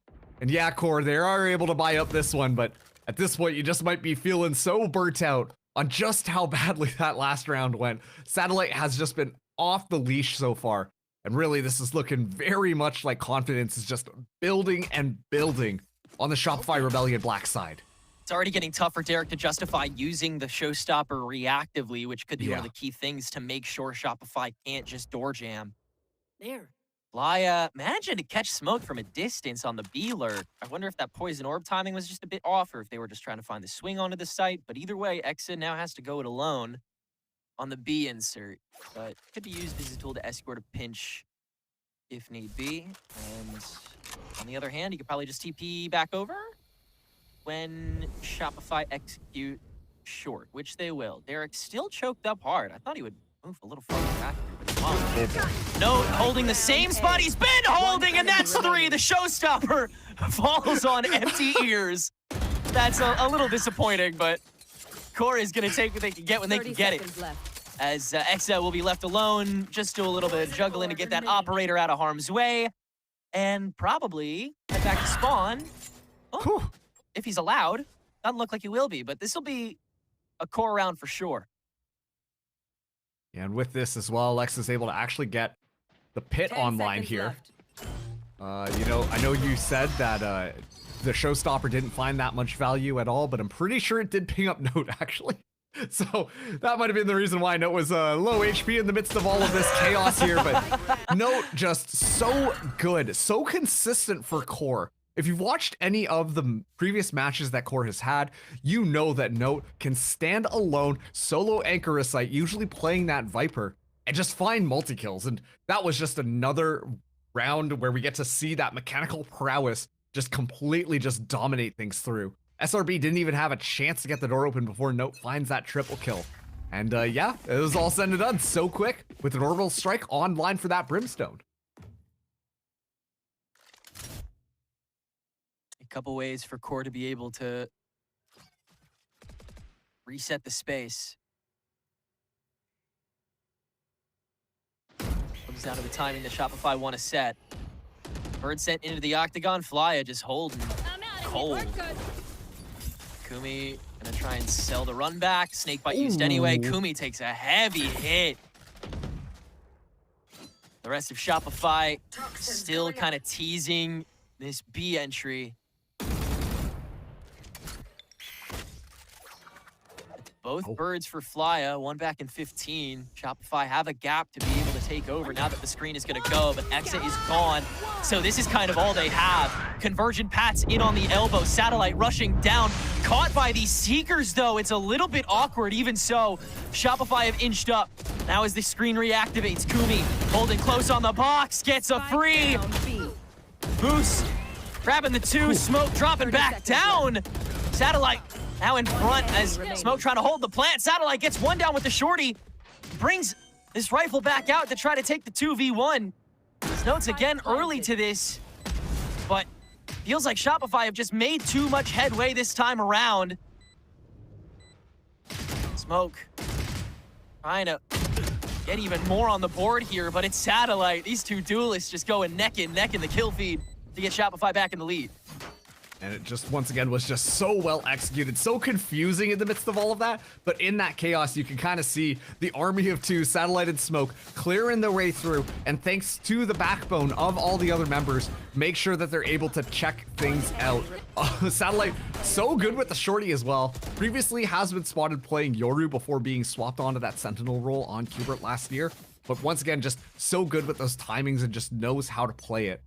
And yeah, QOR, they are able to buy up this one, but at this point, you just might be feeling so burnt out on just how badly that last round went. Satellite has just been off the leash so far. And really, this is looking very much like confidence is just building and building on the Shopify Rebellion Black side. It's already getting tough for Derek to justify using the showstopper reactively, which could be one of the key things to make sure Shopify can't just door jam. There. Flya managing to catch smoke from a distance on the B lurk. I wonder if that poison orb timing was just a bit off or if they were just trying to find the swing onto the site. But either way, Exa now has to go it alone on the B insert, but could be used as a tool to escort a pinch if need be. And on the other hand, you could probably just TP back over when Shopify execute short, which they will. Derek's still choked up hard. I thought he would move a little farther back here, but come on. Note holding the same spot he's been holding, and that's 3. The showstopper falls on empty ears. That's a little disappointing, but QOR is going to take what they can get when they can get it. As Exa will be left alone, just do a little bit of juggling to get that operator out of harm's way. And probably head back to spawn. Oh, if he's allowed. Doesn't look like he will be, but this will be a QOR round for sure. And with this as well, Alexa's able to actually get the pit online here. You know, I know you said that the showstopper didn't find that much value at all, but I'm pretty sure it did ping up Note, actually. So that might have been the reason why Note was low HP in the midst of all of this chaos here, but Note just so good, so consistent for QOR. If you've watched any of the previous matches that QOR has had, you know that Note can stand alone, solo anchor a site, usually playing that Viper, and just find multi-kills. And that was just another round where we get to see that mechanical prowess just completely just dominate things through. SRB didn't even have a chance to get the door open before Note finds that triple kill. And yeah, it was all said and done so quick with an orbital strike online for that Brimstone. A couple ways for QOR to be able to reset the space. Comes down to the timing that Shopify want to set. Bird sent into the octagon, Flya just holding cold. Kumi gonna try and sell the run back. Snakebite used anyway. Kumi takes a heavy hit. The rest of Shopify still kind of teasing this B entry. Both birds for Flya, one back in 15. Shopify have a gap to be able to take over now that the screen is going to go, but Exa is gone. So this is kind of all they have. Convergent Pats in on the elbow. Satellite rushing down. Caught by these Seekers, though. It's a little bit awkward. Even so, Shopify have inched up. Now as the screen reactivates, Kumi holding close on the box, gets a free. Moose grabbing the 2, Smoke dropping back down. Satellite now in front as Smoke trying to hold the plant. Satellite gets 1 down with the shorty, brings this rifle back out to try to take the 2v1. Notes again early to this, but feels like Shopify have just made too much headway this time around. Smoke trying to get even more on the board here, but it's Satellite. These two duelists just going neck and neck in the kill feed to get Shopify back in the lead. And it just, once again, was just so well executed, so confusing in the midst of all of that. But in that chaos, you can kind of see the army of 2, Satellite and Smoke, clearing their way through. And thanks to the backbone of all the other members, make sure that they're able to check things out. Satellite, so good with the shorty as well. Previously has been spotted playing Yoru before being swapped onto that Sentinel role on Qbert last year. But once again, just so good with those timings and just knows how to play it.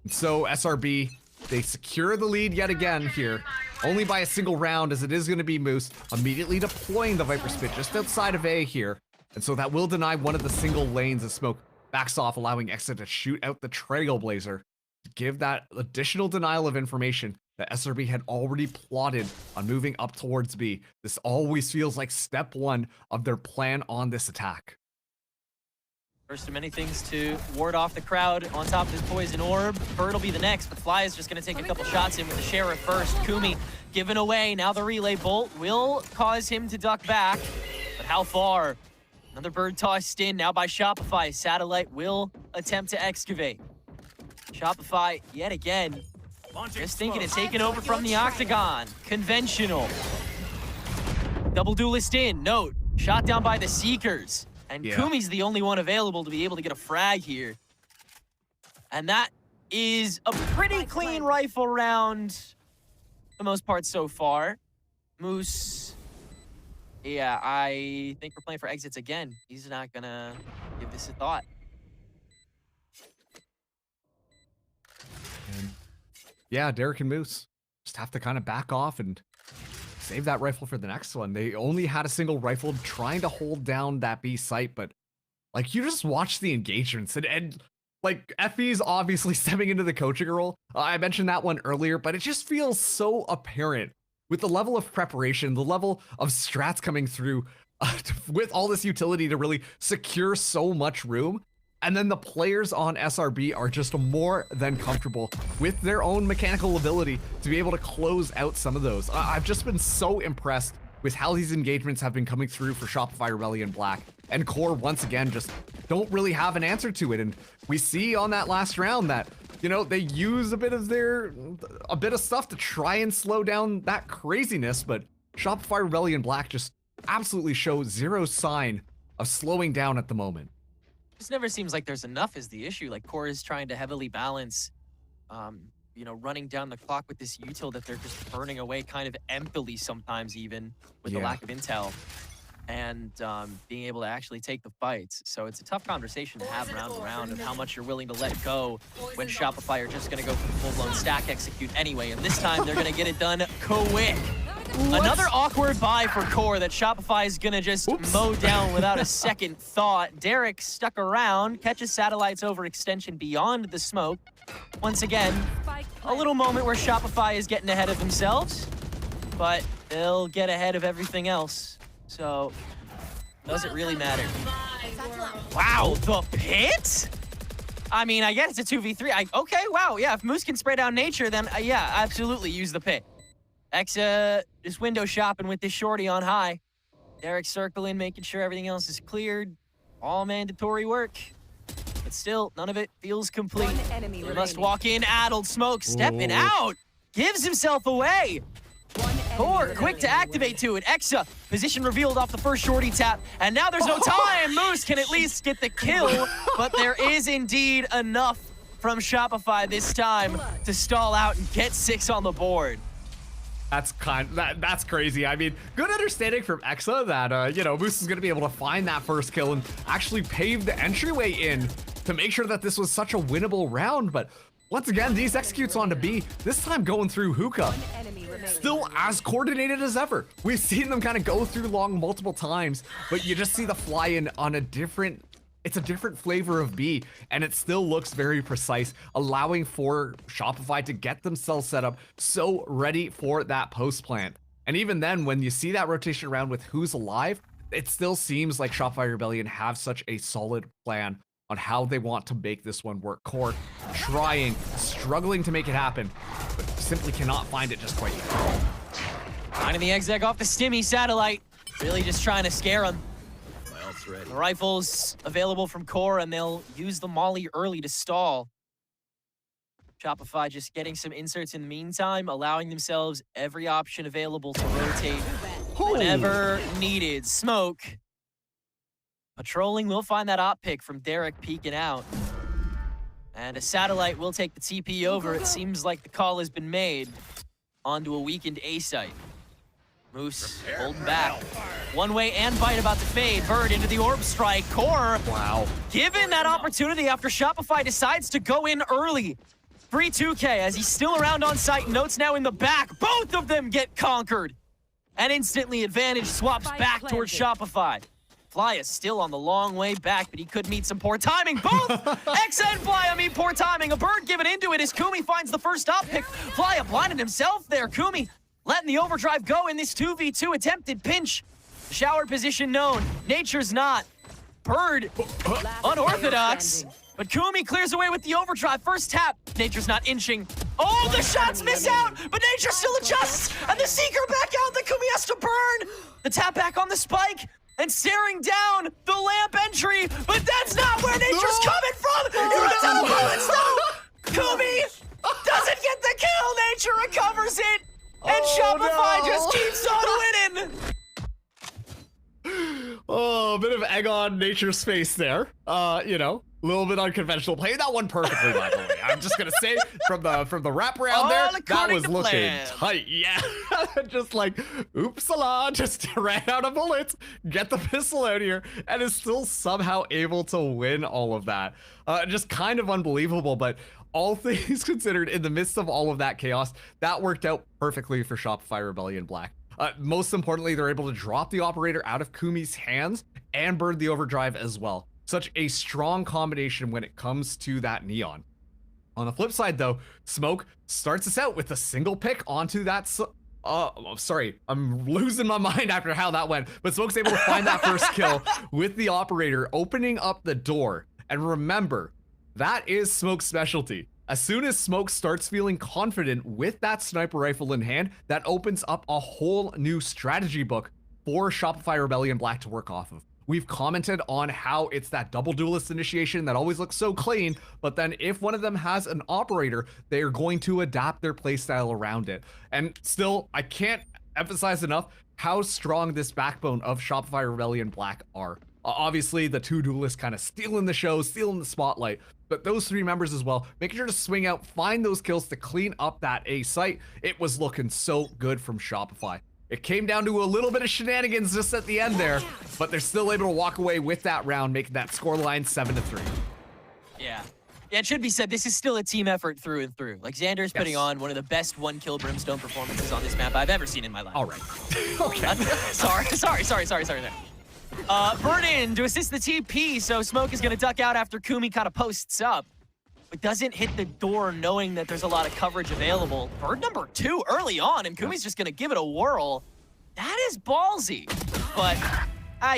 And so SRB, they secure the lead yet again here, only by a single round, as it is going to be Moose immediately deploying the Viper Spit just outside of A here. And so that will deny one of the single lanes as Smoke backs off, allowing Exa to shoot out the Trailblazer to give that additional denial of information that SRB had already plotted on moving up towards B. This always feels like step 1 of their plan on this attack. First of many things to ward off the crowd on top of this poison orb. Bird will be the next, but Fly is just going to take a couple shots in with the Sherrod first. Kumi given away. Now the relay bolt will cause him to duck back, but how far? Another bird tossed in now by Shopify. Satellite will attempt to excavate. Shopify yet again, just thinking of taking over from the Octagon. Conventional. Double duelist in. Note, shot down by the Seekers. And Kumi's the only one available to be able to get a frag here. And that is a pretty clean rifle round for the most part so far. Moose, yeah, I think we're playing for exits again. He's not gonna give this a thought. And yeah, Derek and Moose just have to kind of back off and save that rifle for the next one. They only had a single rifle trying to hold down that B site, but like you just watch the engagements and like Effie's obviously stepping into the coaching role. I mentioned that one earlier, but it just feels so apparent with the level of preparation, the level of strats coming through with all this utility to really secure so much room. And then the players on SRB are just more than comfortable with their own mechanical ability to be able to close out some of those. I've just been so impressed with how these engagements have been coming through for Shopify Rebellion Black. And QOR, once again, just don't really have an answer to it. And we see on that last round that, you know, they use a bit of stuff to try and slow down that craziness. But Shopify Rebellion Black just absolutely shows zero sign of slowing down at the moment. This never seems like there's enough is the issue. Like QOR is trying to heavily balance, you know, running down the clock with this util that they're just burning away kind of emptily sometimes even with the lack of intel and being able to actually take the fights. So it's a tough conversation to have round to round of how much you're willing to let go when Shopify are just going to go for the full-blown stack execute anyway. And this time they're going to get it done quick. Another awkward buy for QOR that Shopify is gonna just mow down without a second thought. Derek stuck around, catches Satellite's overextension beyond the smoke. Once again, a little moment where Shopify is getting ahead of themselves, but they'll get ahead of everything else. So, does it really matter? Wow, the pit? I mean, I guess it's a 2v3. Okay, wow, yeah, if Moose can spray down nature, then yeah, absolutely use the pit. Exa just window shopping with this shorty on high. Derek circling, making sure everything else is cleared. All mandatory work. But still, none of it feels complete. He must walk in, addled, Smoke stepping out. Gives himself away. QOR quick to activate to it. Exa, position revealed off the first shorty tap. And now there's no time. Moose can at least get the kill. But there is indeed enough from Shopify this time to stall out and get 6 on the board. That's crazy. I mean, good understanding from Exa that, you know, Moose is going to be able to find that first kill and actually pave the entryway in to make sure that this was such a winnable round. But Once again, these executes onto B, this time going through hookah. Still as coordinated as ever. We've seen them kind of go through long multiple times, but you just see the fly in on a different, it's a different flavor of B, and it still looks very precise, allowing for Shopify to get themselves set up so ready for that post plant. And even then, when you see that rotation around with who's alive, it still seems like Shopify Rebellion have such a solid plan on how they want to make this one work. Core trying, struggling to make it happen, but simply cannot find it just quite yet. Finding the exec off the Stimmy satellite. Really just trying to scare him. The rifle's available from Core, and they'll use the molly early to stall. Shopify just getting some inserts in the meantime, allowing themselves every option available to rotate whenever needed. Smoke. Patrolling will find that op pick from Derek peeking out. And a satellite will take the TP over. It seems like the call has been made onto a weakened A site. Moose holding back. One way and bite about to fade. Bird into the orb strike. Core. Wow. Given that opportunity after Shopify decides to go in early. Free 2K as he's still around on site. Notes now in the back. Both of them get conquered. And instantly advantage swaps back towards Shopify. Fly is still on the long way back, but he could meet some poor timing. Both X and Fly meet poor timing. A bird given into it as Kumi finds the first op pick. Fly blinded himself there. Kumi letting the overdrive go in this 2v2 attempted pinch. Shower position known. Nature's not. Bird unorthodox. But Kumi clears away with the overdrive. First tap. Nature's not inching. Oh, the shots miss out, but Nature still adjusts. And the Seeker back out. The Kumi has to burn. The tap back on the spike. And staring down the lamp entry, but that's not where Nature's coming from! He runs out of bullets though! Kumi doesn't get the kill, Nature recovers it! And Shopify just keeps on winning! Oh, a bit of egg on Nature's face there. You know, a little bit unconventional. Played that one perfectly, by the way. I'm just gonna say from the wraparound there, that was looking tight. Yeah, just like, oops-a-la, just ran out of bullets. Get the pistol out here, and is still somehow able to win all of that. Just kind of unbelievable, but all things considered, in the midst of all of that chaos, that worked out perfectly for Shopify Rebellion Black. Most importantly, they're able to drop the operator out of Kumi's hands and burn the overdrive as well. Such a strong combination when it comes to that neon. On the flip side though, Smoke starts us out with a single pick onto that sorry, I'm losing my mind after how that went, but Smoke's able to find that first kill with the operator opening up the door. And remember, that is Smoke's specialty. As soon as Smoke starts feeling confident with that sniper rifle in hand, that opens up a whole new strategy book for Shopify Rebellion Black to work off of. We've commented on how it's that double duelist initiation that always looks so clean, but then if one of them has an operator, they are going to adapt their playstyle around it. And still, I can't emphasize enough how strong this backbone of Shopify Rebellion Black are. Obviously, the two duelists kind of stealing the show, stealing the spotlight, but those three members as well, making sure to swing out, find those kills to clean up that A site. It was looking so good from Shopify. It came down to a little bit of shenanigans just at the end there, but they're still able to walk away with that round, making that scoreline 7-3. Yeah. Yeah, it should be said, this is still a team effort through and through. Like, Xander's putting on one of the best one-kill Brimstone performances on this map I've ever seen in my life. All right. Okay. Sorry there. Bird in to assist the TP, so Smoke is going to duck out after Kumi kind of posts up, but doesn't hit the door knowing that there's a lot of coverage available. Bird number 2 early on, and Kumi's just going to give it a whirl. That is ballsy, but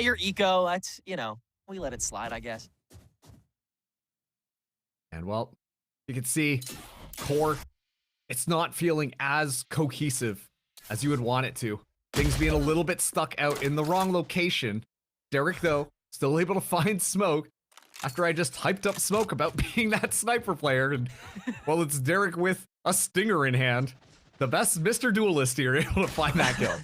your eco, that's, you know, we let it slide, I guess. And well, you can see Core, it's not feeling as cohesive as you would want it to. Things being a little bit stuck out in the wrong location. Derek, though, still able to find Smoke after I just hyped up Smoke about being that sniper player. And, well, it's Derek with a stinger in hand. The best Mr. Duelist here, able to find that kill.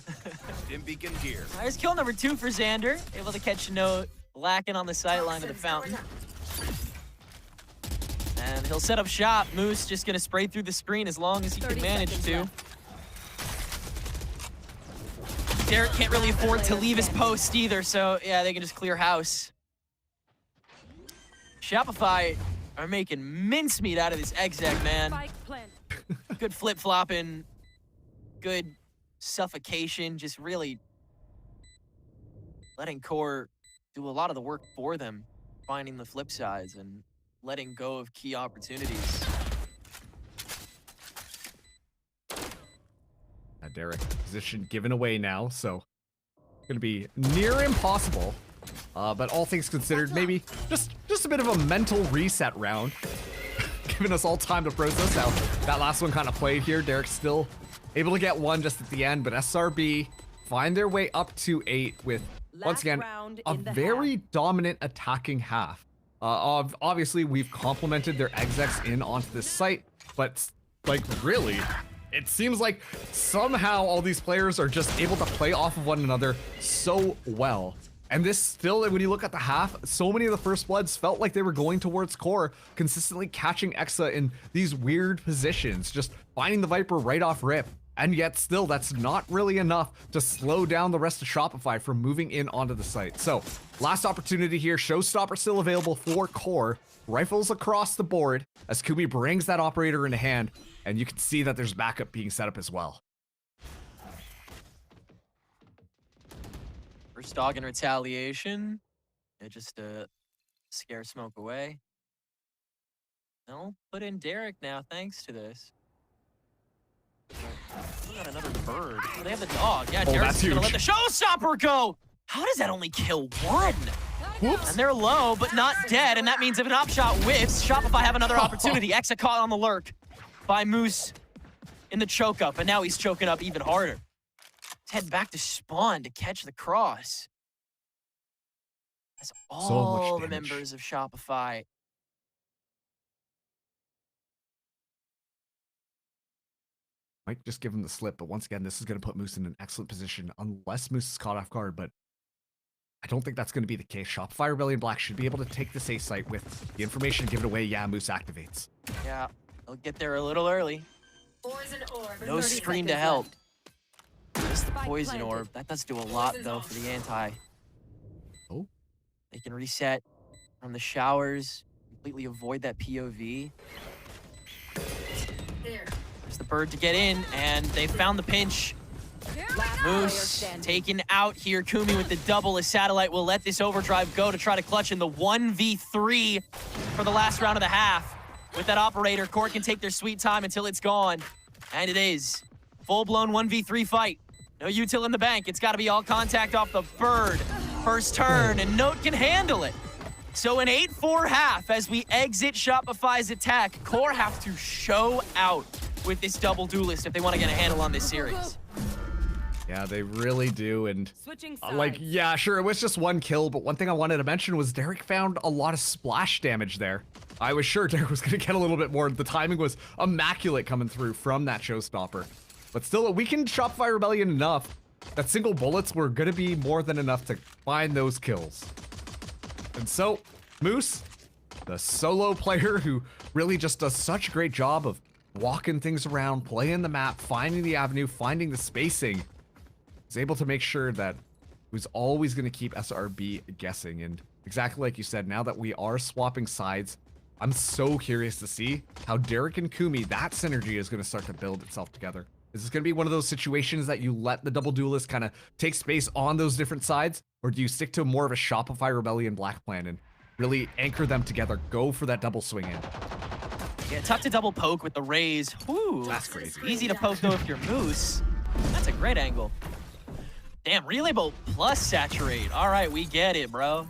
Beacon here. There's kill number 2 for Xander. Able to catch a note, lacking on the sight line of the fountain. And he'll set up shop. Moose just going to spray through the screen as long as he can manage to. Derek can't really afford to leave his post either, so yeah, they can just clear house. Shopify are making mincemeat out of this exec, man. Good flip-flopping, good suffocation, just really letting QOR do a lot of the work for them, finding the flip sides and letting go of key opportunities. Derek, position given away now, so gonna be near impossible. But all things considered, maybe just a bit of a mental reset round, giving us all time to process how that last one kind of played here. Derek's still able to get one just at the end, but SRB find their way up to 8 with, once again, a very dominant attacking half. Obviously, we've complemented their execs in onto this site, but like really, it seems like somehow all these players are just able to play off of one another so well. And this still, when you look at the half, so many of the First Bloods felt like they were going towards QOR, consistently catching Exa in these weird positions, just finding the Viper right off rip. And yet still, that's not really enough to slow down the rest of Shopify from moving in onto the site. So, last opportunity here, Showstopper still available for QOR. Rifles across the board as Kumi brings that operator into hand, and you can see that there's backup being set up as well. First dog in retaliation. Yeah, just scare smoke away. They'll put in Derek now, thanks to this. We got another bird. Oh, they have the dog. Yeah, Derek's gonna let the showstopper go. How does that only kill one? Whoops. And they're low, but not dead, and that means if an op shot whiffs, Shopify have another opportunity. Exa caught on the lurk by Moose in the choke up, and now he's choking up even harder. Head back to spawn to catch the cross. That's all the members of Shopify. Might just give him the slip, but once again, this is going to put Moose in an excellent position unless Moose is caught off guard, but I don't think that's going to be the case. Shopify Rebellion Black should be able to take this A site with the information given away. Yeah, Moose activates. Yeah, they'll get there a little early. No screen to help. Just the poison orb. That does do a lot, though, for the anti. Oh. They can reset from the showers, completely avoid that POV. There's the bird to get in, and they found the pinch. Moose taken out here. Kumi with the double. A satellite will let this overdrive go to try to clutch in the 1v3 for the last round of the half. With that operator, QOR can take their sweet time until it's gone. And it is. Full-blown 1v3 fight. No util in the bank. It's got to be all contact off the bird. First turn, and Note can handle it. So an 8-4 half as we exit Shopify's attack. QOR have to show out with this double duelist if they want to get a handle on this series. Yeah, they really do, and like, yeah, sure, it was just one kill, but one thing I wanted to mention was Derek found a lot of splash damage there. I was sure Derek was going to get a little bit more. The timing was immaculate coming through from that showstopper. But still, a weakened Shopify Rebellion enough that single bullets were going to be more than enough to find those kills. And so, Moose, the solo player who really just does such a great job of walking things around, playing the map, finding the avenue, finding the spacing, is able to make sure that he was always going to keep SRB guessing. And exactly like you said, now that we are swapping sides, I'm so curious to see how Derek and Kumi, that synergy is going to start to build itself together. Is this going to be one of those situations that you let the double duelist kind of take space on those different sides? Or do you stick to more of a Shopify Rebellion Black plan and really anchor them together, go for that double swing in? Yeah, tough to double poke with the raise. Whew, that's crazy. Easy to poke though if you're Moose. That's a great angle. Damn, relay bolt plus saturate. All right, we get it, bro.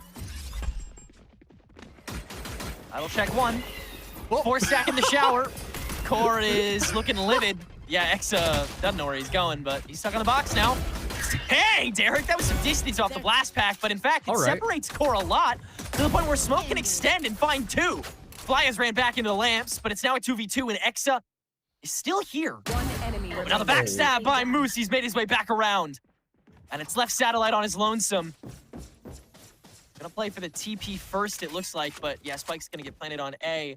I will check one. 4 stack in the shower. QOR is looking livid. Yeah, Exa doesn't know where he's going, but he's stuck on the box now. Hey, Derek, that was some distance off the blast pack, but in fact, it separates QOR a lot to the point where smoke can extend and find 2. Flyers ran back into the lamps, but it's now a 2v2, and Exa is still here. But now the backstab by Moose, he's made his way back around. And it's left Satellite on his lonesome. Gonna play for the TP first, it looks like, but yeah, Spike's gonna get planted on A.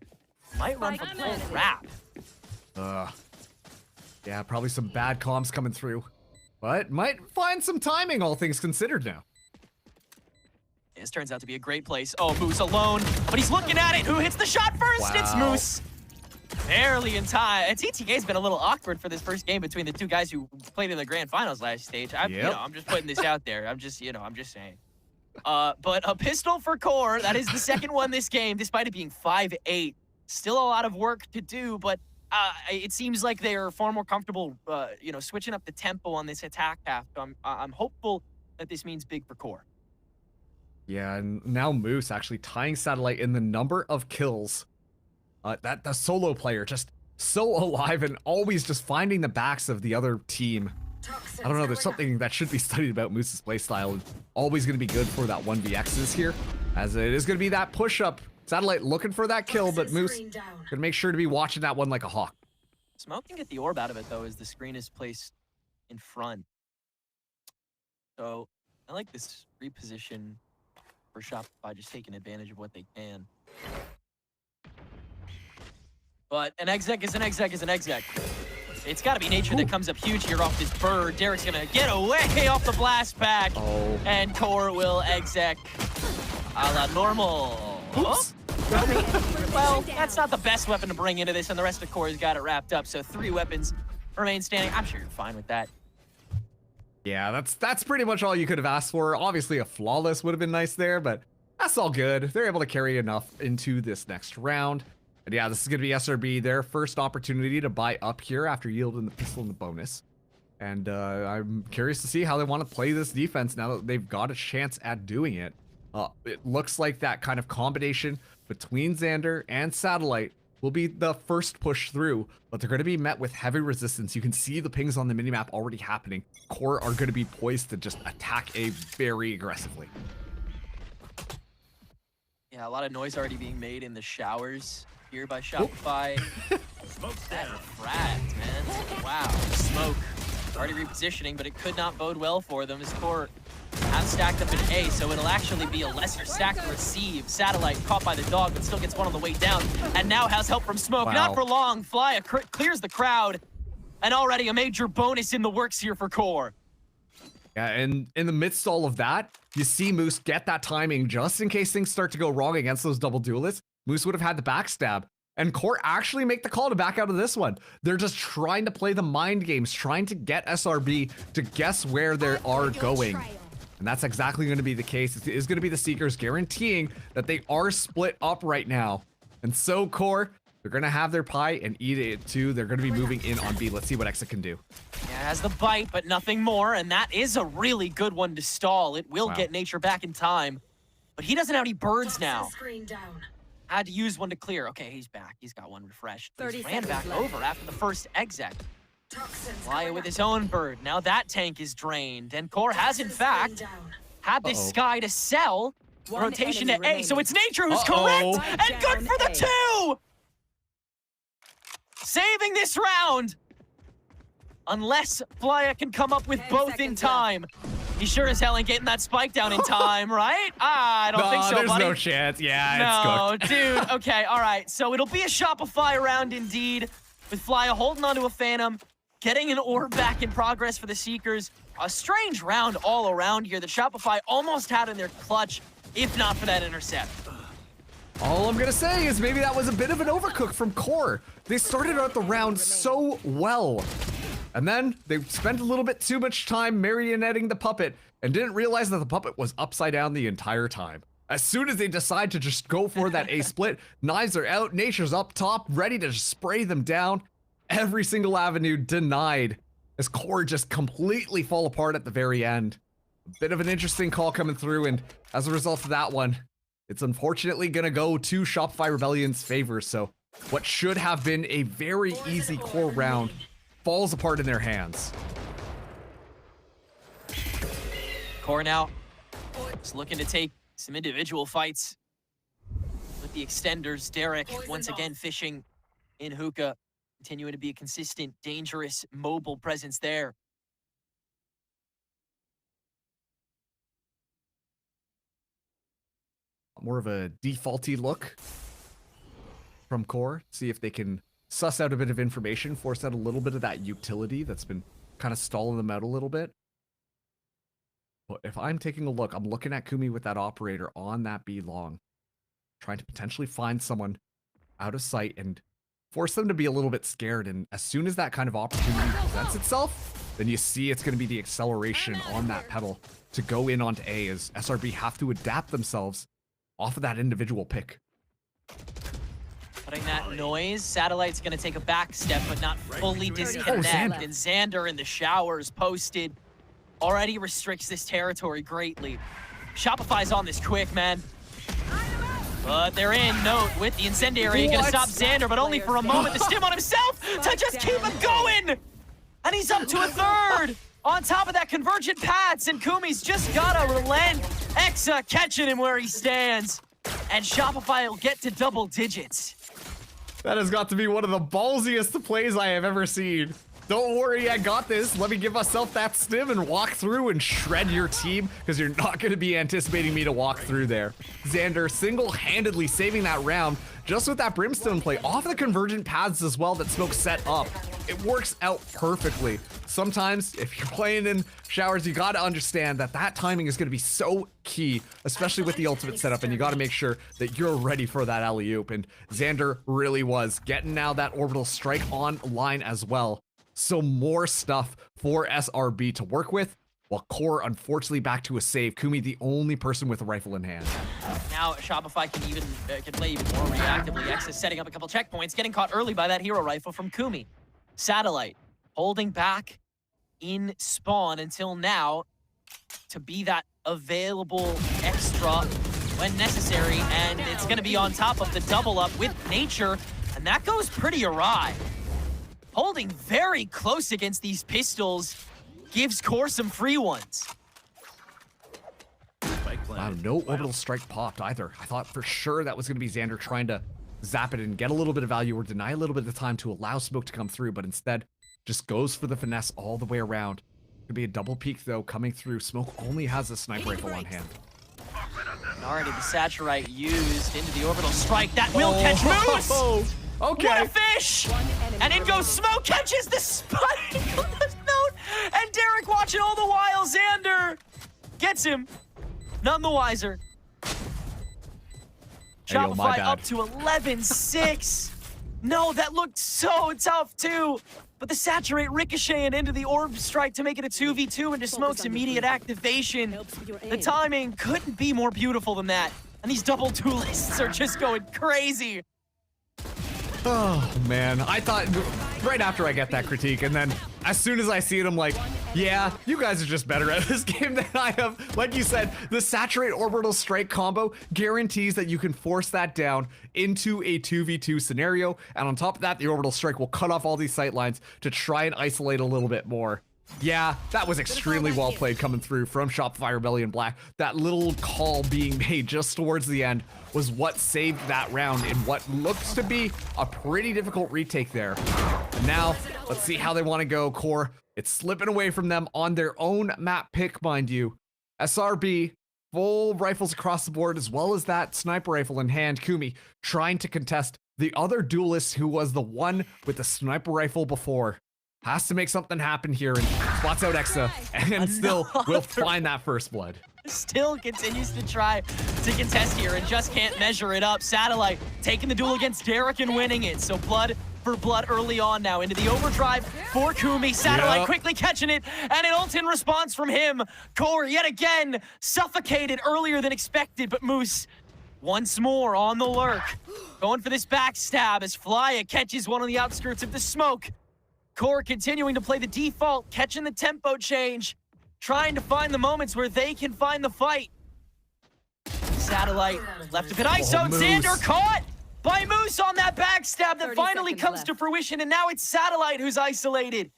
Might run for full wrap. Yeah, probably some bad comms coming through. But might find some timing, all things considered now. This turns out to be a great place. Oh, Moose alone, but he's looking at it. Who hits the shot first? Wow. It's Moose. Barely in time. And TTK's been a little awkward for this first game between the two guys who played in the grand finals last stage. I'm just putting this out there. I'm just saying. But a pistol for QOR. That is the second one this game, despite it being 5-8. Still a lot of work to do, but it seems like they are far more comfortable, switching up the tempo on this attack path. So I'm hopeful that this means big for QOR. Yeah, and now Moose actually tying Satellite in the number of kills. That the solo player just so alive and always just finding the backs of the other team. I don't know, there's something that should be studied about Moose's playstyle, and always going to be good for that 1vx's here, as it is going to be that push-up. Satellite looking for that kill, but Moose going to make sure to be watching that one like a hawk. Smoke can get the orb out of it, though, as the screen is placed in front. So I like this reposition for Shopify, just taking advantage of what they can. But an exec is an exec is an exec. It's got to be Nature that comes up huge here off this bird. Derek's going to get away off the blast pack. Oh. And QOR will exec a la normal. Oops. Well, that's not the best weapon to bring into this, and the rest of QOR's got it wrapped up. So 3 weapons remain standing. I'm sure you're fine with that. Yeah, that's pretty much all you could have asked for. Obviously, a flawless would have been nice there, but that's all good. They're able to carry enough into this next round. And yeah, this is going to be SRB, their first opportunity to buy up here after yielding the pistol and the bonus. And I'm curious to see how they want to play this defense now that they've got a chance at doing it. It looks like that kind of combination between Xander and Satellite will be the first push through, but they're going to be met with heavy resistance. You can see the pings on the minimap already happening. QOR are going to be poised to just attack A very aggressively. Yeah, a lot of noise already being made in the showers here by Shopify. Smoke's that fragged, man. Wow, Smoke already repositioning, but it could not bode well for them as QOR have stacked up an A, so it'll actually be a lesser stack to receive. Satellite caught by the dog, but still gets one on the way down, and now has help from Smoke. Wow. Not for long. Flya clears the crowd, and already a major bonus in the works here for QOR. Yeah, and in the midst of all of that, you see Moose get that timing just in case things start to go wrong against those double duelists. Moose would have had the backstab, and QOR actually make the call to back out of this one. They're just trying to play the mind games, trying to get SRB to guess where they are going. And that's exactly going to be the case. It is going to be the Seekers, guaranteeing that they are split up right now. And so QOR, they're going to have their pie and eat it too. They're going to be moving in on B. Let's see what Exit can do. Yeah, it has the bite, but nothing more. And that is a really good one to stall. It will get Nature back in time. But he doesn't have any birds now. Had to use one to clear. Okay, he's back. He's got one refreshed. He ran back over after the first exec. Flya with his own bird. Now that tank is drained. And QOR has, in fact, had this Sky to sell. Rotation to A. So it's Nature who's correct. And good for the 2! Saving this round. Unless Flya can come up with both in time. He sure as hell ain't getting that spike down in time, right? I don't think so, there's buddy. no chance. Yeah, it's cooked. Dude. Okay, all right. So it'll be a Shopify round indeed, with Flya holding onto a Phantom, getting an orb back in progress for the Seekers. A strange round all around here that Shopify almost had in their clutch, if not for that intercept. All I'm going to say is maybe that was a bit of an overcook from QOR. They started out the round so well. And then they spent a little bit too much time marionetting the puppet and didn't realize that the puppet was upside down the entire time. As soon as they decide to just go for that A split, knives are out, Nature's up top, ready to just spray them down. Every single avenue denied as QOR just completely fall apart at the very end. A bit of an interesting call coming through, and as a result of that one, it's unfortunately gonna go to Shopify Rebellion's favor. So what should have been a very easy QOR round falls apart in their hands. QOR now is looking to take some individual fights with the extenders. Derek once again fishing in hookah, continuing to be a consistent, dangerous, mobile presence there. More of a defaulty look from QOR. See if they can suss out a bit of information, force out a little bit of that utility that's been kind of stalling them out a little bit. But if I'm taking a look, I'm looking at Kumi with that operator on that B long, trying to potentially find someone out of sight and force them to be a little bit scared. And as soon as that kind of opportunity presents itself, then you see it's going to be the acceleration on that pedal to go in onto A, as SRB have to adapt themselves off of that individual pick. Cutting that noise, Satellite's gonna take a back step, but not fully disconnect. And Xander in the showers posted already restricts this territory greatly. Shopify's on this quick, man. But they're in, note, with the incendiary. Gonna stop Xander, but only for a moment. The stim on himself to just keep him going! And he's up to a third! On top of that, convergent paths, and Kumi's just gotta relent. Exa catching him where he stands. And Shopify will get to double digits. That has got to be one of the ballsiest plays I have ever seen. Don't worry, I got this. Let me give myself that stim and walk through and shred your team, because you're not going to be anticipating me to walk through there. Xander single-handedly saving that round just with that Brimstone play off the convergent paths as well that Smoke set up. It works out perfectly. Sometimes, if you're playing in showers, you got to understand that that timing is going to be so key, especially with the ultimate setup, and you got to make sure that you're ready for that alley-oop, and Xander really was. Getting now that orbital strike online as well. So more stuff for SRB to work with, while QOR unfortunately back to a save. Kumi the only person with a rifle in hand. Now Shopify can play even more reactively. Exa setting up a couple checkpoints, getting caught early by that hero rifle from Kumi. Satellite holding back in spawn until now to be that available extra when necessary, and it's going to be on top of the double up with Nature, and that goes pretty awry. Holding very close against these pistols gives QOR some free ones. Wow, no orbital strike popped either. I thought for sure that was going to be Xander trying to zap it and get a little bit of value or deny a little bit of time to allow Smoke to come through, but instead just goes for the finesse all the way around. Could be a double peek though coming through. Smoke only has a sniper rifle on hand. And already the Saturite used into the orbital strike. That will catch Moose! Okay. What a fish! And in goes Smoke, catches the spike on the note! And Derek watching all the while. Xander gets him. None the wiser. Shopify up to 11-6. No, that looked so tough too. But the Saturate ricocheting into the orb strike to make it a 2v2 into Smoke's immediate activation. The timing couldn't be more beautiful than that. And these double duelists are just going crazy. Oh, man. I thought right after I get that critique, and then as soon as I see it, I'm like, yeah, you guys are just better at this game than I am. Like you said, the Saturate Orbital Strike combo guarantees that you can force that down into a 2v2 scenario. And on top of that, the Orbital Strike will cut off all these sight lines to try and isolate a little bit more. Yeah, that was extremely well played coming through from Shopify Rebellion Black. That little call being made just towards the end was what saved that round in what looks to be a pretty difficult retake there. Now, let's see how they want to go, QOR. It's slipping away from them on their own map pick, mind you. SRB, full rifles across the board, as well as that sniper rifle in hand. Kumi trying to contest the other duelist who was the one with the sniper rifle before. Has to make something happen here and spots out Exa and still will find that first blood. Still continues to try to contest here and just can't measure it up. Satellite taking the duel against Derek and winning it. So blood for blood early on now into the overdrive for Kumi. Satellite quickly catching it and an ult-in response from him. QOR yet again suffocated earlier than expected, but Moose once more on the lurk. Going for this backstab as Flya catches one on the outskirts of the smoke. QOR continuing to play the default, catching the tempo change, trying to find the moments where they can find the fight. Satellite left a bit ISO. Xander caught by Moose on that backstab that finally comes to fruition, and now it's Satellite who's isolated.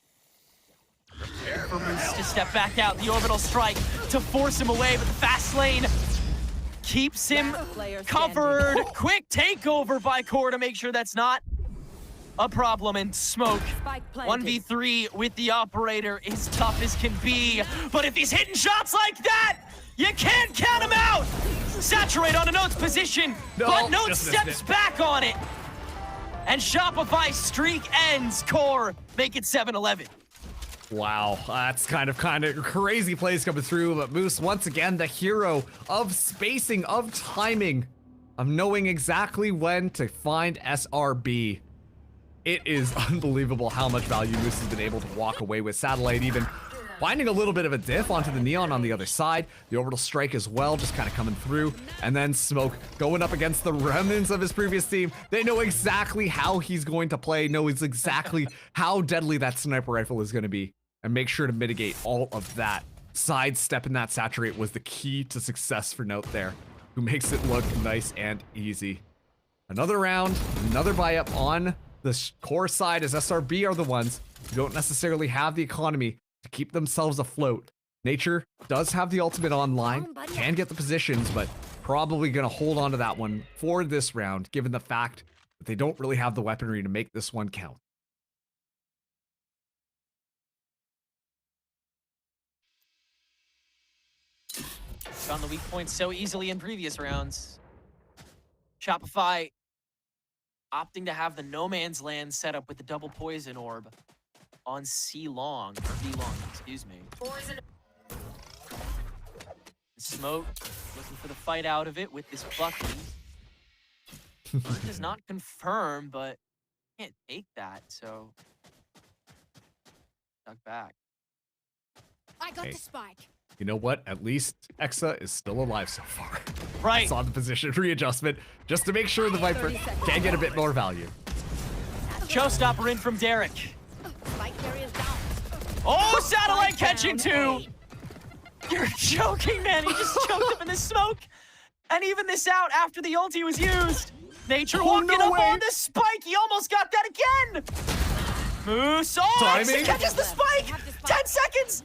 For Moose to step back out, the orbital strike to force him away, but the fast lane keeps him covered. Quick takeover by QOR to make sure that's not a problem, and Smoke 1v3 with the operator is tough as can be, but if he's hitting shots like that, you can't count him out. Saturate on a Note's position, but Note steps back on it, and Shopify's streak ends. QOR make it 7-11. Wow, that's kind of crazy plays coming through, but Moose, once again, the hero of spacing, of timing, of knowing exactly when to find SRB. It is unbelievable how much value Moose has been able to walk away with. Satellite even finding a little bit of a diff onto the Neon on the other side. The orbital strike as well, just kind of coming through. And then Smoke going up against the remnants of his previous team. They know exactly how he's going to play, knows exactly how deadly that sniper rifle is going to be, and make sure to mitigate all of that. Sidestepping that saturate was the key to success for Note there, who makes it look nice and easy. Another round, another buy up on the core side, as SRB are the ones who don't necessarily have the economy to keep themselves afloat. Nature does have the ultimate online, can get the positions, but probably gonna hold on to that one for this round, given the fact that they don't really have the weaponry to make this one count. Found the weak points so easily in previous rounds. Shopify opting to have the no man's land set up with the double poison orb on C long, or B long, excuse me. Poison. Smoke looking for the fight out of it with this Bucky. Does not confirm, but can't take that, so duck back. I got the spike. You know what? At least Exa is still alive so far. Right. Saw the position readjustment just to make sure the Viper can get a bit more value. Showstopper in from Derek. Oh, Satellite catching two! You're joking, man. He just choked him in the smoke. And even this out after the ulti was used. Nature walking up on the spike. He almost got that again. Moose. Oh, he catches the spike. 10 seconds.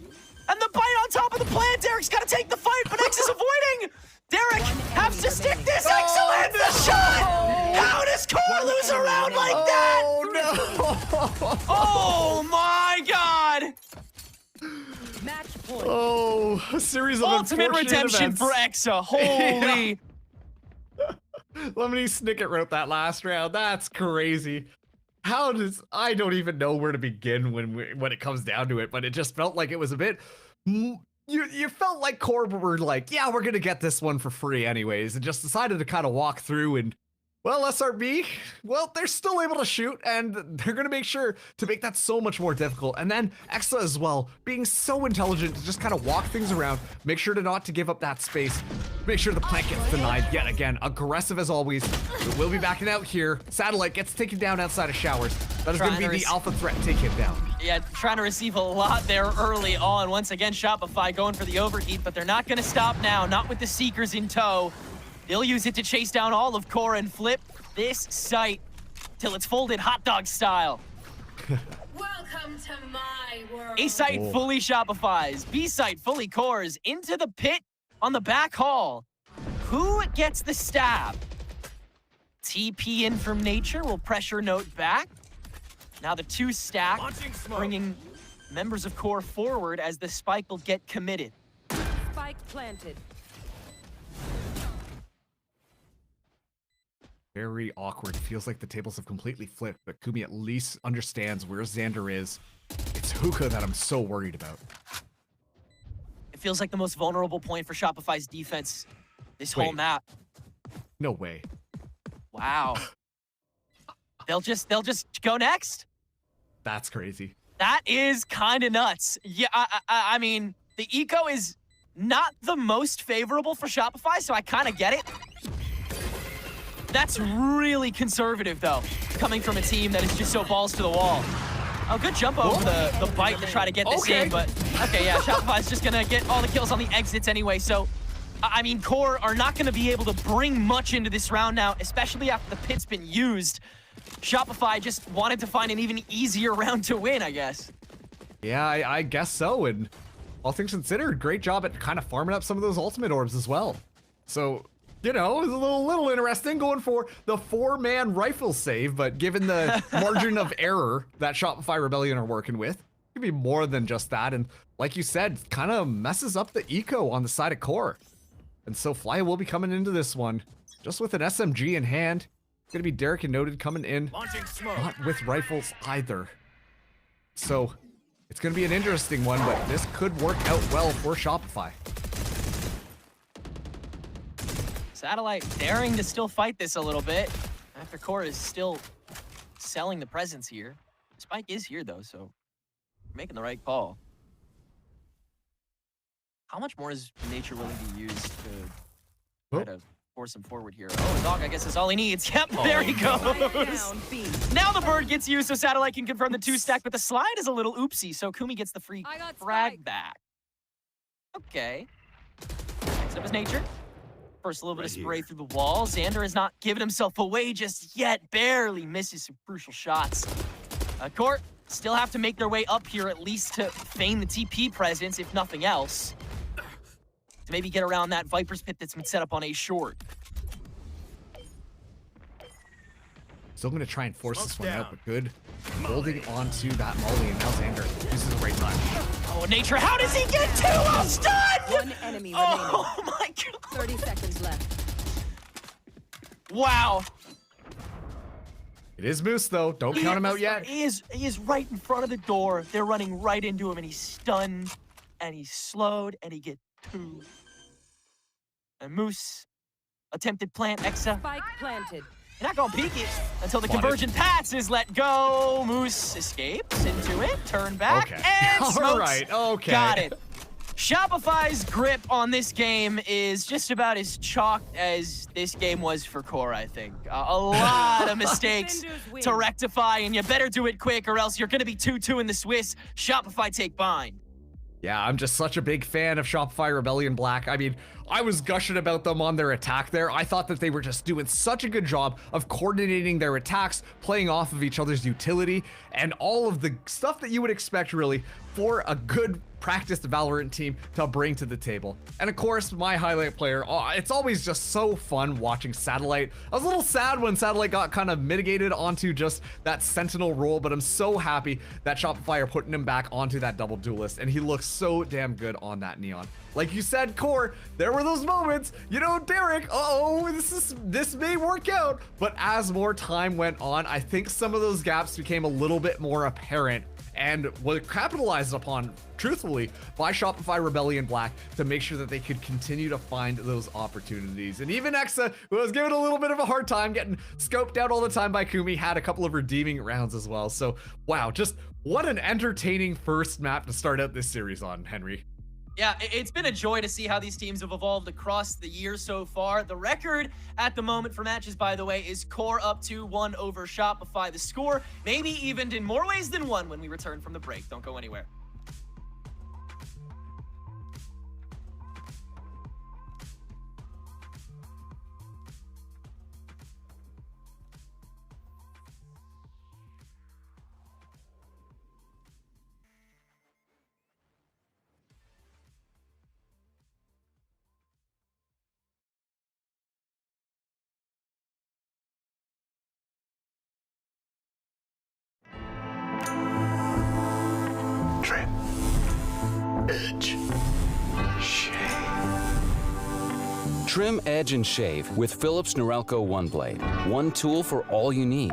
And the bite on top of the plant. Derek's got to take the fight, but X is avoiding. Derek has to stick this. Excellent the shot. How does Core lose a round like that? Oh, no. Oh, my God. Match point. Oh, a series of ultimate redemption events. for Exa. Holy. Lemony Snicket wrote that last round. That's crazy. How does I don't even know where to begin when it comes down to it, but it just felt like it was a bit. You felt like Core were like, yeah, we're gonna get this one for free anyways, and just decided to kind of walk through. And well, SRB, well, they're still able to shoot, and they're gonna make sure to make that so much more difficult. And then Exa as well, being so intelligent to just kind of walk things around, make sure to not to give up that space, make sure the plant gets denied yet again. Aggressive as always. We'll be backing out here. Satellite gets taken down outside of showers. That is going to be the alpha threat to take him down. Yeah, trying to receive a lot there early on. Once again, Shopify going for the overheat, but they're not going to stop now. Not with the Seekers in tow. They'll use it to chase down all of Core and flip this site till it's folded hot dog style. Welcome to my world. A site fully Shopify's, B site fully Cores, into the pit on the back hall. Who gets the stab? TP in from Nature will pressure Note back. Now the two stack, bringing members of Core forward as the spike will get committed. Spike planted. Very awkward. Feels like the tables have completely flipped, but Kumi at least understands where Xander is. It's Hookah that I'm so worried about. It feels like the most vulnerable point for Shopify's defense this whole map. No way. Wow. They'll just go next. That's crazy. That is kind of nuts. Yeah, I mean, the eco is not the most favorable for Shopify, so I kind of get it. That's really conservative, though, coming from a team that is just so balls to the wall. Oh, good jump over the bite to try to get this in, but okay, yeah, Shopify's just gonna get all the kills on the exits anyway, so I mean, Core are not gonna be able to bring much into this round now, especially after the pit's been used. Shopify just wanted to find an even easier round to win, I guess. Yeah, I guess so, and all things considered, great job at kind of farming up some of those ultimate orbs as well. So, you know, it was a little interesting going for the 4-man rifle save, but given the margin of error that Shopify Rebellion are working with, it could be more than just that. And like you said, kind of messes up the eco on the side of Core. And so Fly will be coming into this one just with an SMG in hand. It's gonna be Derek and Noted coming in, not with rifles either. So It's going to be an interesting one, but this could work out well for Shopify. Satellite daring to still fight this a little bit. After QOR is still selling the presence here. Spike is here though, so making the right call. How much more is Nature willing to use to try to force him forward here? Oh, the dog, I guess, is all he needs. Yep, there he goes. Now the bird gets used so Satellite can confirm the 2-stack, but the slide is a little oopsie, so Kumi gets the free frag back. Okay. Next up is Nature. First, a little bit of spray through the wall. Xander has not given himself away just yet. Barely misses some crucial shots. QOR still have to make their way up here, at least to feign the TP presence, if nothing else. To maybe get around that Viper's Pit that's been set up on A short. Still going to try and force this one out, but good. Holding onto that Molly, and now Xander uses the right time. Oh, Nature, how does he get two? I'm stunned! One enemy remaining. Oh my god. 30 seconds left. Wow. It is Moose, though. Don't count him out yet. He is right in front of the door. They're running right into him, and he's stunned, and he's slowed, and he gets two. And Moose attempted plant Exa. Spike planted. You're not gonna peek it until the conversion pass is let go. Moose escapes into it, turn back, and smokes. All right, okay. Got it. Shopify's grip on this game is just about as chalked as this game was for QOR, I think. A lot of mistakes to rectify, and you better do it quick or else you're gonna be 2-2 in the Swiss. Shopify take bind. Yeah, I'm just such a big fan of Shopify Rebellion Black. I mean, I was gushing about them on their attack there. I thought that they were just doing such a good job of coordinating their attacks, playing off of each other's utility, and all of the stuff that you would expect, really, for a good practiced Valorant team to bring to the table. And of course, my highlight player, it's always just so fun watching Satellite. I was a little sad when Satellite got kind of mitigated onto just that Sentinel role, but I'm so happy that Shopify are putting him back onto that double duelist, and he looks so damn good on that Neon. Like you said, QOR, there were those moments, you know, Derek, this may work out. But as more time went on, I think some of those gaps became a little bit more apparent and were capitalized upon, truthfully, by Shopify Rebellion Black to make sure that they could continue to find those opportunities. And even Exa, who was given a little bit of a hard time getting scoped out all the time by Kumi, had a couple of redeeming rounds as well. So, wow, just what an entertaining first map to start out this series on, Henry. Yeah, it's been a joy to see how these teams have evolved across the year so far. The record at the moment for matches, by the way, is QOR up 2-1 over Shopify. The score maybe evened in more ways than one when we return from the break. Don't go anywhere. Edge. Shave. Trim, edge, and shave with Philips Norelco One Blade. One tool for all you need.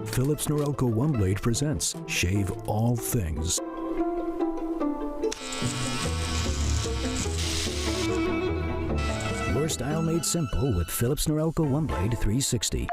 Philips Norelco One Blade presents Shave All Things. Your style made simple with Philips Norelco One Blade 360.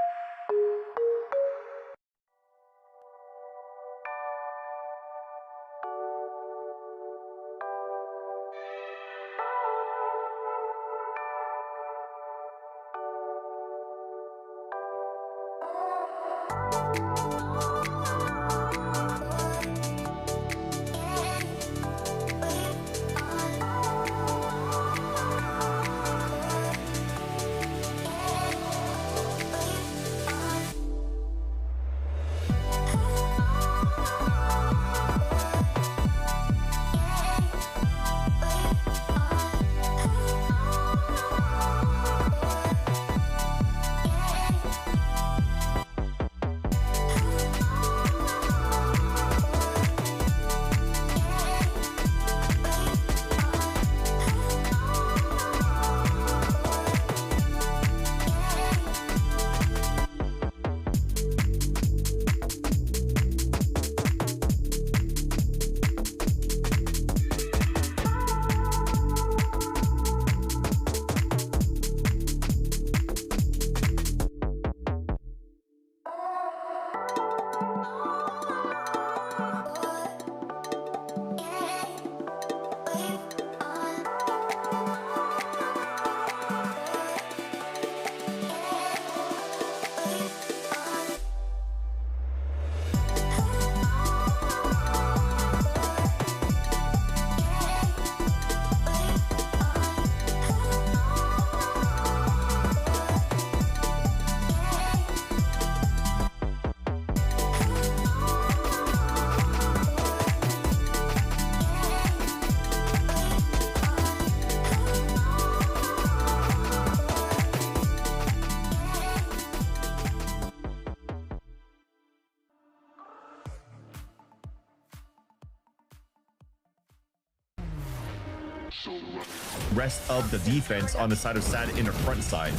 rest of the defense on the side of Sad in the front side.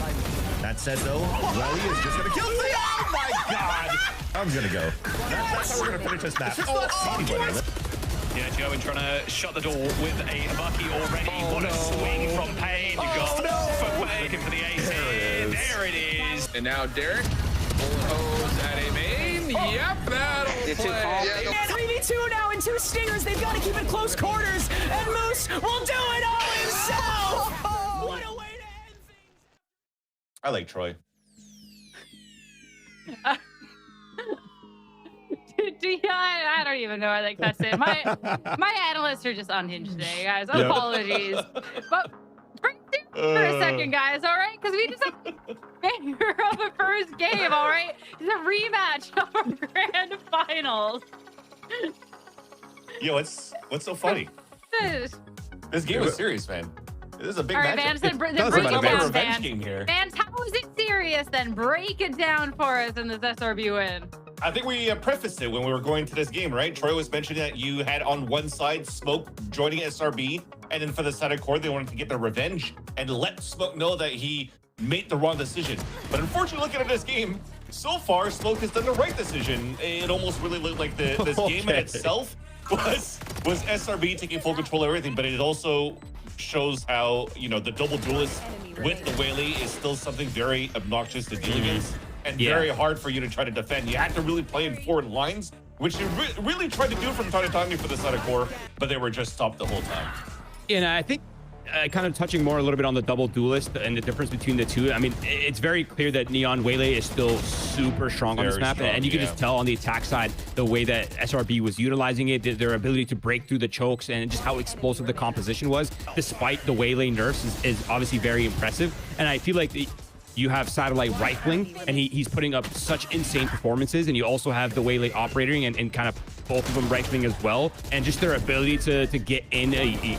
That said, though, Welly is just gonna kill me. Oh my god! I'm gonna go. That's how we're gonna finish this match. Anybody. Yeah, Joe trying to shut the door with a Bucky already. What a swing from Pain. You got Footway looking for the ace. There it is. And now Derek, bullet hose at a main. Yep, that'll play. And 3v2 now and 2 stingers. They've got to keep it close quarters. And Moose will do it all himself. What a way to end things. I like Troy. I don't even know. I think that's it. My analysts are just unhinged today, guys. Apologies. But bring it down for a second, guys, all right? Because we just have a banger of a first game, all right? It's a rematch of our grand finals. Yo, what's so funny? This game was serious, man. This is a big all right, matchup. Vans, then break it down, Vans. Vans, how is it serious then? Break it down for us in this SRB win. I think we prefaced it when we were going to this game, right? Troy was mentioning that you had on one side Smoke joining SRB, and then for the side of core, they wanted to get their revenge and let Smoke know that he made the wrong decision. But unfortunately, looking at this game, so far, Smoke has done the right decision. It almost really looked like this game in itself was SRB taking full control of everything, but it also shows how, you know, the double duelist with the Whaley is still something very obnoxious to deal against. And very hard for you to try to defend. You had to really play in forward lines, which you really tried to do from time to time for the side of core, but they were just stopped the whole time. And I think kind of touching more a little bit on the double duelist and the difference between the two. I mean, it's very clear that Neon Waylay is still super strong on this map, and you can just tell on the attack side the way that SRB was utilizing it, their ability to break through the chokes, and just how explosive the composition was, despite the Waylay nerfs, is obviously very impressive. And I feel like you have Satellite rifling, and he's putting up such insane performances, and you also have the Waylay operating and kind of both of them rifling as well, and just their ability to get in,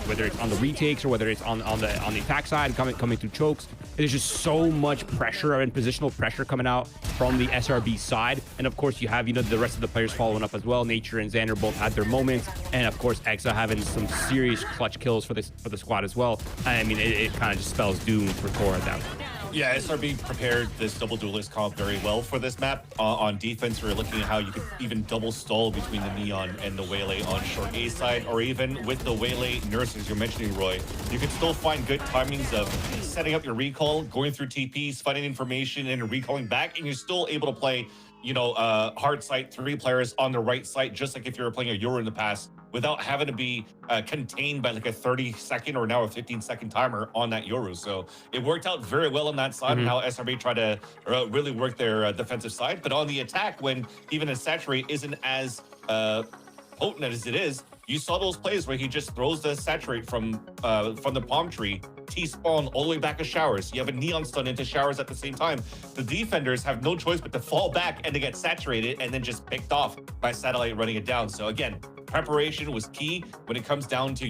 whether it's on the retakes or whether it's on the attack side, coming through chokes. There's just so much pressure and positional pressure coming out from the SRB side, and of course you have the rest of the players following up as well. Nature and Xander both had their moments, and of course Exa having some serious clutch kills for the squad as well. I mean, it kind of just spells doom for Core at that point. Yeah, SRB prepared this double duelist comp very well for this map. On defense, we were looking at how you could even double stall between the Neon and the Waylay on short A side, or even with the Waylay nurses you're mentioning, Roy. You could still find good timings of setting up your recall, going through TPs, finding information, and recalling back, and you're still able to play, hard site 3 players on the right side, just like if you were playing a Euro in the past, without having to be contained by like a 30-second or now a 15-second timer on that Yoru. So it worked out very well on that side, and how SRB tried to really work their defensive side. But on the attack, when even a Saturate isn't as potent as it is, you saw those plays where he just throws the Saturate from the palm tree, T-spawn all the way back to Showers. You have a Neon stun into Showers at the same time. The defenders have no choice but to fall back and to get saturated and then just picked off by Satellite running it down. So again, preparation was key when it comes down to,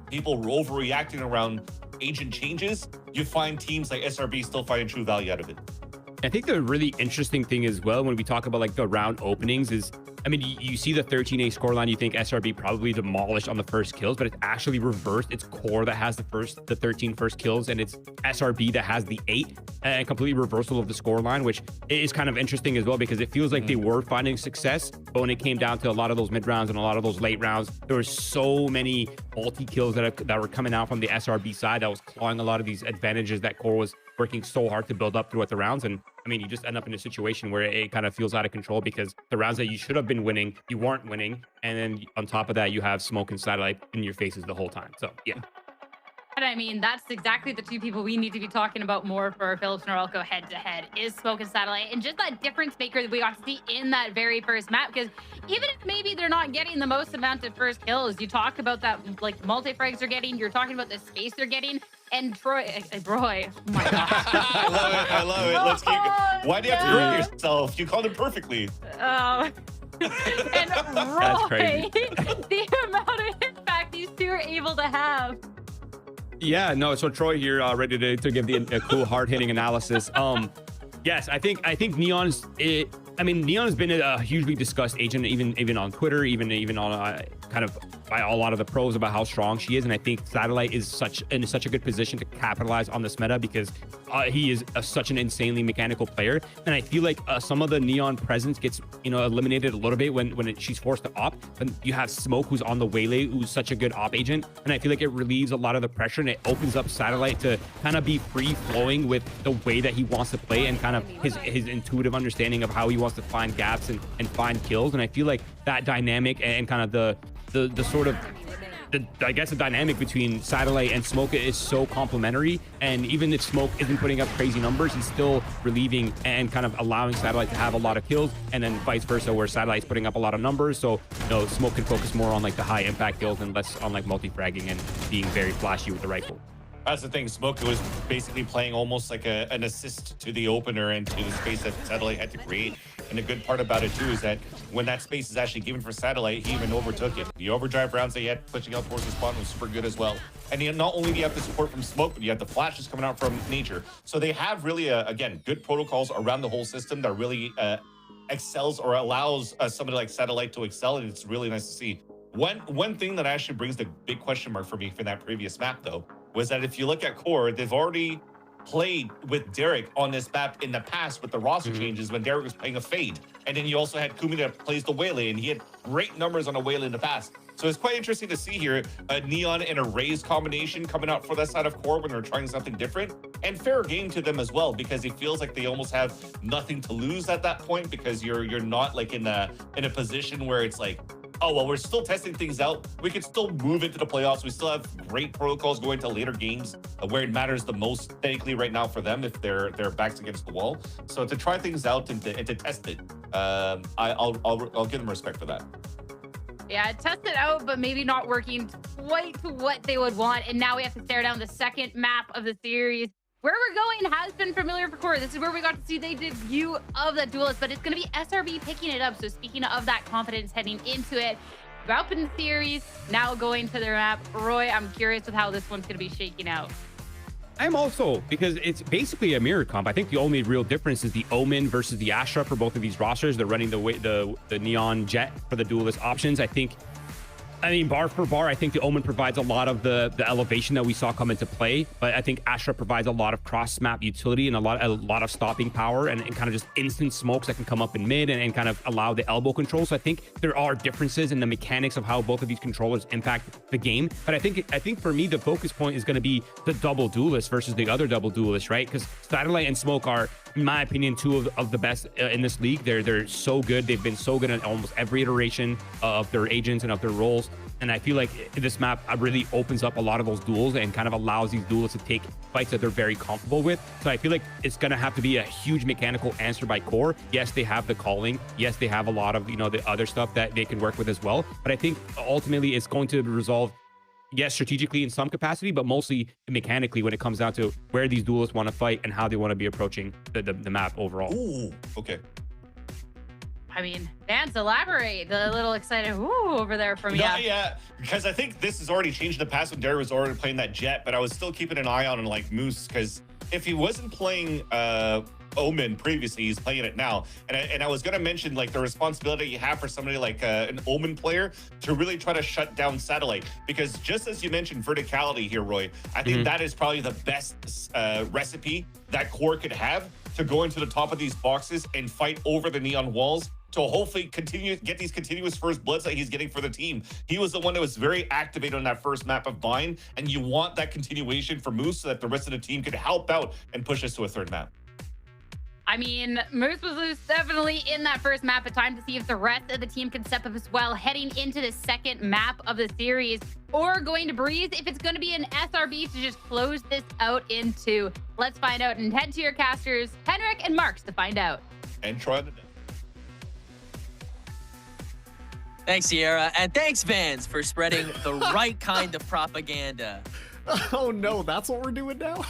people overreacting around agent changes. You find teams like SRB still finding true value out of it. I think the really interesting thing as well when we talk about like the round openings is, I mean, you see the 13A scoreline, you think SRB probably demolished on the first kills, but it's actually reversed. It's Core that has the 13 first kills, and it's SRB that has the 8, and completely reversal of the scoreline, which is kind of interesting as well, because it feels like they were finding success, but when it came down to a lot of those mid rounds and a lot of those late rounds, there were so many multi-kills that were coming out from the SRB side that was clawing a lot of these advantages that Core was working so hard to build up throughout the rounds. And I mean, you just end up in a situation where it kind of feels out of control, because the rounds that you should have been winning, you weren't winning. And then on top of that, you have Smoke and Satellite in your faces the whole time. So yeah. And I mean, that's exactly the two people we need to be talking about more for Philips Norelco head-to-head is Smoke and Satellite, and just that difference maker that we got to see in that very first map. Because even if maybe they're not getting the most amount of first kills, you talk about that, like, multi-frags they're getting, you're talking about the space they're getting, and Roy, oh my God. I love it. Let's keep it. Why do you have to ruin yourself? You called it perfectly. And Roy, the amount of impact these two are able to have. Yeah, no, so Troy here, ready to give a cool hard-hitting analysis. Yes, I think Neon's Neon has been a hugely discussed agent, even on Twitter, even on kind of by a lot of the pros about how strong she is, and I think Satellite is in such a good position to capitalize on this meta because he is such an insanely mechanical player. And I feel like some of the Neon presence gets eliminated a little bit when she's forced to op. And you have Smoke, who's on the Waylay, who's such a good op agent, and I feel like it relieves a lot of the pressure and it opens up Satellite to kind of be free flowing with the way that he wants to play and kind of his intuitive understanding of how he wants to find gaps and find kills. And I feel like that dynamic and kind of the sort of I guess the dynamic between Satellite and Smoke is so complementary, and even if Smoke isn't putting up crazy numbers, he's still relieving and kind of allowing Satellite to have a lot of kills, and then vice versa, where Satellite's putting up a lot of numbers, so Smoke can focus more on like the high impact kills and less on like multi-fragging and being very flashy with the rifle. That's the thing. Smoke was basically playing almost like an assist to the opener and to the space that Satellite had to create. And the good part about it too is that when that space is actually given for Satellite, he even overtook it. The overdrive rounds that he had pushing out towards the spawn was super good as well. And not only do you have the support from Smoke, but you have the flashes coming out from Nature. So they have really, again, good protocols around the whole system that really excels or allows somebody like Satellite to excel, and it's really nice to see. One thing that actually brings the big question mark for me for that previous map, though, was that if you look at QOR, they've already played with Derek on this map in the past with the roster changes when Derek was playing a Fade. And then you also had Kumi that plays the Waylay, and he had great numbers on a Waylay in the past. So it's quite interesting to see here a Neon and a Raze combination coming out for that side of QOR when they're trying something different. And fair game to them as well, because it feels like they almost have nothing to lose at that point, because you're not like in a position where it's like, oh, well, we're still testing things out. We can still move into the playoffs. We still have great protocols going to later games where it matters the most technically right now for them if their backs against the wall. So to try things out and to test it, I'll give them respect for that. Yeah, test it out, but maybe not working quite to what they would want. And now we have to stare down the second map of the series. Where we're going has been familiar for QOR. This is where we got to see the debut of the Duelist, but it's going to be SRB picking it up. So speaking of that confidence heading into it, up in the series, now going to their map. Roy, I'm curious with how this one's going to be shaking out. I'm also, because it's basically a mirror comp. I think the only real difference is the Omen versus the Astra for both of these rosters. They're running the Neon Jet for the Duelist options. I mean, bar for bar, I think the Omen provides a lot of the elevation that we saw come into play, but I think Astra provides a lot of cross-map utility and a lot of stopping power and kind of just instant smokes that can come up in mid and kind of allow the elbow control. So I think there are differences in the mechanics of how both of these controllers impact the game. But I think for me, the focus point is going to be the double Duelist versus the other double Duelist, right? Because Satellite and Smoke are, in my opinion, two of the best in this league. They're so good. They've been so good at almost every iteration of their agents and of their roles. And I feel like this map really opens up a lot of those duels and kind of allows these duelists to take fights that they're very comfortable with. So I feel like it's going to have to be a huge mechanical answer by QOR. Yes, they have the calling. Yes, they have a lot of, the other stuff that they can work with as well. But I think ultimately it's going to resolve, yes, strategically in some capacity, but mostly mechanically when it comes down to where these duelists want to fight and how they want to be approaching the map overall. Ooh, okay. I mean, Vance, elaborate. A little excited over there from you. Yeah, because I think this has already changed in the past when Derek was already playing that Jet, but I was still keeping an eye on like Moose, because if he wasn't playing Omen previously, he's playing it now. And I was going to mention like the responsibility you have for somebody like an Omen player to really try to shut down Satellite, because just as you mentioned verticality here, Roy, I think that is probably the best recipe that QOR could have to go into the top of these boxes and fight over the Neon walls to hopefully get these continuous first bloods that he's getting for the team. He was the one that was very activated on that first map of Bind, and you want that continuation for Moose so that the rest of the team could help out and push us to a third map. I mean, Moose was definitely in that first map, but time to see if the rest of the team can step up as well, heading into the second map of the series, or going to Breeze if it's going to be an SRB to just close this out into. Let's find out and head to your casters, Henrik and Marks, to find out. And try the Thanks, Sierra, and thanks, Vans, for spreading the right kind of propaganda. Oh no, that's what we're doing now?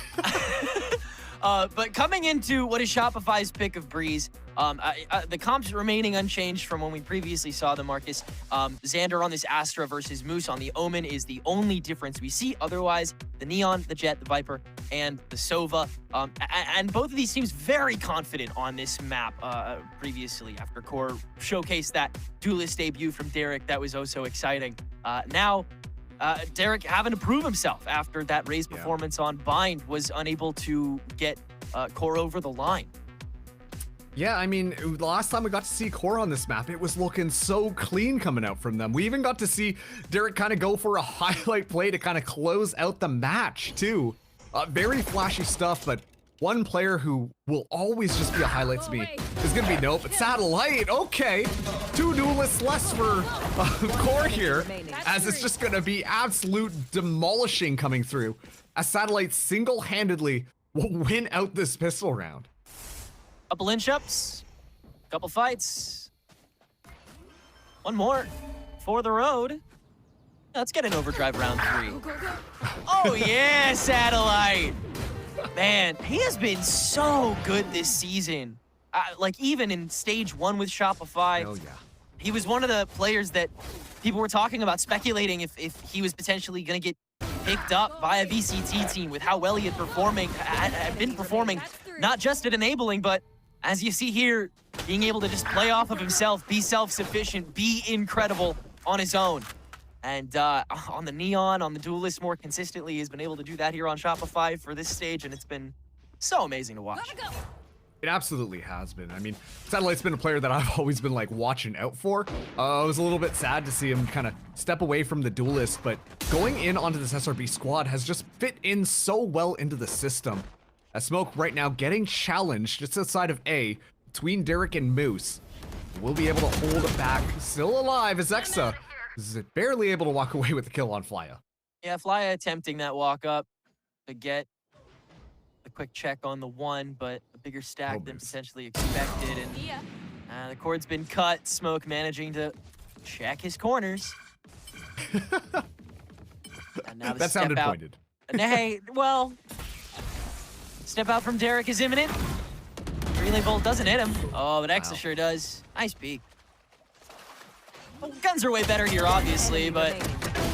But coming into what is Shopify's pick of Breeze, the comps remaining unchanged from when we previously saw them, Marcus. Xander on this Astra versus Moose on the Omen is the only difference we see. Otherwise, the Neon, the Jet, the Viper, and the Sova. And both of these teams very confident on this map previously after Core showcased that duelist debut from Derek. That was oh so exciting. Now, Derek having to prove himself after that Raze performance on Bind was unable to get Core over the line. Yeah, I mean, the last time we got to see Core on this map, it was looking so clean coming out from them. We even got to see Derek kind of go for a highlight play to kind of close out the match, too. Very flashy stuff, but one player who will always just be a highlight to me is going to be Nope. Satellite, okay. 2 duelists less for Core here, as it's just going to be absolute demolishing coming through, as Satellite single-handedly will win out this pistol round. Couple inch-ups, couple fights. One more for the road. Let's get an overdrive round 3. Oh yeah, Satellite. Man, he has been so good this season. Like even in stage 1 with Shopify, he was one of the players that people were talking about, speculating if he was potentially going to get picked up by a VCT team with how well he had been performing, not just at enabling, but as you see here, being able to just play off of himself, be self-sufficient, be incredible on his own. And on the Neon, on the Duelist more consistently, he's been able to do that here on Shopify for this stage, and it's been so amazing to watch. It absolutely has been. I mean, Satellite's been a player that I've always been like watching out for. I was a little bit sad to see him kind of step away from the Duelist, but going in onto this SRB squad has just fit in so well into the system. As Smoke right now getting challenged just outside of A between Derek and Moose. We'll be able to hold it back. Still alive as Exa is barely able to walk away with the kill on Flya. Yeah, Flya attempting that walk up to get a quick check on the 1, but a bigger stack than potentially expected. And the cord's been cut. Smoke managing to check his corners. And now the that step sounded out. pointed. Hey, well, step out from Derek is imminent. Relay bolt doesn't hit him. Oh, but Exa sure does. Nice peek. Well, guns are way better here, obviously, but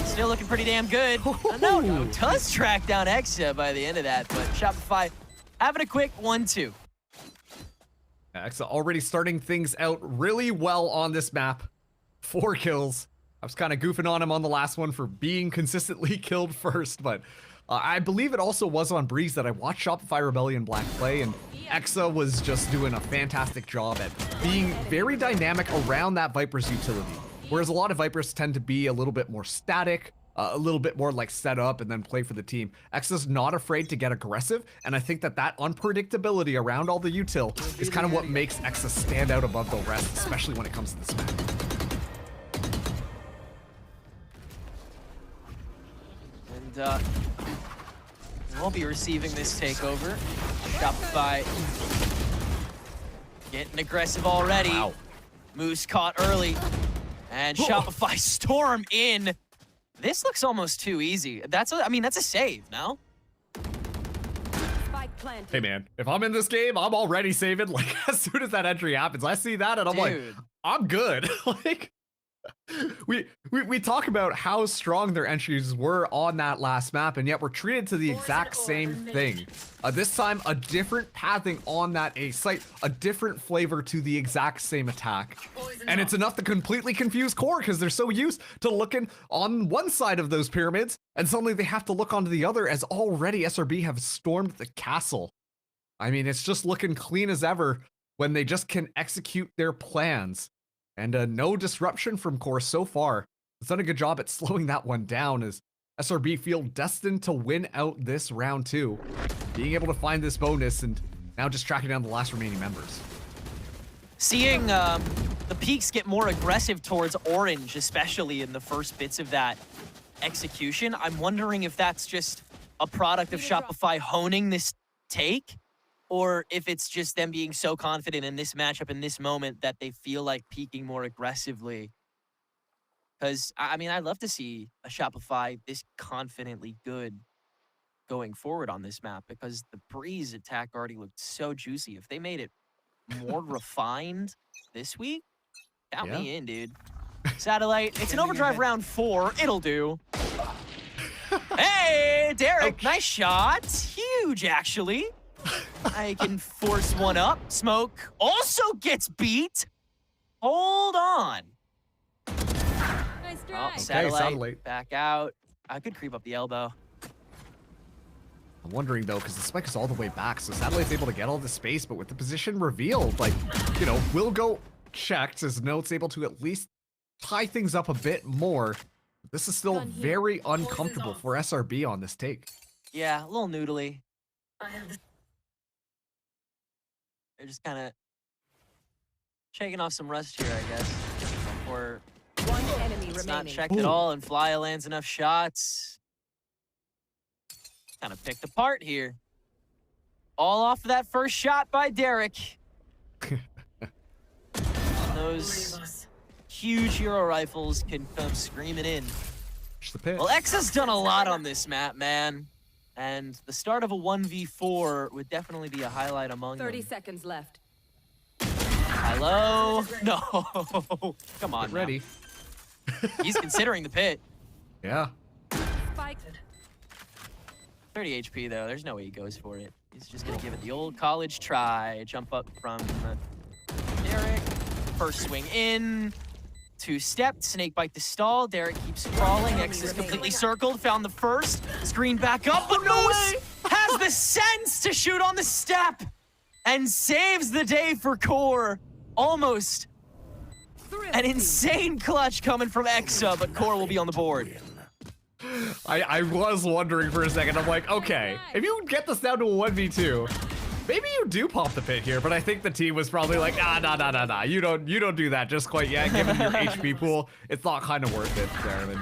still looking pretty damn good. No, does track down Exa by the end of that, but Shopify having a quick 1-2. Exa already starting things out really well on this map. 4 kills. I was kind of goofing on him on the last one for being consistently killed first, but I believe it also was on Breeze that I watched Shopify Rebellion Black play, and Exa was just doing a fantastic job at being very dynamic around that Viper's utility. Whereas a lot of Vipers tend to be a little bit more static, a little bit more like set up and then play for the team. Exa's not afraid to get aggressive, and I think that unpredictability around all the util is kind of what makes Exa stand out above the rest, especially when it comes to this map. And we'll be receiving this takeover. Shopify getting aggressive already. Wow. Moose caught early. And Shopify storm in. This looks almost too easy. I mean, that's a save, no? Hey man, if I'm in this game, I'm already saving. Like as soon as that entry happens, I see that and I'm like, I'm good. Like we talk about how strong their entries were on that last map, and yet we're treated to the exact same thing. This time, a different pathing on that A site, a different flavor to the exact same attack. And it's enough to completely confuse Core because they're so used to looking on one side of those pyramids, and suddenly they have to look onto the other as already SRB have stormed the castle. I mean, it's just looking clean as ever when they just can execute their plans. And no disruption from Core so far. It's done a good job at slowing that one down as SRB feel destined to win out this round 2. Being able to find this bonus and now just tracking down the last remaining members. Seeing the peaks get more aggressive towards Orange, especially in the first bits of that execution, I'm wondering if that's just a product of Shopify honing this take, or if it's just them being so confident in this matchup in this moment that they feel like peaking more aggressively. Because, I mean, I'd love to see a Shopify this confidently good going forward on this map because the Breeze attack already looked so juicy. If they made it more refined this week, count me in, dude. Satellite, it's an overdrive round 4. It'll do. Hey, Derek, nice shot. Huge, actually. I can force one up. Smoke also gets beat. Hold on. Nice try. Satellite, back out. I could creep up the elbow. I'm wondering though, because the spike is all the way back, so Satellite's able to get all the space, but with the position revealed, like, you know, will go checked as Note's able to at least tie things up a bit more. This is still very uncomfortable for SRB on this take. Yeah, a little noodly. They're just kind of shaking off some rust here, I guess. Or one enemy it's remaining. not checked at all, and Flya lands enough shots. Kind of picked apart here. All off of that first shot by Derek. Those huge hero rifles can come screaming in. Well, X has done a lot on this map, man. And the start of a 1v4 would definitely be a highlight among 30 them. seconds left. Hello? No. Come on. Get ready. He's considering the pit. Yeah. Spike. 30 HP though. There's no way he goes for it. He's just gonna give it the old college try. Jump up from Derek. First swing in. Two-step, snake bite to stall. Derek keeps crawling. X is completely circled. Found the first. Screen back up, but Moose has the sense to shoot on the step and saves the day for Core. Almost an insane clutch coming from Exa, but Core will be on the board. I was wondering for a second. I'm like, okay, if you get this down to a 1v2, maybe you do pop the pit here, but I think the team was probably like, nah. You don't do that just quite yet. Given your HP pool, it's not kind of worth it there. And,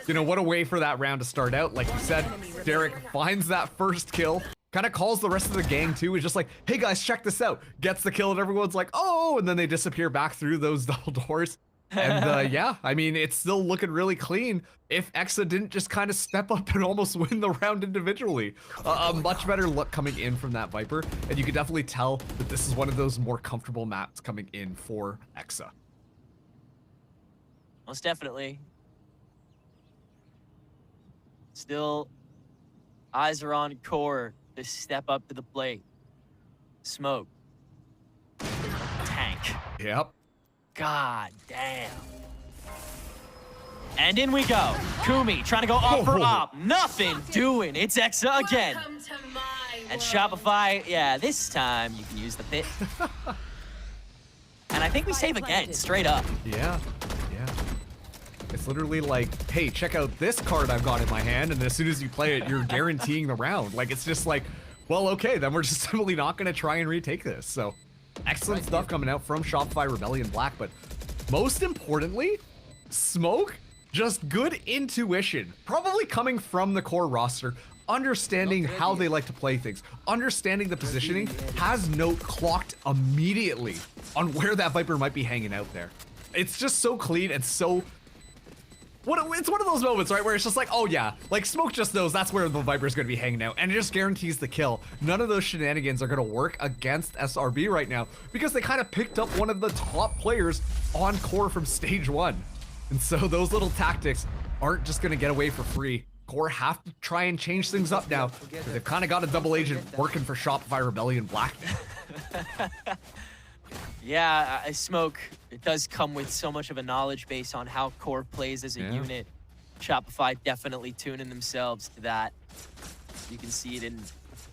you know, what a way for that round to start out. Like you said, Derek finds that first kill, kind of calls the rest of the gang too. Is just like, hey guys, check this out. Gets the kill and everyone's like, oh, and then they disappear back through those double doors. And yeah, I mean, it's still looking really clean if Exa didn't just kind of step up and almost win the round individually. A much better look coming in from that Viper, and you can definitely tell that this is one of those more comfortable maps coming in for Exa. Most definitely. Still, eyes are on Core to step up to the plate. Smoke. Tank. Yep. God damn. And in we go. Kumi trying to go up for up. Nothing doing. It's Exa again. And Shopify, yeah, this time you can use the pit. And I think we save again, straight up. Yeah. It's literally like, hey, check out this card I've got in my hand, and as soon as you play it, you're guaranteeing the round. Like, it's just like, well, okay, then we're just simply not going to try and retake this. So, excellent stuff coming out from Shopify Rebellion Black, but most importantly, Smoke, just good intuition, probably coming from the core roster, understanding how they like to play things, understanding the positioning, has Note clocked immediately on where that Viper might be hanging out there. It's just so clean and so... It's one of those moments, right, where it's just like, oh yeah, like Smoke just knows that's where the Viper's gonna be hanging out, and it just guarantees the kill. None of those shenanigans are gonna work against SRB right now, because they kind of picked up one of the top players on core from stage 1. And so those little tactics aren't just gonna get away for free. Core have to try and change things up now, because they've kind of got a double agent working for Shopify Rebellion Black now. Yeah, Smoke, it does come with so much of a knowledge base on how Core plays as a unit. Shopify definitely tuning themselves to that. You can see it in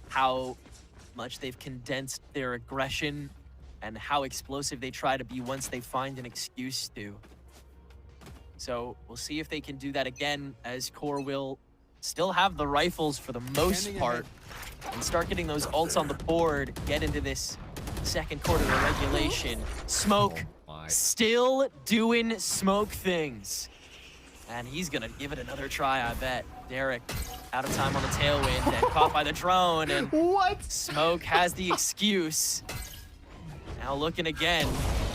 how much they've condensed their aggression and how explosive they try to be once they find an excuse to. So we'll see if they can do that again, as Core will still have the rifles for the most part and start getting those ults on the board, get into this second quarter of regulation. Smoke still doing Smoke things. And he's gonna give it another try, I bet. Derek out of time on the tailwind and caught by the drone. And what? Smoke has the excuse. Now looking again.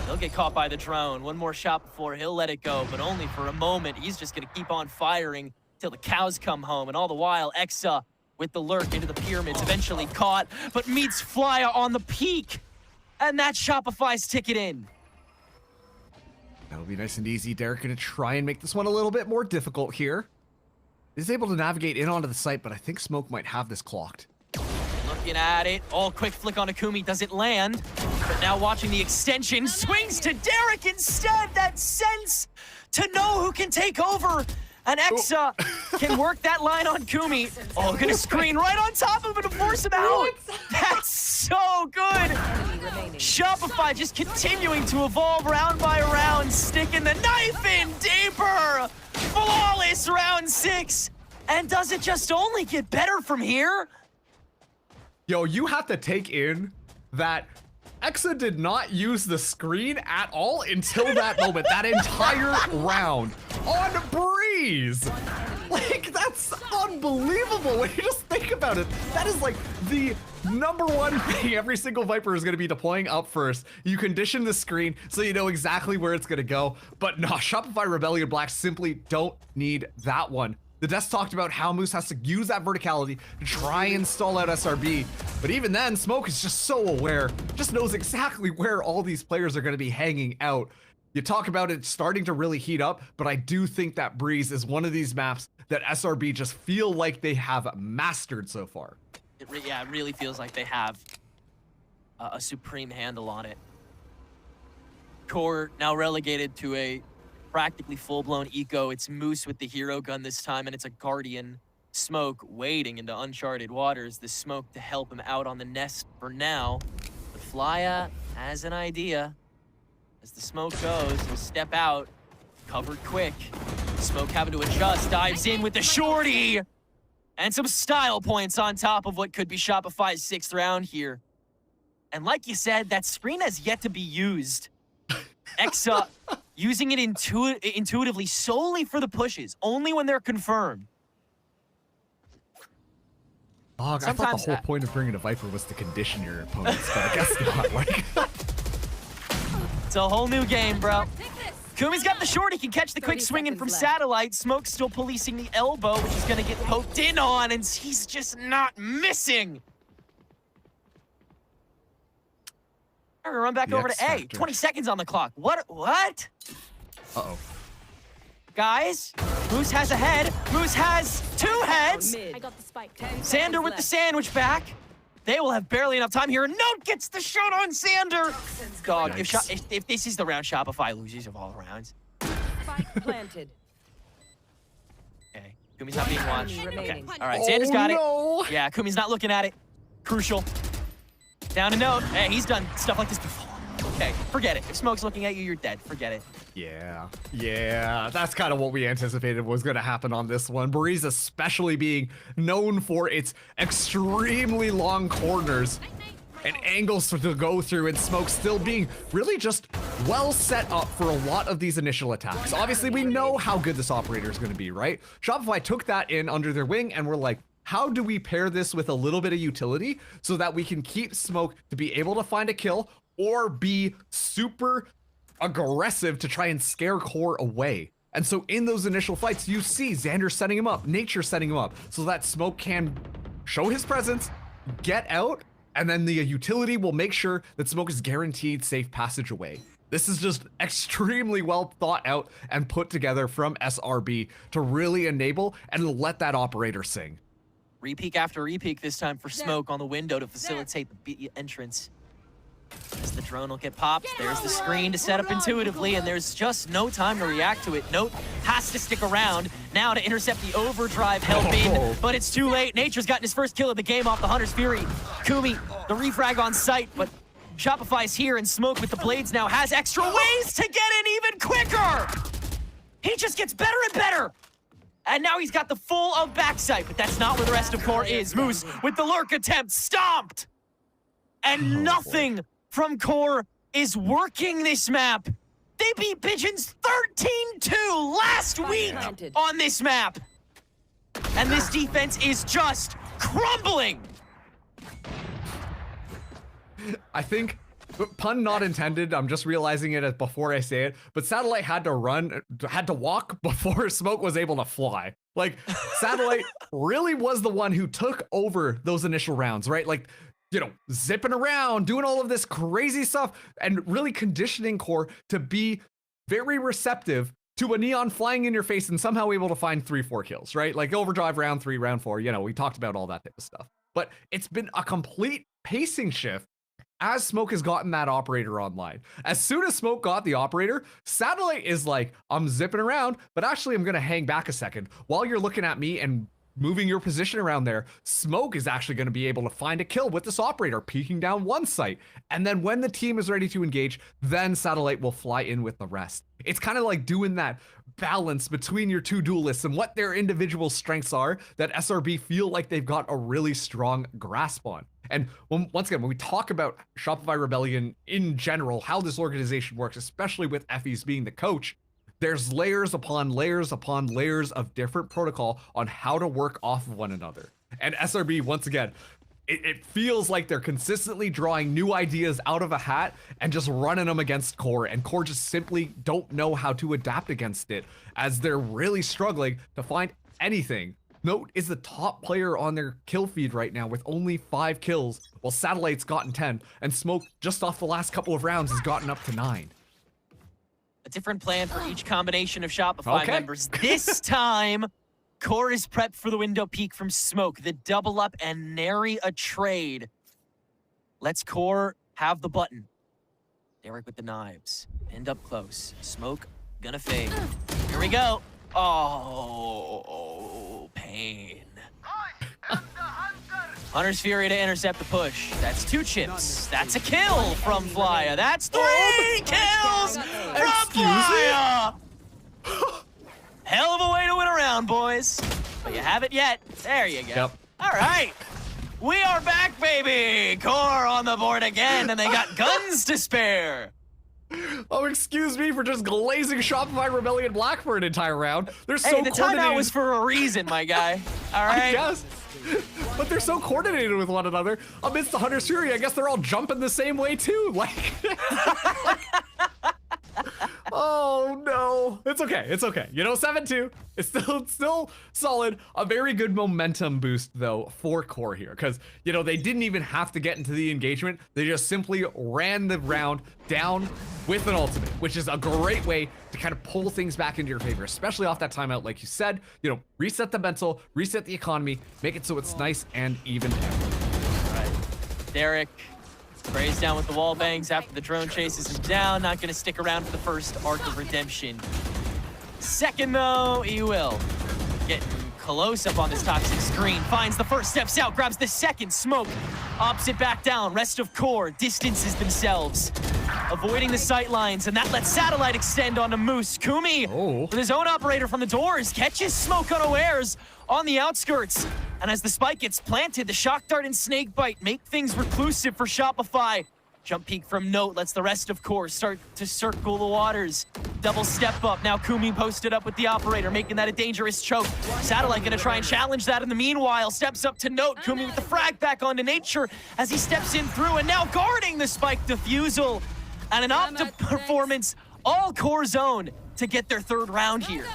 He'll get caught by the drone. One more shot before he'll let it go, but only for a moment. He's just gonna keep on firing till the cows come home. And all the while, Exa with the lurk into the pyramids, eventually caught, but meets Flya on the peak. And that's Shopify's ticket in. That'll be nice and easy. Derek gonna try and make this one a little bit more difficult here. He's able to navigate in onto the site, but I think Smoke might have this clocked. Looking at it, all quick flick on Akumi doesn't land. But now watching the extension, swings to Derek instead. That sense to know who can take over. And Exa can work that line on Kumi. Oh, gonna screen right on top of him to force him out. That's so good. Shopify just continuing to evolve round by round, sticking the knife in deeper. Flawless round 6. And does it just only get better from here? Yo, you have to take in that Exa did not use the screen at all until that moment, that entire round on Breeze. Like, that's unbelievable when you just think about it. That is like the #1 thing every single Viper is going to be deploying up first. You condition the screen so you know exactly where it's going to go. But no, Shopify Rebellion Black simply don't need that one. The devs talked about how Moose has to use that verticality to try and stall out SRB. But even then, Smoke is just so aware, just knows exactly where all these players are going to be hanging out. You talk about it starting to really heat up, but I do think that Breeze is one of these maps that SRB just feel like they have mastered so far. It really feels like they have a supreme handle on it. Core now relegated to a practically full-blown eco. It's Moose with the hero gun this time, and it's a Guardian Smoke wading into uncharted waters. The Smoke to help him out on the nest for now. But Flya has an idea. As the Smoke goes, he'll step out, covered quick. Smoke having to adjust, dives in with the shorty! And some style points on top of what could be Shopify's 6th round here. And like you said, that screen has yet to be used. Exa using it intuitively solely for the pushes, only when they're confirmed. Oh, I thought the whole point of bringing a Viper was to condition your opponents, but I guess not. Like, it's a whole new game, bro. Kumi's got the short, he can catch the quick swinging from Satellite. Smoke's still policing the elbow, which is gonna get poked in on, and he's just not missing. We're gonna run back over to A. 20 seconds on the clock. What? Uh-oh. Guys, Moose has a head. Moose has 2 heads. I got the spike. Sander with the sandwich back. They will have barely enough time here. Note gets the shot on Sander. Dog, if this is the round Shopify loses of all rounds. Spike planted. Okay, Kumi's not being watched. Okay, all right, Sander's got it. Yeah, Kumi's not looking at it. Crucial. Down a note. Hey, he's done stuff like this before. Okay, forget it. If Smoke's looking at you, you're dead. Forget it. Yeah, that's kind of what we anticipated was going to happen on this one. Breeze especially being known for its extremely long corners and angles to go through, and Smoke still being really just well set up for a lot of these initial attacks. Obviously, we know how good this operator is going to be, right? Shopify took that in under their wing, and we're like, how do we pair this with a little bit of utility so that we can keep Smoke to be able to find a kill or be super aggressive to try and scare Core away? And so in those initial fights, you see Xander setting him up, Nature setting him up, so that Smoke can show his presence, get out, and then the utility will make sure that Smoke is guaranteed safe passage away. This is just extremely well thought out and put together from SRB to really enable and let that operator sing. Repeak after repeak this time for Smoke on the window to facilitate the B entrance. As the drone will get popped, there's the screen to set up intuitively, and there's just no time to react to it. Note has to stick around now to intercept the overdrive helping, but it's too late. Nature's gotten his first kill of the game off the Hunter's Fury. Kumi, the refrag on site, but Shopify's here, and Smoke with the blades now has extra ways to get in even quicker! He just gets better and better! And now he's got the full of backside, but that's not where the rest of Core is. Moose with the lurk attempt stomped! And nothing from Core is working this map. They beat Pigeons 13-2 last week on this map. And this defense is just crumbling. I think, pun not intended, I'm just realizing it before I say it, but Satellite had to walk before Smoke was able to fly. Like, Satellite really was the one who took over those initial rounds, right? Like, you know, zipping around, doing all of this crazy stuff, and really conditioning Core to be very receptive to a Neon flying in your face and somehow able to find 3-4 kills, right? Like Overdrive round 3, round 4, you know, we talked about all that type of stuff. But it's been a complete pacing shift as Smoke has gotten that operator online. As soon as Smoke got the operator, Satellite is like, I'm zipping around, but actually I'm gonna hang back a second. While you're looking at me and moving your position around there, Smoke is actually gonna be able to find a kill with this operator, peeking down one site. And then when the team is ready to engage, then Satellite will fly in with the rest. It's kind of like doing that balance between your two duelists and what their individual strengths are that SRB feel like they've got a really strong grasp on. And once again, when we talk about Shopify Rebellion in general, how this organization works, especially with Effie's being the coach, there's layers upon layers upon layers of different protocol on how to work off of one another. And SRB, once again, it feels like they're consistently drawing new ideas out of a hat and just running them against Core, and Core just simply don't know how to adapt against it, as they're really struggling to find anything. Note is the top player on their kill feed right now with only 5 kills, while Satellite's gotten 10, and Smoke, just off the last couple of rounds, has gotten up to 9. A different plan for each combination of Shopify members. This time, Core is prepped for the window peek from Smoke, the double up and nary a trade. Let's Core have the button. Derek with the knives. End up close. Smoke gonna fade. Here we go. Oh, pain. Hunter's Fury to intercept the push. That's 2 chips. That's a kill from Flya. That's 3 kills from Flya. Hell of a way to win a round, boys. But you haven't yet. There you go. Yep. All right. We are back, baby. Core on the board again, and they got guns to spare. Oh, excuse me for just glazing Shopify Rebellion Black for an entire round. They're so the timeout was for a reason, my guy. All right. Yes. But they're so coordinated with one another. Amidst the Hunter's Fury, I guess they're all jumping the same way too. Like, oh no, it's okay. It's okay. You know, 7-2. It's still solid. A very good momentum boost though for Core here, because you know they didn't even have to get into the engagement. They just simply ran the round down with an ultimate, which is a great way to kind of pull things back into your favor, especially off that timeout. Like you said, you know, reset the mental, reset the economy, make it so it's nice and even. All right, Derek sprays down with the wall bangs after the drone chases him down. Not going to stick around for the first arc of redemption. Second, though, he will. Getting close up on this toxic screen. Finds the first, steps out, grabs the second. Smoke opts it back down. Rest of Core distances themselves, avoiding the sight lines, and that lets Satellite extend onto Moose. Kumi, with his own operator from the doors, catches Smoke unawares on the outskirts. And as the spike gets planted, the Shock Dart and Snakebite make things reclusive for Shopify. Jump peek from Note lets the rest of Core start to circle the waters. Double step up. Now Kumi posted up with the operator, making that a dangerous choke. Satellite gonna try and challenge that in the meanwhile. Steps up to Note. Kumi with the frag back onto Nature as he steps in through and now guarding the spike defusal. And an Opta performance, all Core's own to get their 3rd round here.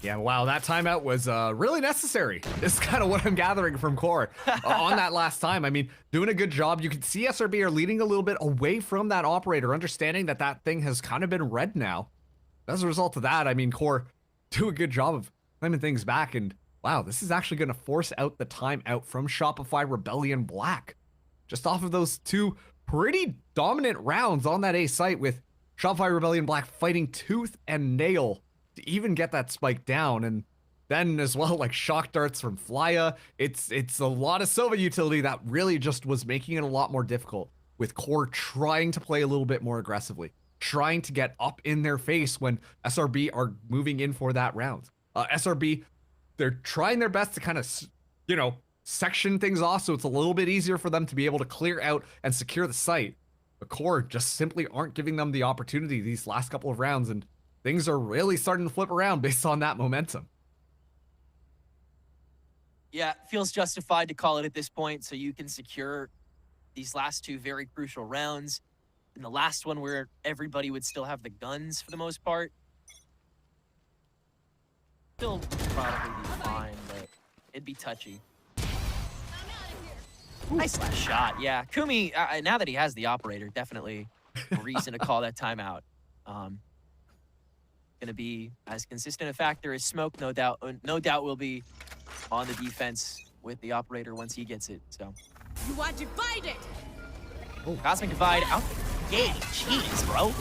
Yeah, wow, that timeout was really necessary. Is kind of what I'm gathering from Core on that last time. I mean, doing a good job. You can see SRB are leading a little bit away from that operator, understanding that that thing has kind of been red now. As a result of that, I mean, Core do a good job of claiming things back. And wow, this is actually going to force out the timeout from Shopify Rebellion Black. Just off of those 2 pretty dominant rounds on that A site, with Shopify Rebellion Black fighting tooth and nail to even get that spike down. And then as well, like Shock Darts from Flya, it's a lot of Sova utility that really just was making it a lot more difficult, with Core trying to play a little bit more aggressively, trying to get up in their face when SRB are moving in for that round. SRB, they're trying their best to kind of, you know, section things off so it's a little bit easier for them to be able to clear out and secure the site. But Core just simply aren't giving them the opportunity these last couple of rounds, and things are really starting to flip around based on that momentum. Yeah, feels justified to call it at this point, so you can secure these last 2 very crucial rounds. In the last one where everybody would still have the guns for the most part. Still probably be fine, but it'd be touchy. Nice last shot. Yeah, Kumi, now that he has the operator, definitely a reason to call that timeout. Gonna be as consistent a factor as Smoke, no doubt will be on the defense with the operator once he gets it. So You are divided. oh, Cosmic Divide out the gate. Jeez, bro.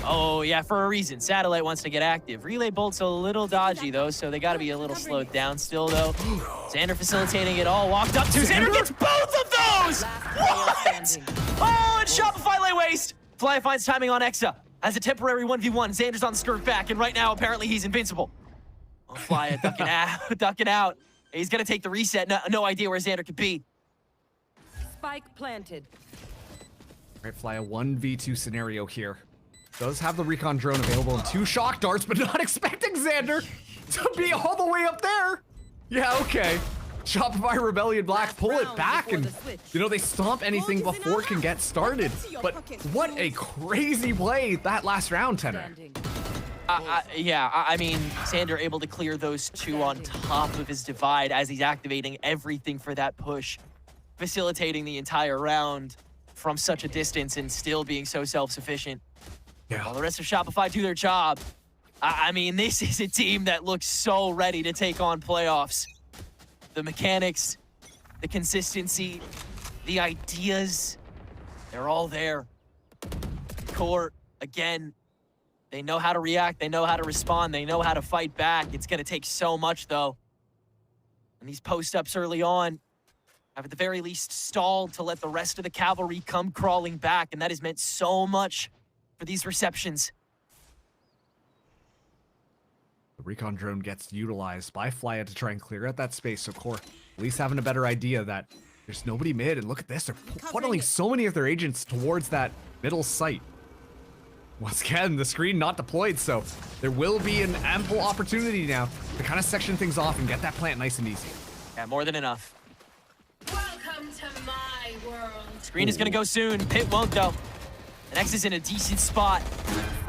Oh yeah, for a reason. Satellite wants to get active. Relay Bolt's a little dodgy though, so they gotta be a little slowed down still though. Xander facilitating it all, walked up to Xander gets both of those! What? Oh, and Shopify lay waste. Fly finds timing on Exa. As a temporary 1v1, Xander's on the skirt back, and right now apparently he's invincible. Oh, Fly ducking out, ducking out. He's gonna take the reset, no idea where Xander could be. Spike planted. All right, Fly, a 1v2 scenario here. Does have the recon drone available and 2 shock darts, but not expecting Xander to be all the way up there. Yeah, okay. Shopify Rebellion Black pull it back, and you know they stomp anything before it can get started. But what a crazy play that last round, Tenor. Yeah, I mean, Xander able to clear those 2 on top of his divide as he's activating everything for that push, facilitating the entire round from such a distance and still being so self-sufficient. Yeah. While the rest of Shopify do their job. I mean, this is a team that looks so ready to take on playoffs. The mechanics, the consistency, the ideas, they're all there. QOR, again, they know how to react, they know how to respond, they know how to fight back. It's gonna take so much though. And these post-ups early on have at the very least stalled to let the rest of the cavalry come crawling back, and that has meant so much for these receptions. The recon drone gets utilized by Flya to try and clear out that space, so QOR at least having a better idea that there's nobody mid, and look at this, they're funneling so many of their agents towards that middle site. Once again, the screen not deployed, so there will be an ample opportunity now to kind of section things off and get that plant nice and easy. Yeah, more than enough. Welcome to my world. Screen is gonna go soon, Pit won't though. And X is in a decent spot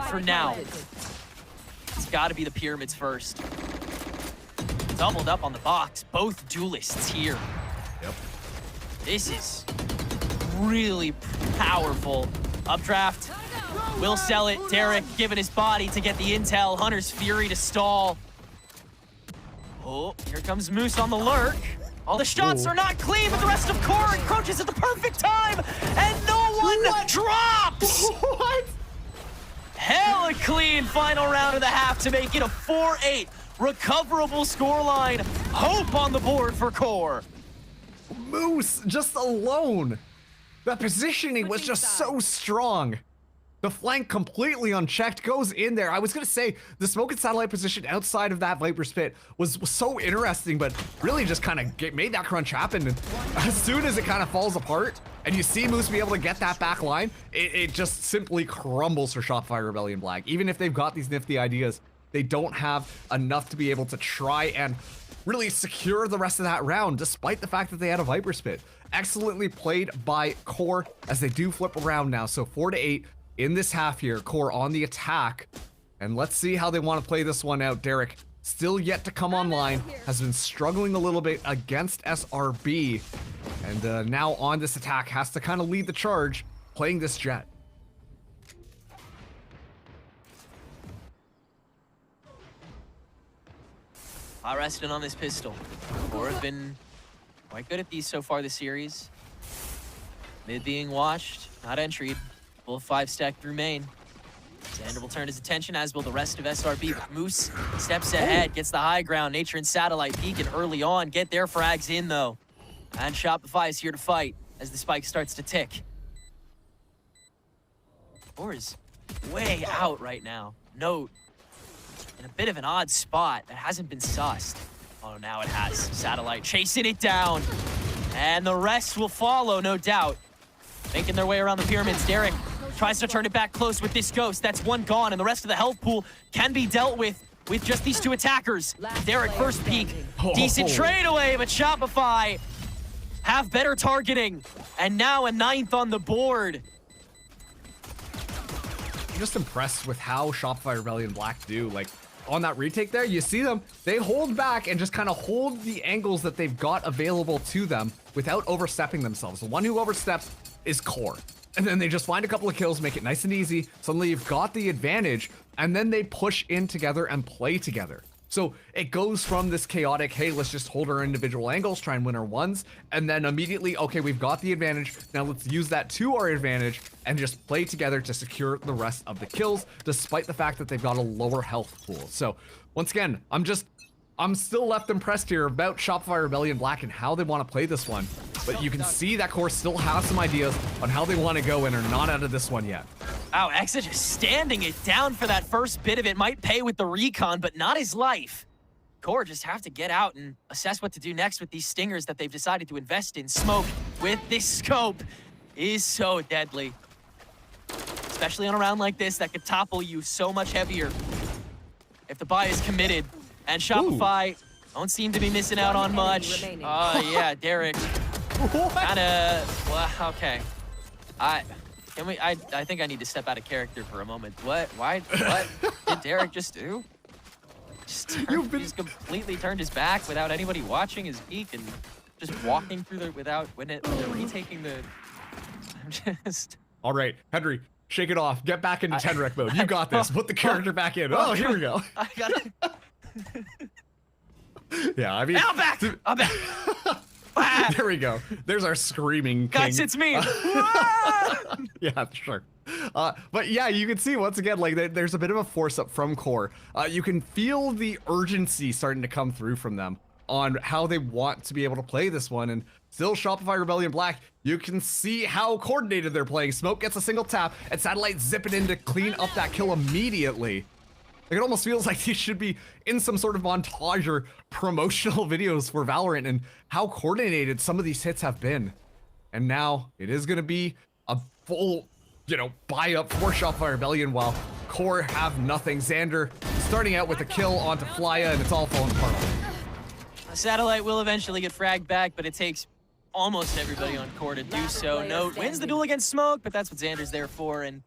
for now. It's gotta be the pyramids first. Doubled up on the box, both duelists here. Yep. This is really powerful. Updraft, will sell it. Derek giving his body to get the intel. Hunter's Fury to stall. Oh, here comes Moose on the lurk. All the shots are not clean, but the rest of QOR encroaches at the perfect time, and no one drops! What? Hella clean final round of the half to make it a 4-8 recoverable scoreline. Hope on the board for QOR. Moose just alone. That positioning was just so strong. The flank completely unchecked, goes in there. I was gonna say, the smoke and satellite position outside of that Viper's pit was so interesting, but really just kind of made that crunch happen. And as soon as it kind of falls apart, and you see Moose be able to get that back line, it just simply crumbles for Shopify Rebellion Black. Even if they've got these nifty ideas, they don't have enough to be able to try and really secure the rest of that round, despite the fact that they had a Viper's pit. Excellently played by QOR as they do flip around now. So 4-8. In this half here, QOR on the attack. And let's see how they want to play this one out. Derek, still yet to come online, has been struggling a little bit against SRB. And now on this attack, has to kind of lead the charge, playing this Jet. Resting on this pistol. QOR have been quite good at these so far this series. Mid being watched, not entry. Full 5-stack through main. Xander will turn his attention, as will the rest of SRB. But Moose steps ahead, gets the high ground. Nature and Satellite peeking early on. Get their frags in, though. And Shopify is here to fight as the spike starts to tick. QOR is way out right now. Note, in a bit of an odd spot that hasn't been sussed. Oh, now it has. Satellite chasing it down. And the rest will follow, no doubt. Making their way around the pyramids. Derek tries to turn it back close with this ghost. That's one gone, and the rest of the health pool can be dealt with just these 2 attackers. Derek first peek. Decent trade away, but Shopify have better targeting. And now a 9th on the board. I'm just impressed with how Shopify Rebellion Black do. Like, on that retake there, you see them, they hold back and just kind of hold the angles that they've got available to them without overstepping themselves. The one who oversteps is QOR. And then they just find a couple of kills, make it nice and easy. Suddenly you've got the advantage, and then they push in together and play together. So it goes from this chaotic, hey, let's just hold our individual angles, try and win our ones, and then immediately, okay, we've got the advantage, now let's use that to our advantage and just play together to secure the rest of the kills, despite the fact that they've got a lower health pool. So once again, I'm still left impressed here about Shopify Rebellion Black and how they want to play this one. But you can see that QOR still has some ideas on how they want to go and are not out of this one yet. Wow, Exa just standing it down for that first bit of it. Might pay with the recon, but not his life. QOR just have to get out and assess what to do next with these stingers that they've decided to invest in. Smoke with this scope is so deadly. Especially on a round like this that could topple you so much heavier if the buy is committed. And Shopify don't seem to be missing out on much. Oh, yeah, Derek. Kinda, well, okay. I think I need to step out of character for a moment. What did Derek just do? Just completely turned his back without anybody watching his peek and just walking through the, without retaking the, I'm just. All right, Henry, shake it off. Get back into 10 rec mode. You got this. Put the character back in. Oh, here we go. I got it. Yeah, I mean. I'm back. I'm back. There we go. There's our screaming king. Guys, it's me. Yeah, sure. But yeah, you can see once again, like there's a bit of a force up from QOR. You can feel the urgency starting to come through from them on how they want to be able to play this one. And still Shopify Rebellion Black, you can see how coordinated they're playing. Smoke gets a single tap and Satellite zipping in to clean up that kill immediately. Like, it almost feels like these should be in some sort of montage or promotional videos for Valorant and how coordinated some of these hits have been. And now it is going to be a full, buy up for Shopify Rebellion while QOR have nothing. Xander starting out with a kill onto Flya, and it's all falling apart. Satellite will eventually get fragged back, but it takes almost everybody on QOR to do so. Note wins the duel against Smoke, but that's what Xander's there for, and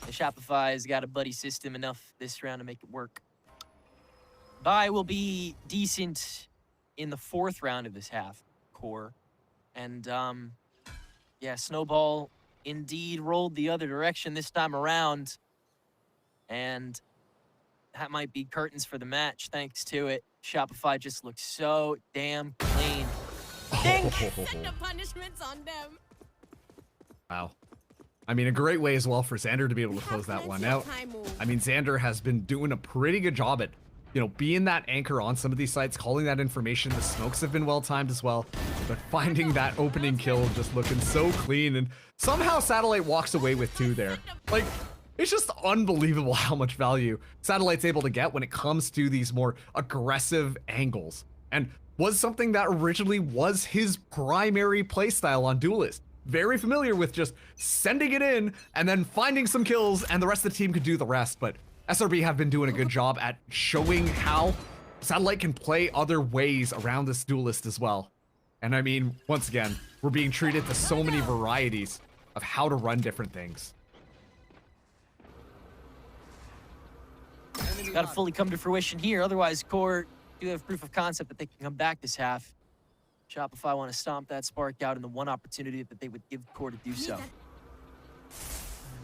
the Shopify has got a buddy system enough this round to make it work. Buy will be decent in the fourth round of this half, QOR. And, yeah, Snowball indeed rolled the other direction this time around. And that might be curtains for the match, thanks to it. Shopify just looks so damn clean. Send the punishments on them. Wow. I mean, a great way as well for Xander to be able to close that one out. I mean, Xander has been doing a pretty good job at, being that anchor on some of these sites, calling that information. The smokes have been well timed as well, but finding that opening kill just looking so clean, and somehow Satellite walks away with 2 there. Like, it's just unbelievable how much value Satellite's able to get when it comes to these more aggressive angles, and was something that originally was his primary playstyle on Duelist. Very familiar with just sending it in and then finding some kills, and the rest of the team could do the rest. But SRB have been doing a good job at showing how Satellite can play other ways around this Duelist as well. And I mean, once again, we're being treated to so many varieties of how to run different things. Got to fully come to fruition here. Otherwise, QOR do have proof of concept that they can come back this half. Shopify want to stomp that spark out in the one opportunity that they would give QOR to do so.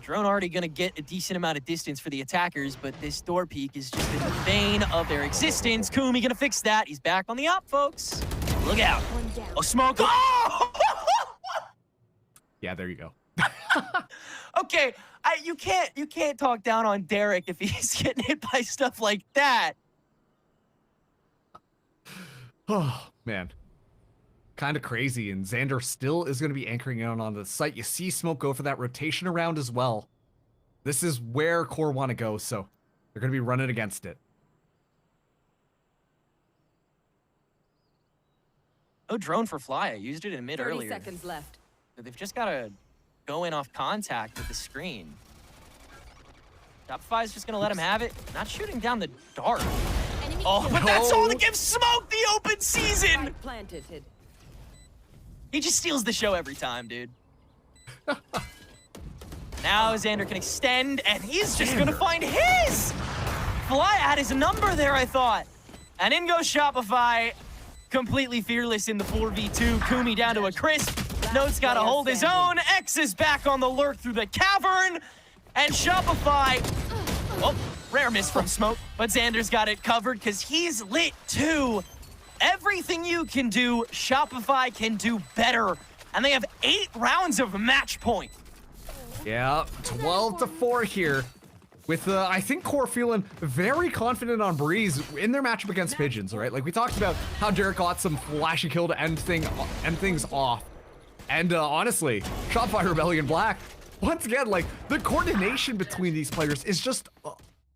Drone already going to get a decent amount of distance for the attackers, but this door peek is just in the vein of their existence. Kumi going to fix that. He's back on the op, folks. Look out. Oh, Smoke. Oh! Yeah, there you go. Okay, you can't talk down on Derek if he's getting hit by stuff like that. Oh, man. Kind of crazy, and Xander still is going to be anchoring in on the site. You see Smoke go for that rotation around as well. This is where QOR want to go, so they're going to be running against it. Oh, drone for Fly. I used it in mid 30 earlier. seconds left. So they've just got to go in off contact with the screen. Shopify's just going to let him have it. Not shooting down the dart. Oh, but that's all to give Smoke the open season! Planted. He just steals the show every time, dude. Now Xander can extend, and he's just gonna find his Fly had his number there, I thought. And in goes Shopify, completely fearless in the 4v2. Kumi down to a crisp. Note's got to hold his own. X is back on the lurk through the cavern. And Shopify, oh, rare miss from Smoke, but Xander's got it covered because he's lit too. Everything you can do, Shopify can do better. And they have 8 rounds of match point. Yeah, 12-4 here. With, I think QOR feeling very confident on Breeze in their matchup against Pigeons, right? Like, we talked about how Derek got some flashy kill to end things off. And honestly, Shopify Rebellion Black, once again, like, the coordination between these players is just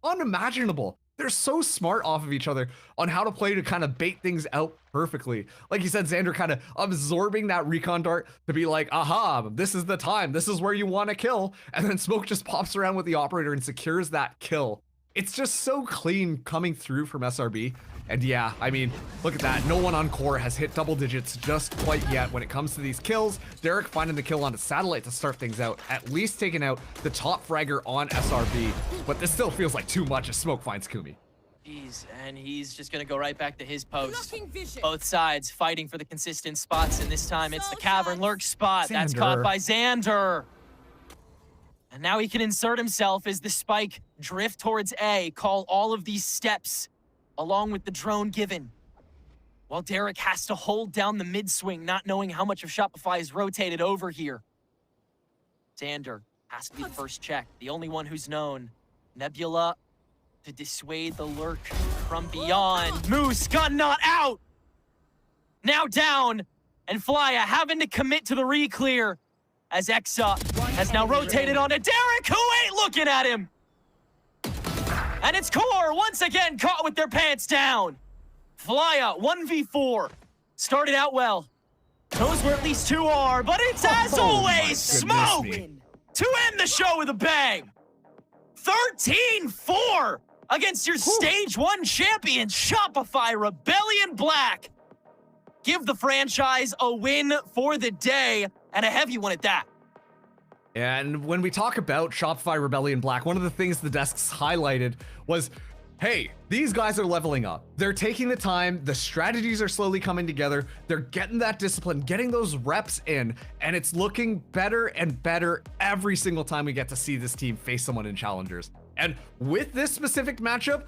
unimaginable. They're so smart off of each other on how to play to kind of bait things out perfectly. Like you said, Xander kind of absorbing that recon dart to be like, aha, this is the time. This is where you want to kill. And then Smoke just pops around with the operator and secures that kill. It's just so clean coming through from SRB. And yeah, I mean, look at that. No one on QOR has hit double digits just quite yet when it comes to these kills. Derek finding the kill on the Satellite to start things out, at least taking out the top fragger on SRB. But this still feels like too much as Smoke finds Kumi. Jeez, and he's just gonna go right back to his post. Both sides fighting for the consistent spots, and this time it's the Cavern Lurk spot. Xander. That's caught by Xander. And now he can insert himself as the spike drift towards A, call all of these steps along with the drone given. While Derek has to hold down the mid swing, not knowing how much of Shopify is rotated over here. Xander has to be the first check, the only one who's known. Nebula to dissuade the lurk from beyond. Moose gun not out! Now down, and Flya having to commit to the re-clear as Exa has now rotated onto Derek, who ain't looking at him! And it's QOR once again caught with their pants down. Flya 1v4. Started out well. Knows where at least 2 are, but it's as always Smoke to end the show with a bang. 13-4 against your Stage 1 champion, Shopify Rebellion Black. Give the franchise a win for the day, and a heavy one at that. And when we talk about Shopify Rebellion Black, one of the things the desks highlighted was, hey, these guys are leveling up. They're taking the time, the strategies are slowly coming together, they're getting that discipline, getting those reps in, and it's looking better and better every single time we get to see this team face someone in Challengers. And with this specific matchup,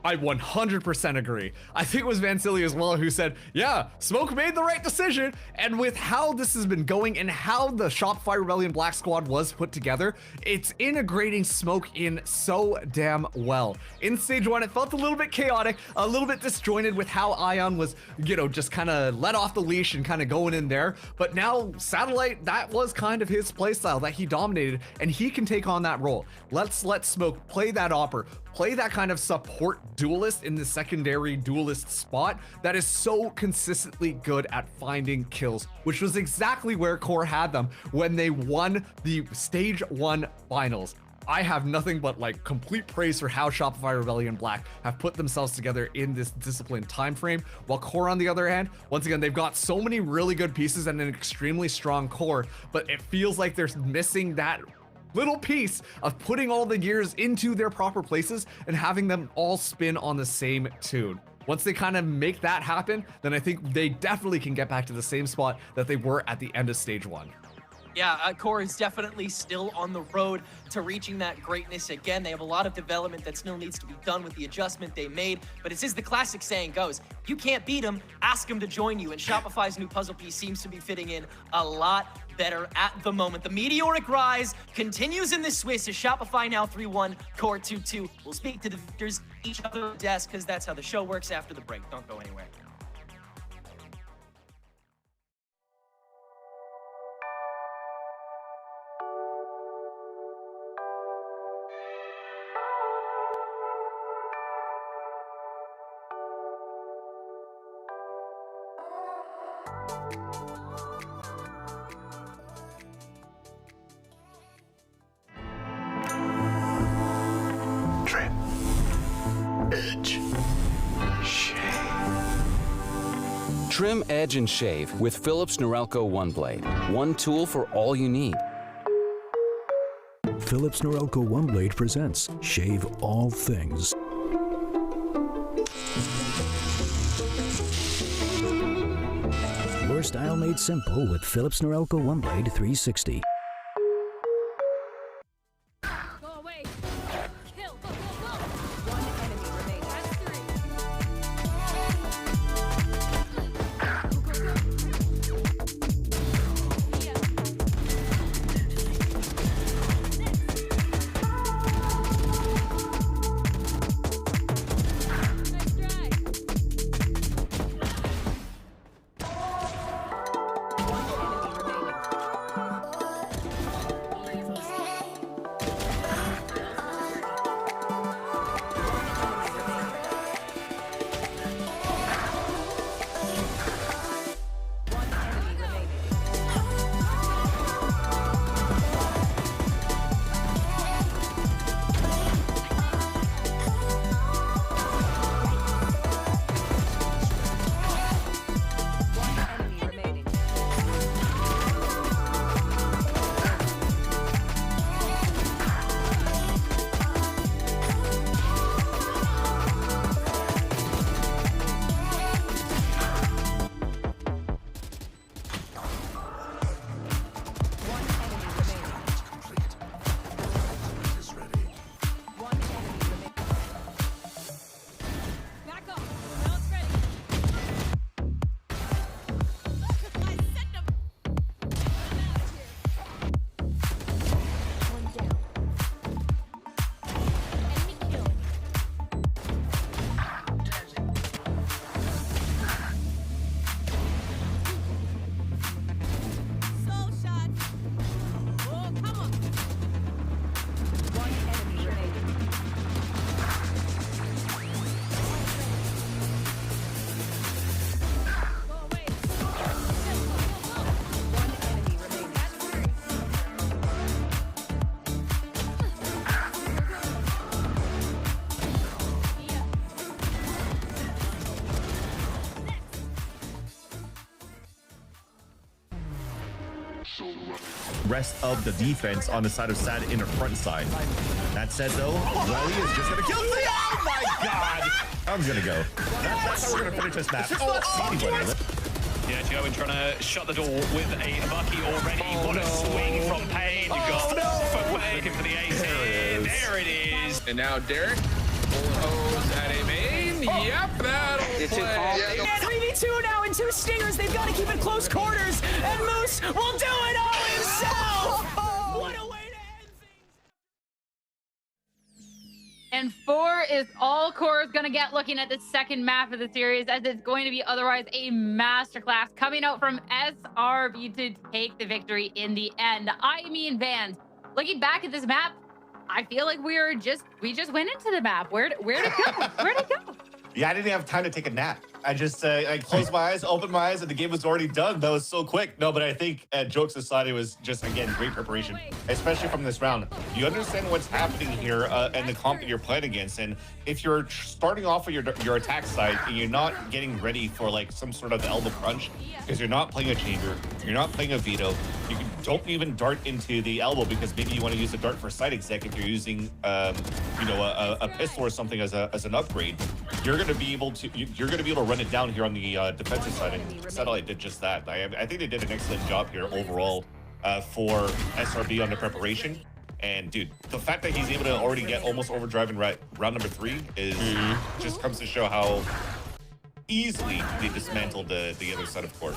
I 100% agree. I think it was Vansili as well who said, yeah, Smoke made the right decision. And with how this has been going and how the Shopify Rebellion Black squad was put together, it's integrating Smoke in so damn well. In Stage 1, it felt a little bit chaotic, a little bit disjointed with how Ion was, you know, just kind of let off the leash and kind of going in there. But now Satellite, that was kind of his playstyle that he dominated, and he can take on that role. Let's let Smoke play that Opper, play that kind of support duelist in the secondary duelist spot that is so consistently good at finding kills, which was exactly where QOR had them when they won the Stage 1 finals. I have nothing but like complete praise for how Shopify Rebellion Black have put themselves together in this disciplined time frame, while QOR on the other hand, once again, they've got so many really good pieces and an extremely strong core, but it feels like they're missing that little piece of putting all the gears into their proper places and having them all spin on the same tune. Once they kind of make that happen, then I think they definitely can get back to the same spot that they were at the end of Stage 1. Yeah, QOR is definitely still on the road to reaching that greatness again. They have a lot of development that still needs to be done with the adjustment they made, but it's as the classic saying goes, you can't beat them, ask them to join you, and Shopify's new puzzle piece seems to be fitting in a lot better at the moment. The meteoric rise continues in the Swiss as Shopify now 3-1, QOR 2-2. We'll speak to the victors each other at desk because that's how the show works after the break. Don't go anywhere. Trim, edge, and shave with Philips Norelco One Blade. One tool for all you need. Philips Norelco One Blade presents Shave All Things. style made simple with Philips Norelco One Blade 360. Go away. Kill. Go. One enemy remaining. That's 3. Rest of the defense on the side of Sad in the front side. That said, though, Wally is just gonna kill me. Oh my god! I'm gonna go. That's how we're gonna finish this match. Yeah, Joe trying to shut the door with a Bucky already. What a swing from Payne. Looking for the ace. There it is. And now Derek pulling hose at a main. Yep, that'll play. 3v2 now and 2 stingers. They've got to keep it close quarters. And Moose will do it all himself. What a way to end things. And 4 is all Core is going to get looking at the second map of the series, as it's going to be otherwise a masterclass coming out from SRB to take the victory in the end. I mean, Vans, looking back at this map, I feel like we just went into the map. Where'd it go? Where'd it go? Yeah, I didn't have time to take a nap. I just I closed my eyes, opened my eyes, and the game was already done. That was so quick. No, but I think jokes aside, it was just, again, great preparation, especially from this round. You understand what's happening here and the comp that you're playing against. And if you're starting off with your attack side and you're not getting ready for like some sort of elbow crunch, because you're not playing a chamber, you're not playing a veto, you don't even dart into the elbow because maybe you want to use a dart for side exec if you're using you know, a pistol or something as an upgrade. You're gonna be able to run it down here on the defensive side, and Satellite did just that. I think they did an excellent job here overall for SRB on the preparation. And dude, the fact that he's able to already get almost overdrive in round number 3 is just comes to show how easily they dismantled the other side of court.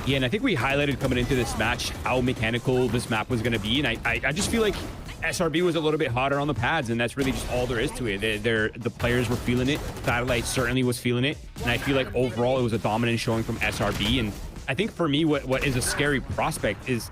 Yeah, and I think we highlighted coming into this match how mechanical this map was going to be, and I just feel like SRB was a little bit hotter on the pads, and that's really just all there is to it. The players were feeling it. Satellite certainly was feeling it, and I feel like overall it was a dominant showing from SRB. And I think for me, what is a scary prospect is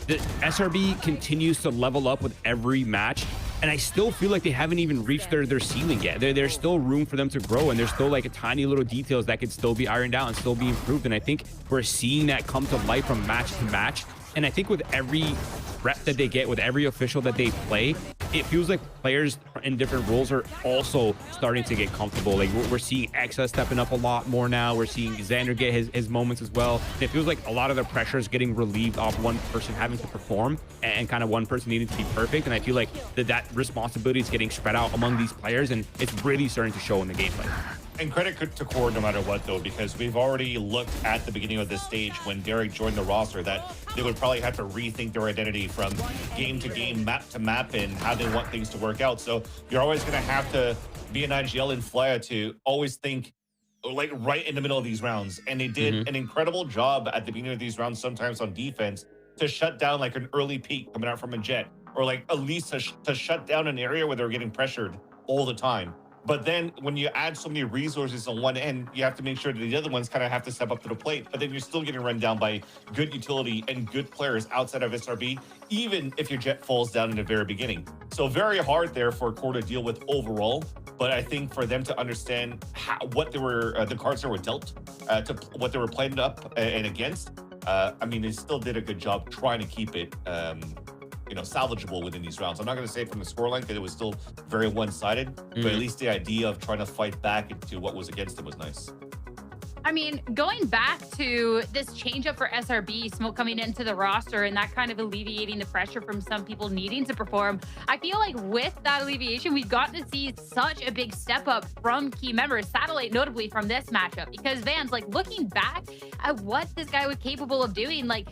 that SRB continues to level up with every match, and I still feel like they haven't even reached their ceiling yet. There's still room for them to grow, and there's still like a tiny little details that could still be ironed out and still be improved. And I think we're seeing that come to life from match to match. And I think with every rep that they get, with every official that they play, it feels like players in different roles are also starting to get comfortable. Like we're seeing Exa stepping up a lot more now. We're seeing Xander get his moments as well. And it feels like a lot of the pressure is getting relieved off one person having to perform and kind of one person needing to be perfect. And I feel like that responsibility is getting spread out among these players, and it's really starting to show in the gameplay. And credit to QOR no matter what, though, because we've already looked at the beginning of this stage when Derek joined the roster that they would probably have to rethink their identity from game to game, map to map, and how they want things to work out. So you're always going to have to be an IGL in Flya to always think like right in the middle of these rounds. And they did an incredible job at the beginning of these rounds, sometimes on defense, to shut down like an early peak coming out from a jet, or like at least to shut down an area where they're getting pressured all the time. But then when you add so many resources on one end, you have to make sure that the other ones kind of have to step up to the plate. But then you're still getting run down by good utility and good players outside of SRB, even if your jet falls down in the very beginning. So very hard there for QOR to deal with overall. But I think for them to understand what they were, the cards that were dealt, to what they were playing up and against, I mean, they still did a good job trying to keep it salvageable within these rounds. I'm not going to say from the scoreline because it was still very one-sided, but at least the idea of trying to fight back into what was against them was nice. I mean, going back to this change-up for SRB, Smoke coming into the roster and that kind of alleviating the pressure from some people needing to perform, I feel like with that alleviation, we've gotten to see such a big step up from key members, Satellite notably from this matchup, because Vans, like looking back at what this guy was capable of doing, like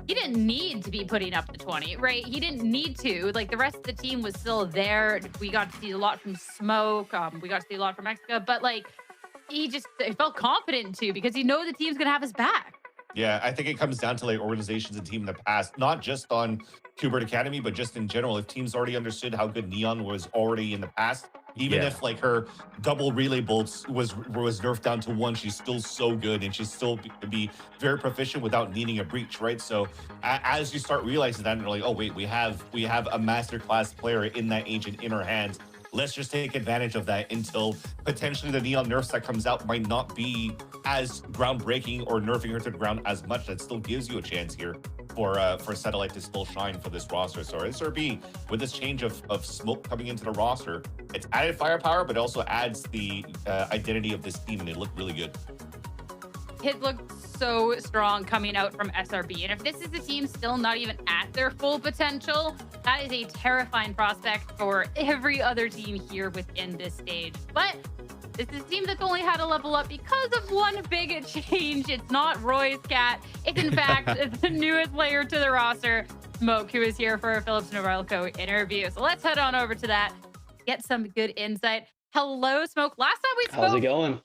he didn't need to be putting up the 20, right? He didn't need to. Like, the rest of the team was still there. We got to see a lot from Smoke. We got to see a lot from Mexico. But, like, he felt confident, too, because he knows the team's going to have his back. Yeah, I think it comes down to, like, organizations and team in the past, not just on QBird Academy, but just in general. If teams already understood how good Neon was already in the past, even if like her double relay bolts was nerfed down to 1, she's still so good and she's still be very proficient without needing a breach, right? So as you start realizing that, and you're like, oh wait, we have a masterclass player in that agent in her hands. Let's just take advantage of that until potentially the Neon nerfs that comes out might not be as groundbreaking or nerfing her to the ground as much. That still gives you a chance here for Satellite to still shine for this roster. So SRB, with this change of Smoke coming into the roster, it's added firepower, but also adds the identity of this team, and they look really good. It looked so strong coming out from SRB. And if this is a team still not even at their full potential, that is a terrifying prospect for every other team here within this stage. But this is a team that's only had a level up because of one big change. It's not Roy's cat. It's in fact the newest player to the roster, Smoke, who is here for a Philips Norelco interview. So let's head on over to that, get some good insight. Hello, Smoke. Last time we spoke... How's it going?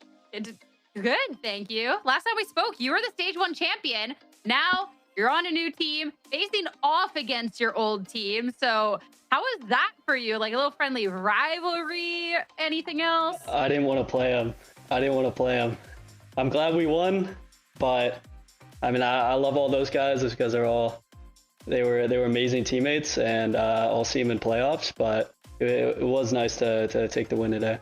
Good, thank you. Last time we spoke, you were the Stage 1 champion. Now you're on a new team, facing off against your old team. So how was that for you? Like a little friendly rivalry? Anything else? I didn't want to play him. I'm glad we won, but I mean, I love all those guys just because they were amazing teammates, and I'll see them in playoffs. But it was nice to take the win today.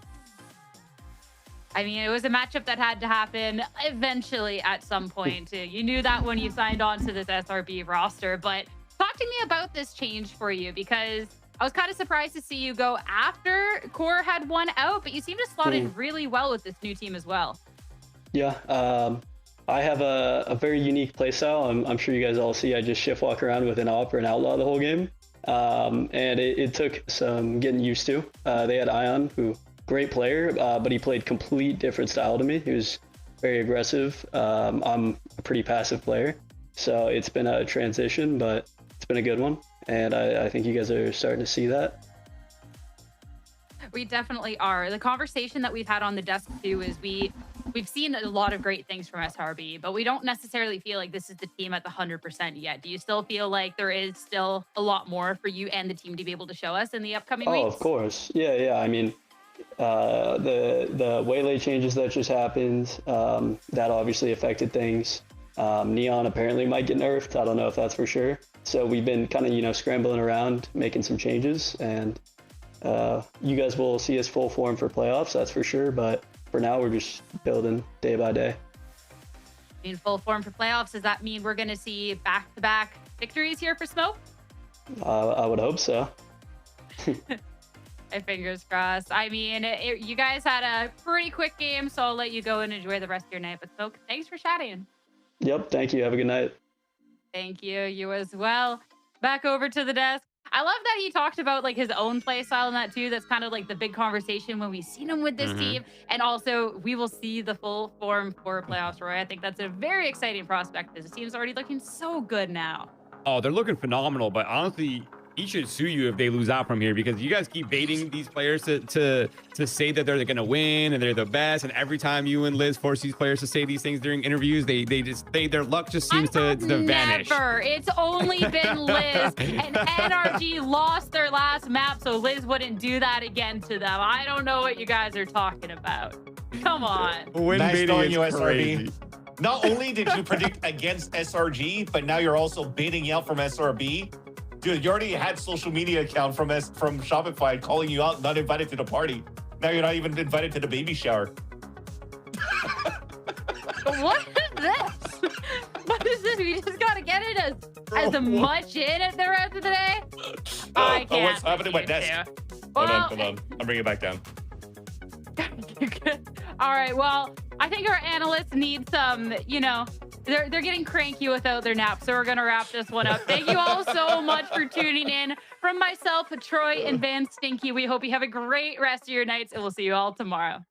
I mean, it was a matchup that had to happen eventually at some point. You knew that when you signed on to this SRB roster, but talk to me about this change for you, because I was kind of surprised to see you go after QOR had won out, but you seem to slot in really well with this new team as well. Yeah, I have a very unique playstyle. I'm sure you guys all see. I just shift walk around with an AWP or an outlaw the whole game, and it took some getting used to. They had Ion, who... great player, but he played complete different style to me. He was very aggressive. I'm a pretty passive player, so it's been a transition, but it's been a good one, and I think you guys are starting to see that. We definitely are. The conversation that we've had on the desk too is we've seen a lot of great things from SRB, but we don't necessarily feel like this is the team at the 100% yet. Do you still feel like there is still a lot more for you and the team to be able to show us in the upcoming weeks? Oh, of course. Yeah. I mean, the waylay changes that just happened, that obviously affected things. Neon apparently might get nerfed. I don't know if that's for sure. So we've been kind of, scrambling around, making some changes, and you guys will see us full form for playoffs, that's for sure. But for now, we're just building day by day. In full form for playoffs, does that mean we're going to see back-to-back victories here for Smoke? I would hope so. Fingers crossed. I mean, you guys had a pretty quick game, so I'll let you go and enjoy the rest of your night. But Smoke, thanks for chatting. Yep, thank you. Have a good night. Thank you. You as well. Back over to the desk. I love that he talked about like his own play style in that too. That's kind of like the big conversation when we've seen him with this team. And also we will see the full form for playoffs, Roy. I think that's a very exciting prospect because the team's already looking so good now. Oh, they're looking phenomenal, but honestly, he should sue you if they lose out from here because you guys keep baiting these players to say that they're going to win and they're the best. And every time you and Liz force these players to say these things during interviews, their luck just seems to vanish. Never. It's only been Liz, and NRG lost their last map, so Liz wouldn't do that again to them. I don't know what you guys are talking about. Come on. Nice knowing you, SRB. Crazy. Not only did you predict against SRG, but now you're also baiting out from SRB. Dude, you already had social media account from Shopify calling you out, not invited to the party. Now you're not even invited to the baby shower. What is this? What is this? We just gotta get it as much in at the rest of the day. I can't. What's happening with my desk? Well, hold on. I'm bringing it back down. All right. Well, I think our analysts need some, they're getting cranky without their nap. So we're going to wrap this one up. Thank you all so much for tuning in. From myself, Troy, and Van Stinky, we hope you have a great rest of your nights, and we'll see you all tomorrow.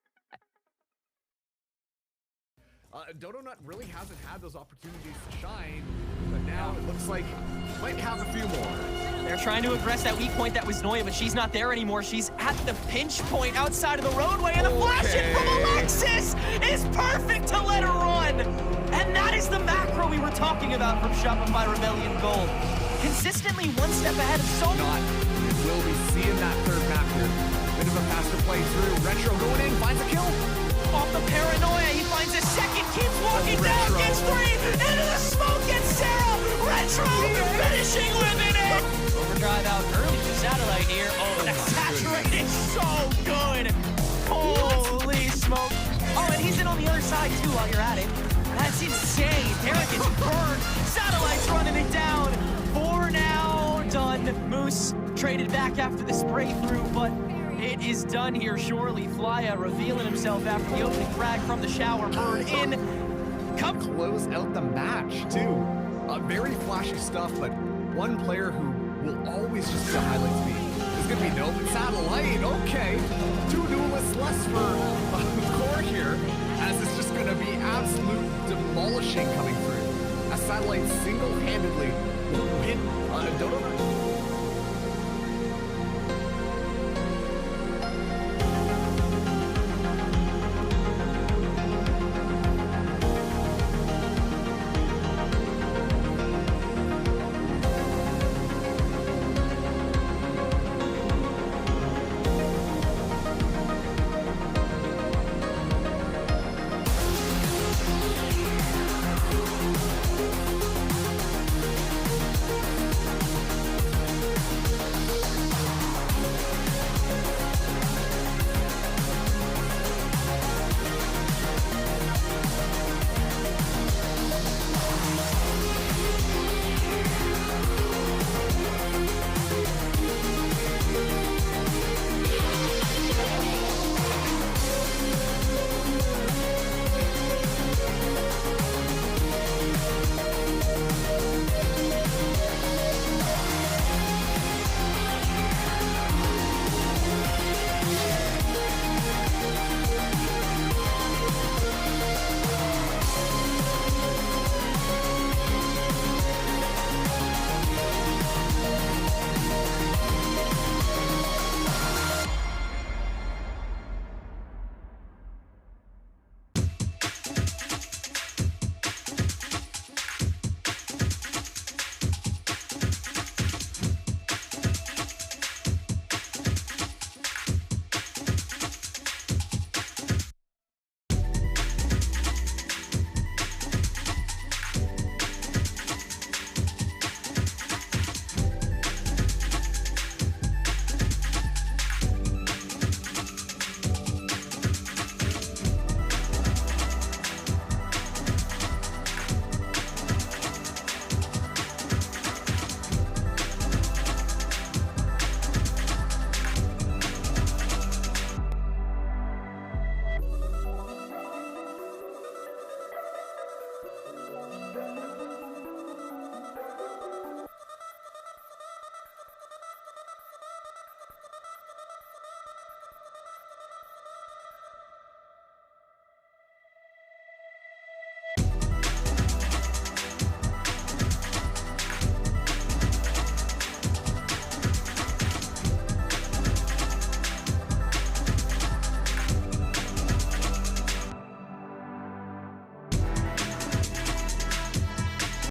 Donut really hasn't had those opportunities to shine, but now it looks like might have a few more. They're trying to aggress that weak point that was Noya, but she's not there anymore. She's at the pinch point outside of the roadway, and the flash in from Alexis is perfect to let her run. And that is the macro we were talking about from Shopify Rebellion Gold. Consistently one step ahead of so not. Will we see in that third map here? Bit of a faster play through. Retro going in, finds a kill. Off the paranoia, he finds a second, keeps walking down, gets three, into the smoke, gets Sarah. Retro finishing with it. Overdrive out early for Satellite here. Oh, that saturate is so good. Holy smoke. Oh, and he's in on the other side too while you're at it. That's insane. Eric gets burned. Satellite's running it down. 4 now done. Moose traded back after the spray through, but it is done here, surely. Flya revealing himself after the opening frag from the shower. Bird in. Come close out the match, too. Very flashy stuff, but one player who will always just be the highlights me is going to be Nope. Satellite, okay. 2 duelists less for QOR here, as it's just going to be absolute demolishing coming through. As Satellite single-handedly will win on a Donut.